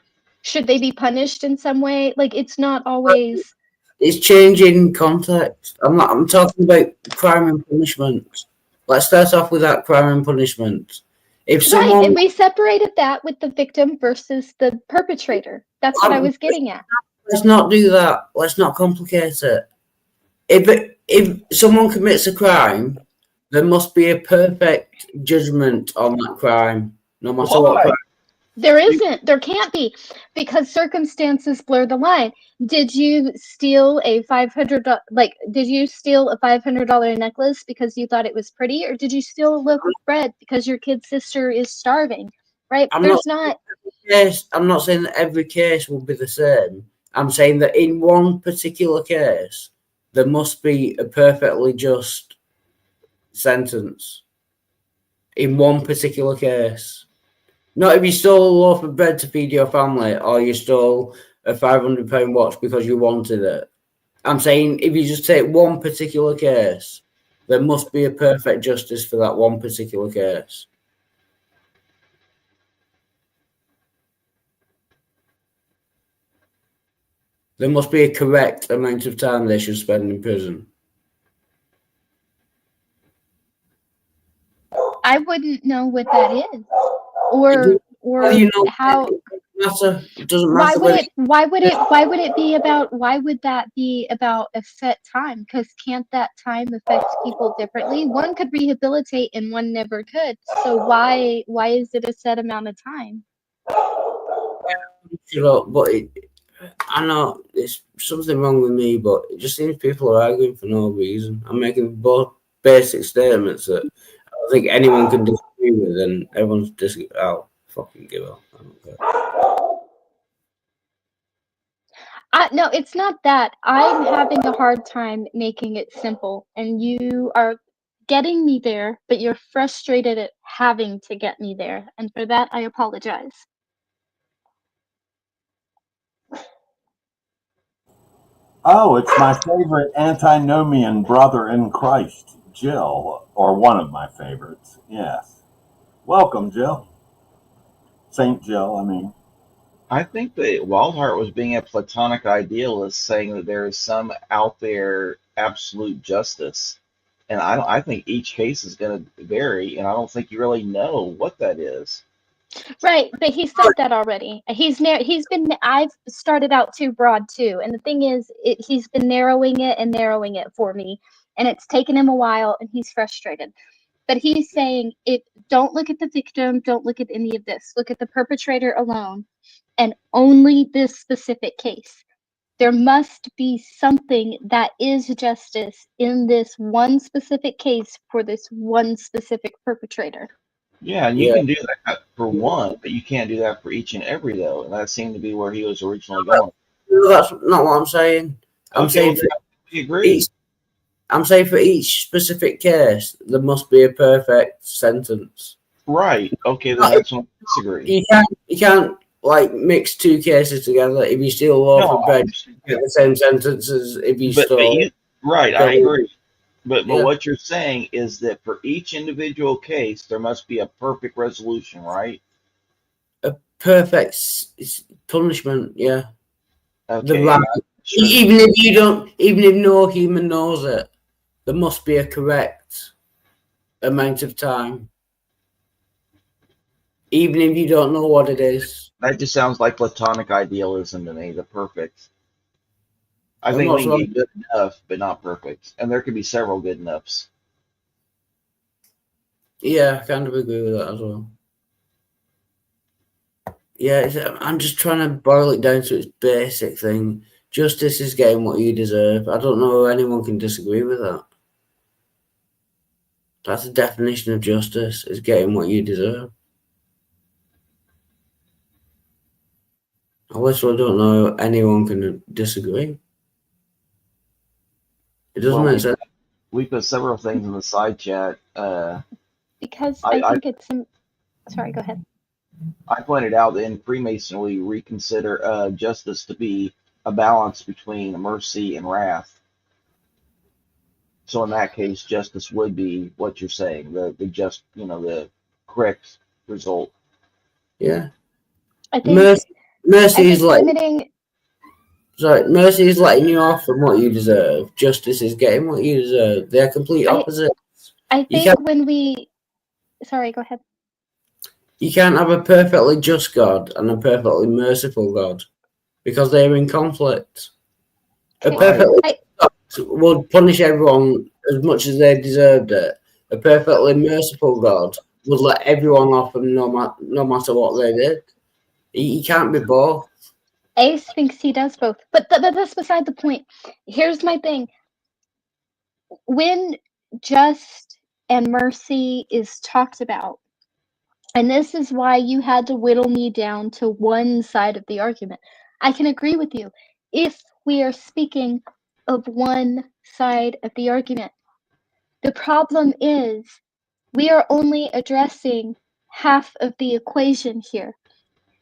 Speaker 2: Should they be punished in some way? Like, it's not always...
Speaker 1: It's changing context. I'm talking about crime and punishment. Let's start off with that crime and punishment. If someone...
Speaker 2: Right, and we separated that with the victim versus the perpetrator. That's what I was getting at.
Speaker 1: Let's not do that. Let's not complicate it. If someone commits a crime, there must be a perfect judgment on that crime, no matter what crime.
Speaker 2: There isn't. There can't be, because circumstances blur the line. Did you steal a $500? Did you steal a $500 necklace because you thought it was pretty, or did you steal a loaf of bread because your kid's sister is starving? Right? I'm not
Speaker 1: saying that every case will be the same. I'm saying that in one particular case, there must be a perfectly just sentence. In one particular case. Not if you stole a loaf of bread to feed your family, or you stole a £500 watch because you wanted it. I'm saying if you just take one particular case, there must be a perfect justice for that one particular case. There must be a correct amount of time they should spend in prison.
Speaker 2: I wouldn't know what that is. Or
Speaker 1: you know,
Speaker 2: how...
Speaker 1: matter. It doesn't
Speaker 2: Why
Speaker 1: matter
Speaker 2: would
Speaker 1: whether
Speaker 2: it? Why would that be about a set time? Because can't that time affect people differently? One could rehabilitate and one never could. So why is it a set amount of time?
Speaker 1: but I know there's something wrong with me, but it just seems people are arguing for no reason. I'm making both basic statements that I don't think anyone can disagree with, and everyone's I'll fucking give up. I don't care.
Speaker 2: No, it's not that. I'm having a hard time making it simple, and you are getting me there, but you're frustrated at having to get me there, and for that, I apologize.
Speaker 12: Oh, it's my favorite antinomian brother in Christ, Jill, or one of my favorites. Yes. Welcome, Jill. Saint Jill, I mean.
Speaker 6: I think that Wildheart was being a Platonic idealist, saying that there is some out there absolute justice, and I think each case is going to vary, and I don't think you really know what that is.
Speaker 2: Right, but he said that already. I've started out too broad too, and the thing is, he's been narrowing it for me, and it's taken him a while, and he's frustrated. But he's saying, don't look at the victim, don't look at any of this. Look at the perpetrator alone, and only this specific case. There must be something that is justice in this one specific case for this one specific perpetrator.
Speaker 6: Yeah, and you can do that for one, but you can't do that for each and every, though, and that seemed to be where he was originally going.
Speaker 1: No, that's not what I'm saying. I'm saying
Speaker 6: we agree.
Speaker 1: I'm saying for each specific case, there must be a perfect sentence.
Speaker 6: Right. Okay, then that's when I disagree.
Speaker 1: You can't like mix two cases together. If you steal a loaf of bread, you get the same sentence as if you stole.
Speaker 6: Right, I agree. But what you're saying is that for each individual case, there must be a perfect resolution, right?
Speaker 1: A perfect punishment, yeah.
Speaker 6: Okay.
Speaker 1: Even if no human knows it, there must be a correct amount of time. Even if you don't know what it is.
Speaker 6: That just sounds like Platonic idealism to me, the perfect. I think we can get good enough, but not perfect. And there could be several good enoughs.
Speaker 1: Yeah, I kind of agree with that as well. Yeah, I'm just trying to boil it down to its basic thing. Justice is getting what you deserve. I don't know if anyone can disagree with that. That's the definition of justice, is getting what you deserve. I literally don't know anyone can disagree. It doesn't make sense.
Speaker 6: We put several things in the side chat.
Speaker 2: Because I think it's some. Sorry, go ahead.
Speaker 6: I pointed out that in Freemasonry, we consider justice to be a balance between mercy and wrath. So in that case, justice would be what you're saying, the correct result.
Speaker 1: Yeah.
Speaker 2: I think
Speaker 1: mercy is letting you off from what you deserve. Justice is getting what you deserve. They're complete opposites.
Speaker 2: I think when we. Sorry, go ahead.
Speaker 1: You can't have a perfectly just God and a perfectly merciful God because they're in conflict. A perfectly just God would punish everyone as much as they deserved it. A perfectly merciful God would let everyone off them no matter what they did. He can't be both.
Speaker 2: Ace thinks he does both, but that's beside the point. Here's my thing. When just and mercy is talked about, and this is why you had to whittle me down to one side of the argument. I can agree with you if we are speaking of one side of the argument. The problem is we are only addressing half of the equation here.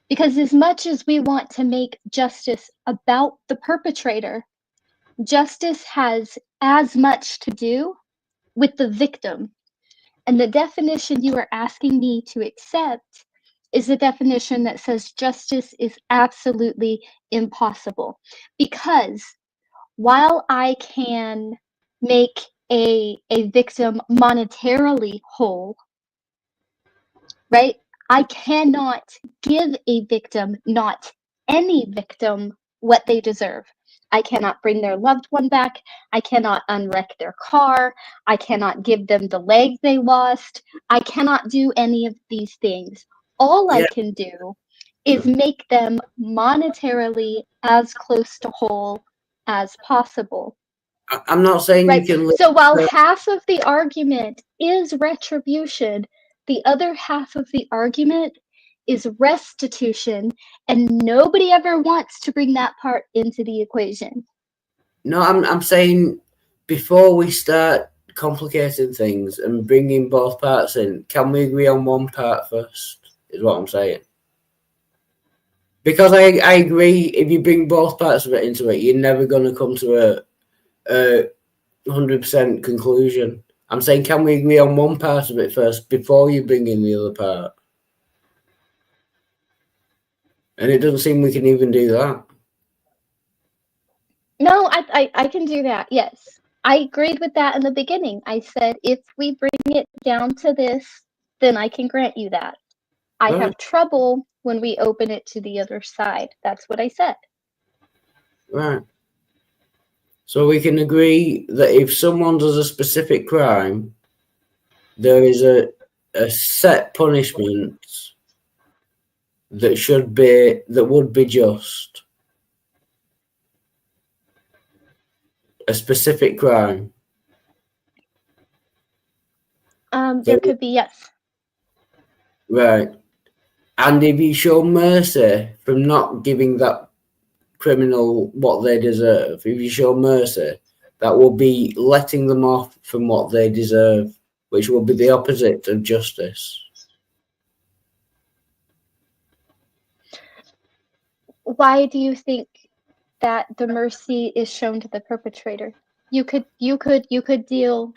Speaker 2: Because as much as we want to make justice about the perpetrator, justice has as much to do with the victim. And the definition you are asking me to accept is the definition that says justice is absolutely impossible. Because while I can make a victim monetarily whole, right? I cannot give a victim, not any victim, what they deserve. I cannot bring their loved one back. I cannot unwreck their car. I cannot give them the leg they lost. I cannot do any of these things. All I
Speaker 1: Yeah.
Speaker 2: can do is make them monetarily as close to whole as possible.
Speaker 1: I'm not saying
Speaker 2: Right.
Speaker 1: you can.
Speaker 2: So while half of the argument is retribution, the other half of the argument is restitution, and nobody ever wants to bring that part into the equation.
Speaker 1: No, I'm saying before we start complicating things and bringing both parts in, can we agree on one part first? Is what I'm saying. Because I agree, if you bring both parts of it into it, you're never going to come to a 100% conclusion. I'm saying, can we agree on one part of it first before you bring in the other part? And it doesn't seem we can even do that.
Speaker 2: No, I can do that, yes. I agreed with that in the beginning. I said, if we bring it down to this, then I can grant you that. I
Speaker 1: Right.
Speaker 2: have trouble when we open it to the other side. That's what I said.
Speaker 1: Right. So we can agree that if someone does a specific crime, there is a set punishment that would be just. A specific crime.
Speaker 2: There could be, yes.
Speaker 1: Right. And if you show mercy from not giving that criminal what they deserve, if you show mercy, that will be letting them off from what they deserve, which will be the opposite of justice.
Speaker 2: Why do you think that the mercy is shown to the perpetrator? You could deal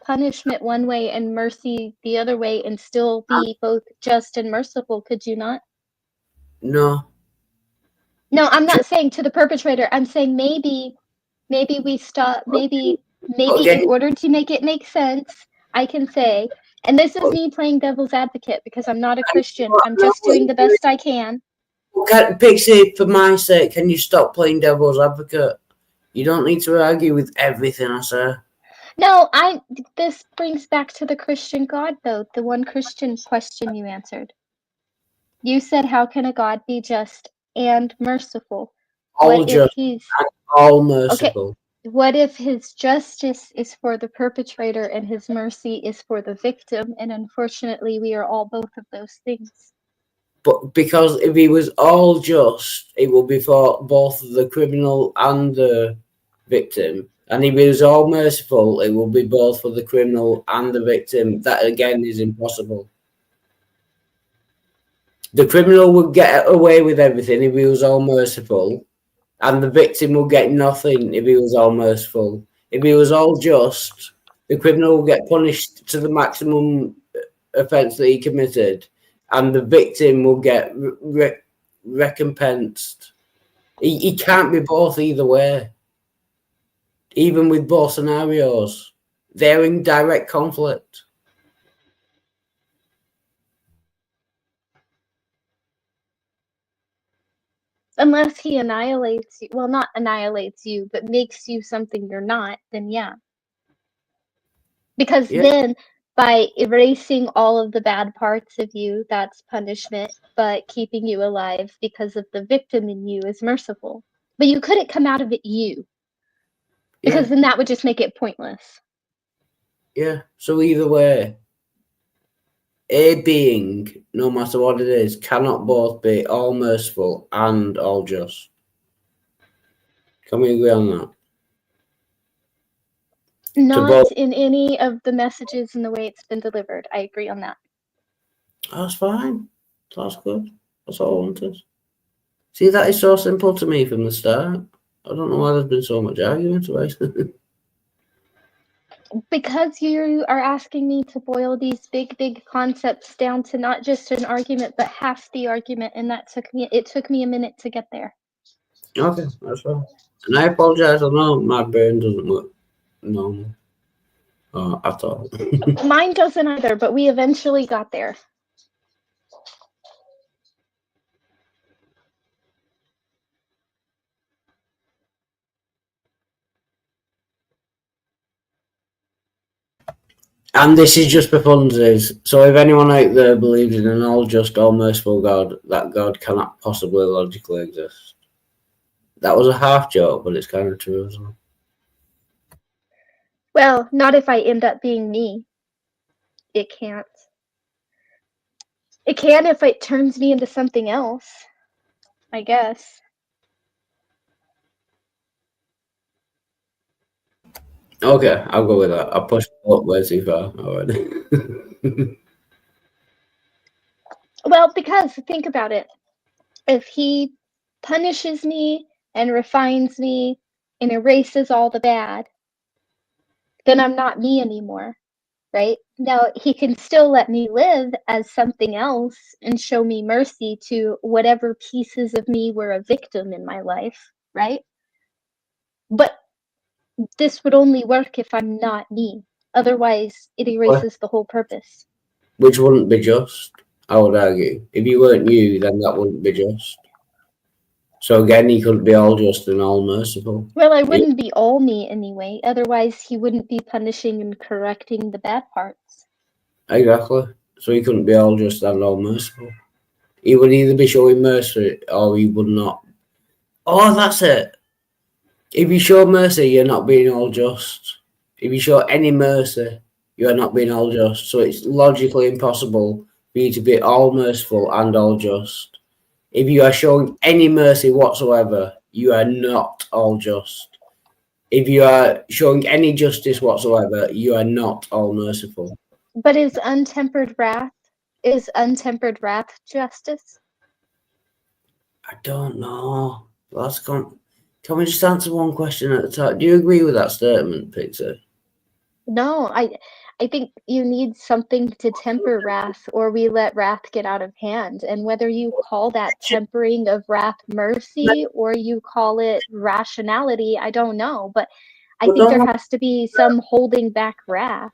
Speaker 2: punishment one way and mercy the other way and still be both just and merciful, could you not?
Speaker 1: No.
Speaker 2: No, I'm not saying to the perpetrator. I'm saying maybe we stop, maybe in order to make it make sense, I can say, and this is me playing devil's advocate because I'm not a Christian. I'm just doing the best I can.
Speaker 1: Pixie, for my sake, can you stop playing devil's advocate? You don't need to argue with everything I say.
Speaker 2: No, this brings back to the Christian God, though, the one Christian question you answered. You said, how can a God be just and merciful?
Speaker 1: All just and all merciful.
Speaker 2: Okay, what if his justice is for the perpetrator and his mercy is for the victim? And unfortunately, we are all both of those things.
Speaker 1: But because if he was all just, it will be for both the criminal and the victim. And if he was all merciful, it will be both for the criminal and the victim. That, again, is impossible. The criminal would get away with everything if he was all merciful, and the victim will get nothing if he was all merciful. If he was all just, the criminal will get punished to the maximum offence that he committed, and the victim will get recompensed. He can't be both either way. Even with both scenarios, they're in direct conflict.
Speaker 2: Unless he annihilates you, well, not annihilates you, but makes you something you're not, then yeah. Because then, by erasing all of the bad parts of you, that's punishment, but keeping you alive because of the victim in you is merciful. But you couldn't come out of it you. Because then that would just make it pointless.
Speaker 1: Yeah, so either way, a being, no matter what it is, cannot both be all merciful and all just. Can we agree on that?
Speaker 2: Not in any of the messages and the way it's been delivered. I agree on that.
Speaker 1: That's fine. That's good. That's all I wanted. See, that is so simple to me from the start. I don't know why there's been so much argument about it.
Speaker 2: Because you are asking me to boil these big concepts down to not just an argument, but half the argument, and it took me a minute to get there.
Speaker 1: Okay, that's fine. And I apologize. I know my brain doesn't work normal. at all.
Speaker 2: Mine doesn't either, but we eventually got there.
Speaker 1: And this is just for funsies. So if anyone out there believes in an all just, all merciful God, that God cannot possibly logically exist. That was a half joke, but it's kind of true as well.
Speaker 2: Well, not if I end up being me. It can't. It can if it turns me into something else, I guess.
Speaker 1: Okay, I'll go with that. I pushed up way too far already.
Speaker 2: Well, because think about it. If he punishes me and refines me and erases all the bad, then I'm not me anymore, right? Now, he can still let me live as something else and show me mercy to whatever pieces of me were a victim in my life, right? But this would only work if I'm not me. Otherwise, it erases the whole purpose.
Speaker 1: Which wouldn't be just, I would argue. If you weren't you, then that wouldn't be just. So again, he couldn't be all just and all merciful.
Speaker 2: Well, I wouldn't be all me anyway. Otherwise, he wouldn't be punishing and correcting the bad parts.
Speaker 1: Exactly. So he couldn't be all just and all merciful. He would either be showing mercy or he would not. Oh, that's it. If you show mercy, you're not being all just. If you show any mercy, you are not being all just. So it's logically impossible for you to be all merciful and all just. If you are showing any mercy whatsoever, you are not all just. If you are showing any justice whatsoever, you are not all merciful.
Speaker 2: But is untempered wrath justice?
Speaker 1: I don't know. Can we just answer one question at a time? Do you agree with that statement, Pixie?
Speaker 2: No, I think you need something to temper wrath, or we let wrath get out of hand. And whether you call that tempering of wrath mercy or you call it rationality, I don't know. But I think there has to be some holding back wrath.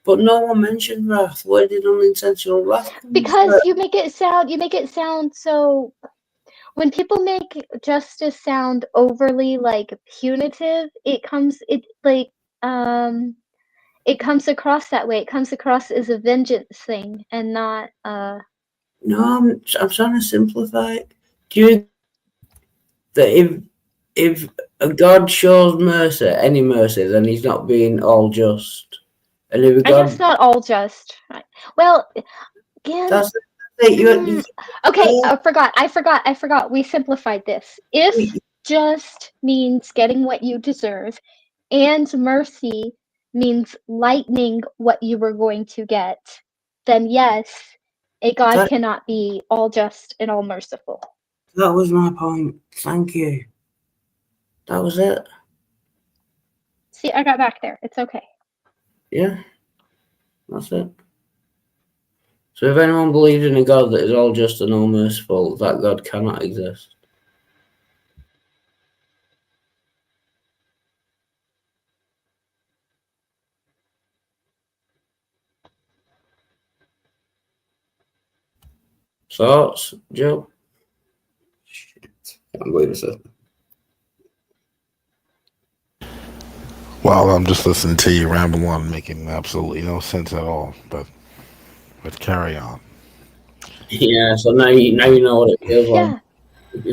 Speaker 1: But no one mentioned wrath. Where did unintentional wrath come
Speaker 2: Because
Speaker 1: from?
Speaker 2: you make it sound so. When people make justice sound overly like punitive, it comes across that way. It comes across as a vengeance thing and not
Speaker 1: No, I'm trying to simplify it. Do you that if a God shows mercy, any mercy, then he's not being all just. And if a
Speaker 2: I
Speaker 1: God,
Speaker 2: guess not all just. Well, again.
Speaker 1: that's it.
Speaker 2: Okay, I forgot. We simplified this. If just means getting what you deserve, and mercy means lightening what you were going to get, then yes, a God cannot be all just and all merciful.
Speaker 1: That was my point. Thank you. That was it.
Speaker 2: See, I got back there. It's okay.
Speaker 1: Yeah, that's it. So if anyone believes in a God that is all just and all merciful, that God cannot exist. Thoughts, Joe? Shit. Can't believe it's a...
Speaker 13: Well, I'm just listening to you ramble on, making absolutely no sense at all. But carry on.
Speaker 1: Yeah, so now you know what it feels like.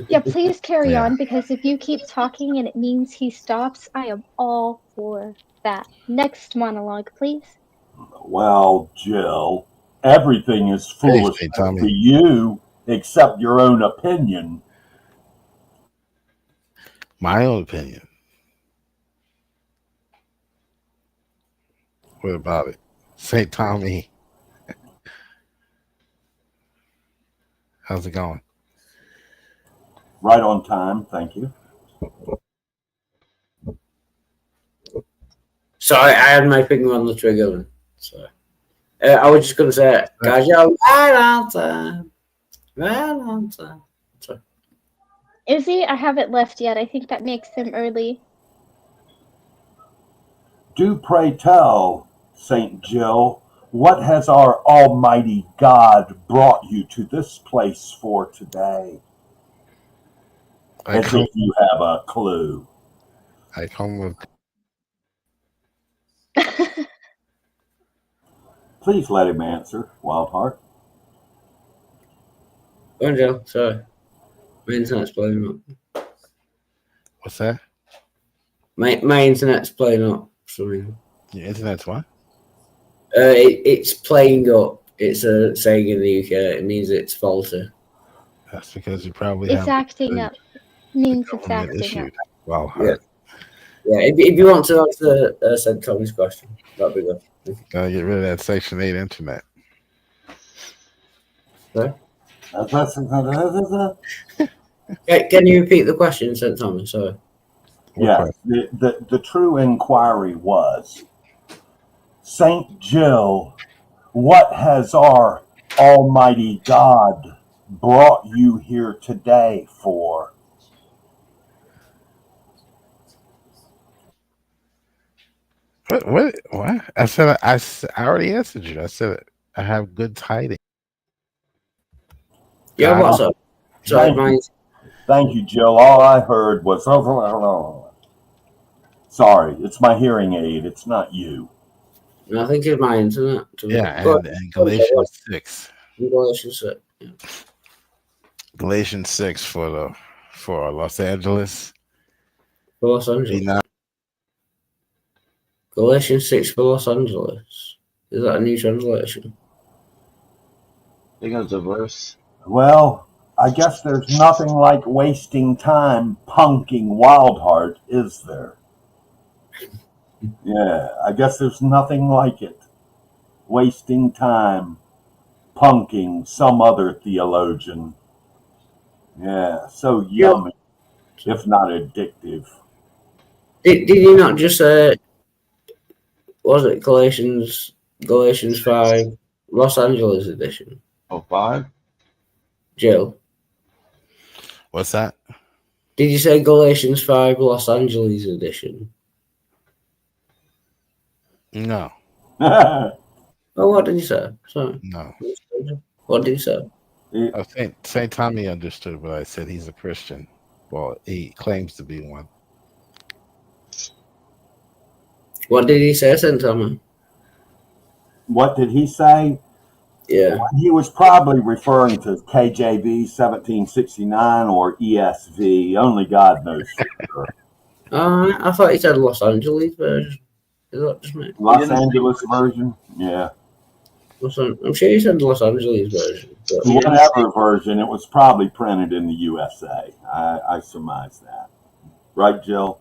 Speaker 2: Yeah, please carry on, because if you keep talking and it means he stops, I am all for that. Next monologue, please.
Speaker 12: Well, Jill, everything is foolish to you except your own opinion.
Speaker 13: My own opinion. What about it? St. Tommy. How's it going?
Speaker 12: Right on time, thank you.
Speaker 1: Sorry, I had my finger on the trigger. So I was just going to say, guys, you're right on time. Right on time. Sorry.
Speaker 2: Izzy, I haven't left yet. I think that makes him early.
Speaker 12: Do pray tell, St. Jill, what has our Almighty God brought you to this place for today? As if you have a clue.
Speaker 13: I come with.
Speaker 12: Please let him answer, Wildheart.
Speaker 1: Go on, Joe. Sorry. My internet's playing up.
Speaker 13: What's that?
Speaker 1: My internet's playing up. Sorry.
Speaker 13: Your internet's what?
Speaker 1: It's playing up. It's saying in the UK. It means it's faulty.
Speaker 13: That's because you probably
Speaker 2: It's
Speaker 13: have
Speaker 2: acting up. Means it's
Speaker 13: government
Speaker 2: acting
Speaker 13: issued.
Speaker 2: up.
Speaker 13: Well,
Speaker 1: Yeah. Yeah. If you want to answer St. Tommy's question, that'd be good.
Speaker 13: gotta get rid of that Section 8 internet.
Speaker 1: Sorry? Can you repeat the question, St. Thomas? Sorry.
Speaker 12: Yeah, the true inquiry was, St. Jill, what has our Almighty God brought you here today for?
Speaker 13: What? I said I already answered you. I said I have good tidings.
Speaker 1: Yeah, what's up? Sorry,
Speaker 12: Thank you, Jill. All I heard was, sorry, it's my hearing aid. It's not you.
Speaker 1: I think it's my internet.
Speaker 13: Yeah, and Galatians 6.
Speaker 1: Galatians 6. Yeah.
Speaker 13: Galatians 6 for Los Angeles.
Speaker 1: For Los Angeles. Galatians 6 for Los Angeles. Is that a new translation?
Speaker 6: I think it's a verse.
Speaker 12: Well, I guess there's nothing like wasting time punking Wildheart, is there? Yeah, I guess there's nothing like it. Wasting time punking some other theologian. Yeah, so yummy, if not addictive.
Speaker 1: Did you not just say, was it Galatians 5, Los Angeles edition?
Speaker 6: Oh, 5?
Speaker 1: Jill?
Speaker 13: What's that?
Speaker 1: Did you say Galatians 5, Los Angeles edition?
Speaker 13: No.
Speaker 1: Oh, what did you say? Sorry.
Speaker 13: No.
Speaker 1: What did you say?
Speaker 13: St. Tommy understood what I said. He's a Christian. Well, he claims to be one.
Speaker 1: What did he say, St. Tommy?
Speaker 12: What did he say?
Speaker 1: Yeah.
Speaker 12: He was probably referring to KJV 1769 or ESV. Only God knows for sure.
Speaker 1: I thought he said Los Angeles version. Is that just me?
Speaker 12: Los Angeles version? Yeah.
Speaker 1: I'm sure he said Los Angeles version. But
Speaker 12: Whatever version, it was probably printed in the USA. I surmise that. Right, Jill?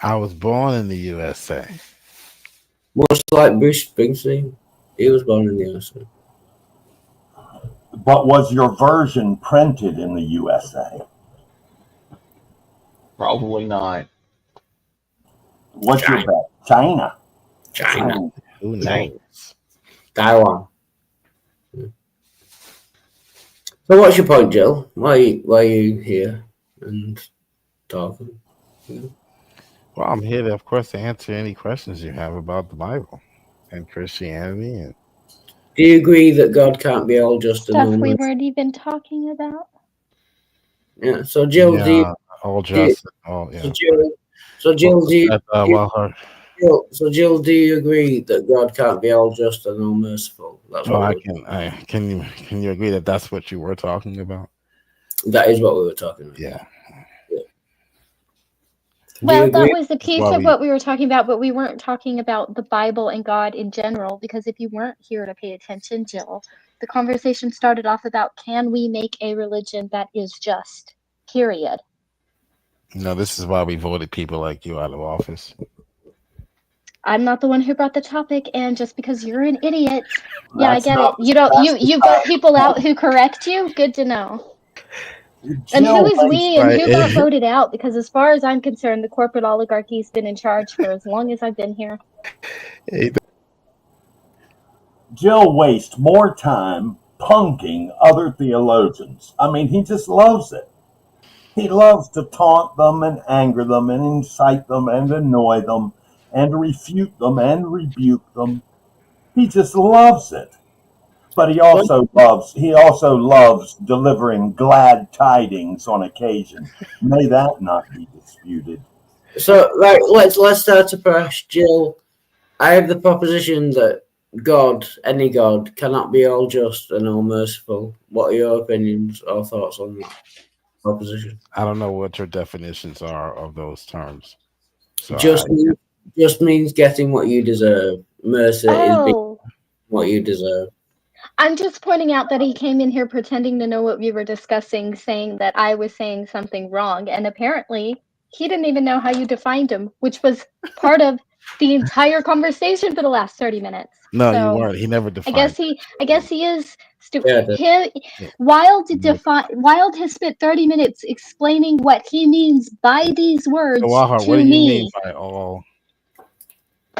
Speaker 13: I was born in the USA.
Speaker 1: Much like Bruce Springsteen, he was born in the USA.
Speaker 12: But was your version printed in the USA?
Speaker 6: Probably not.
Speaker 12: What's your bet? China.
Speaker 13: Who knows?
Speaker 1: Taiwan. So what's your point, Jill? Why are you here and talking?
Speaker 13: Well, I'm here, of course, to answer any questions you have about the Bible and Christianity. And
Speaker 1: do you agree that God can't be all just
Speaker 2: Stuff we weren't even talking about?
Speaker 1: Yeah. So Jill, do you,
Speaker 13: all just, yeah.
Speaker 1: So Jill, do you,
Speaker 13: so
Speaker 1: Jill, do you agree that God can't be all just and all merciful? That's what
Speaker 13: can you agree that that's what you were talking about?
Speaker 1: That is what we were talking about.
Speaker 13: Yeah.
Speaker 2: Well, that was a piece of what we were talking about, but we weren't talking about the Bible and God in general, because if you weren't here to pay attention, Jill, the conversation started off about, can we make a religion that is just, period.
Speaker 13: No, this is why we voted people like you out of office.
Speaker 2: I'm not the one who brought the topic, and just because you're an idiot, yeah, I get it. You vote people out who correct you? Good to know. And who is we and who got voted out? Because as far as I'm concerned, the corporate oligarchy's been in charge for as long as I've been here.
Speaker 12: Jill wastes more time punking other theologians. I mean, he just loves it. He loves to taunt them and anger them and incite them and annoy them and refute them and rebuke them. He just loves it. But he also loves delivering glad tidings on occasion. May that not be disputed.
Speaker 1: So, right, let's start afresh, Jill. I have the proposition that God, any God, cannot be all just and all merciful. What are your opinions or thoughts on that proposition?
Speaker 13: I don't know what your definitions are of those terms. So
Speaker 1: Just means getting what you deserve. Mercy is being what you deserve.
Speaker 2: I'm just pointing out that he came in here pretending to know what we were discussing, saying that I was saying something wrong, and apparently he didn't even know how you defined him, which was part of the entire conversation for the last 30 minutes.
Speaker 13: No,
Speaker 2: So,
Speaker 13: you weren't. He never defined.
Speaker 2: I guess he is stupid. Wild has spent 30 minutes explaining what he means by these words
Speaker 13: So, Wahar,
Speaker 2: to
Speaker 13: what do you
Speaker 2: me.
Speaker 13: mean by all?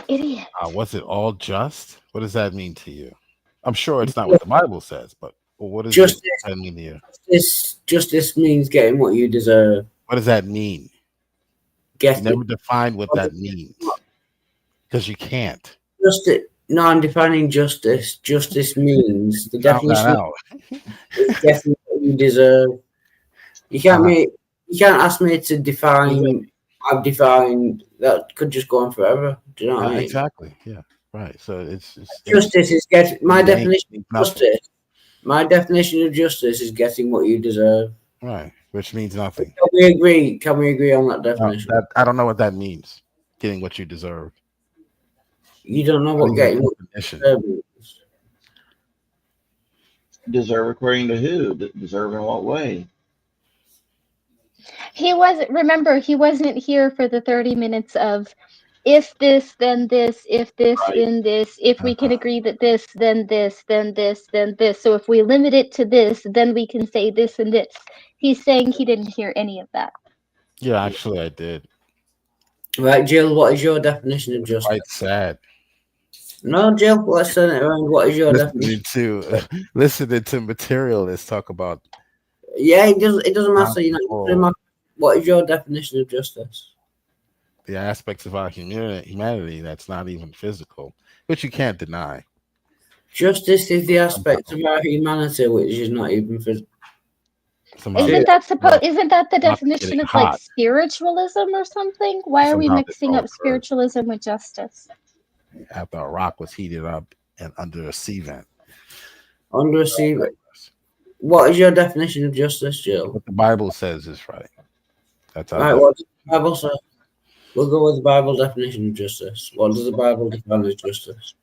Speaker 2: Idiot.
Speaker 13: Was it all just? What does that mean to you? I'm sure it's not what the Bible says, but what does that mean to you?
Speaker 1: Justice means getting what you deserve.
Speaker 13: What does that mean? You never defined what that means. Because you can't.
Speaker 1: I'm defining justice. Justice means the definition is getting what you deserve. You can't ask me to define. I've defined that could just go on forever. Do you know what I mean?
Speaker 13: Exactly. Yeah. Right. So it's
Speaker 1: justice is getting my definition of justice. My definition of justice is getting what you deserve.
Speaker 13: Right, which means nothing.
Speaker 1: Can we agree? Can we agree on that definition?
Speaker 13: I don't know what that means. Getting what you deserve.
Speaker 1: You don't know what getting what you deserve means.
Speaker 6: Deserve according to who? Deserve in what way?
Speaker 2: He wasn't here for the 30 minutes of if this, then this, if this, then this, if we can agree that this, then this, then this, then this. So if we limit it to this, then we can say this and this. He's saying he didn't hear any of that.
Speaker 13: Yeah, actually I did.
Speaker 1: Right, Jill, what is your definition of justice?
Speaker 13: Quite sad.
Speaker 1: No, Jill, let's turn it around. What is your definition?
Speaker 13: Listening to materialists talk about.
Speaker 1: Yeah, it doesn't matter. You know, what is your definition of justice?
Speaker 13: The aspects of our humanity that's not even physical, which you can't deny.
Speaker 1: Justice is the aspect of our humanity which is not even physical.
Speaker 2: Isn't that the definition of like spiritualism or something? Why are we mixing up spiritualism with justice?
Speaker 13: After a rock was heated up and under a sea vent.
Speaker 1: Under a sea vent. What is your definition of justice, Jill?
Speaker 13: What the Bible says is right. That's
Speaker 1: right. What does the Bible say? We'll go with the Bible definition of justice. What does the Bible define as justice?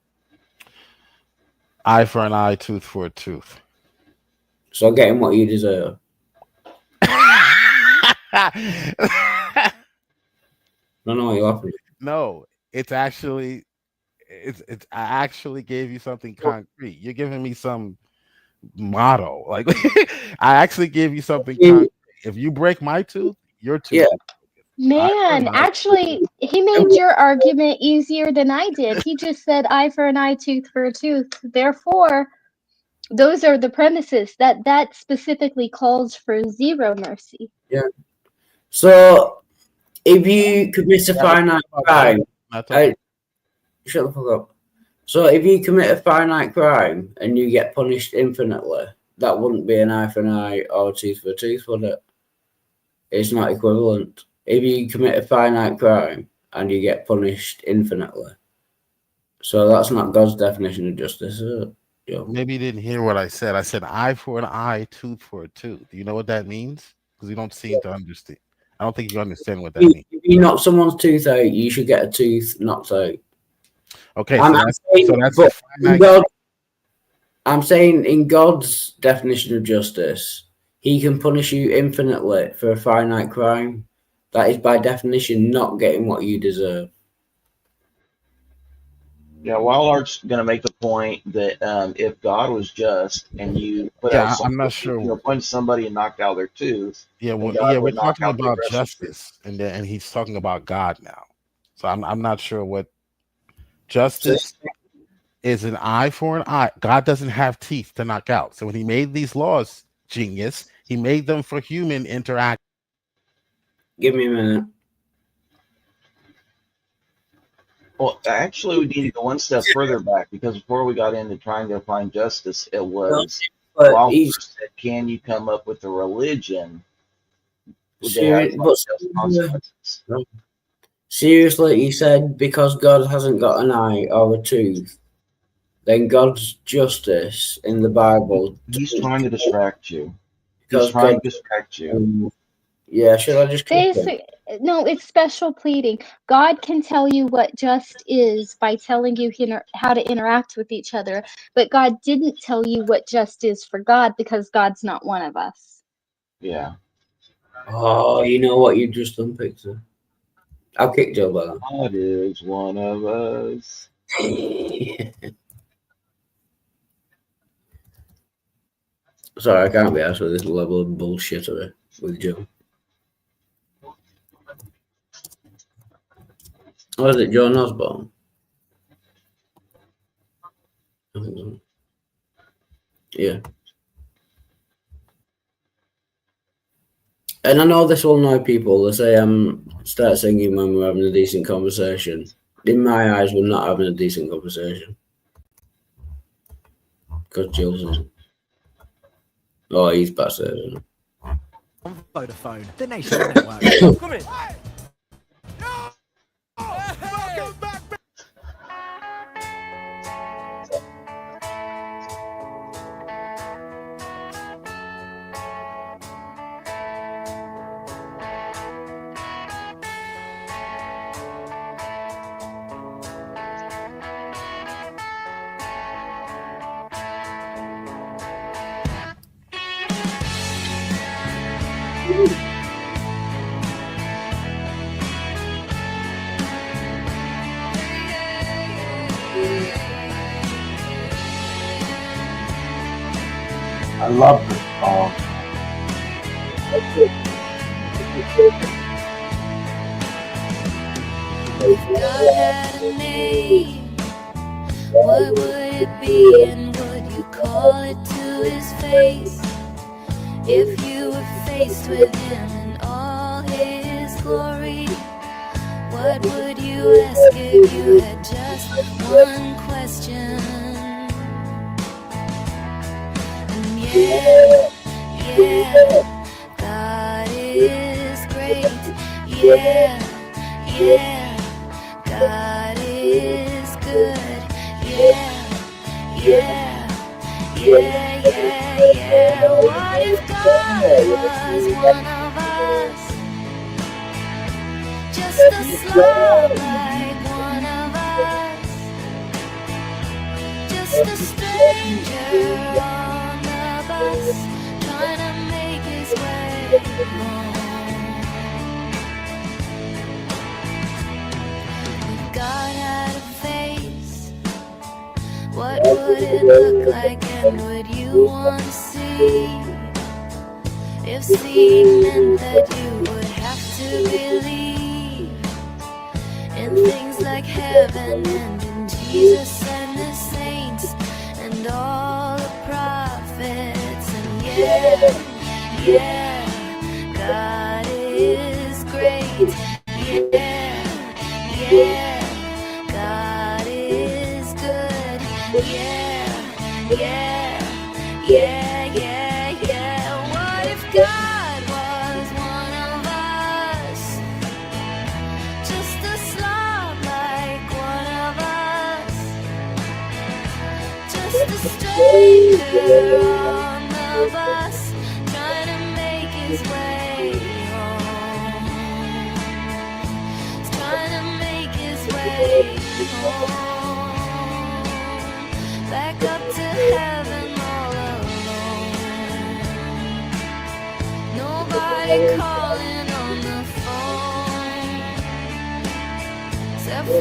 Speaker 13: Eye for an eye, tooth for a tooth.
Speaker 1: So getting what you deserve. I don't know what you're laughing at.
Speaker 13: No, it's actually I actually gave you something concrete. You're giving me some motto. Like I actually gave you something concrete. If you break my tooth, your tooth.
Speaker 1: Yeah.
Speaker 2: Man, actually, he made your argument easier than I did. He just said eye for an eye, tooth for a tooth. Therefore, those are the premises that specifically calls for zero mercy.
Speaker 1: Yeah. So, if you commit a finite crime, shut the fuck up. So, if you commit a finite crime and you get punished infinitely, that wouldn't be an eye for an eye or a tooth for a tooth, would it? It's not equivalent. If you commit a finite crime and you get punished infinitely. So that's not God's definition of justice, is it? Yeah.
Speaker 13: Maybe you didn't hear what I said. I said eye for an eye, tooth for a tooth. Do you know what that means? Because you don't seem to understand. I don't think you understand what that means.
Speaker 1: If you knock someone's tooth out, you should get a tooth knocked out.
Speaker 13: Okay,
Speaker 1: I'm saying in God's definition of justice, he can punish you infinitely for a finite crime. That is by definition not getting what you deserve.
Speaker 6: Yeah, Wildart's going to make the point that if God was just and you put out
Speaker 13: I'm not sure.
Speaker 6: You punch somebody and knocked out their tooth.
Speaker 13: We're talking about justice, and he's talking about God now. So I'm not sure what justice is. An eye for an eye. God doesn't have teeth to knock out. So when he made these laws, genius, he made them for human interaction.
Speaker 1: Give me a minute.
Speaker 6: Well, actually, we need to go one step further back because before we got into trying to find justice, it was
Speaker 1: But
Speaker 6: Wilder
Speaker 1: he's
Speaker 6: said, "Can you come up with a religion that has
Speaker 1: serious.
Speaker 6: like
Speaker 1: But
Speaker 6: just consequences?"
Speaker 1: seriously, he said because God hasn't got an eye or a tooth, then God's justice in the Bible.
Speaker 6: He's trying to distract you. He's
Speaker 1: Because
Speaker 6: trying
Speaker 1: God.
Speaker 6: to distract you.
Speaker 1: Yeah, should I just click it?
Speaker 2: Basic, no, it's special pleading. God can tell you what just is by telling you how to interact with each other, but God didn't tell you what just is for God because God's not one of us.
Speaker 6: Yeah.
Speaker 1: Oh, you know what you just done, Pixar? I'll kick Joe Biden.
Speaker 6: God is one of us.
Speaker 1: Sorry, I can't be asked with this level of bullshittery with Joe. Or is it John Osborne? Yeah. And I know this will annoy people. They say start singing when we're having a decent conversation. In my eyes, we're not having a decent conversation. Because Jill's in. Oh, he's past it. Isn't he?
Speaker 14: Vodafone, the nation's network. Come in.
Speaker 12: I love this song.
Speaker 15: If God had a name, what would it be and would you call it to his face? If you were faced with him in all his glory, what would you ask if you had just one question? And yeah, God is great. Yeah, God is good. Yeah. What if God was one of us? Just a slob like one of us. Just a stranger on the bus trying to make his way home. If God had a face, what would it look like and would you want to see? If seeing meant that you would have to believe in things like heaven and in Jesus and the saints and all the prophets. And yeah, God is great. Yeah, God is good. Yeah. What if God was one of us? Just a slob like one of us. Just a stranger on the bus trying to make his way home. He's trying to make his way home. Back up to heaven all alone. Nobody calling on the phone except for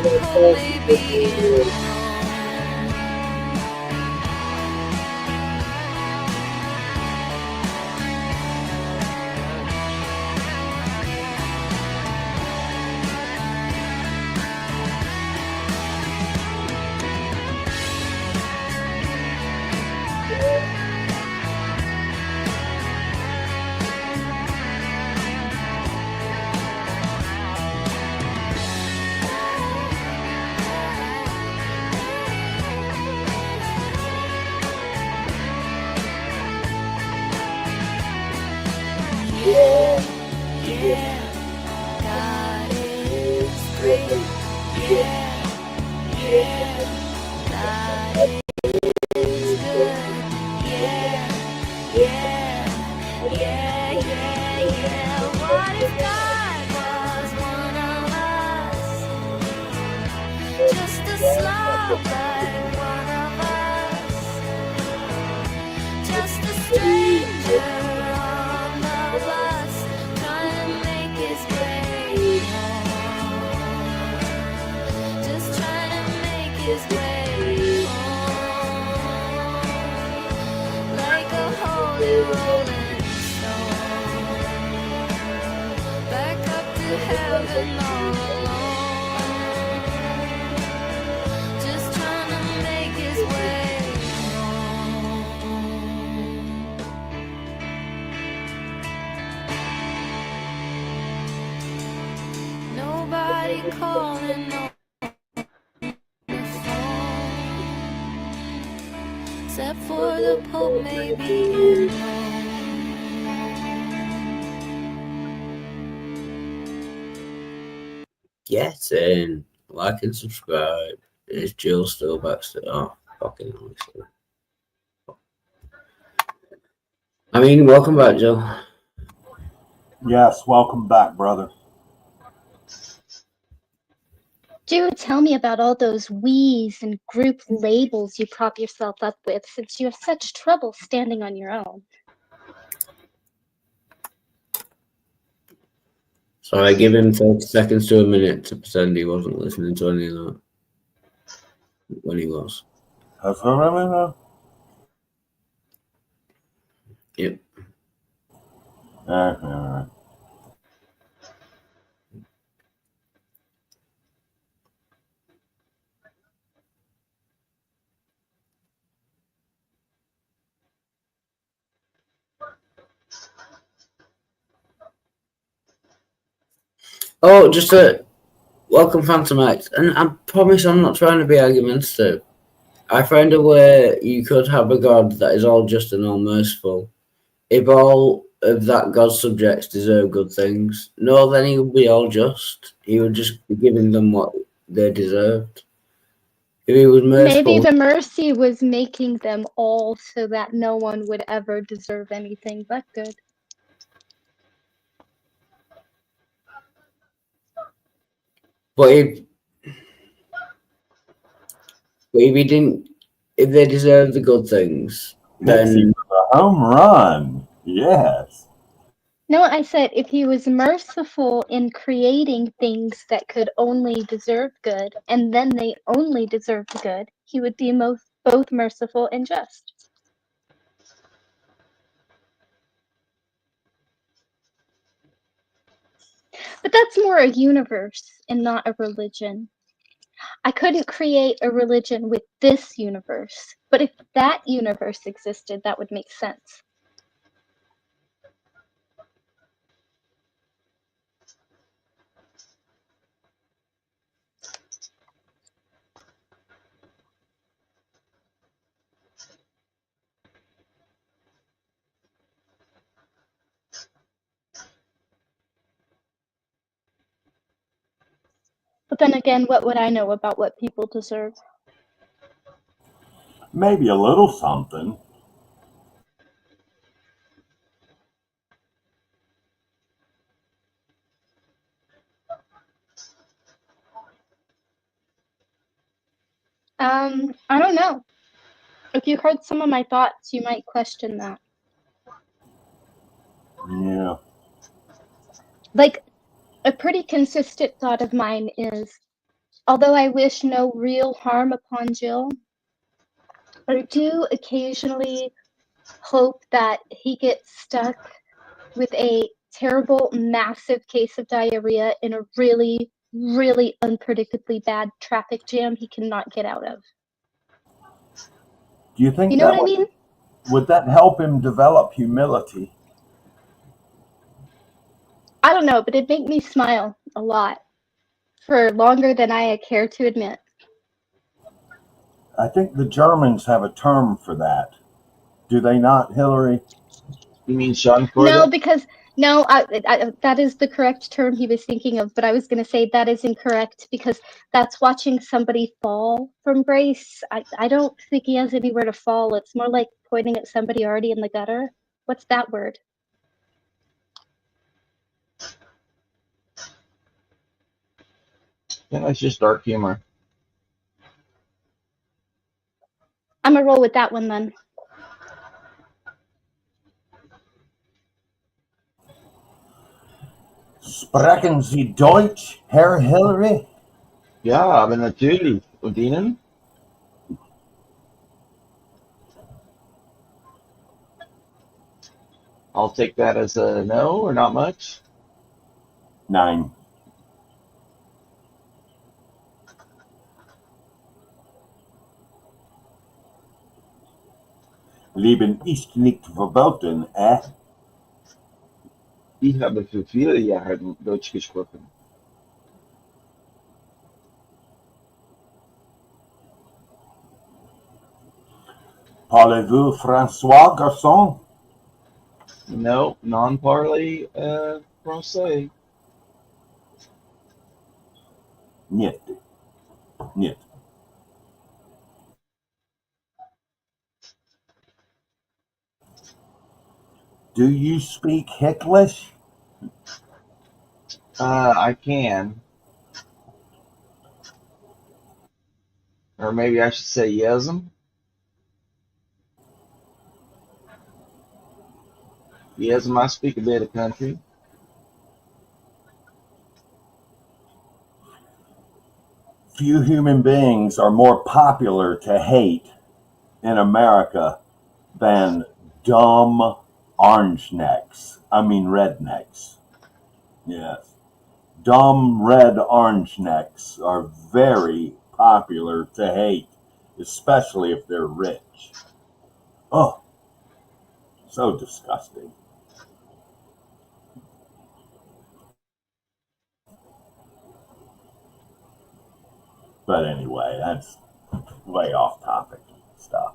Speaker 15: the Pope maybe in Rome. yeah. God is great, yeah, yeah. God is good, yeah, yeah, yeah, yeah, yeah. What if God was one of us? Just a slob like one of us. Just a stranger on the bus, trying to make his way home. Just trying to make his way home. Like a holy rolling stone, back up to heaven all alone. Just trying to make his way home. Nobody calling on the phone, except for the Pope, maybe in Rome.
Speaker 1: Get in, like and subscribe. Is Jill still backstage? Oh, fucking honestly. I mean, welcome back, Jill.
Speaker 12: Yes, welcome back, brother.
Speaker 2: Do tell me about all those we's and group labels you prop yourself up with, since you have such trouble standing on your own.
Speaker 1: So I give him 30 seconds to a minute to pretend he wasn't listening to any of that. When he was.
Speaker 12: That's what I mean, though.
Speaker 1: Yep.
Speaker 12: All right.
Speaker 1: Oh, just a welcome, Phantom X. And I promise I'm not trying to be argumentative. I find a way you could have a God that is all just and all merciful. If all of that God's subjects deserve good things, no, then he would be all just. He would just be giving them what they deserved. If he was merciful,
Speaker 2: Maybe the mercy was making them all so that no one would ever deserve anything but good.
Speaker 1: but if he didn't, if they deserve the good things,
Speaker 12: Pixie
Speaker 1: then
Speaker 12: with a home run. Yes.
Speaker 2: No, I said if he was merciful in creating things that could only deserve good, and then they only deserved good, he would be both merciful and just. But that's more a universe and not a religion. I couldn't create a religion with this universe, but if that universe existed, that would make sense. But then again, what would I know about what people deserve?
Speaker 12: Maybe a little something.
Speaker 2: I don't know. If you heard some of my thoughts, you might question that.
Speaker 12: Yeah.
Speaker 2: Like, a pretty consistent thought of mine is, although I wish no real harm upon Jill, I do occasionally hope that he gets stuck with a terrible, massive case of diarrhea in a really, really unpredictably bad traffic jam he cannot get out of.
Speaker 12: Do you think
Speaker 2: You know
Speaker 12: that
Speaker 2: what I mean?
Speaker 12: would that help him develop humility?
Speaker 2: I don't know, but it'd make me smile a lot for longer than I care to admit.
Speaker 12: I think the Germans have a term for that. Do they not, Hillary?
Speaker 6: You mean Schadenfreude?
Speaker 2: No, because No, that is the correct term he was thinking of, but I was going to say that is incorrect because that's watching somebody fall from grace. I don't think he has anywhere to fall. It's more like pointing at somebody already in the gutter. What's that word?
Speaker 6: Yeah, that's just dark humor.
Speaker 2: I'm going to roll with that one then.
Speaker 12: Sprechen Sie Deutsch, Herr Hillary?
Speaker 6: Ja, aber natürlich. Und Ihnen? I'll take that as a no or not much.
Speaker 12: 9. Leben ist nicht verboten, eh?
Speaker 6: Ich habe für viele Jahre Deutsch gesprochen.
Speaker 12: Parlez-vous François, garçon?
Speaker 6: No, non-parley français.
Speaker 12: Niet. Niet. Do you speak Hicklish?
Speaker 6: I can. Or maybe I should say yes'm. Yes'm, I speak a bit of country.
Speaker 12: Few human beings are more popular to hate in America than dumb orange necks. I mean rednecks. Yes. Dumb red orange necks are very popular to hate, especially if they're rich. Oh, so disgusting. But anyway, that's way off topic stuff.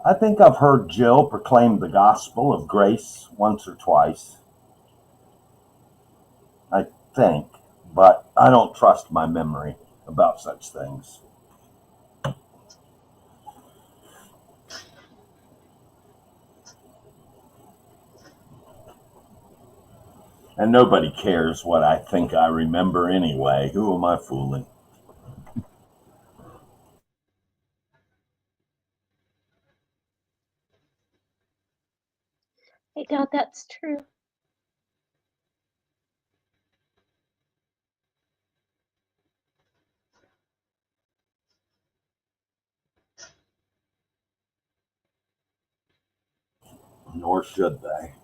Speaker 12: I think I've heard Jill proclaim the gospel of grace once or twice. I think, but I don't trust my memory about such things. And nobody cares what I think I remember anyway. Who am I fooling?
Speaker 2: I doubt that's true.
Speaker 12: Nor should they.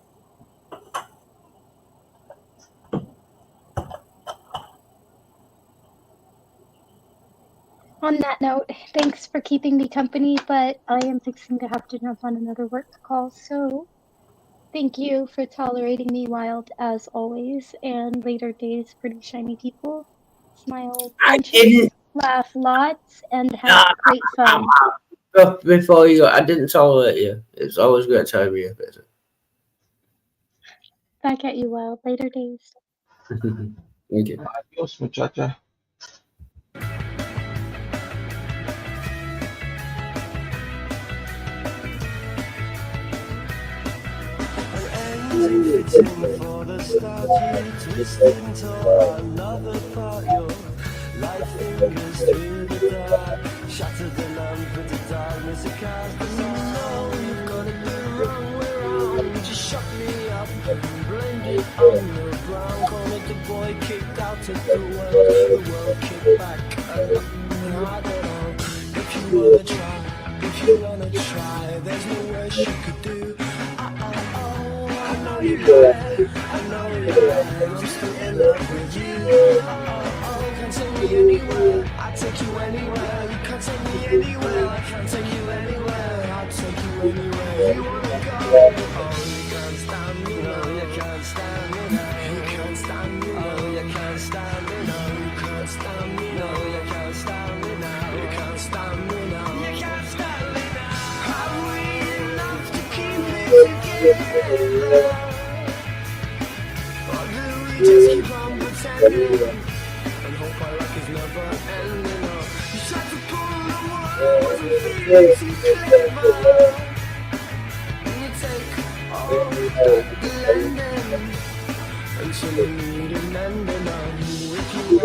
Speaker 2: On that note, thanks for keeping me company, but I am fixing to have to jump on another work call, so thank you for tolerating me wild as always, and later days, pretty shiny people. Smile bunches, laugh lots, and have great fun.
Speaker 1: Before you go, I didn't tolerate you. It's always great to have you.
Speaker 2: Back at you, wild. Later days.
Speaker 1: Thank you.
Speaker 6: Adios, muchacha.
Speaker 5: For the start, you twisting toward another part. Your light fingers through the dark, shattered the lamp into darkness. It cast the know you've got it the wrong way round. You just shut me up and blamed it on the ground. Cornered the boy, kicked out of the world kicked back and I don't know if you wanna try, if you wanna try. There's no worse you could do. I know you're bad, I know you're bad, I'm still in love with you. Can't take me anywhere, I'll take you anywhere. You can't take me anywhere, I can't take you anywhere. I'll take you anywhere you wanna go. Oh, you can't stand me, no, you can't stand me, no. You can't stand me, no, you can't stand me, no. You can't stand me, no, you can't stand me, no. You can't stand me, no. You can't stand me, no. Or do we just keep on pretending and hope our luck is never ending? Or you tried to pull the wool, wasn't feeling too clever, and you take all that blending until you need an ending. If you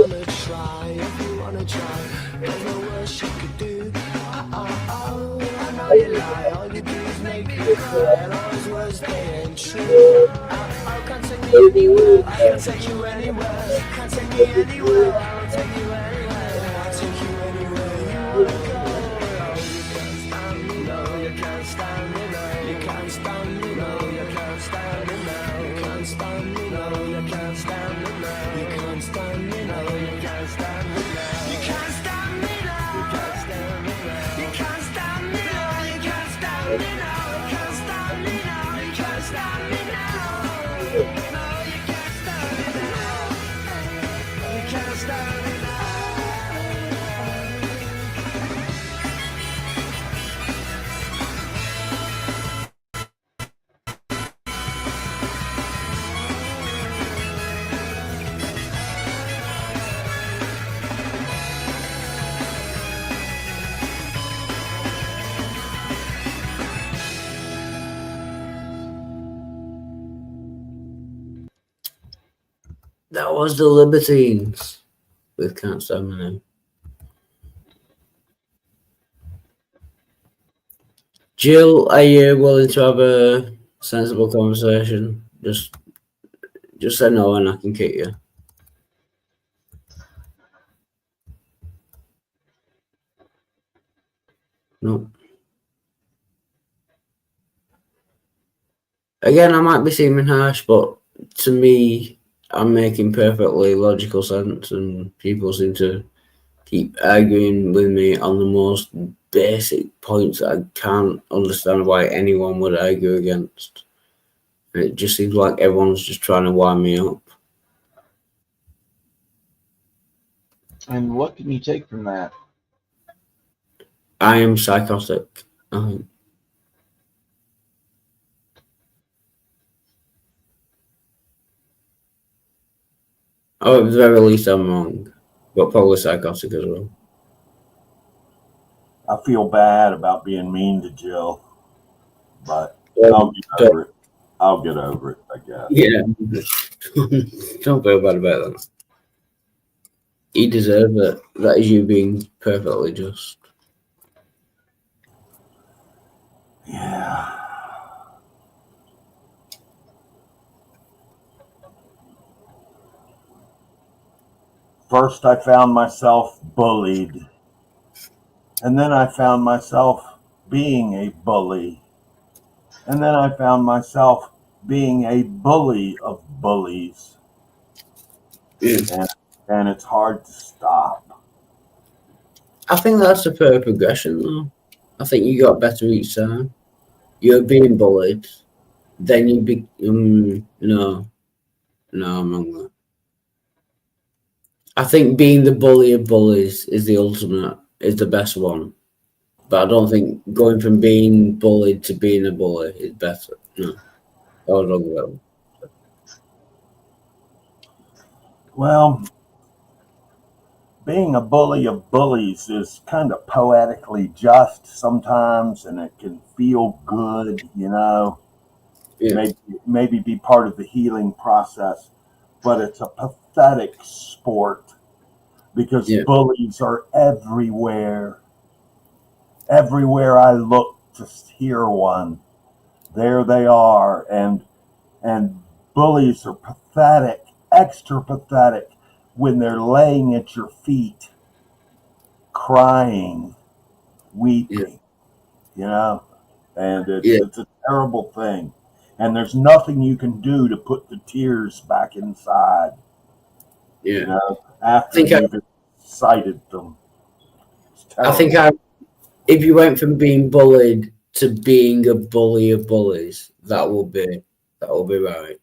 Speaker 5: wanna try, there's no worse you could do. I know you lie, all you do is make me cry, and all those words, they ain't true. I can't take me anywhere, can't take you anywhere, can't take me anywhere, I'll take you anywhere, I'll take you anywhere you wanna go. No, you can't stand me, no, you can't stand me, no, you can't stand me, no, you can't stand me, no, you can't stand me, no, you can't stand me, no, you can't stand me, no, you can't stand me, no, you can't stand me, no, you can't stand me, no, you can't stand me, no, you can't stand me, no, you can't stand me, no, you can't stand me, no, you can't stand me, no.
Speaker 1: That was the Libertines with Can't Stand Me Now. Jill, are you willing to have a sensible conversation? Just say no and I can kick you. No. Again, I might be seeming harsh, but to me, I'm making perfectly logical sense, and people seem to keep arguing with me on the most basic points that I can't understand why anyone would argue against. And it just seems like everyone's just trying to wind me up.
Speaker 6: And what can you take from that?
Speaker 1: I am psychotic, I think. Oh, at the very least I'm wrong, but probably psychotic as well.
Speaker 12: I feel bad about being mean to Jill, but I'll get over it. I'll get over it, I guess.
Speaker 1: Yeah. Don't feel bad about that. You deserve it. That is you being perfectly just.
Speaker 12: Yeah. First, I found myself bullied. And then I found myself being a bully. And then I found myself being a bully of bullies. And it's hard to stop.
Speaker 1: I think that's a fair progression, though. I think you got better each time. You're being bullied. Then you be... No, I'm wrong there. I think being the bully of bullies is the ultimate, is the best one. But I don't think going from being bullied to being a bully is better. No. I was wrong with that.
Speaker 12: Well, being a bully of bullies is kind of poetically just sometimes, and it can feel good, you know.
Speaker 1: Yeah.
Speaker 12: Maybe be part of the healing process, but it's a pathetic sport because bullies are everywhere. Everywhere I look to hear one, there they are, and bullies are pathetic, extra pathetic when they're laying at your feet, crying, weeping, you know, and it's a terrible thing. And there's nothing you can do to put the tears back inside, you know, after you've incited them.
Speaker 1: I think if you went from being bullied to being a bully of bullies, that will be right.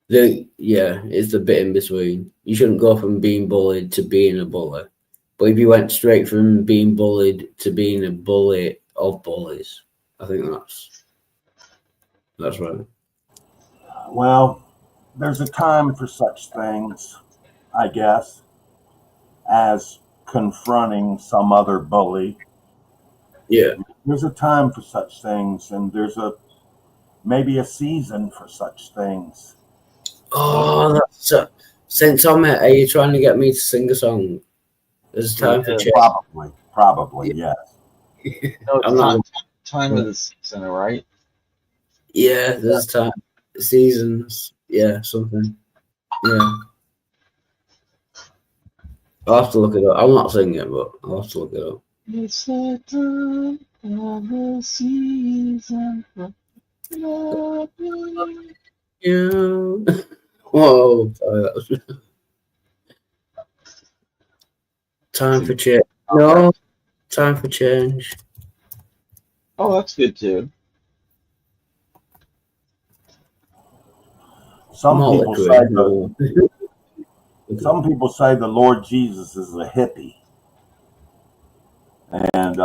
Speaker 1: It's the bit in between. You shouldn't go from being bullied to being a bully. But if you went straight from being bullied to being a bully of bullies, I think that's... That's right.
Speaker 12: Well, there's a time for such things, I guess, as confronting some other bully.
Speaker 1: Yeah.
Speaker 12: There's a time for such things, and there's maybe a season for such things.
Speaker 1: Oh, that's Saint Tommy. Are you trying to get me to sing a song? There's time for change.
Speaker 12: Probably, yes.
Speaker 6: No,
Speaker 1: I'm
Speaker 6: it's
Speaker 1: not-
Speaker 6: time of the season, right?
Speaker 1: Yeah, there's time. Seasons. Yeah, something. Yeah. I'll have to look it up. I'm not singing it, but I'll have to look it up.
Speaker 6: It's the time of the season.
Speaker 1: Yeah. Whoa. Sorry, that was... Time for change. No. Time for change.
Speaker 6: Oh, that's good too.
Speaker 12: Some
Speaker 1: Not
Speaker 12: people
Speaker 1: liquid,
Speaker 12: say some people say the Lord Jesus is a hippie, and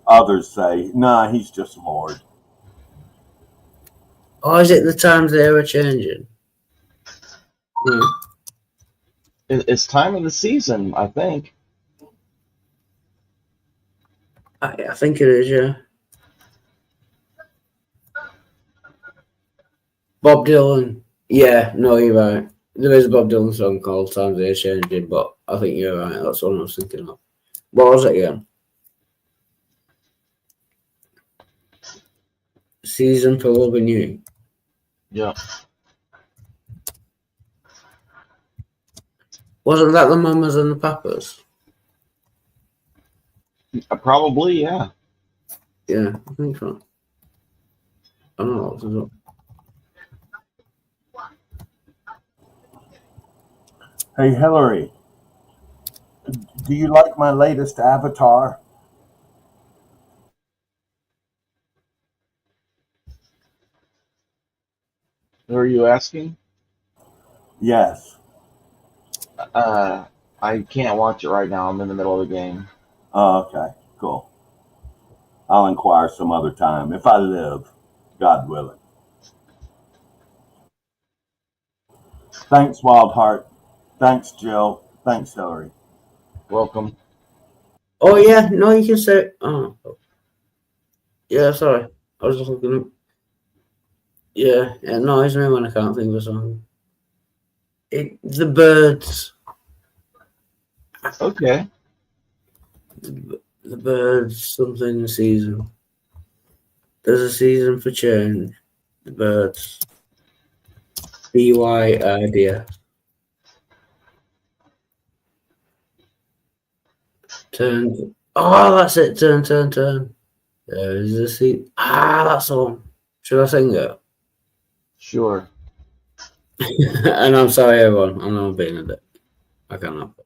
Speaker 12: others say, nah, he's just Lord.
Speaker 1: Oh, is it the times they were changing?
Speaker 6: It's time of the season, I think.
Speaker 1: I think it is, yeah. Bob Dylan. Yeah, no, you're right. There is a Bob Dylan song called Times They're Changing, but I think you're right. That's what I was thinking of. What was it again? Season for Loving You.
Speaker 6: Yeah.
Speaker 1: Wasn't that the Mamas and the Papas?
Speaker 6: Probably, yeah.
Speaker 1: Yeah, I think so. I don't know what to do.
Speaker 12: Hey, Hillary, do you like my latest avatar?
Speaker 6: Who are you asking?
Speaker 12: Yes.
Speaker 6: I can't watch it right now. I'm in the middle of the game.
Speaker 12: Oh, okay, cool. I'll inquire some other time if I live, God willing. Thanks, Wildheart. Thanks, Jill. Thanks, Hillary.
Speaker 6: Welcome.
Speaker 1: Oh, yeah, no, you can say. Oh. Yeah, sorry. I was just looking up. Yeah, it annoys me when I can't think of a song. The Birds.
Speaker 6: Okay.
Speaker 1: The Birds, something season. There's a season for change. The Birds. BYIDS. Turn. Oh, that's it. Turn. There is a seat. That's the one. Should I sing it?
Speaker 6: Sure.
Speaker 1: And I'm sorry, everyone. I know I'm being a dick. I can't help it.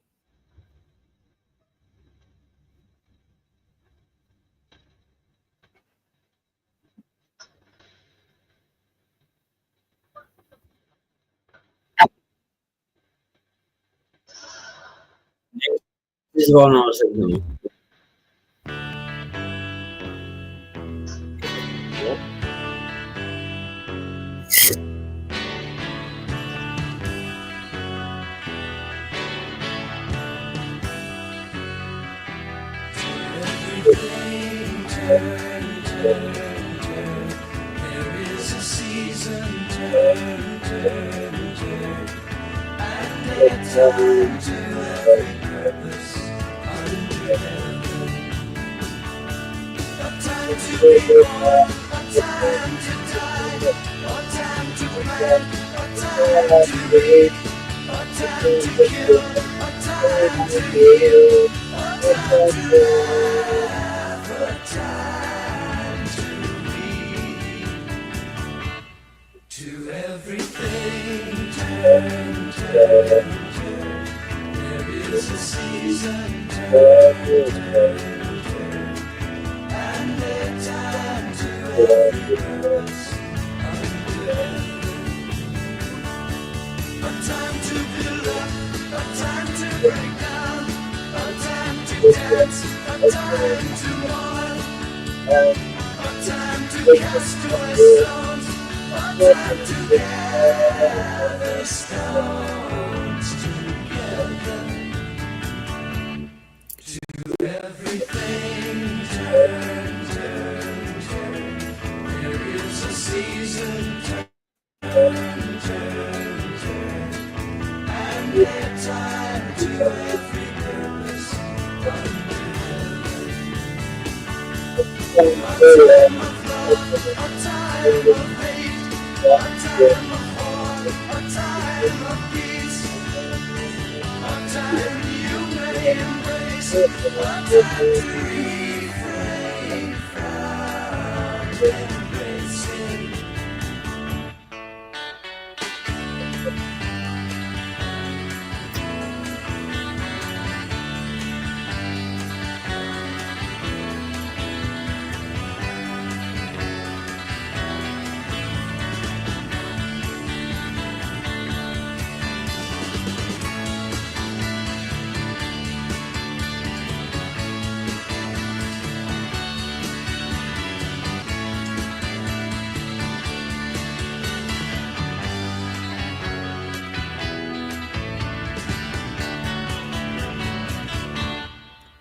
Speaker 1: This is one I was thinking of.
Speaker 5: There is a season, turn, and a time to every purpose under heaven. A time to be born, a time to die, a time to plant, a time to reap, a time to kill, a time to heal, a time to have, a time to be. To everything turn. There is a season, turn. And a time to every purpose under heaven. A time to build up, a time to break down, a time to dance, a time to mourn, a time castaway stones, one time together, stones together. To everything turn, turn, turn. There is a season, turn, turn, turn. And a time to every purpose under heaven. A time of love, a time of hate, a time of war, a time of peace, a time you may embrace, a time to refrain from embracing.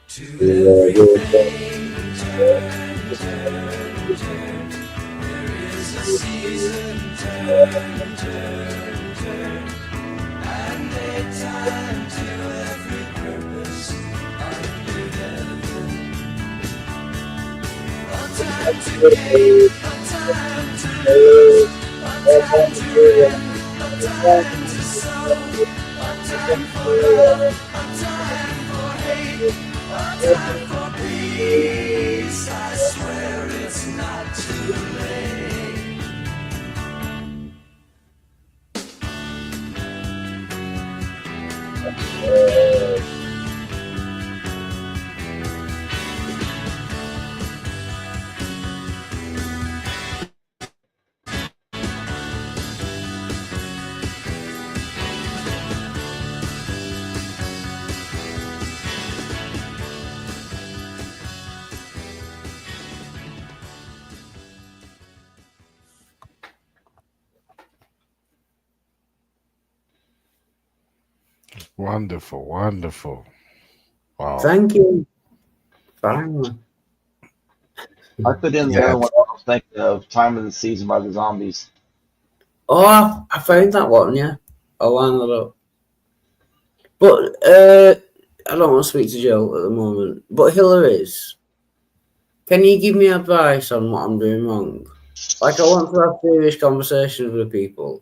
Speaker 5: To everything turn, turn, turn. There is a season, turn, turn, turn. And a time to every purpose under heaven. A time to gain, a time to lose, a time to win, a time to sow, a time for love, a time for hate. A time for peace, I swear it's not too late.
Speaker 13: Wonderful, wonderful. Wow.
Speaker 1: Thank you. Finally.
Speaker 6: I put in the
Speaker 13: Yeah.
Speaker 6: other one I was thinking of, Time of the Season by the Zombies.
Speaker 1: Oh, I found that one, yeah. I'll line that up. But I don't want to speak to Joe at the moment. But Hillary's, can you give me advice on what I'm doing wrong? Like, I want to have serious conversations with people,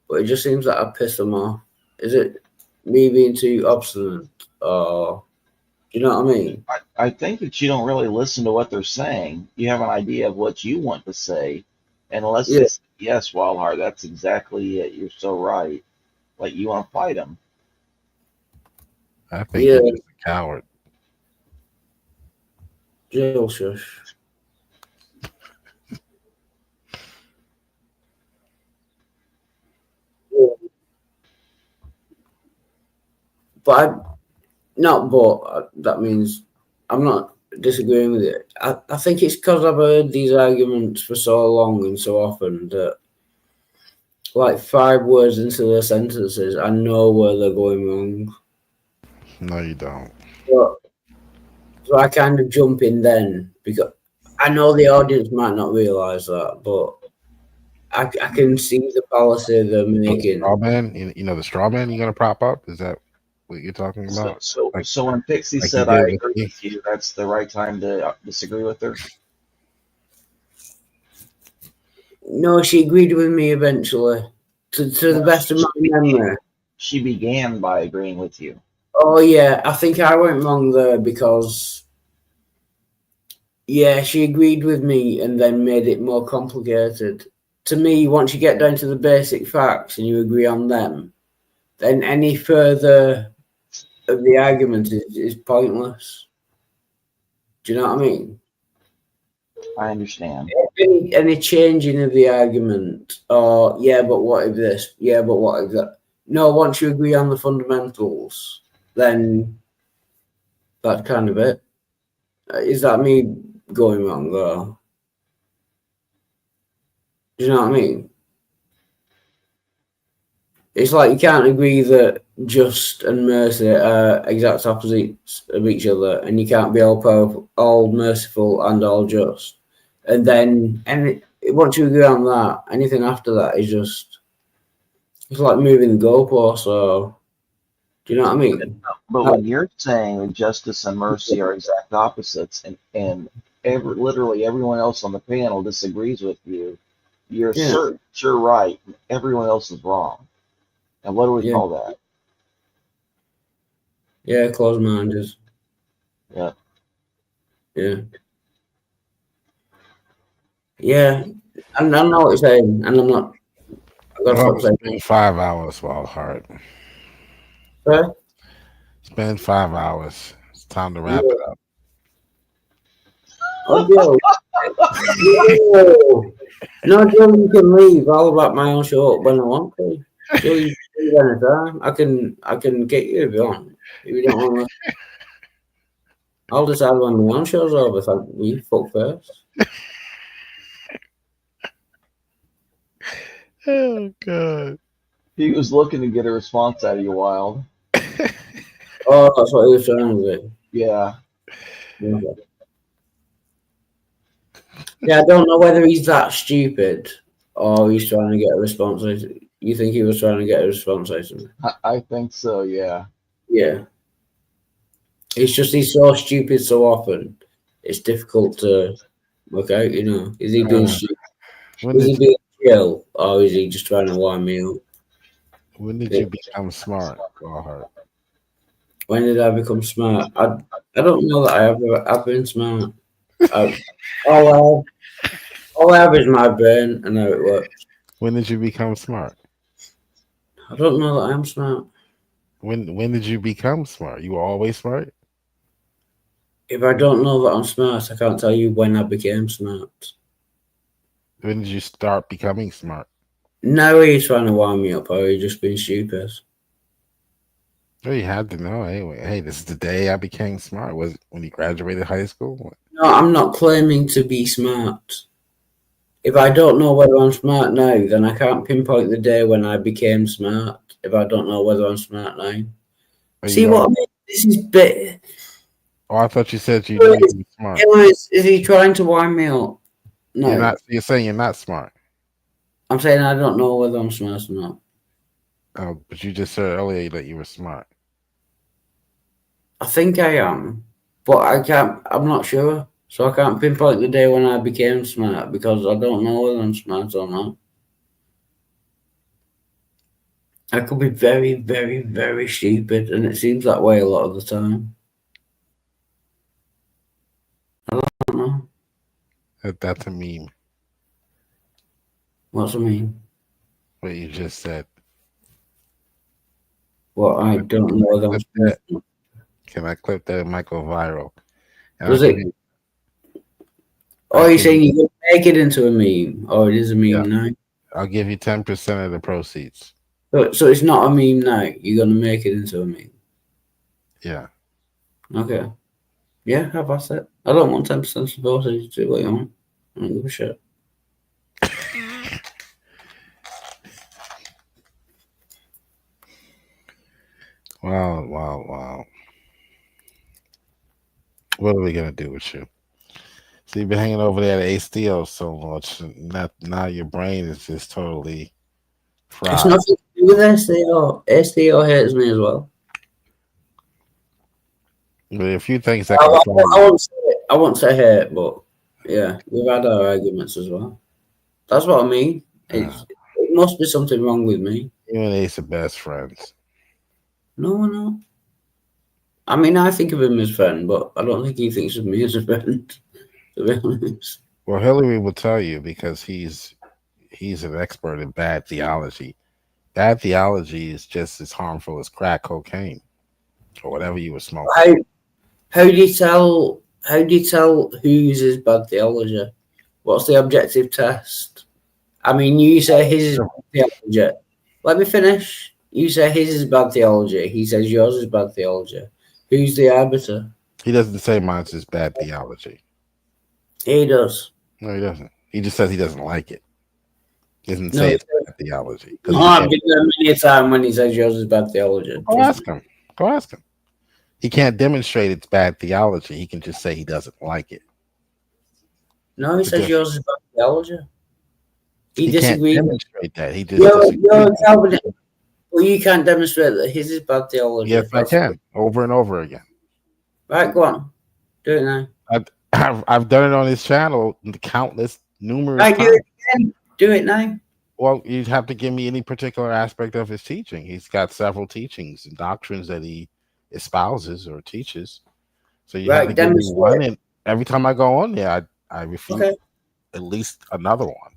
Speaker 1: but it just seems that I piss them off. Is it me being too obstinate? Or, do you know what I mean?
Speaker 6: I think that you don't really listen to what they're saying. You have an idea of what you want to say. And unless
Speaker 1: Yeah.
Speaker 6: they say, yes, Wildheart, that's exactly it. You're so right. Like, you want to fight them.
Speaker 13: I think
Speaker 1: Yeah.
Speaker 13: you're just a coward.
Speaker 1: Jill, shush. But that means I'm not disagreeing with it. I think it's because I've heard these arguments for so long and so often that, like, 5 words into their sentences, I know where they're going wrong.
Speaker 13: No, you don't.
Speaker 1: So I kind of jump in then, because I know the audience might not realise that, but I can see the fallacy they're making.
Speaker 13: Straw man, you know the straw man you're gonna prop up? Is that what you're talking about?
Speaker 6: So when Pixie
Speaker 13: like
Speaker 6: said,
Speaker 13: you
Speaker 6: I
Speaker 13: did with
Speaker 6: agree
Speaker 13: me?
Speaker 6: with you, that's the right time to disagree with her?
Speaker 1: No, she agreed with me eventually, to the best of my memory.
Speaker 6: She began by agreeing with you.
Speaker 1: Oh, yeah, I think I went wrong there because, yeah, she agreed with me and then made it more complicated. To me, once you get down to the basic facts and you agree on them, then any further of the argument is pointless. Do you know what I mean?
Speaker 6: I understand.
Speaker 1: Any changing of the argument, or yeah, but what if this? Yeah, but what if that? No, once you agree on the fundamentals, then that's kind of it. Is that me going wrong, though? Do you know what I mean? It's like you can't agree that just and mercy are exact opposites of each other, and you can't be all merciful and all just. And then, once you agree on that, anything after that is just, it's like moving the goalpost. So, do you know what I mean?
Speaker 6: But when you're saying that justice and mercy are exact opposites, and literally everyone else on the panel disagrees with you, you're certain you're right. Everyone else is wrong. And what do we call that?
Speaker 1: Yeah, closed-minded.
Speaker 6: Yeah.
Speaker 1: Yeah. Yeah. I know what you're saying, and I'm not. I've got to stop saying.
Speaker 13: It's been 5 hours, Wildheart.
Speaker 1: Sorry?
Speaker 13: It's been 5 hours. It's time to wrap it up.
Speaker 1: Oh, Joe. No, Joe, you can leave. I'll wrap my own show up when I want to. Joe, you can leave anytime. I can get you if you want. If you don't want to. I'll decide when my own show's over if we fuck first.
Speaker 13: Oh, God.
Speaker 6: He was looking to get a response out of you, Wild.
Speaker 1: Oh, that's what he was trying to do.
Speaker 6: Yeah.
Speaker 1: Yeah, I don't know whether he's that stupid or he's trying to get a response. You think he was trying to get a response out of me?
Speaker 6: I think so, yeah.
Speaker 1: Yeah. It's just he's so stupid so often. It's difficult to work out, you know. Is he being stupid? Is he being chill or is he just trying to wind me up?
Speaker 13: When did you become smart, Wildheart?
Speaker 1: When did I become smart? I don't know that I've been smart. All I have is my brain and how it works.
Speaker 13: When did you become smart?
Speaker 1: I don't know that I'm smart.
Speaker 13: When did you become smart? You were always smart?
Speaker 1: If I don't know that I'm smart, I can't tell you when I became smart.
Speaker 13: When did you start becoming smart?
Speaker 1: Now he's trying to wind me up, or he's just being stupid.
Speaker 13: Well, you had to know. Hey, this is the day I became smart. Was it when you graduated high school?
Speaker 1: No, I'm not claiming to be smart. If I don't know whether I'm smart now, then I can't pinpoint the day when I became smart. If I don't know whether I'm smart now. See what I mean? This is bit.
Speaker 13: Oh, I thought you said you knew you were smart.
Speaker 1: Is he trying to wind me up? No.
Speaker 13: You're saying you're not smart.
Speaker 1: I'm saying I don't know whether I'm smart or not.
Speaker 13: Oh, but you just said earlier that you were smart.
Speaker 1: I think I am, but I can't. I'm not sure, so I can't pinpoint the day when I became smart because I don't know whether I'm smart or not. I could be very, very, very stupid, and it seems that way a lot of the time. I don't know.
Speaker 13: That's a meme.
Speaker 1: What's a meme?
Speaker 13: What you just said.
Speaker 1: Well, I don't know whether I'm smart.
Speaker 13: Can I clip that and might go viral?
Speaker 1: Does it? Oh, you're saying you can make it into a meme? Oh, it is a meme now.
Speaker 13: I'll give you 10% of the proceeds.
Speaker 1: So it's not a meme now. You're gonna make it into a meme.
Speaker 13: Yeah.
Speaker 1: Okay. Yeah, have at it. I don't want 10% of the proceeds. Do what you want. I don't give a shit.
Speaker 13: Wow. What are we gonna do with you? So you've been hanging over there at ASTO so much, and now your brain is just totally fried.
Speaker 1: It's nothing to do with STO. STO hates me as well.
Speaker 13: But a few things that
Speaker 1: I won't say hate, but yeah, we've had our arguments as well. That's what I mean. It must be something wrong with me.
Speaker 13: You and Ace are best friends.
Speaker 1: No. I mean, I think of him as friend, but I don't think he thinks of me as a friend, to be honest.
Speaker 13: Well, Hillary will tell you because he's an expert in bad theology. Bad theology is just as harmful as crack cocaine or whatever you were smoking.
Speaker 1: How do you tell who uses bad theology? What's the objective test? I mean, you say his is bad theology. Let me finish. You say his is bad theology. He says yours is bad theology. Who's the arbiter?
Speaker 13: He doesn't say mine's is bad theology.
Speaker 1: He does.
Speaker 13: No, he doesn't. He just says he doesn't like it. Doesn't
Speaker 1: No,
Speaker 13: say it's bad theology. 'Cause
Speaker 1: no,
Speaker 13: he
Speaker 1: I've
Speaker 13: can't-
Speaker 1: been there many a time when he says yours is bad theology.
Speaker 13: Go ask him. Go ask him. He can't demonstrate it's bad theology. He can just say he doesn't like it.
Speaker 1: No, he
Speaker 13: It's a
Speaker 1: says
Speaker 13: difference.
Speaker 1: yours is bad theology. He
Speaker 13: He can't
Speaker 1: disagrees.
Speaker 13: demonstrate that. He just
Speaker 1: You're
Speaker 13: disagrees.
Speaker 1: a Calvinist. Well, you can't demonstrate that his is bad theology.
Speaker 13: Yes, I can. Over and over again.
Speaker 1: Right, go on. Do it now.
Speaker 13: I've done it on his channel numerous
Speaker 1: Right, do
Speaker 13: times.
Speaker 1: it again. Do it now.
Speaker 13: Well, you'd have to give me any particular aspect of his teaching. He's got several teachings and doctrines that he espouses or teaches. So you have
Speaker 1: Right,
Speaker 13: to give me one.
Speaker 1: demonstrate.
Speaker 13: And every time I go on there, I refute
Speaker 1: Okay.
Speaker 13: at least another one.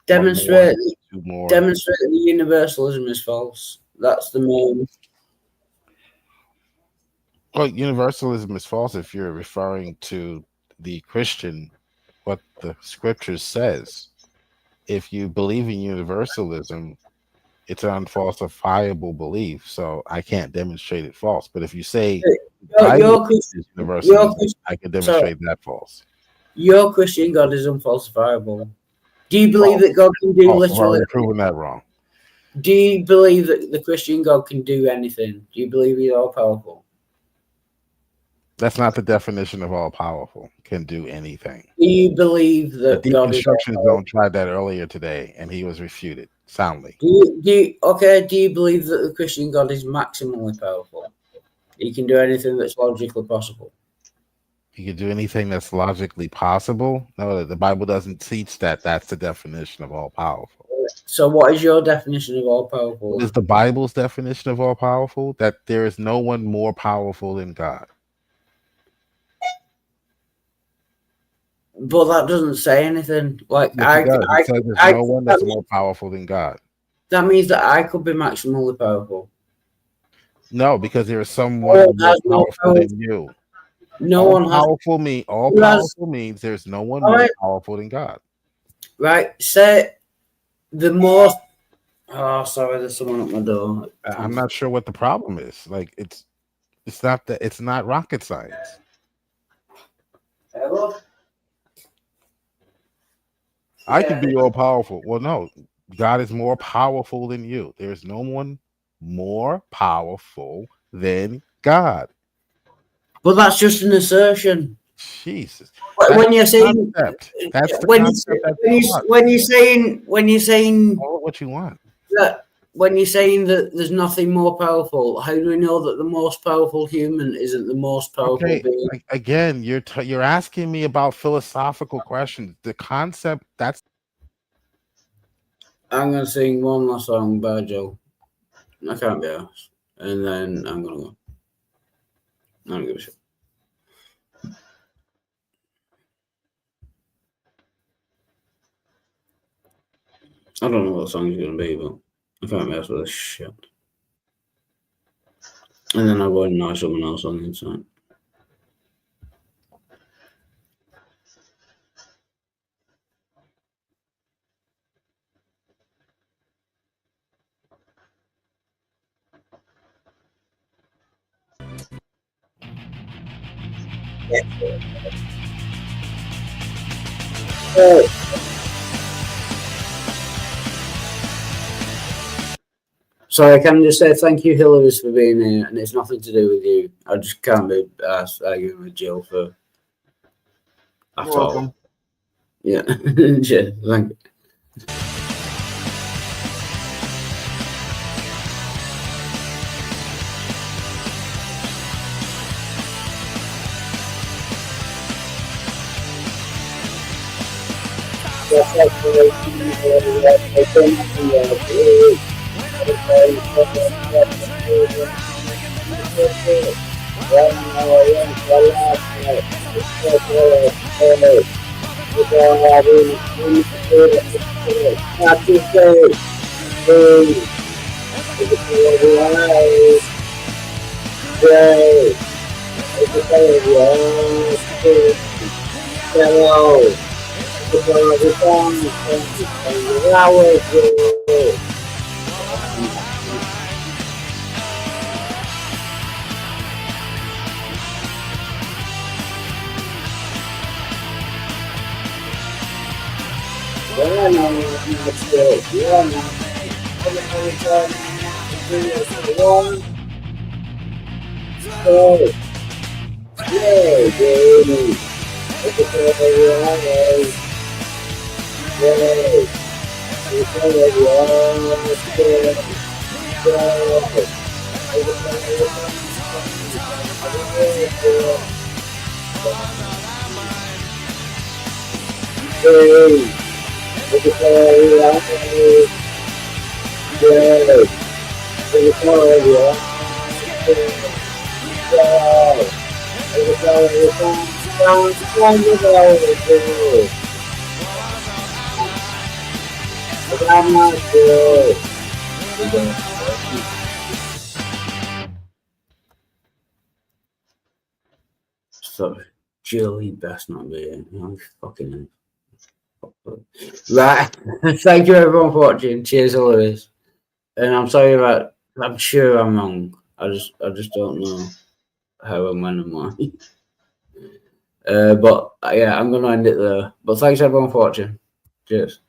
Speaker 1: Demonstrate.
Speaker 13: Two more.
Speaker 1: Demonstrate that the universalism is false. That's the main.
Speaker 13: Well, universalism is false if you're referring to the Christian, what the scripture says. If you believe in universalism, it's an unfalsifiable belief, so I can't demonstrate it false. But if you say
Speaker 1: Your Christian,
Speaker 13: is universalism,
Speaker 1: Christian,
Speaker 13: I can demonstrate that false.
Speaker 1: Your Christian God is unfalsifiable. Do you believe that God can do
Speaker 13: False. I've
Speaker 1: literally?
Speaker 13: already proven that wrong.
Speaker 1: Do you believe that the Christian God can do anything? Do you believe He's all powerful?
Speaker 13: That's not the definition of all powerful. Can do anything.
Speaker 1: Do you believe
Speaker 13: The
Speaker 1: that God is?
Speaker 13: Deconstruction Zone tried that earlier today, and he was refuted soundly.
Speaker 1: Do you believe that the Christian God is maximally powerful? He can do anything that's logically possible.
Speaker 13: He can do anything that's logically possible. No, the Bible doesn't teach that. That's the definition of all powerful.
Speaker 1: So, what is your definition of all powerful?
Speaker 13: What is the Bible's definition of all powerful? That there is no one more powerful than God.
Speaker 1: But that doesn't say anything. Like
Speaker 13: Yes, it does. It says there's no one that's more powerful than God.
Speaker 1: That means that I could be maximally powerful.
Speaker 13: No, because there is someone more powerful than you.
Speaker 1: No
Speaker 13: all
Speaker 1: one has.
Speaker 13: powerful
Speaker 1: Who has-
Speaker 13: means there's no one
Speaker 1: All
Speaker 13: more
Speaker 1: right.
Speaker 13: powerful than God.
Speaker 1: Right? Say the most. Oh, sorry, there's someone at my door.
Speaker 13: I'm not sure what the problem is. Like it's not that it's not rocket science.
Speaker 1: Hello?
Speaker 13: I could be all powerful. Well, no, God is more powerful than you. There's no one more powerful than God.
Speaker 1: But that's just an assertion.
Speaker 13: Jesus.
Speaker 1: When you're saying
Speaker 13: That's the
Speaker 1: when
Speaker 13: concept that
Speaker 1: when,
Speaker 13: you
Speaker 1: you,
Speaker 13: want.
Speaker 1: when you're saying
Speaker 13: Call it what you want.
Speaker 1: that when you're saying that there's nothing more powerful, how do we know that the most powerful human isn't the most powerful
Speaker 13: Okay,
Speaker 1: being?
Speaker 13: again, you're asking me about philosophical questions. The concept that's
Speaker 1: I'm gonna sing one last song by Joe. I can't be asked, and then I'm gonna go. I don't give a shit. I don't know what the song's gonna be, but I can't be asked with this shit. And then I'll go and annoy someone else on the inside. Sorry, can I just say thank you, Hillary, for being here, and it's nothing to do with you. I just can't be asked arguing with Jill for at
Speaker 6: You're
Speaker 1: all.
Speaker 6: welcome.
Speaker 1: Yeah, yeah, thank you. So, Julie best not be in. I'm fucking right. Thank you everyone for watching. Cheers, always. And I'm sorry about. I'm sure I'm wrong. I just don't know how and when and why. But yeah, I'm gonna end it there. But thanks everyone for watching. Cheers.